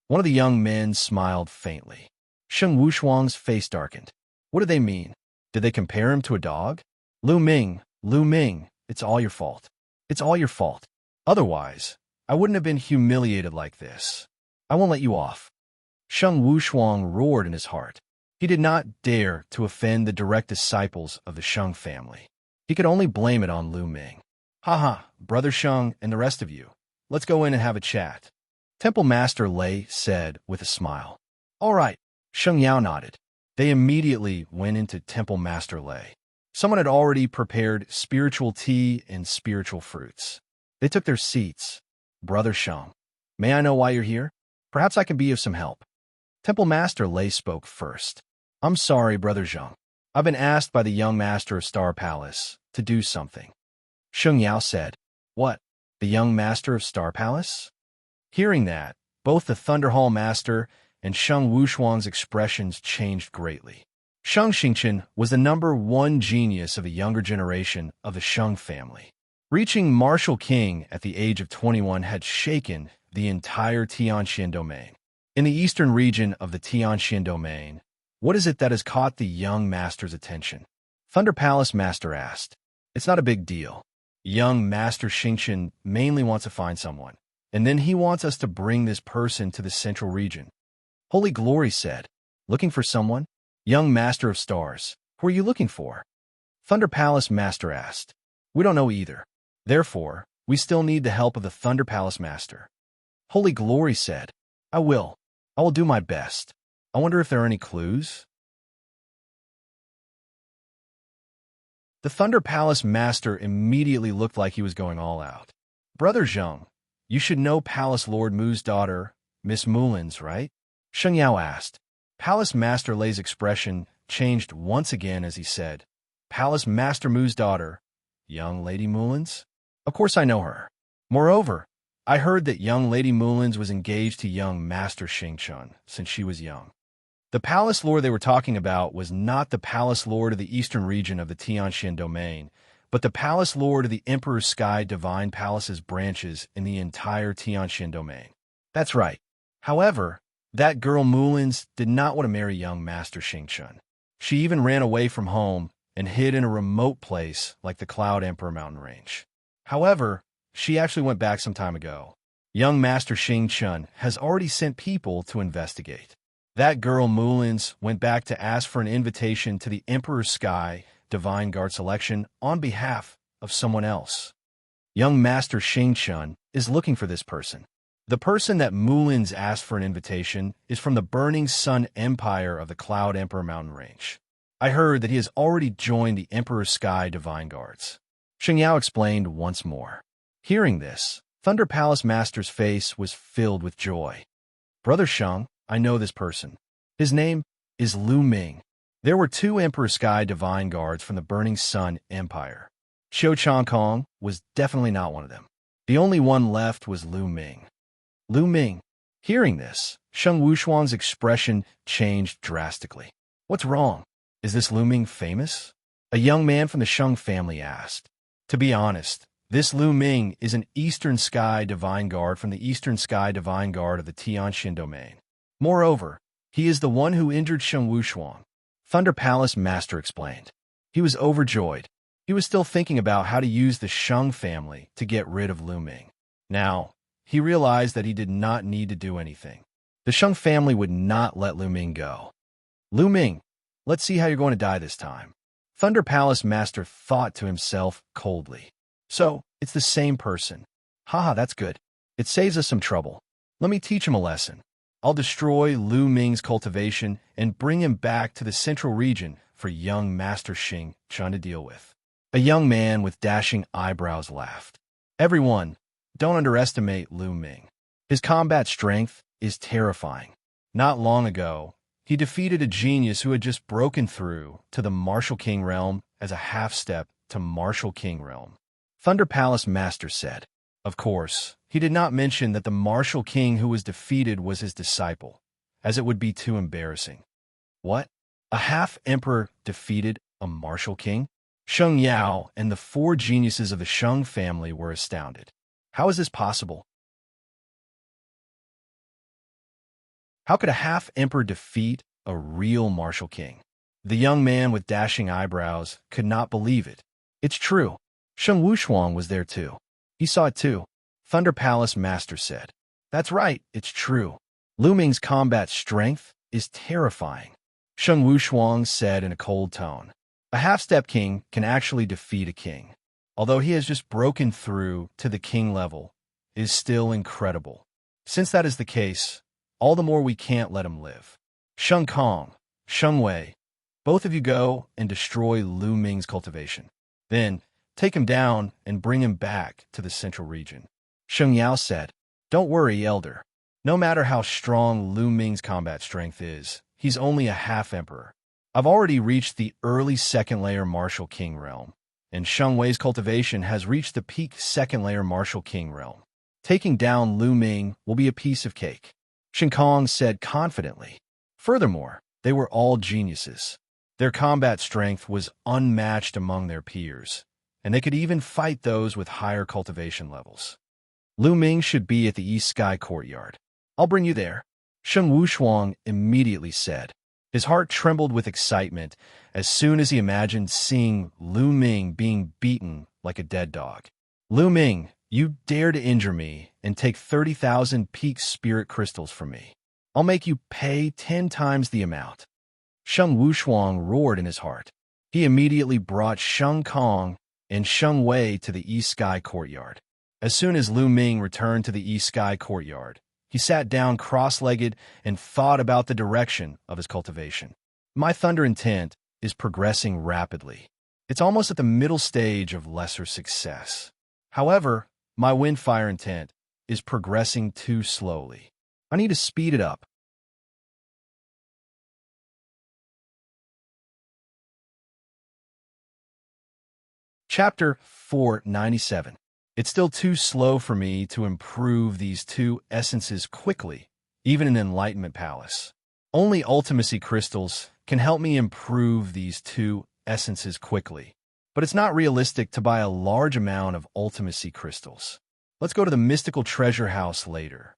S1: One of the young men smiled faintly. Sheng Wushuang's face darkened. What did they mean? Did they compare him to a dog? Lu Ming, it's all your fault. It's all your fault. Otherwise, I wouldn't have been humiliated like this. I won't let you off. Sheng Wushuang roared in his heart. He did not dare to offend the direct disciples of the Sheng family. He could only blame it on Lu Ming. Ha, Brother Sheng and the rest of you. Let's go in and have a chat. Temple Master Lei said with a smile. All right, Sheng Yao nodded. They immediately went into Temple Master Lei. Someone had already prepared spiritual tea and spiritual fruits. They took their seats. Brother Sheng, may I know why you're here? Perhaps I can be of some help. Temple Master Lei spoke first. I'm sorry, Brother Zheng. I've been asked by the young master of Star Palace to do something. Sheng Yao said, What? The young master of Star Palace? Hearing that, both the Thunder Hall master and Sheng Wushuang's expressions changed greatly. Sheng Xingchen was the #1 genius of the younger generation of the Sheng family. Reaching Martial King at the age of 21 had shaken the entire Tianxian domain. In the eastern region of the Tianxian domain, what is it that has caught the young master's attention? Thunder Palace Master asked. It's not a big deal. Young Master Xingchen mainly wants to find someone, and then he wants us to bring this person to the central region. Holy Glory said, Looking for someone? Young Master of Stars, who are you looking for? Thunder Palace Master asked. We don't know either. Therefore, we still need the help of the Thunder Palace Master. Holy Glory said, I will do my best. I wonder if there are any clues? The Thunder Palace Master immediately looked like he was going all out. Brother Zheng, you should know Palace Lord Mu's daughter, Miss Mulin's, right? Sheng Yao asked. Palace Master Lei's expression changed once again as he said, Palace Master Mu's daughter, young Lady Mulin's? Of course I know her. Moreover, I heard that young Lady Mulin's was engaged to young Master Xingchen since she was young. The Palace Lord they were talking about was not the Palace Lord of the eastern region of the Tianxian domain, but the Palace Lord of the Emperor's Sky Divine Palace's branches in the entire Tianxian domain. That's right. However, that girl Mulin's did not want to marry young Master Xingchen. She even ran away from home and hid in a remote place like the Cloud Emperor mountain range. However, she actually went back some time ago. Young Master Xingchen has already sent people to investigate. That girl Mulin's went back to ask for an invitation to the Emperor's Sky Divine Guard selection on behalf of someone else. Young Master Xingchen is looking for this person. The person that Mulin's asked for an invitation is from the Burning Sun Empire of the Cloud Emperor mountain range. I heard that he has already joined the Emperor's Sky Divine Guards. Sheng Yao explained once more. Hearing this, Thunder Palace Master's face was filled with joy. Brother Sheng, I know this person. His name is Lu Ming. There were 2 Emperor Sky Divine Guards from the Burning Sun Empire. Xiao Changkong was definitely not one of them. The only one left was Lu Ming. Lu Ming. Hearing this, Sheng Wushuang's expression changed drastically. What's wrong? Is this Lu Ming famous? A young man from the Sheng family asked. To be honest, this Lu Ming is an Eastern Sky Divine Guard from the Eastern Sky Divine Guard of the Tianxian domain. Moreover, he is the one who injured Sheng Wushuang. Thunder Palace Master explained. He was overjoyed. He was still thinking about how to use the Sheng family to get rid of Lu Ming. Now, he realized that he did not need to do anything. The Sheng family would not let Lu Ming go. Lu Ming, let's see how you're going to die this time. Thunder Palace Master thought to himself coldly. So, it's the same person. Haha, that's good. It saves us some trouble. Let me teach him a lesson. I'll destroy Lu Ming's cultivation and bring him back to the central region for young Master Xingchen to deal with. A young man with dashing eyebrows laughed. Everyone, don't underestimate Lu Ming. His combat strength is terrifying. Not long ago, he defeated a genius who had just broken through to the Martial King realm as a half-step to Martial King realm. Thunder Palace Master said. Of course, he did not mention that the Martial King who was defeated was his disciple, as it would be too embarrassing. What? A half-emperor defeated a Martial King? Xianxia and the 4 geniuses of the Sheng family were astounded. How is this possible? How could a half-emperor defeat a real Martial King? The young man with dashing eyebrows could not believe it. It's true. Sheng Wuxia was there too. He saw it too. Thunder Palace Master said. That's right, it's true. Lu Ming's combat strength is terrifying. Sheng Wuxia said in a cold tone. A half-step king can actually defeat a king. Although he has just broken through to the king level, is still incredible. Since that is the case, all the more we can't let him live. Sheng Kong, Sheng Wei, both of you go and destroy Lu Ming's cultivation. Then, take him down and bring him back to the central region. Xianxia said, Don't worry, Elder. No matter how strong Lu Ming's combat strength is, he's only a half-emperor. I've already reached the early second-layer Martial King realm, and Sheng Wei's cultivation has reached the peak second-layer Martial King realm. Taking down Lu Ming will be a piece of cake. Sheng Kong said confidently. Furthermore, they were all geniuses. Their combat strength was unmatched among their peers, and they could even fight those with higher cultivation levels. Lu Ming should be at the East Sky Courtyard. I'll bring you there. Sheng Wuxia immediately said. His heart trembled with excitement as soon as he imagined seeing Lu Ming being beaten like a dead dog. Lu Ming, you dare to injure me and take 30,000 peak spirit crystals from me. I'll make you pay 10 times the amount. Sheng Wuxia roared in his heart. He immediately brought Sheng Kong and Sheng Wei to the East Sky Courtyard. As soon as Lu Ming returned to the East Sky Courtyard, he sat down cross-legged and thought about the direction of his cultivation. My thunder intent is progressing rapidly. It's almost at the middle stage of lesser success. However, my windfire intent is progressing too slowly. I need to speed it up. Chapter 497. It's still too slow for me to improve these 2 essences quickly, even in Enlightenment Palace. Only ultimacy crystals can help me improve these 2 essences quickly, but it's not realistic to buy a large amount of ultimacy crystals. Let's go to the mystical treasure house later.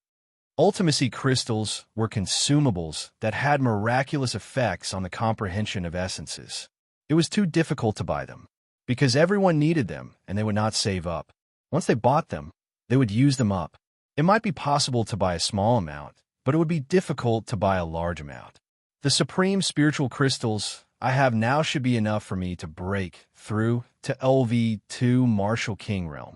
S1: Ultimacy crystals were consumables that had miraculous effects on the comprehension of essences. It was too difficult to buy them, because everyone needed them and they would not save up. Once they bought them, they would use them up. It might be possible to buy a small amount, but it would be difficult to buy a large amount. The supreme spiritual crystals I have now should be enough for me to break through to LV2 Martial King realm.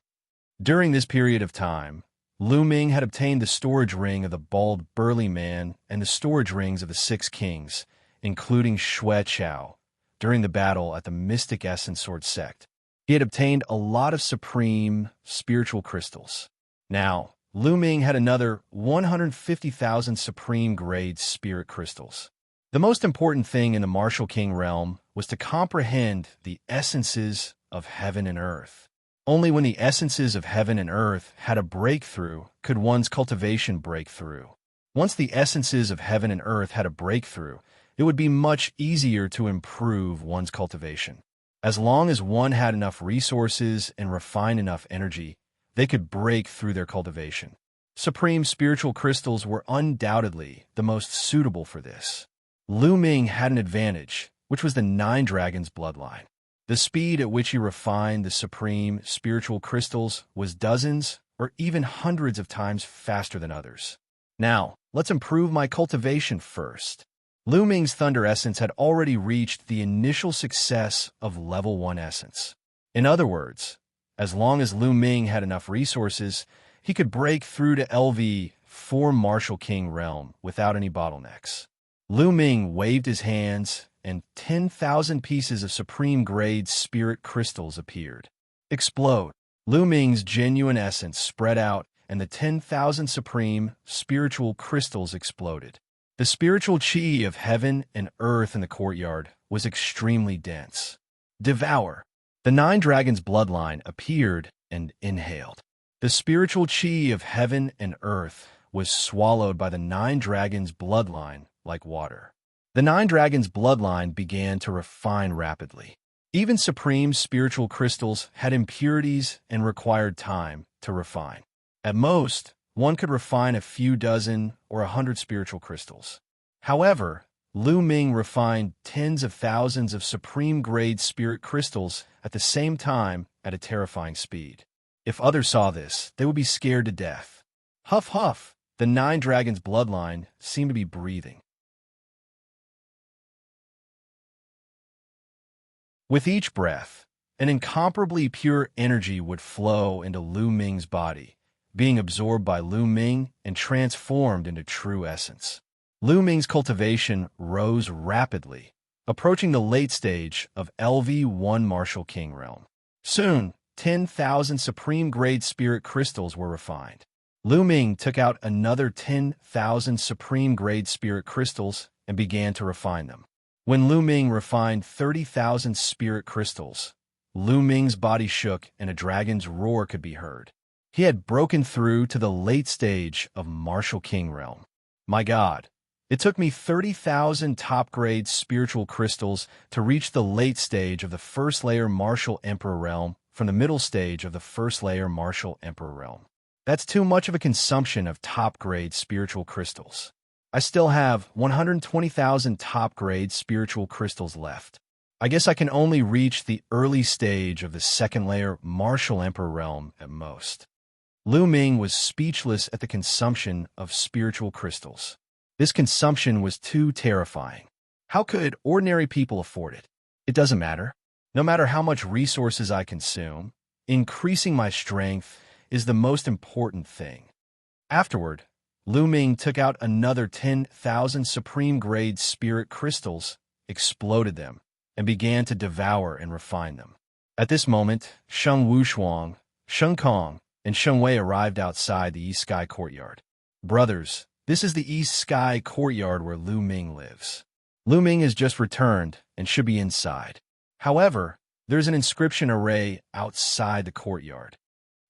S1: During this period of time, Lu Ming had obtained the storage ring of the bald burly man and the storage rings of the 6 kings, including Xue Chao, during the battle at the Mystic Essence Sword Sect. He had obtained a lot of supreme spiritual crystals. Now, Lu Ming had another 150,000 supreme grade spirit crystals. The most important thing in the Martial King realm was to comprehend the essences of heaven and earth. Only when the essences of heaven and earth had a breakthrough could one's cultivation break through. Once the essences of heaven and earth had a breakthrough, it would be much easier to improve one's cultivation. As long as one had enough resources and refined enough energy, they could break through their cultivation. Supreme spiritual crystals were undoubtedly the most suitable for this. Lu Ming had an advantage, which was the 9 Dragons bloodline. The speed at which he refined the supreme spiritual crystals was dozens or even hundreds of times faster than others. Now, let's improve my cultivation first. Lu Ming's Thunder Essence had already reached the initial success of Level 1 Essence. In other words, as long as Lu Ming had enough resources, he could break through to LV4 Martial King realm without any bottlenecks. Lu Ming waved his hands, and 10,000 pieces of supreme grade spirit crystals appeared. Explode! Lu Ming's genuine essence spread out, and the 10,000 supreme spiritual crystals exploded. The spiritual qi of heaven and earth in the courtyard was extremely dense. Devour. The 9 dragons' bloodline appeared and inhaled. The spiritual qi of heaven and earth was swallowed by the 9 dragons' bloodline like water. The 9 dragons' bloodline began to refine rapidly. Even supreme spiritual crystals had impurities and required time to refine. At most, one could refine a few dozen or 100 spiritual crystals. However, Lu Ming refined tens of thousands of supreme-grade spirit crystals at the same time at a terrifying speed. If others saw this, they would be scared to death. Huff huff, the 9 dragons' bloodline seemed to be breathing. With each breath, an incomparably pure energy would flow into Lu Ming's body, being absorbed by Lu Ming and transformed into true essence. Lu Ming's cultivation rose rapidly, approaching the late stage of LV1 Martial King realm. Soon, 10,000 supreme-grade spirit crystals were refined. Lu Ming took out another 10,000 supreme-grade spirit crystals and began to refine them. When Lu Ming refined 30,000 spirit crystals, Lu Ming's body shook and a dragon's roar could be heard. He had broken through to the late stage of Martial King realm. My God, it took me 30,000 top-grade spiritual crystals to reach the late stage of the first layer Martial Emperor realm from the middle stage of the first layer Martial Emperor realm. That's too much of a consumption of top-grade spiritual crystals. I still have 120,000 top-grade spiritual crystals left. I guess I can only reach the early stage of the second layer Martial Emperor realm at most. Lu Ming was speechless at the consumption of spiritual crystals. This consumption was too terrifying. How could ordinary people afford it? It doesn't matter. No matter how much resources I consume, increasing my strength is the most important thing. Afterward, Lu Ming took out another 10,000 supreme-grade spirit crystals, exploded them, and began to devour and refine them. At this moment, Sheng Wushuang, Sheng Kong, and Sheng Wei arrived outside the East Sky Courtyard. Brothers, this is the East Sky Courtyard where Lu Ming lives. Lu Ming has just returned and should be inside. However, there's an inscription array outside the courtyard.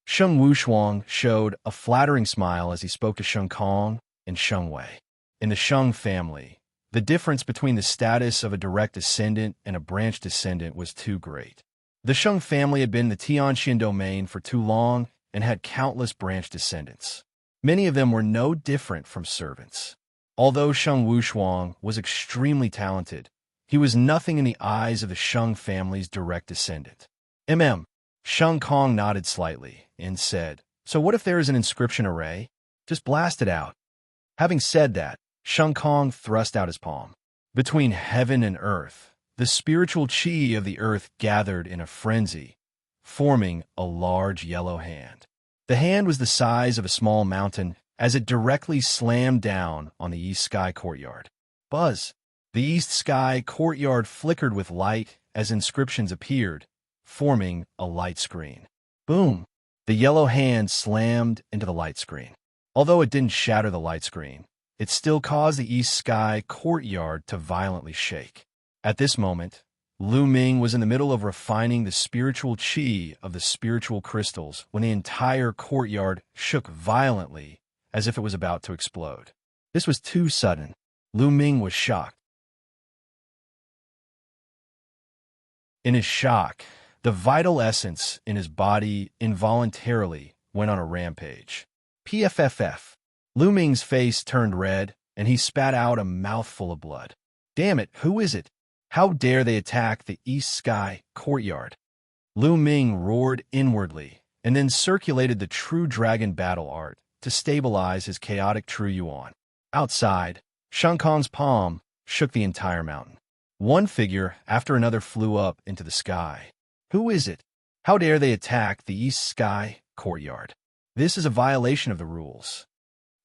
S1: Sheng Wushuang showed a flattering smile as he spoke to Sheng Kong and Sheng Wei. In the Sheng family, the difference between the status of a direct descendant and a branch descendant was too great. The Sheng family had been in the Tianxian domain for too long and had countless branch descendants. Many of them were no different from servants. Although Sheng Wushuang was extremely talented, he was nothing in the eyes of the Sheng family's direct descendant. Sheng Kong nodded slightly and said, "So what if there is an inscription array? Just blast it out." Having said that, Sheng Kong thrust out his palm. Between heaven and earth, the spiritual qi of the earth gathered in a frenzy, forming a large yellow hand. The hand was the size of a small mountain as it directly slammed down on the East Sky Courtyard. Buzz! The East Sky Courtyard flickered with light as inscriptions appeared, forming a light screen. Boom! The yellow hand slammed into the light screen. Although it didn't shatter the light screen, it still caused the East Sky Courtyard to violently shake. At this moment, Lu Ming was in the middle of refining the spiritual qi of the spiritual crystals when the entire courtyard shook violently as if it was about to explode. This was too sudden. Lu Ming was shocked. In his shock, the vital essence in his body involuntarily went on a rampage. PFFF. Lu Ming's face turned red, and he spat out a mouthful of blood. Damn it, who is it? How dare they attack the East Sky Courtyard? Lu Ming roared inwardly, and then circulated the True Dragon battle art to stabilize his chaotic True Yuan. Outside, Sheng Kong's palm shook the entire mountain. One figure after another flew up into the sky. Who is it? How dare they attack the East Sky Courtyard? This is a violation of the rules.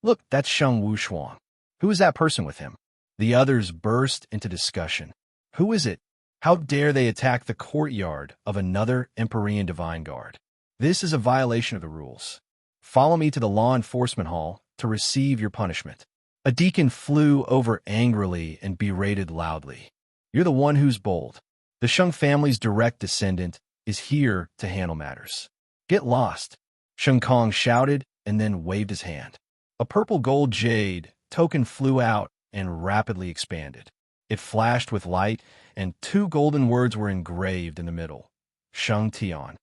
S1: Look, that's Sheng Wushuang. Who is that person with him? The others burst into discussion. Who is it? How dare they attack the courtyard of another Empyrean Divine Guard? This is a violation of the rules. Follow me to the law enforcement hall to receive your punishment." A deacon flew over angrily and berated loudly. "You're the one who's bold. The Sheng family's direct descendant is here to handle matters. Get lost." Sheng Kong shouted and then waved his hand. A purple gold jade token flew out and rapidly expanded. It flashed with light, and 2 golden words were engraved in the middle: Sheng Tian.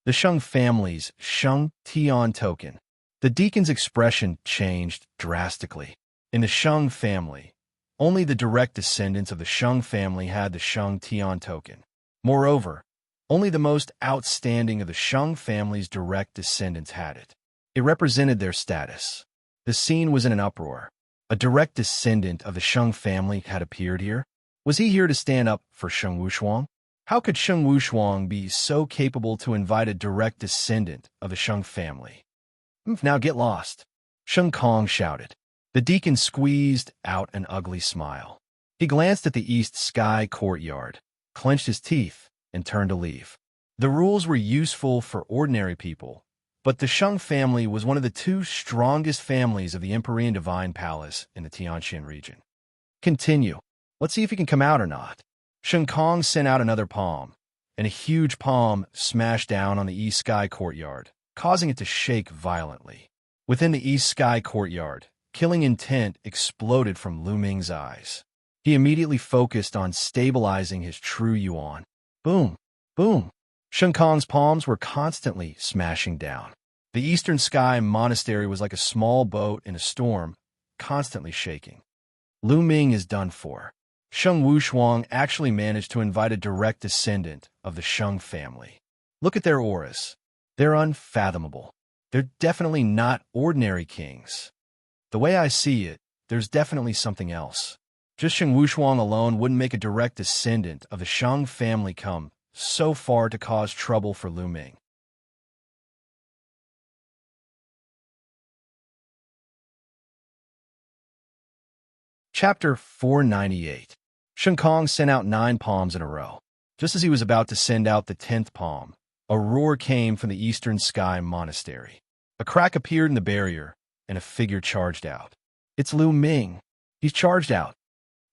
S1: The Sheng family's Sheng Tian token. The deacon's expression changed drastically. In the Sheng family, only the direct descendants of the Sheng family had the Sheng Tian token. Moreover, only the most outstanding of the Sheng family's direct descendants had it. It represented their status. The scene was in an uproar. A direct descendant of the Sheng family had appeared here. Was he here to stand up for Sheng Wushuang? How could Sheng Wushuang be so capable to invite a direct descendant of the Sheng family? "Now get lost," Sheng Kong shouted. The deacon squeezed out an ugly smile. He glanced at the east sky courtyard, clenched his teeth, and turned to leave. The rules were useful for ordinary people, but the Sheng family was one of the 2 strongest families of the Empyrean Divine Palace in the Tianxian region. "Continue. Let's see if you can come out or not." Sheng Kong sent out another palm, and a huge palm smashed down on the east sky courtyard, causing it to shake violently. Within the east sky courtyard, killing intent exploded from Lu Ming's eyes. He immediately focused on stabilizing his true yuan. Boom, boom. Sheng Kong's palms were constantly smashing down. The eastern sky monastery was like a small boat in a storm, constantly shaking. Lu Ming is done for. Sheng Wushuang actually managed to invite a direct descendant of the Sheng family. Look at their auras. They're unfathomable. They're definitely not ordinary kings. The way I see it, there's definitely something else. Just Sheng Wushuang alone wouldn't make a direct descendant of the Sheng family come so far to cause trouble for Lu Ming. Chapter 498. Sheng Kong sent out 9 palms in a row. Just as he was about to send out the 10th palm, a roar came from the eastern sky monastery. A crack appeared in the barrier, and a figure charged out. It's Lu Ming. He's charged out.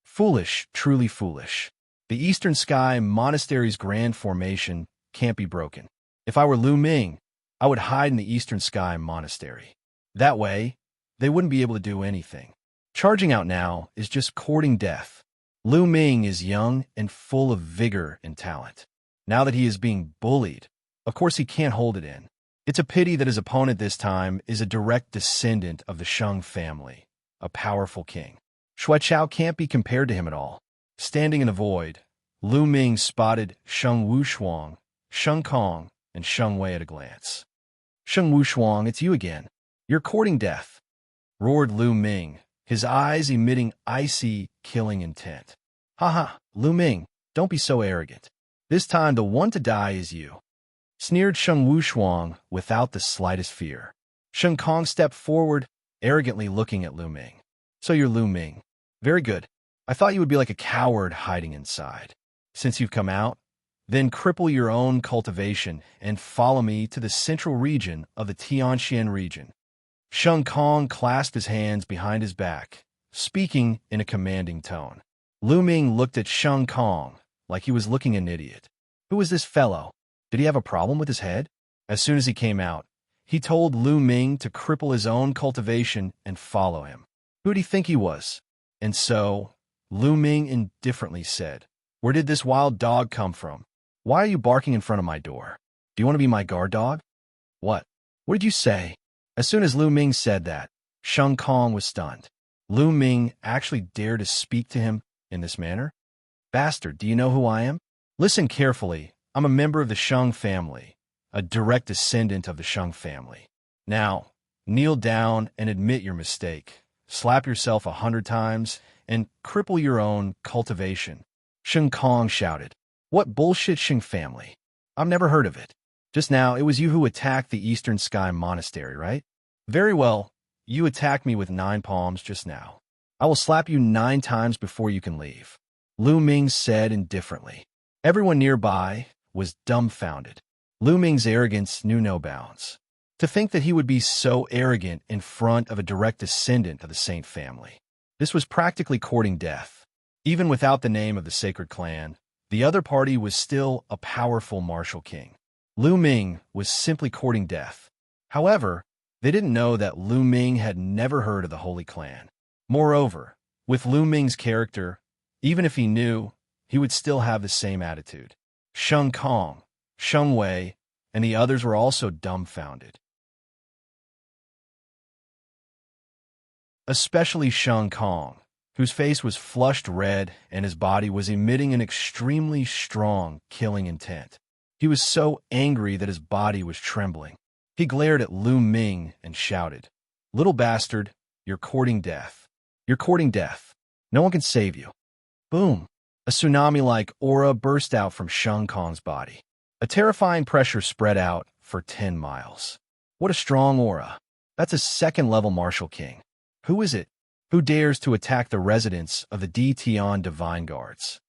S1: Foolish, truly foolish. The eastern sky monastery's grand formation can't be broken. If I were Lu Ming, I would hide in the eastern sky monastery. That way, they wouldn't be able to do anything. Charging out now is just courting death. Lu Ming is young and full of vigor and talent. Now that he is being bullied, of course he can't hold it in. It's a pity that his opponent this time is a direct descendant of the Sheng family, a powerful king. Shui Chao can't be compared to him at all. Standing in the void, Lu Ming spotted Sheng Wushuang, Sheng Kong, and Sheng Wei at a glance. "Sheng Wushuang, it's you again. You're courting death," roared Lu Ming, his eyes emitting icy, killing intent. "Haha, Lu Ming, don't be so arrogant. This time the one to die is you," sneered Sheng Wushuang without the slightest fear. Sheng Kong stepped forward, arrogantly looking at Lu Ming. "So you're Lu Ming. Very good. I thought you would be like a coward hiding inside. Since you've come out, then cripple your own cultivation and follow me to the central region of the Tianxian region." Sheng Kong clasped his hands behind his back, speaking in a commanding tone. Lu Ming looked at Sheng Kong like he was looking at an idiot. Who was this fellow? Did he have a problem with his head? As soon as he came out, he told Lu Ming to cripple his own cultivation and follow him. Who did he think he was? And so, Lu Ming indifferently said, "Where did this wild dog come from? Why are you barking in front of my door? Do you want to be my guard dog?" "What? What did you say?" As soon as Lu Ming said that, Sheng Kong was stunned. Lu Ming actually dared to speak to him in this manner? "Bastard, do you know who I am? Listen carefully. I'm a member of the Sheng family, a direct descendant of the Sheng family. Now, kneel down and admit your mistake. Slap yourself 100 times and cripple your own cultivation." Sheng Kong shouted. "What bullshit Sheng family? I've never heard of it. Just now, it was you who attacked the Eastern Sky Monastery, right? Very well, you attacked me with 9 palms just now. I will slap you 9 times before you can leave," Lu Ming said indifferently. Everyone nearby was dumbfounded. Lu Ming's arrogance knew no bounds. To think that he would be so arrogant in front of a direct descendant of the Saint family. This was practically courting death. Even without the name of the sacred clan, the other party was still a powerful martial king. Lu Ming was simply courting death. However, they didn't know that Lu Ming had never heard of the Holy Clan. Moreover, with Lu Ming's character, even if he knew, he would still have the same attitude. Sheng Kong, Sheng Wei, and the others were also dumbfounded. Especially Sheng Kong, whose face was flushed red and his body was emitting an extremely strong, killing intent. He was so angry that his body was trembling. He glared at Lu Ming and shouted, "Little bastard, you're courting death. You're courting death. No one can save you." Boom! A tsunami-like aura burst out from Sheng Kong's body. A terrifying pressure spread out for 10 miles. What a strong aura. That's a second-level martial king. Who is it? Who dares to attack the residents of the D. Tian Divine Guards?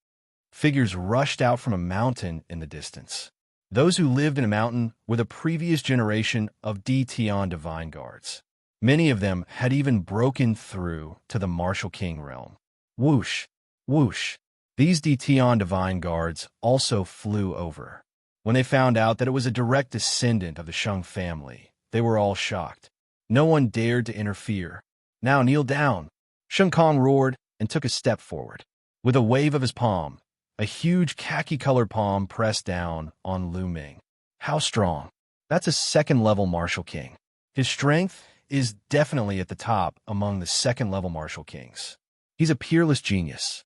S1: Figures rushed out from a mountain in the distance. Those who lived in a mountain were the previous generation of D. Tian Divine Guards. Many of them had even broken through to the Martial King realm. Whoosh! Whoosh! These D. Tian Divine Guards also flew over. When they found out that it was a direct descendant of the Sheng family, they were all shocked. No one dared to interfere. "Now kneel down," Sheng Kong roared and took a step forward. With a wave of his palm, a huge khaki-colored palm pressed down on Lu Ming. How strong! That's a second-level martial king. His strength is definitely at the top among the second-level martial kings. He's a peerless genius.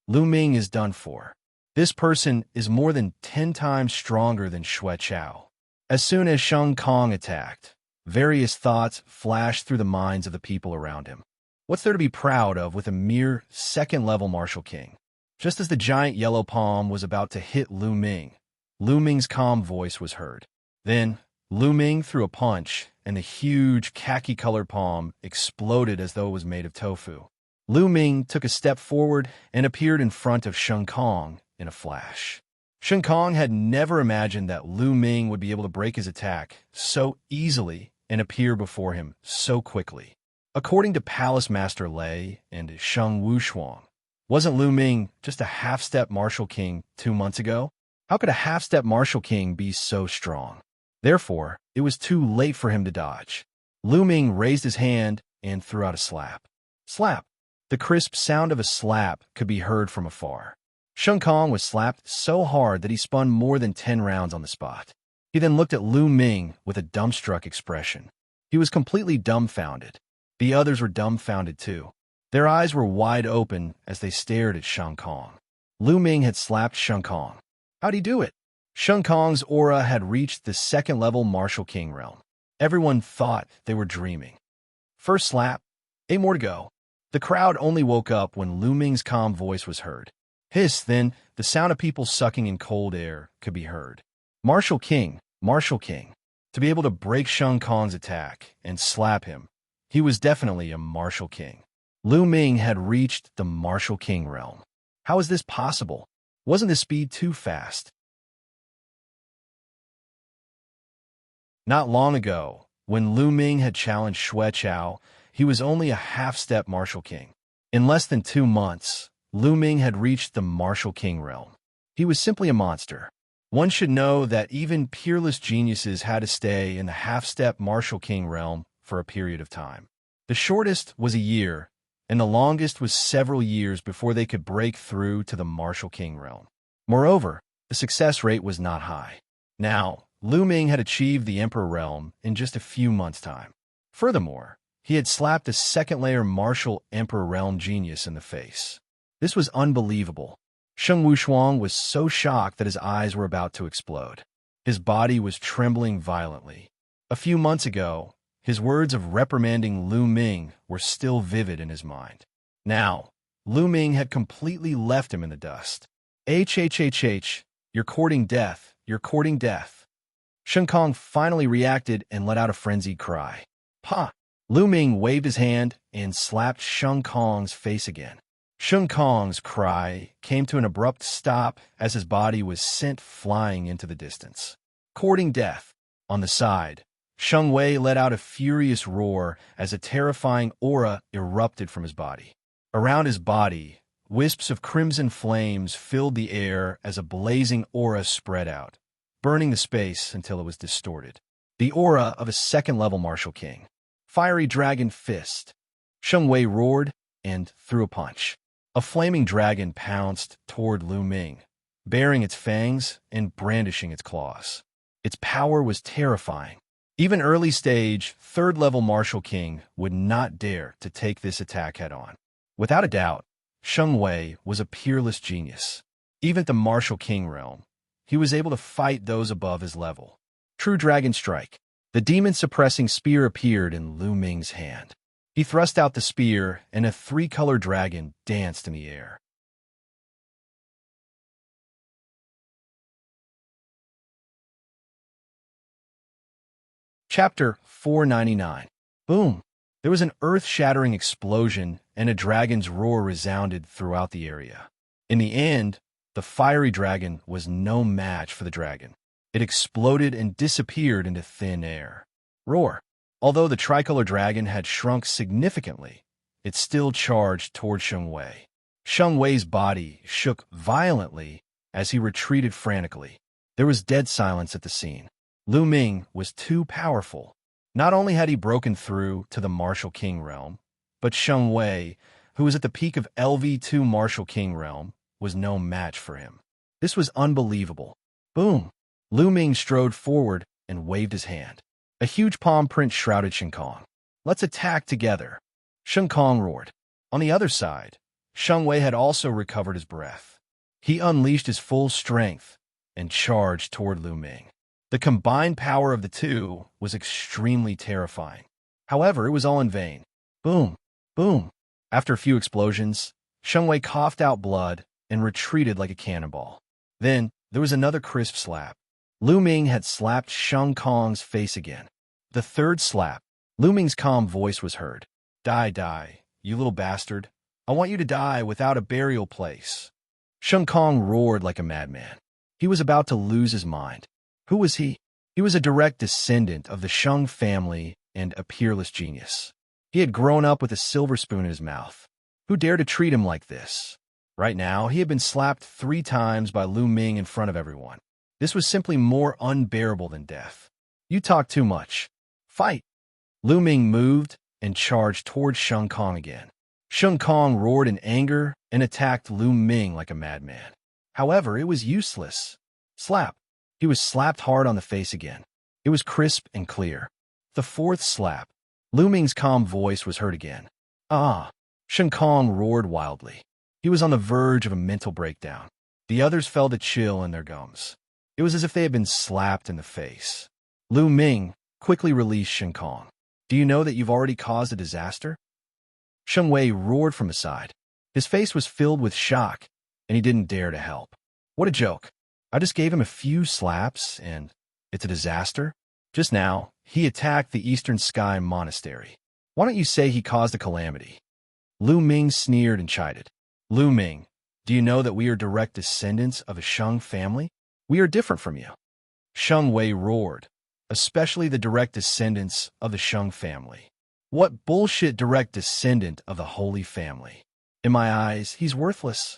S1: Lu Ming is done for. This person is more than 10 times stronger than Xue Chao. As soon as Sheng Kong attacked, various thoughts flashed through the minds of the people around him. What's there to be proud of with a mere second-level martial king? Just as the giant yellow palm was about to hit Lu Ming's calm voice was heard. Then, Lu Ming threw a punch, and the huge khaki-colored palm exploded as though it was made of tofu. Lu Ming took a step forward and appeared in front of Sheng Kong in a flash. Sheng Kong had never imagined that Lu Ming would be able to break his attack so easily and appear before him so quickly. According to Palace Master Lei and Sheng Wushuang, wasn't Lu Ming just a half-step martial king 2 months ago? How could a half-step martial king be so strong? Therefore, it was too late for him to dodge. Lu Ming raised his hand and threw out a slap. Slap! The crisp sound of a slap could be heard from afar. Sheng Kong was slapped so hard that he spun more than 10 rounds on the spot. He then looked at Lu Ming with a dumbstruck expression. He was completely dumbfounded. The others were dumbfounded too. Their eyes were wide open as they stared at Sheng Kong. Lu Ming had slapped Sheng Kong. How'd he do it? Sheng Kong's aura had reached the second-level martial king realm. Everyone thought they were dreaming. First slap, 8 more to go. The crowd only woke up when Lu Ming's calm voice was heard. Hiss, then, the sound of people sucking in cold air could be heard. Martial King, Martial King. To be able to break Sheng Kong's attack and slap him, he was definitely a Martial King. Lu Ming had reached the Martial King realm. How is this possible? Wasn't the speed too fast? Not long ago, when Lu Ming had challenged Xue Chao, he was only a half-step Martial King. In less than 2 months, Lu Ming had reached the Martial King realm. He was simply a monster. One should know that even peerless geniuses had to stay in the half-step Martial King realm for a period of time. The shortest was a year, and the longest was several years before they could break through to the Martial King realm. Moreover, the success rate was not high. Now, Lu Ming had achieved the Emperor realm in just a few months' time. Furthermore, he had slapped a second-layer martial Emperor realm genius in the face. This was unbelievable. Sheng Wushuang was so shocked that his eyes were about to explode. His body was trembling violently. A few months ago, his words of reprimanding Lu Ming were still vivid in his mind. Now, Lu Ming had completely left him in the dust. HHHH, you're courting death, you're courting death. Sheng Kong finally reacted and let out a frenzied cry. Pa! Lu Ming waved his hand and slapped Sheng Kong's face again. Sheng Kong's cry came to an abrupt stop as his body was sent flying into the distance. courting death. On the side, Sheng Wei let out a furious roar as a terrifying aura erupted from his body. Around his body, wisps of crimson flames filled the air as a blazing aura spread out, burning the space until it was distorted. The aura of a second-level martial king. Fiery dragon fist. Sheng Wei roared and threw a punch. A flaming dragon pounced toward Lu Ming, baring its fangs and brandishing its claws. Its power was terrifying. Even early-stage, third-level martial king would not dare to take this attack head-on. Without a doubt, Sheng Wei was a peerless genius. Even at the martial king realm, he was able to fight those above his level. True Dragon Strike. The demon-suppressing spear appeared in Lu Ming's hand. He thrust out the spear, and a three-colored dragon danced in the air. Chapter 499. Boom! There was an earth-shattering explosion, and a dragon's roar resounded throughout the area. In the end, the fiery dragon was no match for the dragon. It exploded and disappeared into thin air. Roar! Although the tricolor dragon had shrunk significantly, it still charged toward Sheng Wei. Sheng Wei's body shook violently as he retreated frantically. There was dead silence at the scene. Lu Ming was too powerful. Not only had he broken through to the martial king realm, but Sheng Wei, who was at the peak of LV2 martial king realm, was no match for him. This was unbelievable. Boom! Lu Ming strode forward and waved his hand. A huge palm print shrouded Shen Kong. Let's attack together. Shen Kong roared. On the other side, Sheng Wei had also recovered his breath. He unleashed his full strength and charged toward Lu Ming. The combined power of the two was extremely terrifying. However, it was all in vain. Boom! Boom! After a few explosions, Sheng Wei coughed out blood and retreated like a cannonball. Then, there was another crisp slap. Lu Ming had slapped Shen Kong's face again. The third slap, Lu Ming's calm voice was heard. Die, die, you little bastard. I want you to die without a burial place. Shen Kong roared like a madman. He was about to lose his mind. Who was he? He was a direct descendant of the Sheng family and a peerless genius. He had grown up with a silver spoon in his mouth. Who dared to treat him like this? Right now, he had been slapped 3 times by Lu Ming in front of everyone. This was simply more unbearable than death. You talk too much. Fight! Lu Ming moved and charged toward Shen Kong again. Shen Kong roared in anger and attacked Lu Ming like a madman. However, it was useless. Slap! He was slapped hard on the face again. It was crisp and clear. The fourth slap. Lu Ming's calm voice was heard again. Ah! Shen Kong roared wildly. He was on the verge of a mental breakdown. The others felt a chill in their gums. It was as if they had been slapped in the face. Lu Ming quickly released Shen Kong. Do you know that you've already caused a disaster? Sheng Wei roared from the side. His face was filled with shock, and he didn't dare to help. What a joke. I just gave him a few slaps, and it's a disaster? Just now, he attacked the Eastern Sky Monastery. Why don't you say he caused a calamity? Lu Ming sneered and chided. Lu Ming, do you know that we are direct descendants of a Sheng family? We are different from you. Sheng Wei roared, especially the direct descendants of the Sheng family. What bullshit direct descendant of the Holy Family? In my eyes, he's worthless.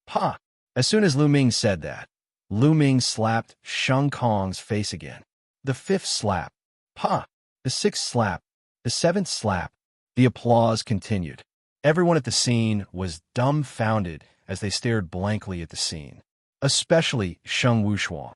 S1: Ha! As soon as Lu Ming said that, Lu Ming slapped Shen Kong's face again. The 5th slap. Ha! The 6th slap. The 7th slap. The applause continued. Everyone at the scene was dumbfounded as they stared blankly at the scene, especially Sheng Wuxia.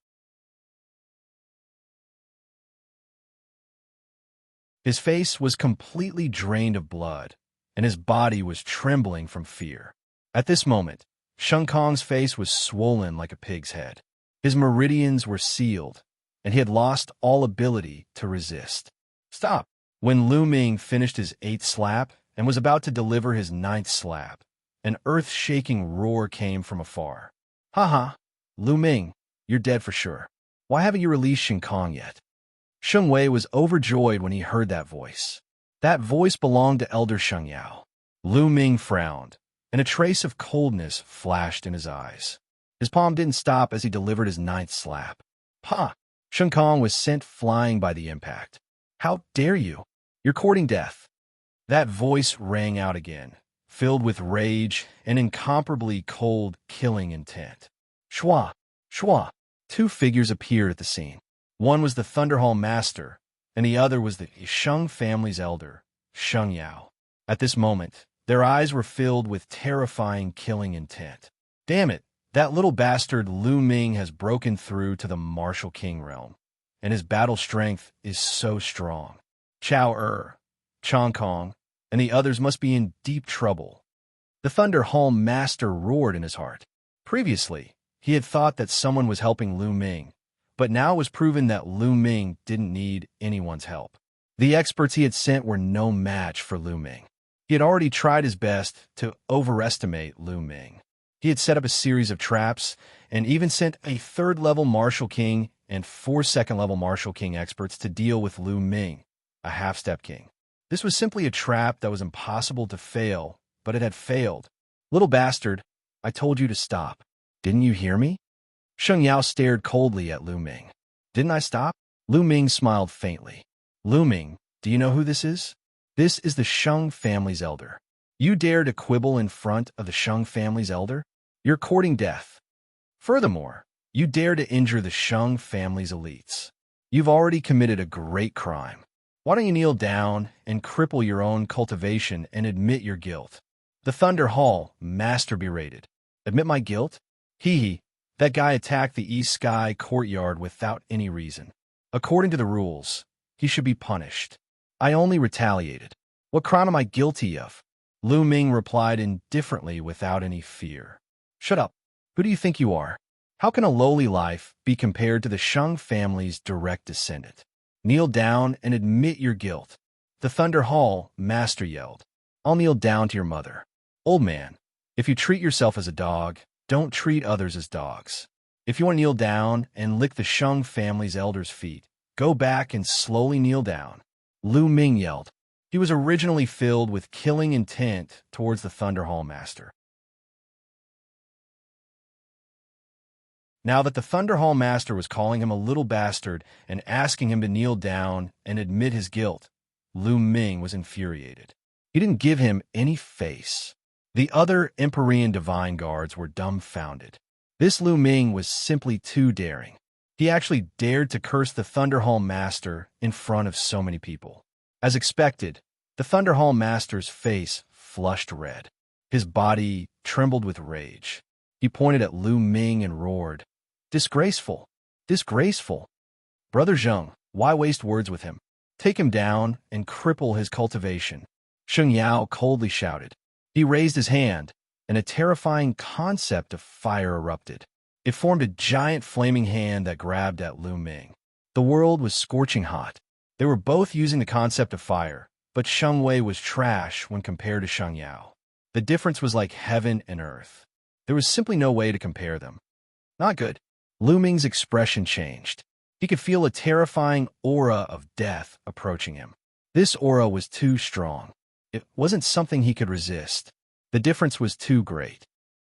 S1: His face was completely drained of blood, and his body was trembling from fear. At this moment, Shen Kong's face was swollen like a pig's head. His meridians were sealed, and he had lost all ability to resist. Stop! When Lu Ming finished his 8th slap and was about to deliver his 9th slap, an earth-shaking roar came from afar. Ha! Lu Ming, you're dead for sure. Why haven't you released Shen Kong yet? Sheng Wei was overjoyed when he heard that voice. That voice belonged to Elder Xianxia. Lu Ming frowned, and a trace of coldness flashed in his eyes. His palm didn't stop as he delivered his 9th slap. Ha! Sheng Kong was sent flying by the impact. How dare you? You're courting death. That voice rang out again, filled with rage and incomparably cold, killing intent. Shua! Shua! Two figures appeared at the scene. One was the Thunderhall Master, and the other was the Sheng family's elder, Xianxia. At this moment, their eyes were filled with terrifying, killing intent. Damn it! That little bastard Lu Ming has broken through to the martial king realm, and his battle strength is so strong. Chao Chong Kong, and the others must be in deep trouble. The Thunder Hall Master roared in his heart. Previously, he had thought that someone was helping Lu Ming, but now it was proven that Lu Ming didn't need anyone's help. The experts he had sent were no match for Lu Ming. He had already tried his best to overestimate Lu Ming. He had set up a series of traps and even sent a third-level Martial King and 4 second-level Martial King experts to deal with Lu Ming, a half-step king. This was simply a trap that was impossible to fail, but it had failed. Little bastard, I told you to stop. Didn't you hear me? Sheng Yao stared coldly at Lu Ming. Didn't I stop? Lu Ming smiled faintly. Lu Ming, do you know who this is? This is the Sheng family's elder. You dare to quibble in front of the Sheng family's elder? You're courting death. Furthermore, you dare to injure the Sheng family's elites. You've already committed a great crime. Why don't you kneel down and cripple your own cultivation and admit your guilt? The Thunder Hall Master berated. Admit my guilt? Hee, that guy attacked the East Sky courtyard without any reason. According to the rules, he should be punished. I only retaliated. What crime am I guilty of? Lu Ming replied indifferently without any fear. Shut up. Who do you think you are? How can a lowly life be compared to the Sheng family's direct descendant? Kneel down and admit your guilt. The Thunder Hall Master yelled. I'll kneel down to your mother. Old man, if you treat yourself as a dog, don't treat others as dogs. If you want to kneel down and lick the Sheng family's elders' feet, go back and slowly kneel down. Lu Ming yelled. He was originally filled with killing intent towards the Thunder Hall Master. Now that the Thunder Hall Master was calling him a little bastard and asking him to kneel down and admit his guilt, Lu Ming was infuriated. He didn't give him any face. The other Empyrean Divine Guards were dumbfounded. This Lu Ming was simply too daring. He actually dared to curse the Thunder Hall Master in front of so many people. As expected, the Thunder Hall Master's face flushed red. His body trembled with rage. He pointed at Lu Ming and roared, Disgraceful! Disgraceful! Brother Zheng, why waste words with him? Take him down and cripple his cultivation. Sheng Yao coldly shouted. He raised his hand, and a terrifying concept of fire erupted. It formed a giant flaming hand that grabbed at Lu Ming. The world was scorching hot. They were both using the concept of fire, but Sheng Wei was trash when compared to Sheng Yao. The difference was like heaven and earth. There was simply no way to compare them. Not good. Lu Ming's expression changed. He could feel a terrifying aura of death approaching him. This aura was too strong. It wasn't something he could resist. The difference was too great.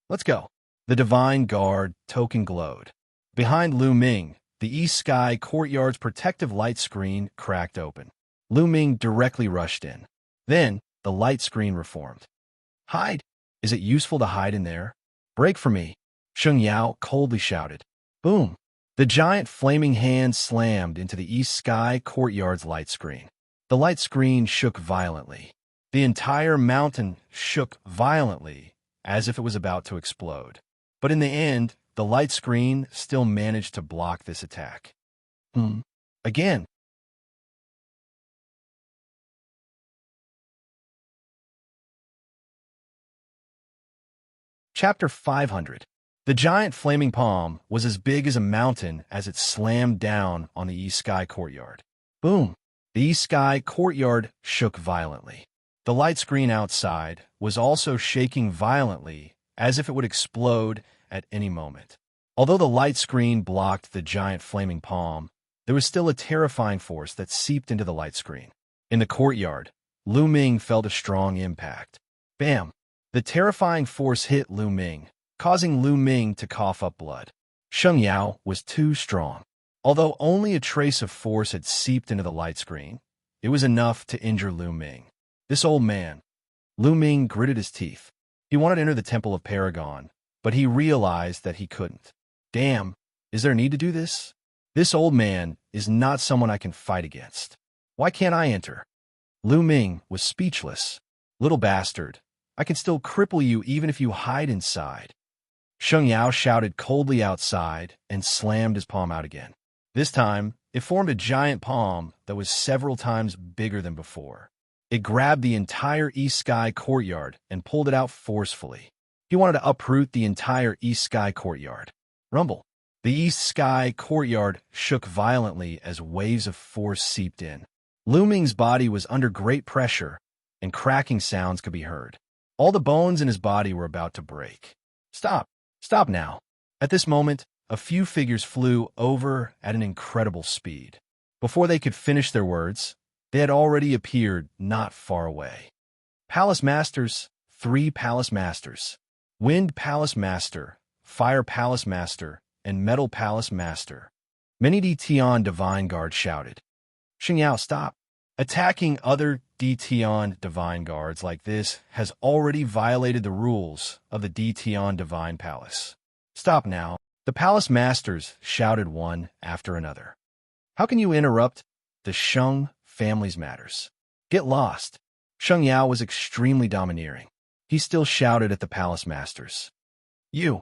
S1: Let's go. The Divine Guard token glowed. Behind Lu Ming, the East Sky courtyard's protective light screen cracked open. Lu Ming directly rushed in. Then, the light screen reformed. Hide! Is it useful to hide in there? Break for me! Sheng Yao coldly shouted. Boom! The giant flaming hand slammed into the East Sky courtyard's light screen. The light screen shook violently. The entire mountain shook violently, as if it was about to explode. But in the end, the light screen still managed to block this attack. Again. Chapter 500. The giant flaming palm was as big as a mountain as it slammed down on the East Sky courtyard. Boom! The East Sky courtyard shook violently. The light screen outside was also shaking violently, as if it would explode at any moment. Although the light screen blocked the giant flaming palm, there was still a terrifying force that seeped into the light screen. In the courtyard, Lu Ming felt a strong impact. Bam! The terrifying force hit Lu Ming, causing Lu Ming to cough up blood. Sheng Yao was too strong. Although only a trace of force had seeped into the light screen, it was enough to injure Lu Ming. This old man. Lu Ming gritted his teeth. He wanted to enter the Temple of Paragon, but he realized that he couldn't. Damn, is there a need to do this? This old man is not someone I can fight against. Why can't I enter? Lu Ming was speechless. Little bastard, I can still cripple you even if you hide inside. Xianxia shouted coldly outside and slammed his palm out again. This time, it formed a giant palm that was several times bigger than before. It grabbed the entire East Sky courtyard and pulled it out forcefully. He wanted to uproot the entire East Sky courtyard. Rumble. The East Sky courtyard shook violently as waves of force seeped in. Lu Ming's body was under great pressure, and cracking sounds could be heard. All the bones in his body were about to break. Stop. Stop now. At this moment, a few figures flew over at an incredible speed. Before they could finish their words, they had already appeared not far away. Palace Masters, 3 Palace Masters. Wind Palace Master, Fire Palace Master, and Metal Palace Master. Many Dtion Divine Guards shouted. Xianxia, stop. Attacking other Dtion Divine Guards like this has already violated the rules of the Dtion Divine Palace. Stop now. The Palace Masters shouted one after another. How can you interrupt the Sheng family's matters? Get lost. Xianxia was extremely domineering. He still shouted at the Palace Masters. You.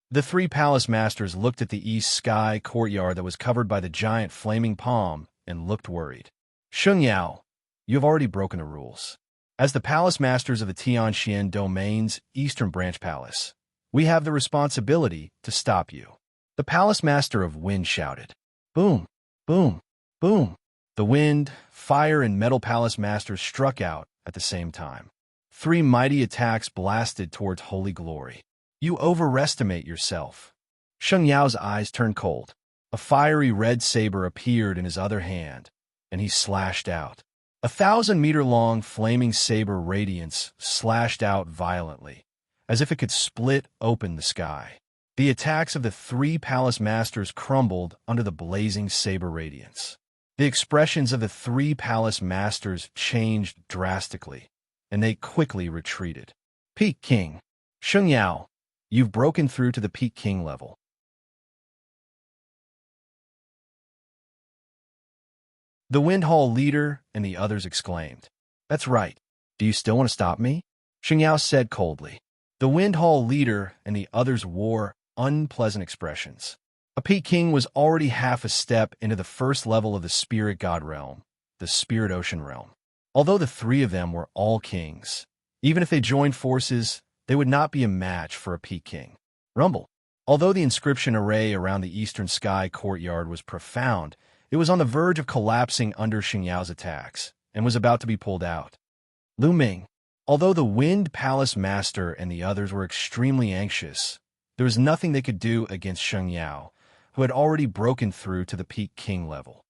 S1: The 3 Palace Masters looked at the East Sky courtyard that was covered by the giant flaming palm and looked worried. Xianxia, you have already broken the rules. As the Palace Masters of the Tianxian Domain's Eastern Branch Palace, we have the responsibility to stop you. The Palace Master of Wind shouted. Boom, boom, boom. The Wind, Fire, and Metal Palace Masters struck out at the same time. 3 mighty attacks blasted towards Holy Glory. You overestimate yourself. Xianxia's eyes turned cold. A fiery red saber appeared in his other hand, and he slashed out. 1,000-meter-long flaming saber radiance slashed out violently, as if it could split open the sky. The attacks of the 3 Palace Masters crumbled under the blazing saber radiance. The expressions of the 3 Palace Masters changed drastically, and they quickly retreated. Peak King. Xianxia, you've broken through to the Peak King level. The Wind Hall leader and the others exclaimed. That's right. Do you still want to stop me? Xianxia said coldly. The Wind Hall leader and the others wore unpleasant expressions. A Peak King was already half a step into the first level of the Spirit God realm, the Spirit Ocean realm. Although the 3 of them were all kings, even if they joined forces, they would not be a match for a Peak King. Rumble. Although the inscription array around the Eastern Sky courtyard was profound, it was on the verge of collapsing under Xianxia's attacks, and was about to be pulled out. Lu Ming. Although the Wind Palace Master and the others were extremely anxious, there was nothing they could do against Xianxia, who had already broken through to the Peak King level.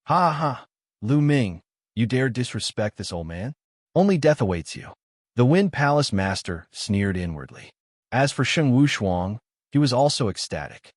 S1: Ha ha! Lu Ming, you dare disrespect this old man? Only death awaits you. The Wind Palace Master sneered inwardly. As for Sheng Wushuang, he was also ecstatic.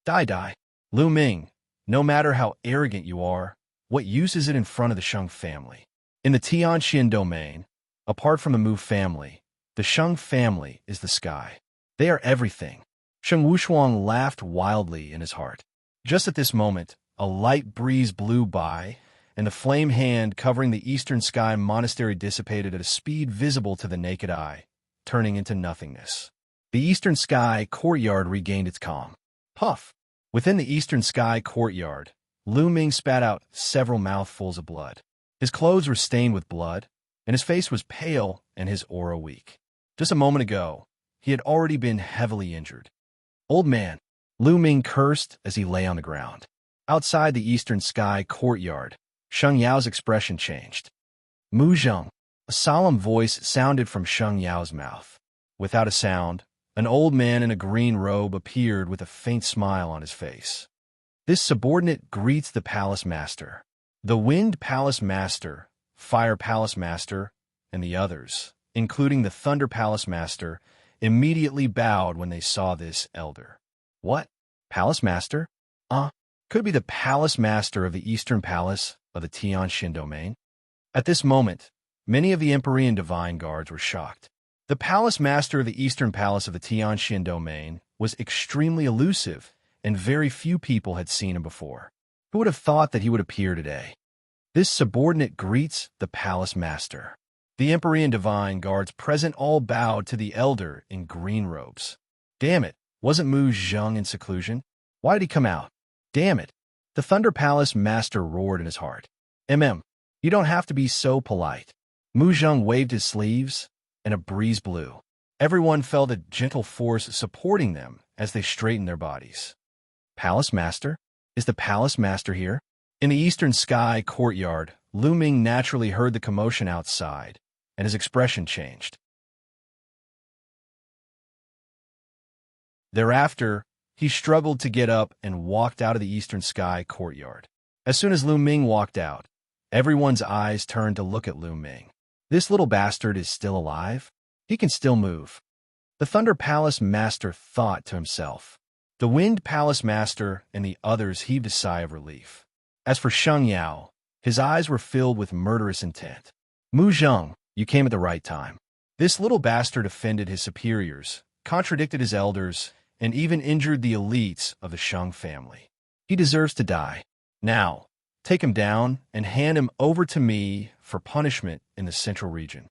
S1: Die. Lu Ming, no matter how arrogant you are, what use is it in front of the Sheng family? In the Tianxian domain, apart from the Mu family, the Sheng family is the sky. They are everything. Sheng Wushuang laughed wildly in his heart. Just at this moment, a light breeze blew by, and the flame hand covering the Eastern Sky monastery dissipated at a speed visible to the naked eye, turning into nothingness. The Eastern Sky courtyard regained its calm. Puff! Within the Eastern Sky courtyard, Lu Ming spat out several mouthfuls of blood. His clothes were stained with blood, and his face was pale and his aura weak. Just a moment ago, he had already been heavily injured. Old man, Lu Ming cursed as he lay on the ground. Outside the Eastern Sky courtyard, Xianxia's expression changed. Mu Zheng. A solemn voice sounded from Xianxia's mouth. Without a sound, an old man in a green robe appeared with a faint smile on his face. This subordinate greets the Palace Master. The Wind Palace Master, Fire Palace Master, and the others, including the Thunder Palace Master, immediately bowed when they saw this elder. What? Palace Master? Could it be the palace master of the eastern palace of the Xianxia domain? At this moment, many of the Empyrean divine guards were shocked. The palace master of the eastern palace of the Xianxia domain was extremely elusive, and very few people had seen him before. Who would have thought that he would appear today? This subordinate greets the palace master. The Empyrean divine guards present all bowed to the elder in green robes. Damn it, wasn't Mu Zheng in seclusion? Why did he come out? Damn it. The Thunder Palace master roared in his heart. You don't have to be so polite. Mu Zheng waved his sleeves, and a breeze blew. Everyone felt a gentle force supporting them as they straightened their bodies. Palace master? Is the palace master here? In the eastern sky courtyard, Lu Ming naturally heard the commotion outside, and his expression changed. Thereafter, he struggled to get up and walked out of the eastern sky courtyard. As soon as Lu Ming walked out, everyone's eyes turned to look at Lu Ming. This little bastard is still alive? He can still move. The Thunder Palace Master thought to himself. The Wind Palace Master and the others heaved a sigh of relief. As for Xianxia, his eyes were filled with murderous intent. Mu Zheng, you came at the right time. This little bastard offended his superiors, contradicted his elders, and even injured the elites of the Sheng family. He deserves to die. Now, take him down and hand him over to me for punishment in the central region.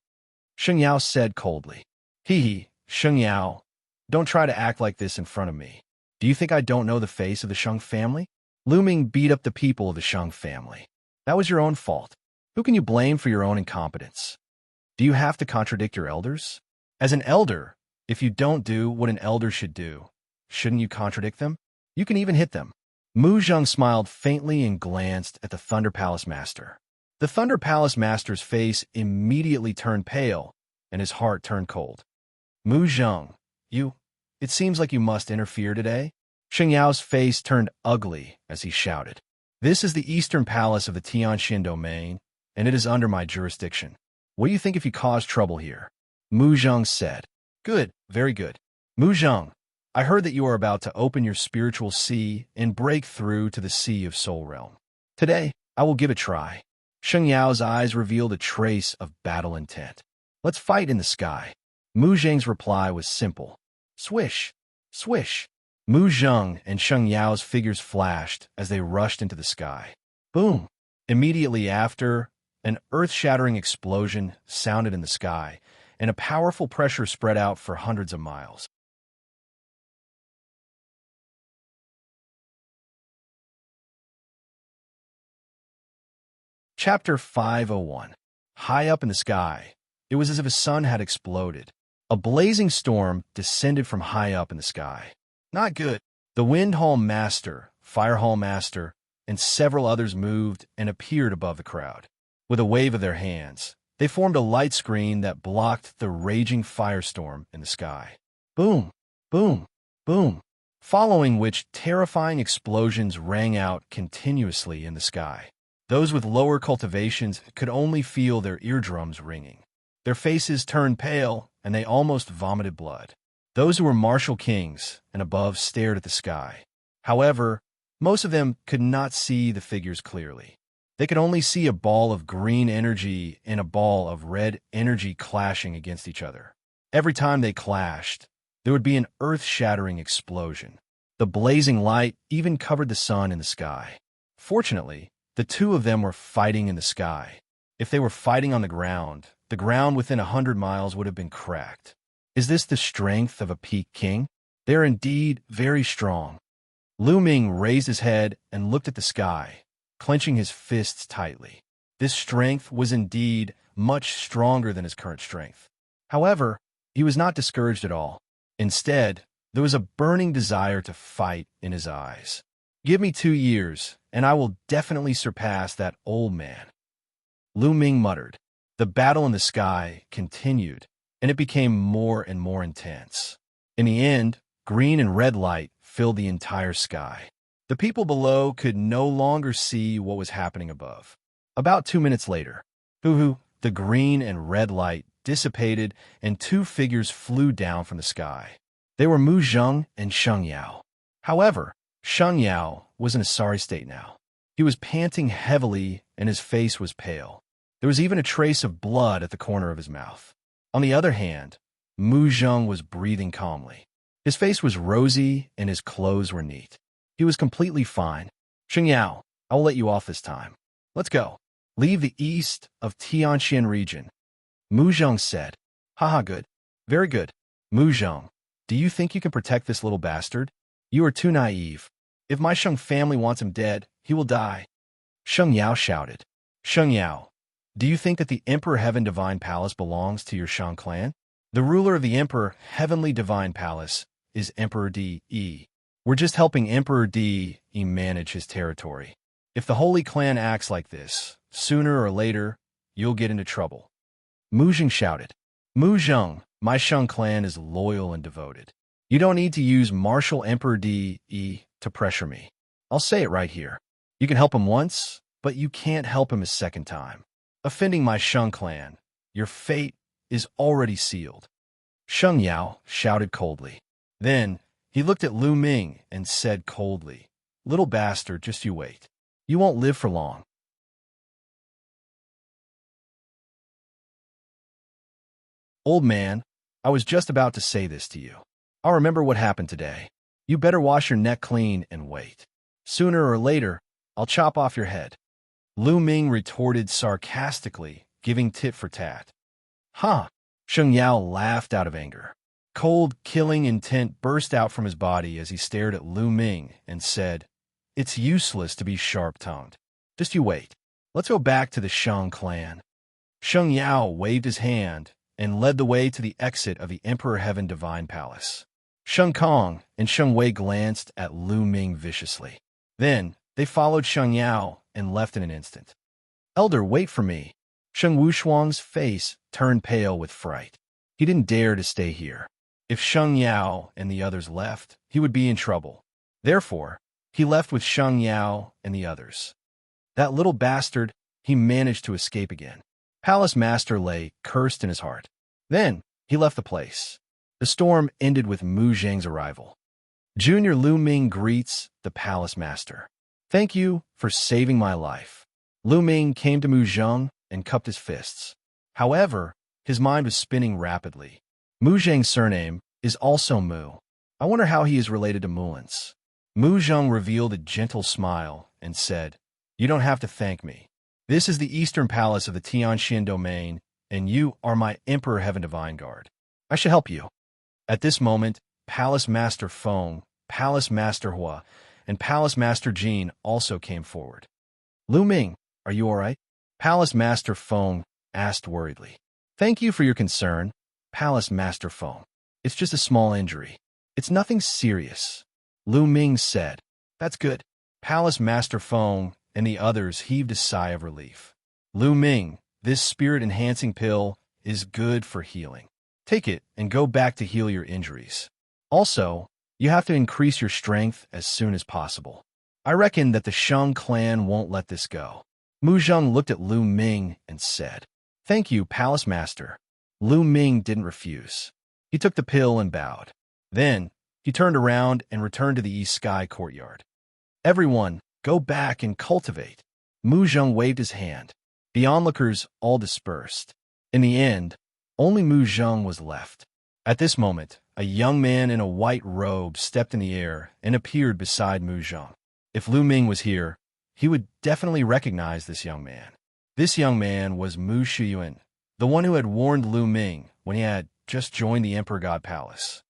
S1: Xianxia said coldly. Xianxia, don't try to act like this in front of me. Do you think I don't know the face of the Sheng family? Lu Ming beat up the people of the Sheng family. That was your own fault. Who can you blame for your own incompetence? Do you have to contradict your elders? As an elder, if you don't do what an elder should do, shouldn't you contradict them? You can even hit them. Mu Zheng smiled faintly and glanced at the Thunder Palace Master. The Thunder Palace Master's face immediately turned pale, and his heart turned cold. Mu Zheng, it seems like you must interfere today. Xianxia's face turned ugly as he shouted. This is the eastern palace of the Tianxin domain, and it is under my jurisdiction. What do you think if you cause trouble here? Mu Zheng said. Good, very good. Mu Zheng, I heard that you are about to open your spiritual sea and break through to the sea of Soul Realm. Today, I will give it a try. Xianxia's eyes revealed a trace of battle intent. Let's fight in the sky. Mu Zheng's reply was simple. Swish, swish. Mu Zheng and Xianxia's figures flashed as they rushed into the sky. Boom! Immediately after, an earth-shattering explosion sounded in the sky, and a powerful pressure spread out for hundreds of miles. Chapter 501. High up in the sky, it was as if a sun had exploded. A blazing storm descended from high up in the sky. Not good. The Wind Hall Master, Fire Hall Master, and several others moved and appeared above the crowd. With a wave of their hands, they formed a light screen that blocked the raging firestorm in the sky. Boom, boom, boom, following which terrifying explosions rang out continuously in the sky. Those with lower cultivations could only feel their eardrums ringing. Their faces turned pale, and they almost vomited blood. Those who were martial kings and above stared at the sky. However, most of them could not see the figures clearly. They could only see a ball of green energy and a ball of red energy clashing against each other. Every time they clashed, there would be an earth-shattering explosion. The blazing light even covered the sun in the sky. Fortunately, the two of them were fighting in the sky. If they were fighting on the ground within 100 miles would have been cracked. Is this the strength of a peak king? They are indeed very strong. Lu Ming raised his head and looked at the sky, clenching his fists tightly. This strength was indeed much stronger than his current strength. However, he was not discouraged at all. Instead, there was a burning desire to fight in his eyes. Give me 2 years, and I will definitely surpass that old man. Lu Ming muttered. The battle in the sky continued, and it became more and more intense. In the end, green and red light filled the entire sky. The people below could no longer see what was happening above. About 2 minutes later, the green and red light dissipated and 2 figures flew down from the sky. They were Mu Zheng and Xianxia. However, Xianxia was in a sorry state now. He was panting heavily and his face was pale. There was even a trace of blood at the corner of his mouth. On the other hand, Mu Zheng was breathing calmly. His face was rosy and his clothes were neat. He was completely fine. Xianxia, I will let you off this time. Let's go. Leave the east of Tianxian region. Mu Zheng said. Haha, good. Very good. Mu Zheng, do you think you can protect this little bastard? You are too naive. If my Sheng family wants him dead, he will die. Xianxia shouted. Xianxia, do you think that the Emperor Heaven Divine Palace belongs to your Shang clan? The ruler of the Emperor Heavenly Divine Palace is Emperor D.E. We're just helping Emperor D.E. manage his territory. If the Holy Clan acts like this, sooner or later, you'll get into trouble. Mu Zheng shouted. Mu Zheng, my Shang clan is loyal and devoted. You don't need to use Martial Emperor D.E. to pressure me. I'll say it right here. You can help him once, but you can't help him a second time. Offending my Shang clan, your fate is already sealed. Xianxia shouted coldly. Then, he looked at Lu Ming and said coldly, Little bastard, just you wait. You won't live for long. Old man, I was just about to say this to you. I'll remember what happened today. You better wash your neck clean and wait. Sooner or later, I'll chop off your head. Lu Ming retorted sarcastically, giving tit for tat. Ha! Xianxia laughed out of anger. Cold, killing intent burst out from his body as he stared at Lu Ming and said, It's useless to be sharp-tongued. Just you wait. Let's go back to the Shang clan. Xianxia waved his hand and led the way to the exit of the Emperor Heaven Divine Palace. Sheng Kong and Sheng Wei glanced at Lu Ming viciously. Then, they followed Xianxia and left in an instant. Elder, wait for me. Sheng Wushuang's face turned pale with fright. He didn't dare to stay here. If Xianxia and the others left, he would be in trouble. Therefore, he left with Xianxia and the others. That little bastard, he managed to escape again. Palace Master lay cursed in his heart. Then, he left the place. The storm ended with Mu Zheng's arrival. Junior Lu Ming greets the Palace Master. Thank you for saving my life. Lu Ming came to Mu Zheng and cupped his fists. However, his mind was spinning rapidly. Mu Zheng's surname is also Mu. I wonder how he is related to Mullins. Mu Zheng revealed a gentle smile and said, You don't have to thank me. This is the Eastern Palace of the Tianxian domain, and you are my Emperor Heaven Divine Guard. I should help you. At this moment, Palace Master Feng, Palace Master Hua, and Palace Master Jin also came forward. Lu Ming, are you all right? Palace Master Feng asked worriedly. Thank you for your concern, Palace Master Feng. It's just a small injury. It's nothing serious. Lu Ming said. That's good. Palace Master Feng and the others heaved a sigh of relief. Lu Ming, this spirit-enhancing pill is good for healing. Take it and go back to heal your injuries. Also, you have to increase your strength as soon as possible. I reckon that the Shang clan won't let this go. Mu Zheng looked at Lu Ming and said, Thank you, Palace Master. Lu Ming didn't refuse. He took the pill and bowed. Then, he turned around and returned to the East Sky courtyard. Everyone, go back and cultivate. Mu Zheng waved his hand. The onlookers all dispersed. In the end, only Mu Zheng was left. At this moment, a young man in a white robe stepped in the air and appeared beside Mu Zheng. If Lu Ming was here, he would definitely recognize this young man. This young man was Mu Shiyuan, the one who had warned Lu Ming when he had just joined the Emperor God Palace.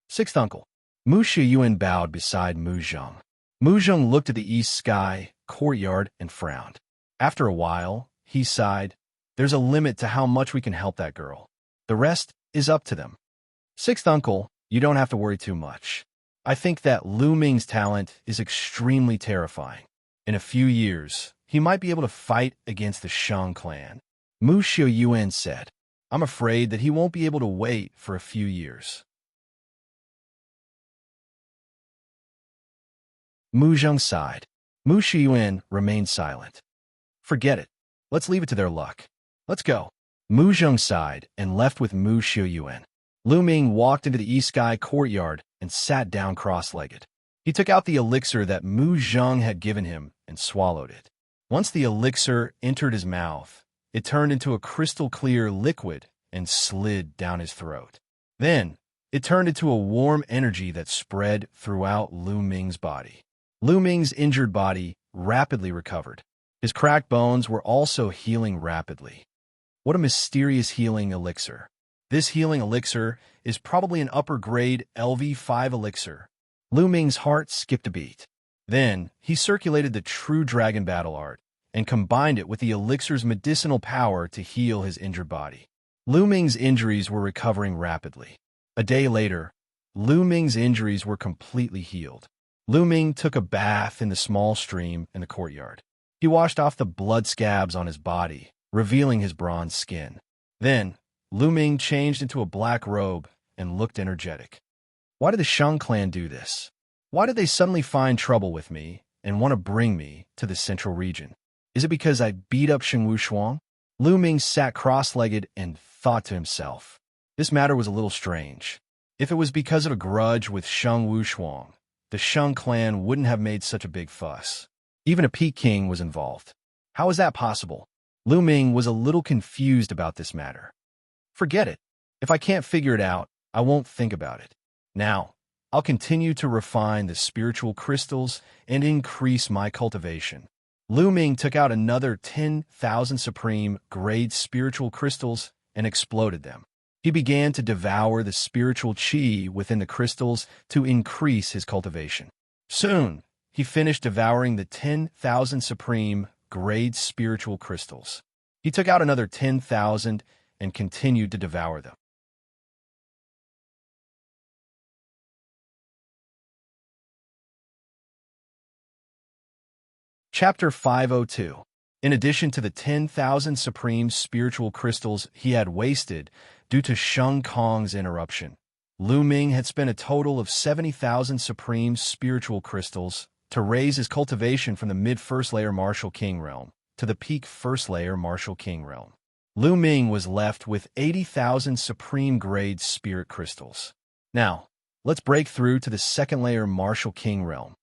S1: Sixth uncle. Mu Shiyuan bowed beside Mu Zheng. Mu Zheng looked at the East Sky courtyard and frowned. After a while, he sighed, There's a limit to how much we can help that girl. The rest is up to them. Sixth uncle, you don't have to worry too much. I think that Lu Ming's talent is extremely terrifying. In a few years, he might be able to fight against the Shang clan. Mu Shiyuan said, I'm afraid that he won't be able to wait for a few years. Mu Zheng sighed. Mu Shiyuan remained silent. Forget it. Let's leave it to their luck. Let's go. Mu Zheng sighed and left with Mu Shiyuan. Lu Ming walked into the East Sky courtyard and sat down cross-legged. He took out the elixir that Mu Zheng had given him and swallowed it. Once the elixir entered his mouth, it turned into a crystal-clear liquid and slid down his throat. Then, it turned into a warm energy that spread throughout Lu Ming's body. Lu Ming's injured body rapidly recovered. His cracked bones were also healing rapidly. What a mysterious healing elixir. This healing elixir is probably an upper-grade LV5 elixir. Lu Ming's heart skipped a beat. Then, he circulated the true dragon battle art and combined it with the elixir's medicinal power to heal his injured body. Lu Ming's injuries were recovering rapidly. A day later, Lu Ming's injuries were completely healed. Lu Ming took a bath in the small stream in the courtyard. He washed off the blood scabs on his body, revealing his bronze skin. Then, Lu Ming changed into a black robe and looked energetic. Why did the Shang clan do this? Why did they suddenly find trouble with me and want to bring me to the central region? Is it because I beat up Sheng Wuxia? Lu Ming sat cross-legged and thought to himself. This matter was a little strange. If it was because of a grudge with Sheng Wuxia, the Shang clan wouldn't have made such a big fuss. Even a Peking was involved. How is that possible? Lu Ming was a little confused about this matter. Forget it. If I can't figure it out, I won't think about it. Now, I'll continue to refine the spiritual crystals and increase my cultivation. Lu Ming took out another 10,000 supreme-grade spiritual crystals and exploded them. He began to devour the spiritual qi within the crystals to increase his cultivation. Soon, he finished devouring the 10,000 supreme-grade spiritual crystals. He took out another 10,000 and continued to devour them. Chapter 502. In addition to the 10,000 supreme spiritual crystals he had wasted due to Sheng Kong's interruption, Lu Ming had spent a total of 70,000 supreme spiritual crystals to raise his cultivation from the mid-first layer martial king realm to the peak first layer martial king realm. Lu Ming was left with 80,000 supreme-grade spirit crystals. Now, let's break through to the second layer martial king realm.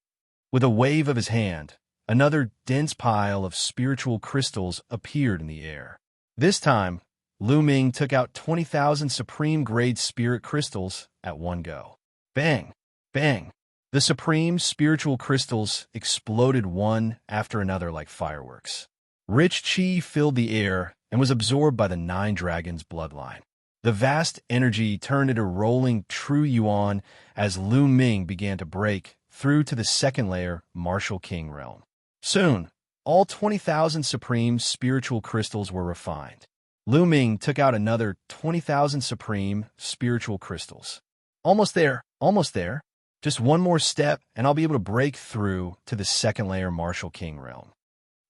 S1: With a wave of his hand, another dense pile of spiritual crystals appeared in the air. This time, Lu Ming took out 20,000 supreme-grade spirit crystals at one go. Bang! Bang! The supreme spiritual crystals exploded one after another like fireworks. Rich qi filled the air and was absorbed by the Nine Dragons' bloodline. The vast energy turned into rolling true yuan as Lu Ming began to break through to the second layer martial king realm. Soon, all 20,000 supreme spiritual crystals were refined. Lu Ming took out another 20,000 supreme spiritual crystals. Almost there, almost there. Just one more step and I'll be able to break through to the second layer martial king realm.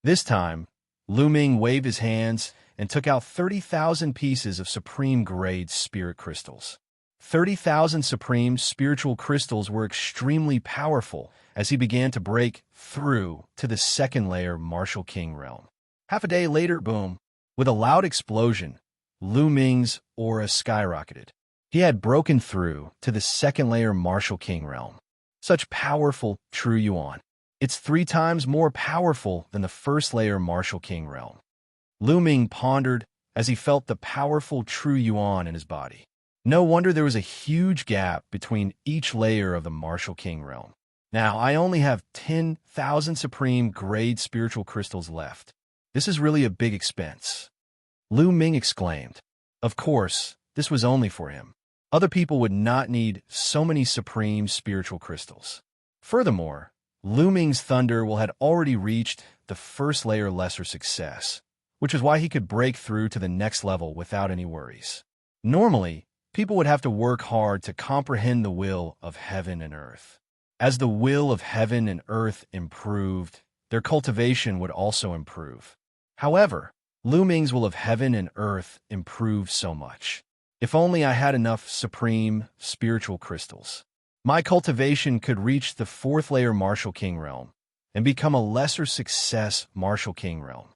S1: This time, Lu Ming waved his hands and took out 30,000 pieces of supreme-grade spirit crystals. 30,000 supreme spiritual crystals were extremely powerful as he began to break through to the second layer martial king realm. Half a day later, boom, with a loud explosion, Lu Ming's aura skyrocketed. He had broken through to the second layer martial king realm. Such powerful true yuan. It's 3 times more powerful than the first layer martial king realm. Lu Ming pondered as he felt the powerful true yuan in his body. No wonder there was a huge gap between each layer of the martial king realm. Now, I only have 10,000 supreme-grade spiritual crystals left. This is really a big expense. Lu Ming exclaimed. Of course, this was only for him. Other people would not need so many supreme spiritual crystals. Furthermore, Lu Ming's thunder will had already reached the first layer lesser success, which is why he could break through to the next level without any worries. Normally, people would have to work hard to comprehend the will of heaven and earth. As the will of heaven and earth improved, their cultivation would also improve. However, Lu Ming's will of heaven and earth improved so much. If only I had enough supreme spiritual crystals, my cultivation could reach the 4th layer martial king realm and become a lesser success martial king realm.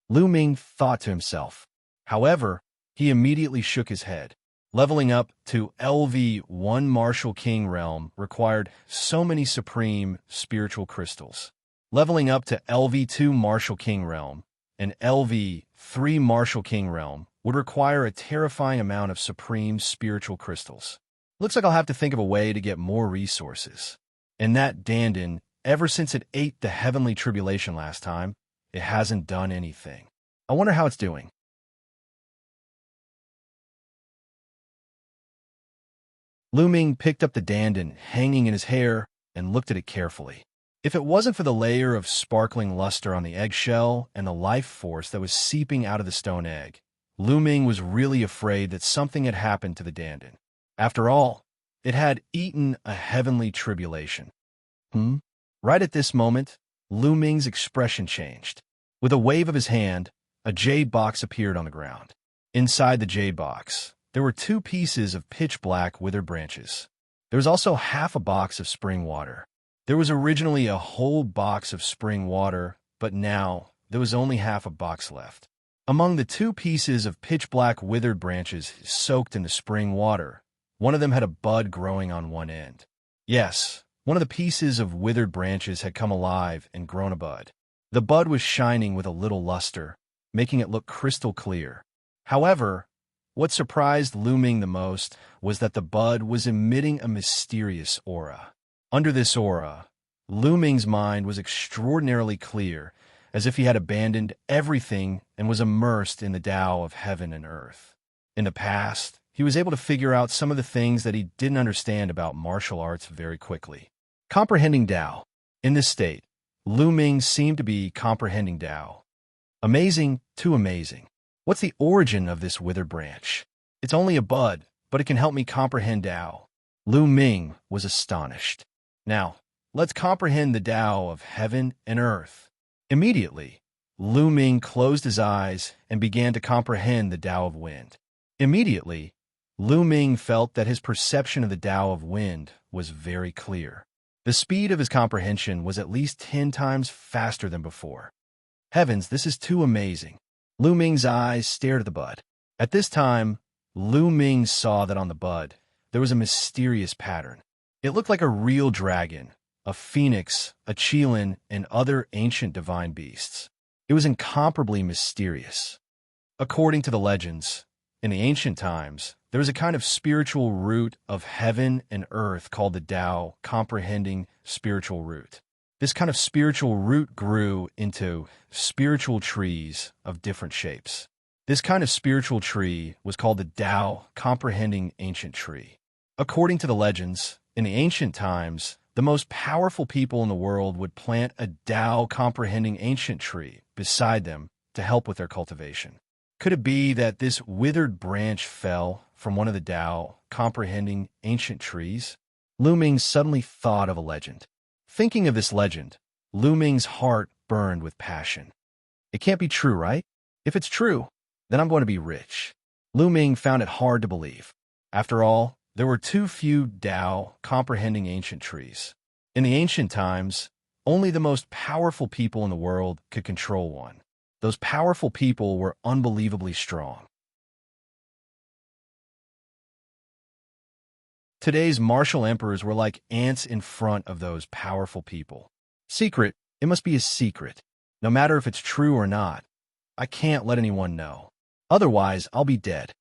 S1: Lu Ming thought to himself. However, he immediately shook his head. Leveling up to LV1 Martial King Realm required so many supreme spiritual crystals. Leveling up to LV2 Martial King Realm and LV3 Martial King Realm would require a terrifying amount of supreme spiritual crystals. Looks like I'll have to think of a way to get more resources. And that Dandin, ever since it ate the heavenly tribulation last time, it hasn't done anything. I wonder how it's doing. Lu Ming picked up the Dandin hanging in his hair and looked at it carefully. If it wasn't for the layer of sparkling luster on the eggshell and the life force that was seeping out of the stone egg, Lu Ming was really afraid that something had happened to the Dandin. After all, it had eaten a heavenly tribulation. Right at this moment, Lu Ming's expression changed. With a wave of his hand, a jade box appeared on the ground. Inside the jade box, there were 2 pieces of pitch-black withered branches. There was also half a box of spring water. There was originally a whole box of spring water, but now there was only half a box left. Among the 2 pieces of pitch-black withered branches soaked in the spring water, one of them had a bud growing on one end. Yes, one of the pieces of withered branches had come alive and grown a bud. The bud was shining with a little luster, making it look crystal clear. However, what surprised Lu Ming the most was that the bud was emitting a mysterious aura. Under this aura, Lu Ming's mind was extraordinarily clear, as if he had abandoned everything and was immersed in the Tao of heaven and earth. In the past, he was able to figure out some of the things that he didn't understand about martial arts very quickly. Comprehending Tao. In this state, Lu Ming seemed to be comprehending Tao. Amazing to amazing. What's the origin of this withered branch? It's only a bud, but it can help me comprehend Tao. Lu Ming was astonished. Now, let's comprehend the Tao of heaven and earth. Immediately, Lu Ming closed his eyes and began to comprehend the Tao of wind. Immediately, Lu Ming felt that his perception of the Tao of wind was very clear. The speed of his comprehension was at least 10 times faster than before. Heavens, this is too amazing. Lu Ming's eyes stared at the bud. At this time, Lu Ming saw that on the bud, there was a mysterious pattern. It looked like a real dragon, a phoenix, a qilin, and other ancient divine beasts. It was incomparably mysterious. According to the legends, in the ancient times, there was a kind of spiritual root of heaven and earth called the Tao comprehending spiritual root. This kind of spiritual root grew into spiritual trees of different shapes. This kind of spiritual tree was called the Tao comprehending ancient tree. According to the legends, in the ancient times, the most powerful people in the world would plant a Tao comprehending ancient tree beside them to help with their cultivation. Could it be that this withered branch fell from one of the Tao comprehending ancient trees? Lu Ming suddenly thought of a legend. Thinking of this legend, Lu Ming's heart burned with passion. It can't be true, right? If it's true, then I'm going to be rich. Lu Ming found it hard to believe. After all, there were too few Tao comprehending ancient trees. In the ancient times, only the most powerful people in the world could control one. Those powerful people were unbelievably strong. Today's martial emperors were like ants in front of those powerful people. Secret, it must be a secret. No matter if it's true or not, I can't let anyone know. Otherwise, I'll be dead.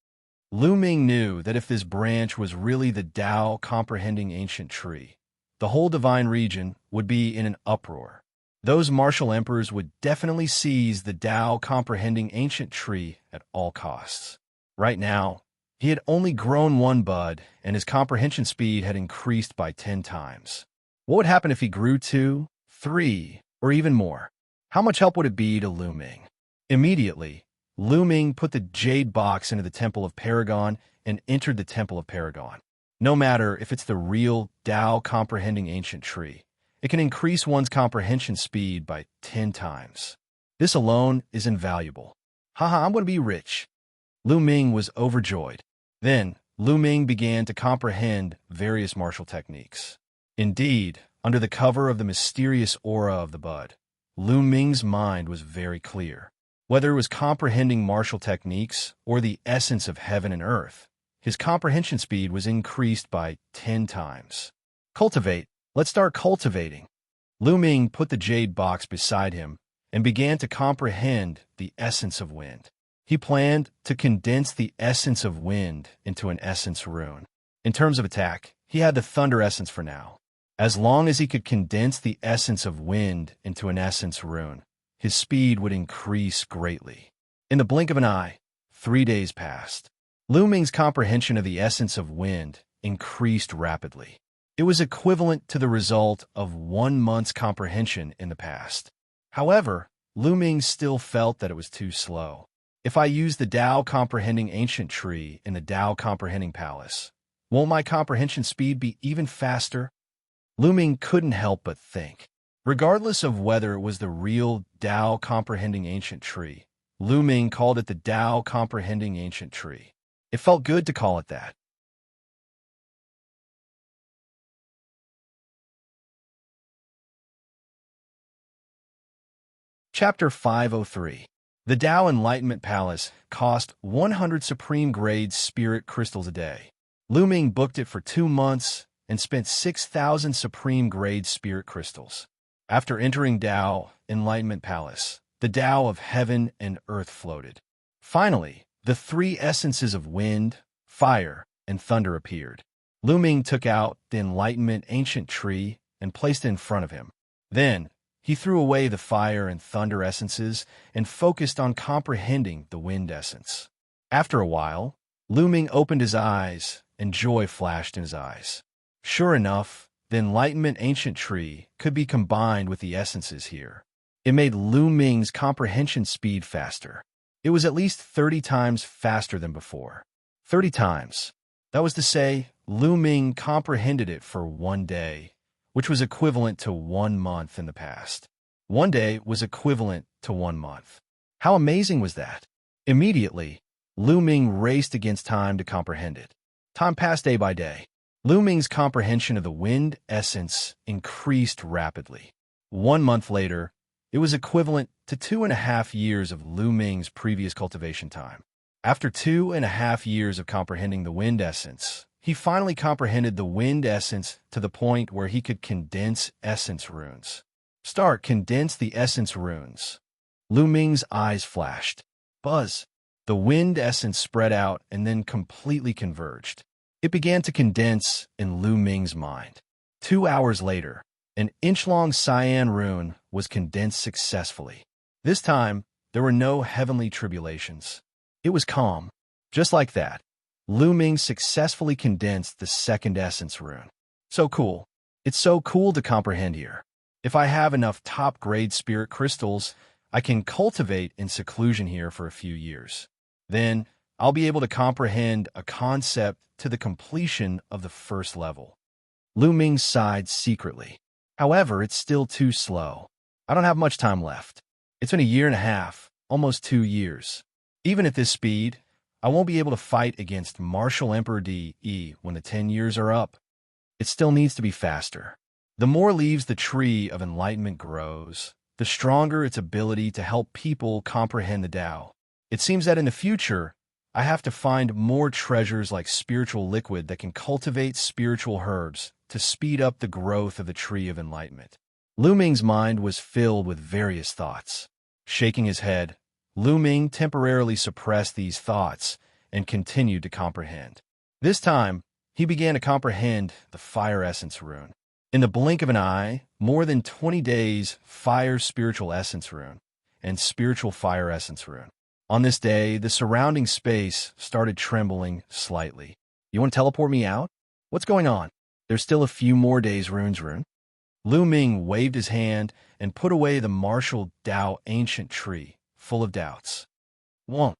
S1: Lu Ming knew that if this branch was really the Tao comprehending ancient tree, the whole divine region would be in an uproar. Those martial emperors would definitely seize the Tao comprehending ancient tree at all costs. Right now, he had only grown one bud, and his comprehension speed had increased by 10 times. What would happen if he grew 2, 3, or even more? How much help would it be to Lu Ming? Immediately, Lu Ming put the jade box into the Temple of Paragon and entered the Temple of Paragon. No matter if it's the real Tao comprehending ancient tree, it can increase one's comprehension speed by 10 times. This alone is invaluable. Haha, I'm going to be rich. Lu Ming was overjoyed. Then, Lu Ming began to comprehend various martial techniques. Indeed, under the cover of the mysterious aura of the bud, Lu Ming's mind was very clear. Whether it was comprehending martial techniques or the essence of heaven and earth, his comprehension speed was increased by 10 times. Cultivate. Let's start cultivating. Lu Ming put the jade box beside him and began to comprehend the essence of wind. He planned to condense the essence of wind into an essence rune. In terms of attack, he had the thunder essence for now. As long as he could condense the essence of wind into an essence rune, his speed would increase greatly. In the blink of an eye, 3 days passed. Lu Ming's comprehension of the essence of wind increased rapidly. It was equivalent to the result of 1 month's comprehension in the past. However, Lu Ming still felt that it was too slow. If I use the Tao Comprehending Ancient Tree in the Tao Comprehending Palace, won't my comprehension speed be even faster? Lu Ming couldn't help but think. Regardless of whether it was the real Tao Comprehending Ancient Tree, Lu Ming called it the Tao Comprehending Ancient Tree. It felt good to call it that. Chapter 503. The Tao Enlightenment Palace cost 100 supreme-grade spirit crystals a day. Lu Ming booked it for 2 months and spent 6,000 supreme-grade spirit crystals. After entering Tao Enlightenment Palace, the Tao of heaven and earth floated. Finally, the 3 essences of wind, fire, and thunder appeared. Lu Ming took out the Enlightenment Ancient Tree and placed it in front of him. Then, he threw away the fire and thunder essences and focused on comprehending the wind essence. After a while, Lu Ming opened his eyes and joy flashed in his eyes. Sure enough, the Enlightenment Ancient Tree could be combined with the essences here. It made Lu Ming's comprehension speed faster. It was at least 30 times faster than before. 30 times. That was to say, Lu Ming comprehended it for 1 day, which was equivalent to 1 month in the past. 1 day was equivalent to 1 month. How amazing was that? Immediately, Lu Ming raced against time to comprehend it. Time passed day by day. Lu Ming's comprehension of the wind essence increased rapidly. 1 month later, it was equivalent to 2.5 years of Lu Ming's previous cultivation time. After 2.5 years of comprehending the wind essence, he finally comprehended the wind essence to the point where he could condense essence runes. Condense the essence runes. Lu Ming's eyes flashed. Buzz. The wind essence spread out and then completely converged. It began to condense in Lu Ming's mind. 2 hours later, an inch-long cyan rune was condensed successfully. This time, there were no heavenly tribulations. It was calm. Just like that, Lu Ming successfully condensed the second essence rune. So cool. It's so cool to comprehend here. If I have enough top-grade spirit crystals, I can cultivate in seclusion here for a few years. Then, I'll be able to comprehend a concept to the completion of the first level. Lu Ming sighed secretly. However, it's still too slow. I don't have much time left. It's been 1.5 years, almost 2 years. Even at this speed, I won't be able to fight against Martial Emperor De when the 10 years are up. It still needs to be faster. The more leaves the tree of enlightenment grows, the stronger its ability to help people comprehend the Tao. It seems that in the future, I have to find more treasures like spiritual liquid that can cultivate spiritual herbs to speed up the growth of the tree of enlightenment. Lu Ming's mind was filled with various thoughts. Shaking his head, Lu Ming temporarily suppressed these thoughts and continued to comprehend. This time, he began to comprehend the fire essence rune. In the blink of an eye, more than 20 days fire spiritual essence rune and spiritual fire essence rune. On this day, the surrounding space started trembling slightly. You want to teleport me out? What's going on? There's still a few more days runes rune. Lu Ming waved his hand and put away the martial Tao ancient tree, full of doubts. Won't.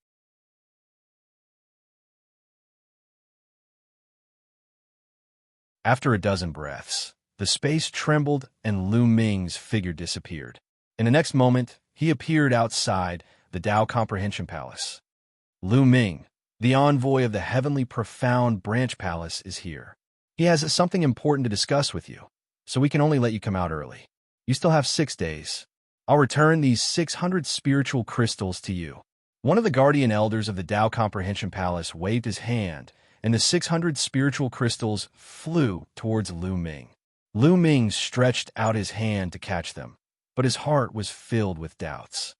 S1: After a dozen breaths, the space trembled and Lu Ming's figure disappeared. In the next moment, he appeared outside the Tao Comprehension Palace. Lu Ming, the envoy of the Heavenly Profound Branch Palace, is here. He has something important to discuss with you, so we can only let you come out early. You still have 6 days. I'll return these 600 spiritual crystals to you. One of the guardian elders of the Tao Comprehension Palace waved his hand and the 600 spiritual crystals flew towards Lu Ming. Lu Ming stretched out his hand to catch them, but his heart was filled with doubts.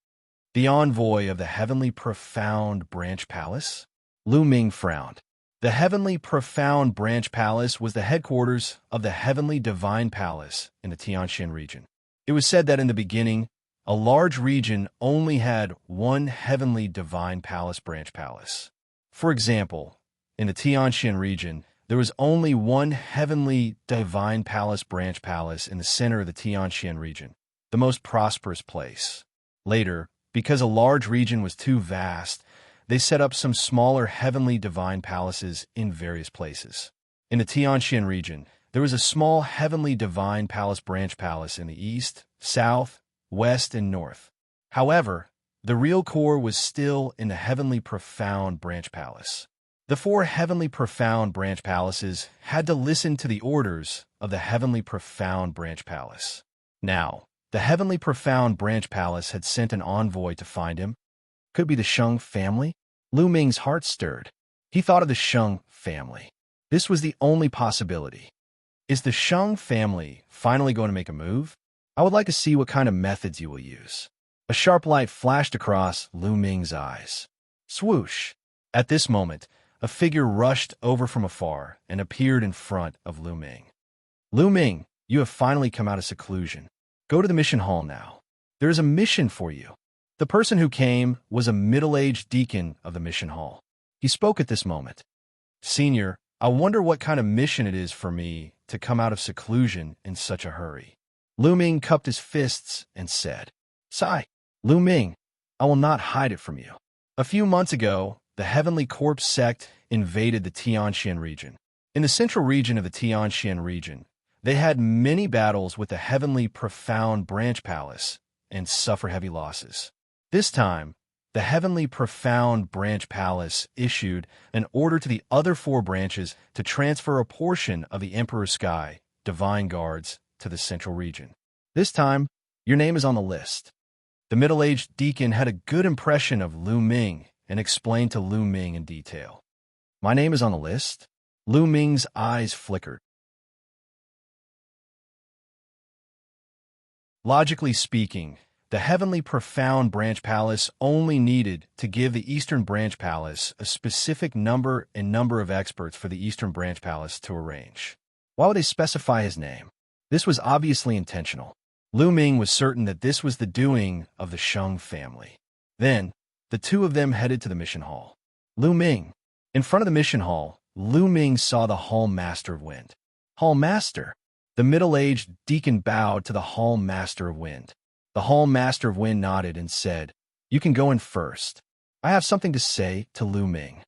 S1: The envoy of the heavenly profound branch palace? Lu Ming frowned. The heavenly profound branch palace was the headquarters of the heavenly divine palace in the Xianxia region. It was said that in the beginning, a large region only had one heavenly divine palace branch palace. For example, in the Xianxia region, there was only one heavenly divine palace branch palace in the center of the Xianxia region, the most prosperous place. Later, because a large region was too vast, they set up some smaller heavenly divine palaces in various places. In the Xianxia region, there was a small heavenly divine palace branch palace in the east, south, west, and north. However, the real core was still in the heavenly profound branch palace. The 4 heavenly profound branch palaces had to listen to the orders of the heavenly profound branch palace. Now, the heavenly profound branch palace had sent an envoy to find him. Could be the Sheng family? Lu Ming's heart stirred. He thought of the Sheng family. This was the only possibility. Is the Sheng family finally going to make a move? I would like to see what kind of methods you will use. A sharp light flashed across Lu Ming's eyes. Swoosh! At this moment, a figure rushed over from afar and appeared in front of Lu Ming. Lu Ming, you have finally come out of seclusion. Go to the mission hall now. There is a mission for you. The person who came was a middle-aged deacon of the mission hall. He spoke at this moment. Senior, I wonder what kind of mission it is for me to come out of seclusion in such a hurry. Lu Ming cupped his fists and said, Sigh, Lu Ming, I will not hide it from you. A few months ago, the Heavenly Corpse sect invaded the Xianxia region. In the central region of the Xianxia region, they had many battles with the Heavenly Profound Branch Palace and suffer heavy losses. This time, the Heavenly Profound Branch Palace issued an order to the other 4 branches to transfer a portion of the Emperor's Sky Divine Guards to the central region. This time, your name is on the list. The middle-aged deacon had a good impression of Lu Ming and explained to Lu Ming in detail. My name is on the list? Lu Ming's eyes flickered. Logically speaking, the Heavenly Profound Branch Palace only needed to give the Eastern Branch Palace a specific number of experts for the Eastern Branch Palace to arrange. Why would they specify his name? This was obviously intentional. Lu Ming was certain that this was the doing of the Sheng family. Then, the 2 of them headed to the mission hall. Lu Ming. In front of the mission hall, Lu Ming saw the Hall Master of Wind. Hall Master. The middle-aged deacon bowed to the Hall Master of Wind. The Hall Master of Wind nodded and said, You can go in first. I have something to say to Lu Ming.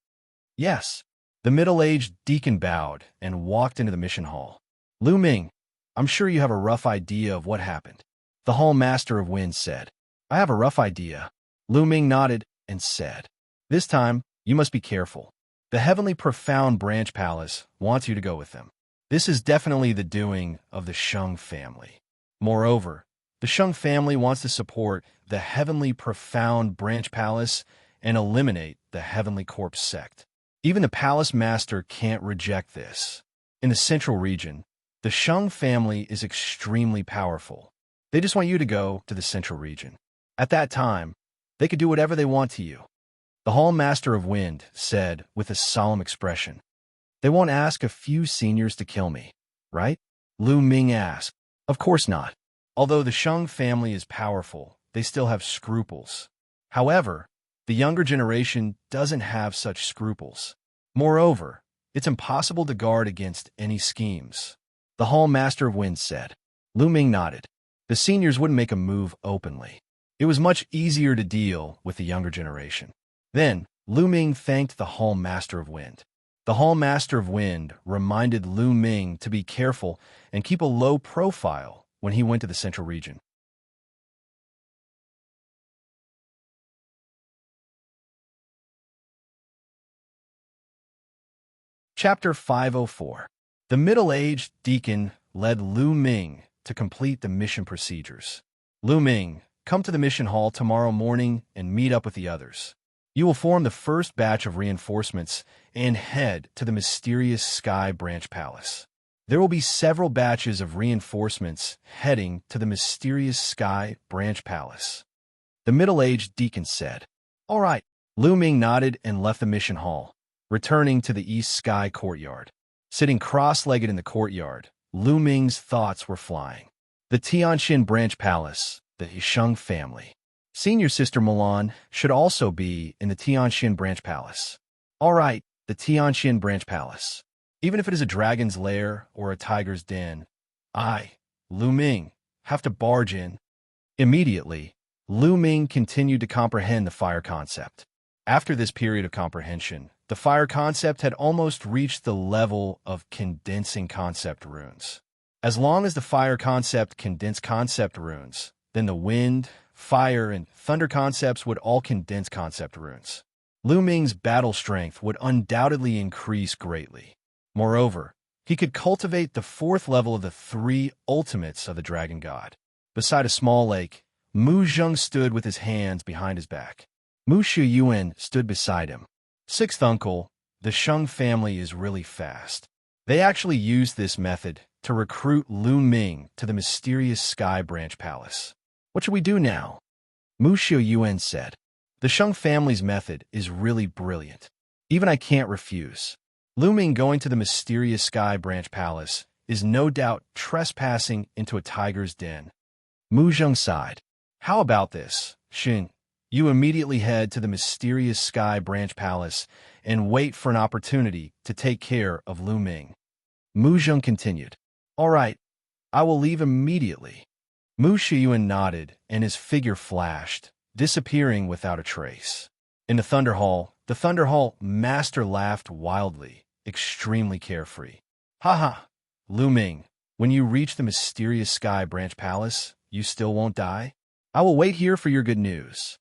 S1: Yes. The middle-aged deacon bowed and walked into the mission hall. Lu Ming, I'm sure you have a rough idea of what happened. The Hall Master of Wind said, I have a rough idea. Lu Ming nodded and said, This time, you must be careful. The Heavenly Profound Branch Palace wants you to go with them. This is definitely the doing of the Sheng family. Moreover, the Sheng family wants to support the Heavenly Profound Branch Palace and eliminate the Heavenly Corpse sect. Even the Palace Master can't reject this. In the central region, the Sheng family is extremely powerful. They just want you to go to the central region. At that time, they could do whatever they want to you. The Hall Master of Wind said with a solemn expression, They won't ask a few seniors to kill me, right? Lu Ming asked. Of course not. Although the Sheng family is powerful, they still have scruples. However, the younger generation doesn't have such scruples. Moreover, it's impossible to guard against any schemes. The Hall Master of Wind said. Lu Ming nodded. The seniors wouldn't make a move openly. It was much easier to deal with the younger generation. Then, Lu Ming thanked the Hall Master of Wind. The Hall Master of Wind reminded Lu Ming to be careful and keep a low profile when he went to the central region. Chapter 504. The middle-aged deacon led Lu Ming to complete the mission procedures. Lu Ming, come to the mission hall tomorrow morning and meet up with the others. You will form the first batch of reinforcements and head to the mysterious Sky Branch Palace. There will be several batches of reinforcements heading to the mysterious Sky Branch Palace. The middle-aged deacon said. All right. Lu Ming nodded and left the mission hall, returning to the East Sky courtyard. Sitting cross-legged in the courtyard, Lu Ming's thoughts were flying. The Tianxin Branch Palace, the Hisheng family. Senior Sister Milan should also be in the Tianxin Branch Palace. All right, the Tianxin Branch Palace. Even if it is a dragon's lair or a tiger's den, I, Lu Ming, have to barge in. Immediately, Lu Ming continued to comprehend the fire concept. After this period of comprehension, the fire concept had almost reached the level of condensing concept runes. As long as the fire concept condensed concept runes, then the wind, fire, and thunder concepts would all condense concept runes. Lu Ming's battle strength would undoubtedly increase greatly. Moreover, he could cultivate the fourth level of the three ultimates of the Dragon God. Beside a small lake, Mu Zheng stood with his hands behind his back. Mu Shiyuan stood beside him. Sixth uncle, the Sheng family is really fast. They actually used this method to recruit Lu Ming to the mysterious Sky Branch Palace. What should we do now? Mu Shiyuan said. The Sheng family's method is really brilliant. Even I can't refuse. Lu Ming going to the mysterious Sky Branch Palace is no doubt trespassing into a tiger's den. Mu Zheng sighed. How about this, Xin? You immediately head to the mysterious Sky Branch Palace and wait for an opportunity to take care of Lu Ming. Mu Zheng continued. All right, I will leave immediately. Mu Shiyuan nodded and his figure flashed, disappearing without a trace. In the Thunder Hall master laughed wildly, extremely carefree. Ha! Lu Ming, when you reach the mysterious Sky Branch Palace, you still won't die? I will wait here for your good news.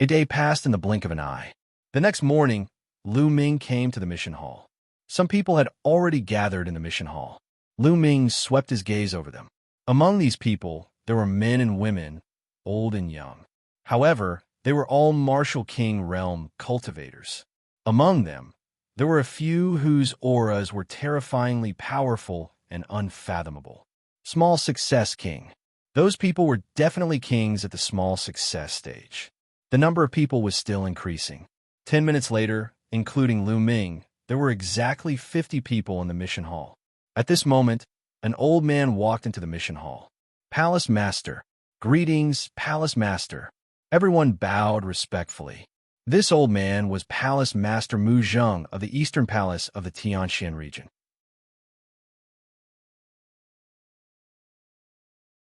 S1: A day passed in the blink of an eye. The next morning, Lu Ming came to the mission hall. Some people had already gathered in the mission hall. Lu Ming swept his gaze over them. Among these people, there were men and women, old and young. However, they were all Martial King realm cultivators. Among them, there were a few whose auras were terrifyingly powerful and unfathomable. Small Success King. Those people were definitely kings at the small success stage. The number of people was still increasing. 10 minutes later, including Lu Ming, there were exactly 50 people in the mission hall. At this moment, an old man walked into the mission hall. Palace Master. Greetings, Palace Master. Everyone bowed respectfully. This old man was Palace Master Mu Zheng of the Eastern Palace of the Tianxin region.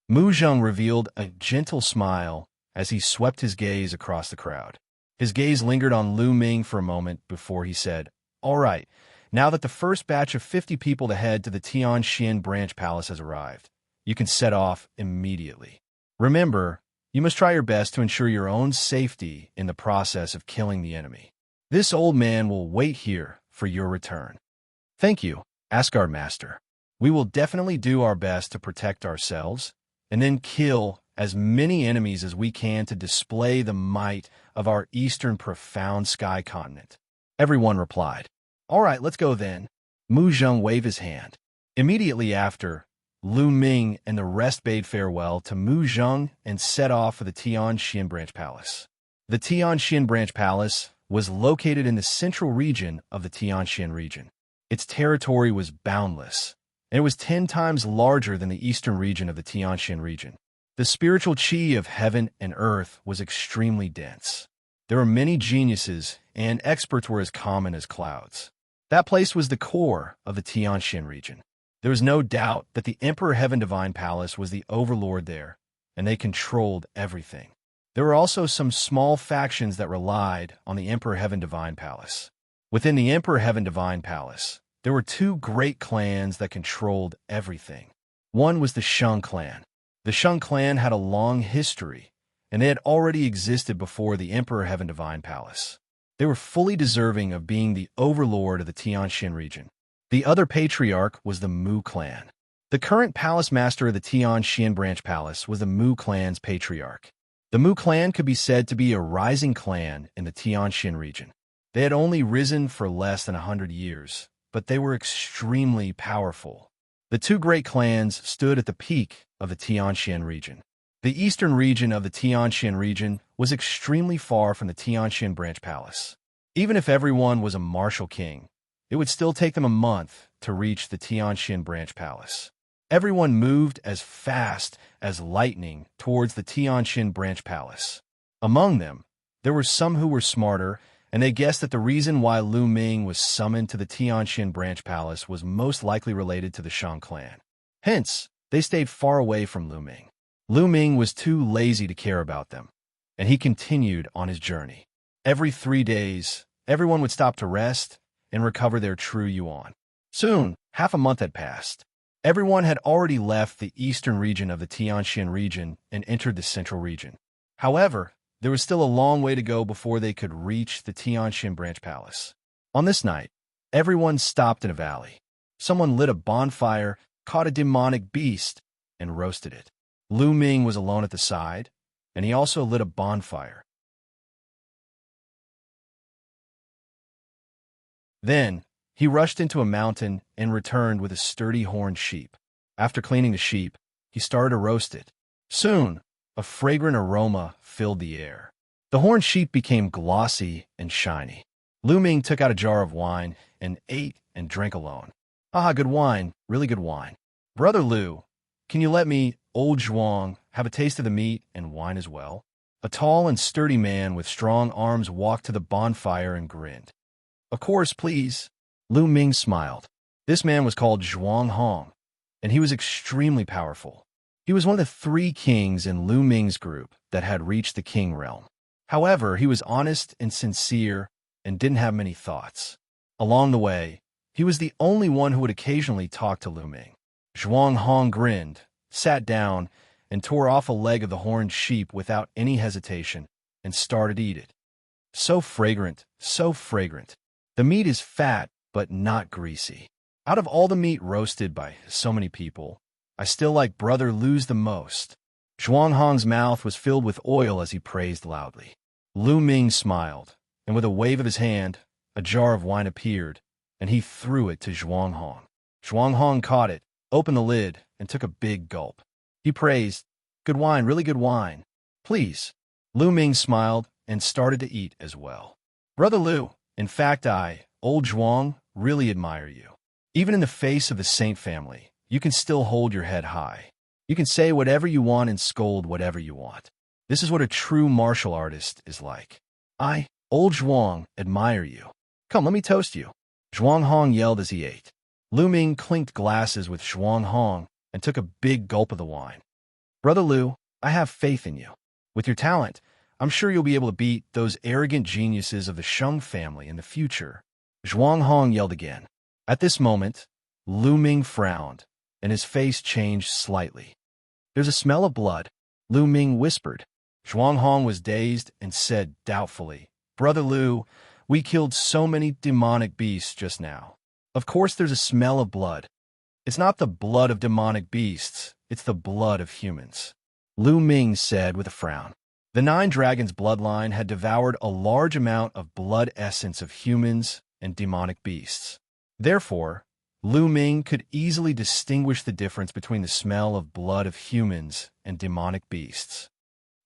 S1: Mu Zheng revealed a gentle smile as he swept his gaze across the crowd. His gaze lingered on Lu Ming for a moment before he said, All right, now that the first batch of 50 people to head to the Tianxin Branch Palace has arrived, you can set off immediately. Remember, you must try your best to ensure your own safety in the process of killing the enemy. This old man will wait here for your return. Thank you, Asgard Master. We will definitely do our best to protect ourselves and then kill as many enemies as we can to display the might of our eastern profound sky continent. Everyone replied. All right, let's go then. Mu Zheng waved his hand. Immediately after, Lu Ming and the rest bade farewell to Mu Zheng and set off for the Tianxin Branch Palace. The Tianxin Branch Palace was located in the central region of the Tianxin region. Its territory was boundless, and it was 10 times larger than the eastern region of the Tianxin region. The spiritual qi of heaven and earth was extremely dense. There were many geniuses, and experts were as common as clouds. That place was the core of the Tianxin region. There was no doubt that the Emperor Heaven Divine Palace was the overlord there, and they controlled everything. There were also some small factions that relied on the Emperor Heaven Divine Palace. Within the Emperor Heaven Divine Palace, there were 2 great clans that controlled everything. One was the Sheng clan. The Sheng clan had a long history, and they had already existed before the Emperor Heaven Divine Palace. They were fully deserving of being the overlord of the Tianxin region. The other patriarch was the Mu clan. The current palace master of the Tianxin Branch Palace was the Mu clan's patriarch. The Mu clan could be said to be a rising clan in the Xianxia region. They had only risen for less than 100 years, but they were extremely powerful. The two great clans stood at the peak of the Xianxia region. The eastern region of the Xianxia region was extremely far from the Xianxia branch palace. Even if everyone was a martial king, it would still take them a month to reach the Xianxia branch palace. Everyone moved as fast as lightning towards the Xianxia branch palace. Among them, there were some who were smarter, and they guessed that the reason why Lu Ming was summoned to the Xianxia branch palace was most likely related to the Shang clan. Hence, they stayed far away from Lu Ming. Lu Ming was too lazy to care about them, and he continued on his journey. Every 3 days, everyone would stop to rest and recover their true yuan. Soon, half a month had passed. Everyone had already left the eastern region of the Xianxia region and entered the central region. However, there was still a long way to go before they could reach the Xianxia branch palace. On this night, everyone stopped in a valley. Someone lit a bonfire, caught a demonic beast, and roasted it. Lu Ming was alone at the side, and he also lit a bonfire. Then, he rushed into a mountain and returned with a sturdy horned sheep. After cleaning the sheep, he started to roast it. Soon, a fragrant aroma filled the air. The horned sheep became glossy and shiny. Lu Ming took out a jar of wine and ate and drank alone. Ah, good wine, really good wine. Brother Lu, can you let me, old Zhuang, have a taste of the meat and wine as well? A tall and sturdy man with strong arms walked to the bonfire and grinned. Of course, please. Lu Ming smiled. This man was called Zhuang Hong, and he was extremely powerful. He was one of the 3 kings in Lu Ming's group that had reached the king realm. However, he was honest and sincere and didn't have many thoughts. Along the way, he was the only one who would occasionally talk to Lu Ming. Zhuang Hong grinned, sat down, and tore off a leg of the horned sheep without any hesitation and started to eat it. So fragrant, so fragrant. The meat is fat, but not greasy. Out of all the meat roasted by so many people, I still like Brother Lu's the most. Zhuang Hong's mouth was filled with oil as he praised loudly. Lu Ming smiled, and with a wave of his hand, a jar of wine appeared, and he threw it to Zhuang Hong. Zhuang Hong caught it, opened the lid, and took a big gulp. He praised, "Good wine, really good wine. Please." Lu Ming smiled and started to eat as well. Brother Lu, in fact old Zhuang, really admire you. Even in the face of the Saint family, you can still hold your head high. You can say whatever you want and scold whatever you want. This is what a true martial artist is like. I, old Zhuang, admire you. Come, let me toast you. Zhuang Hong yelled as he ate. Lu Ming clinked glasses with Zhuang Hong and took a big gulp of the wine. Brother Lu, I have faith in you. With your talent, I'm sure you'll be able to beat those arrogant geniuses of the Shang family in the future. Zhuang Hong yelled again. At this moment, Lu Ming frowned, and his face changed slightly. There's a smell of blood, Lu Ming whispered. Zhuang Hong was dazed and said doubtfully, Brother Lu, we killed so many demonic beasts just now. Of course there's a smell of blood. It's not the blood of demonic beasts, it's the blood of humans. Lu Ming said with a frown. The 9 dragons' bloodline had devoured a large amount of blood essence of humans and demonic beasts. Therefore, Lu Ming could easily distinguish the difference between the smell of blood of humans and demonic beasts.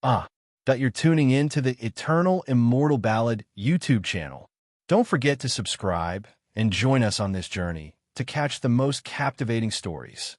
S1: That you're tuning in to the Eternal Immortal Ballad YouTube channel. Don't forget to subscribe and join us on this journey to catch the most captivating stories.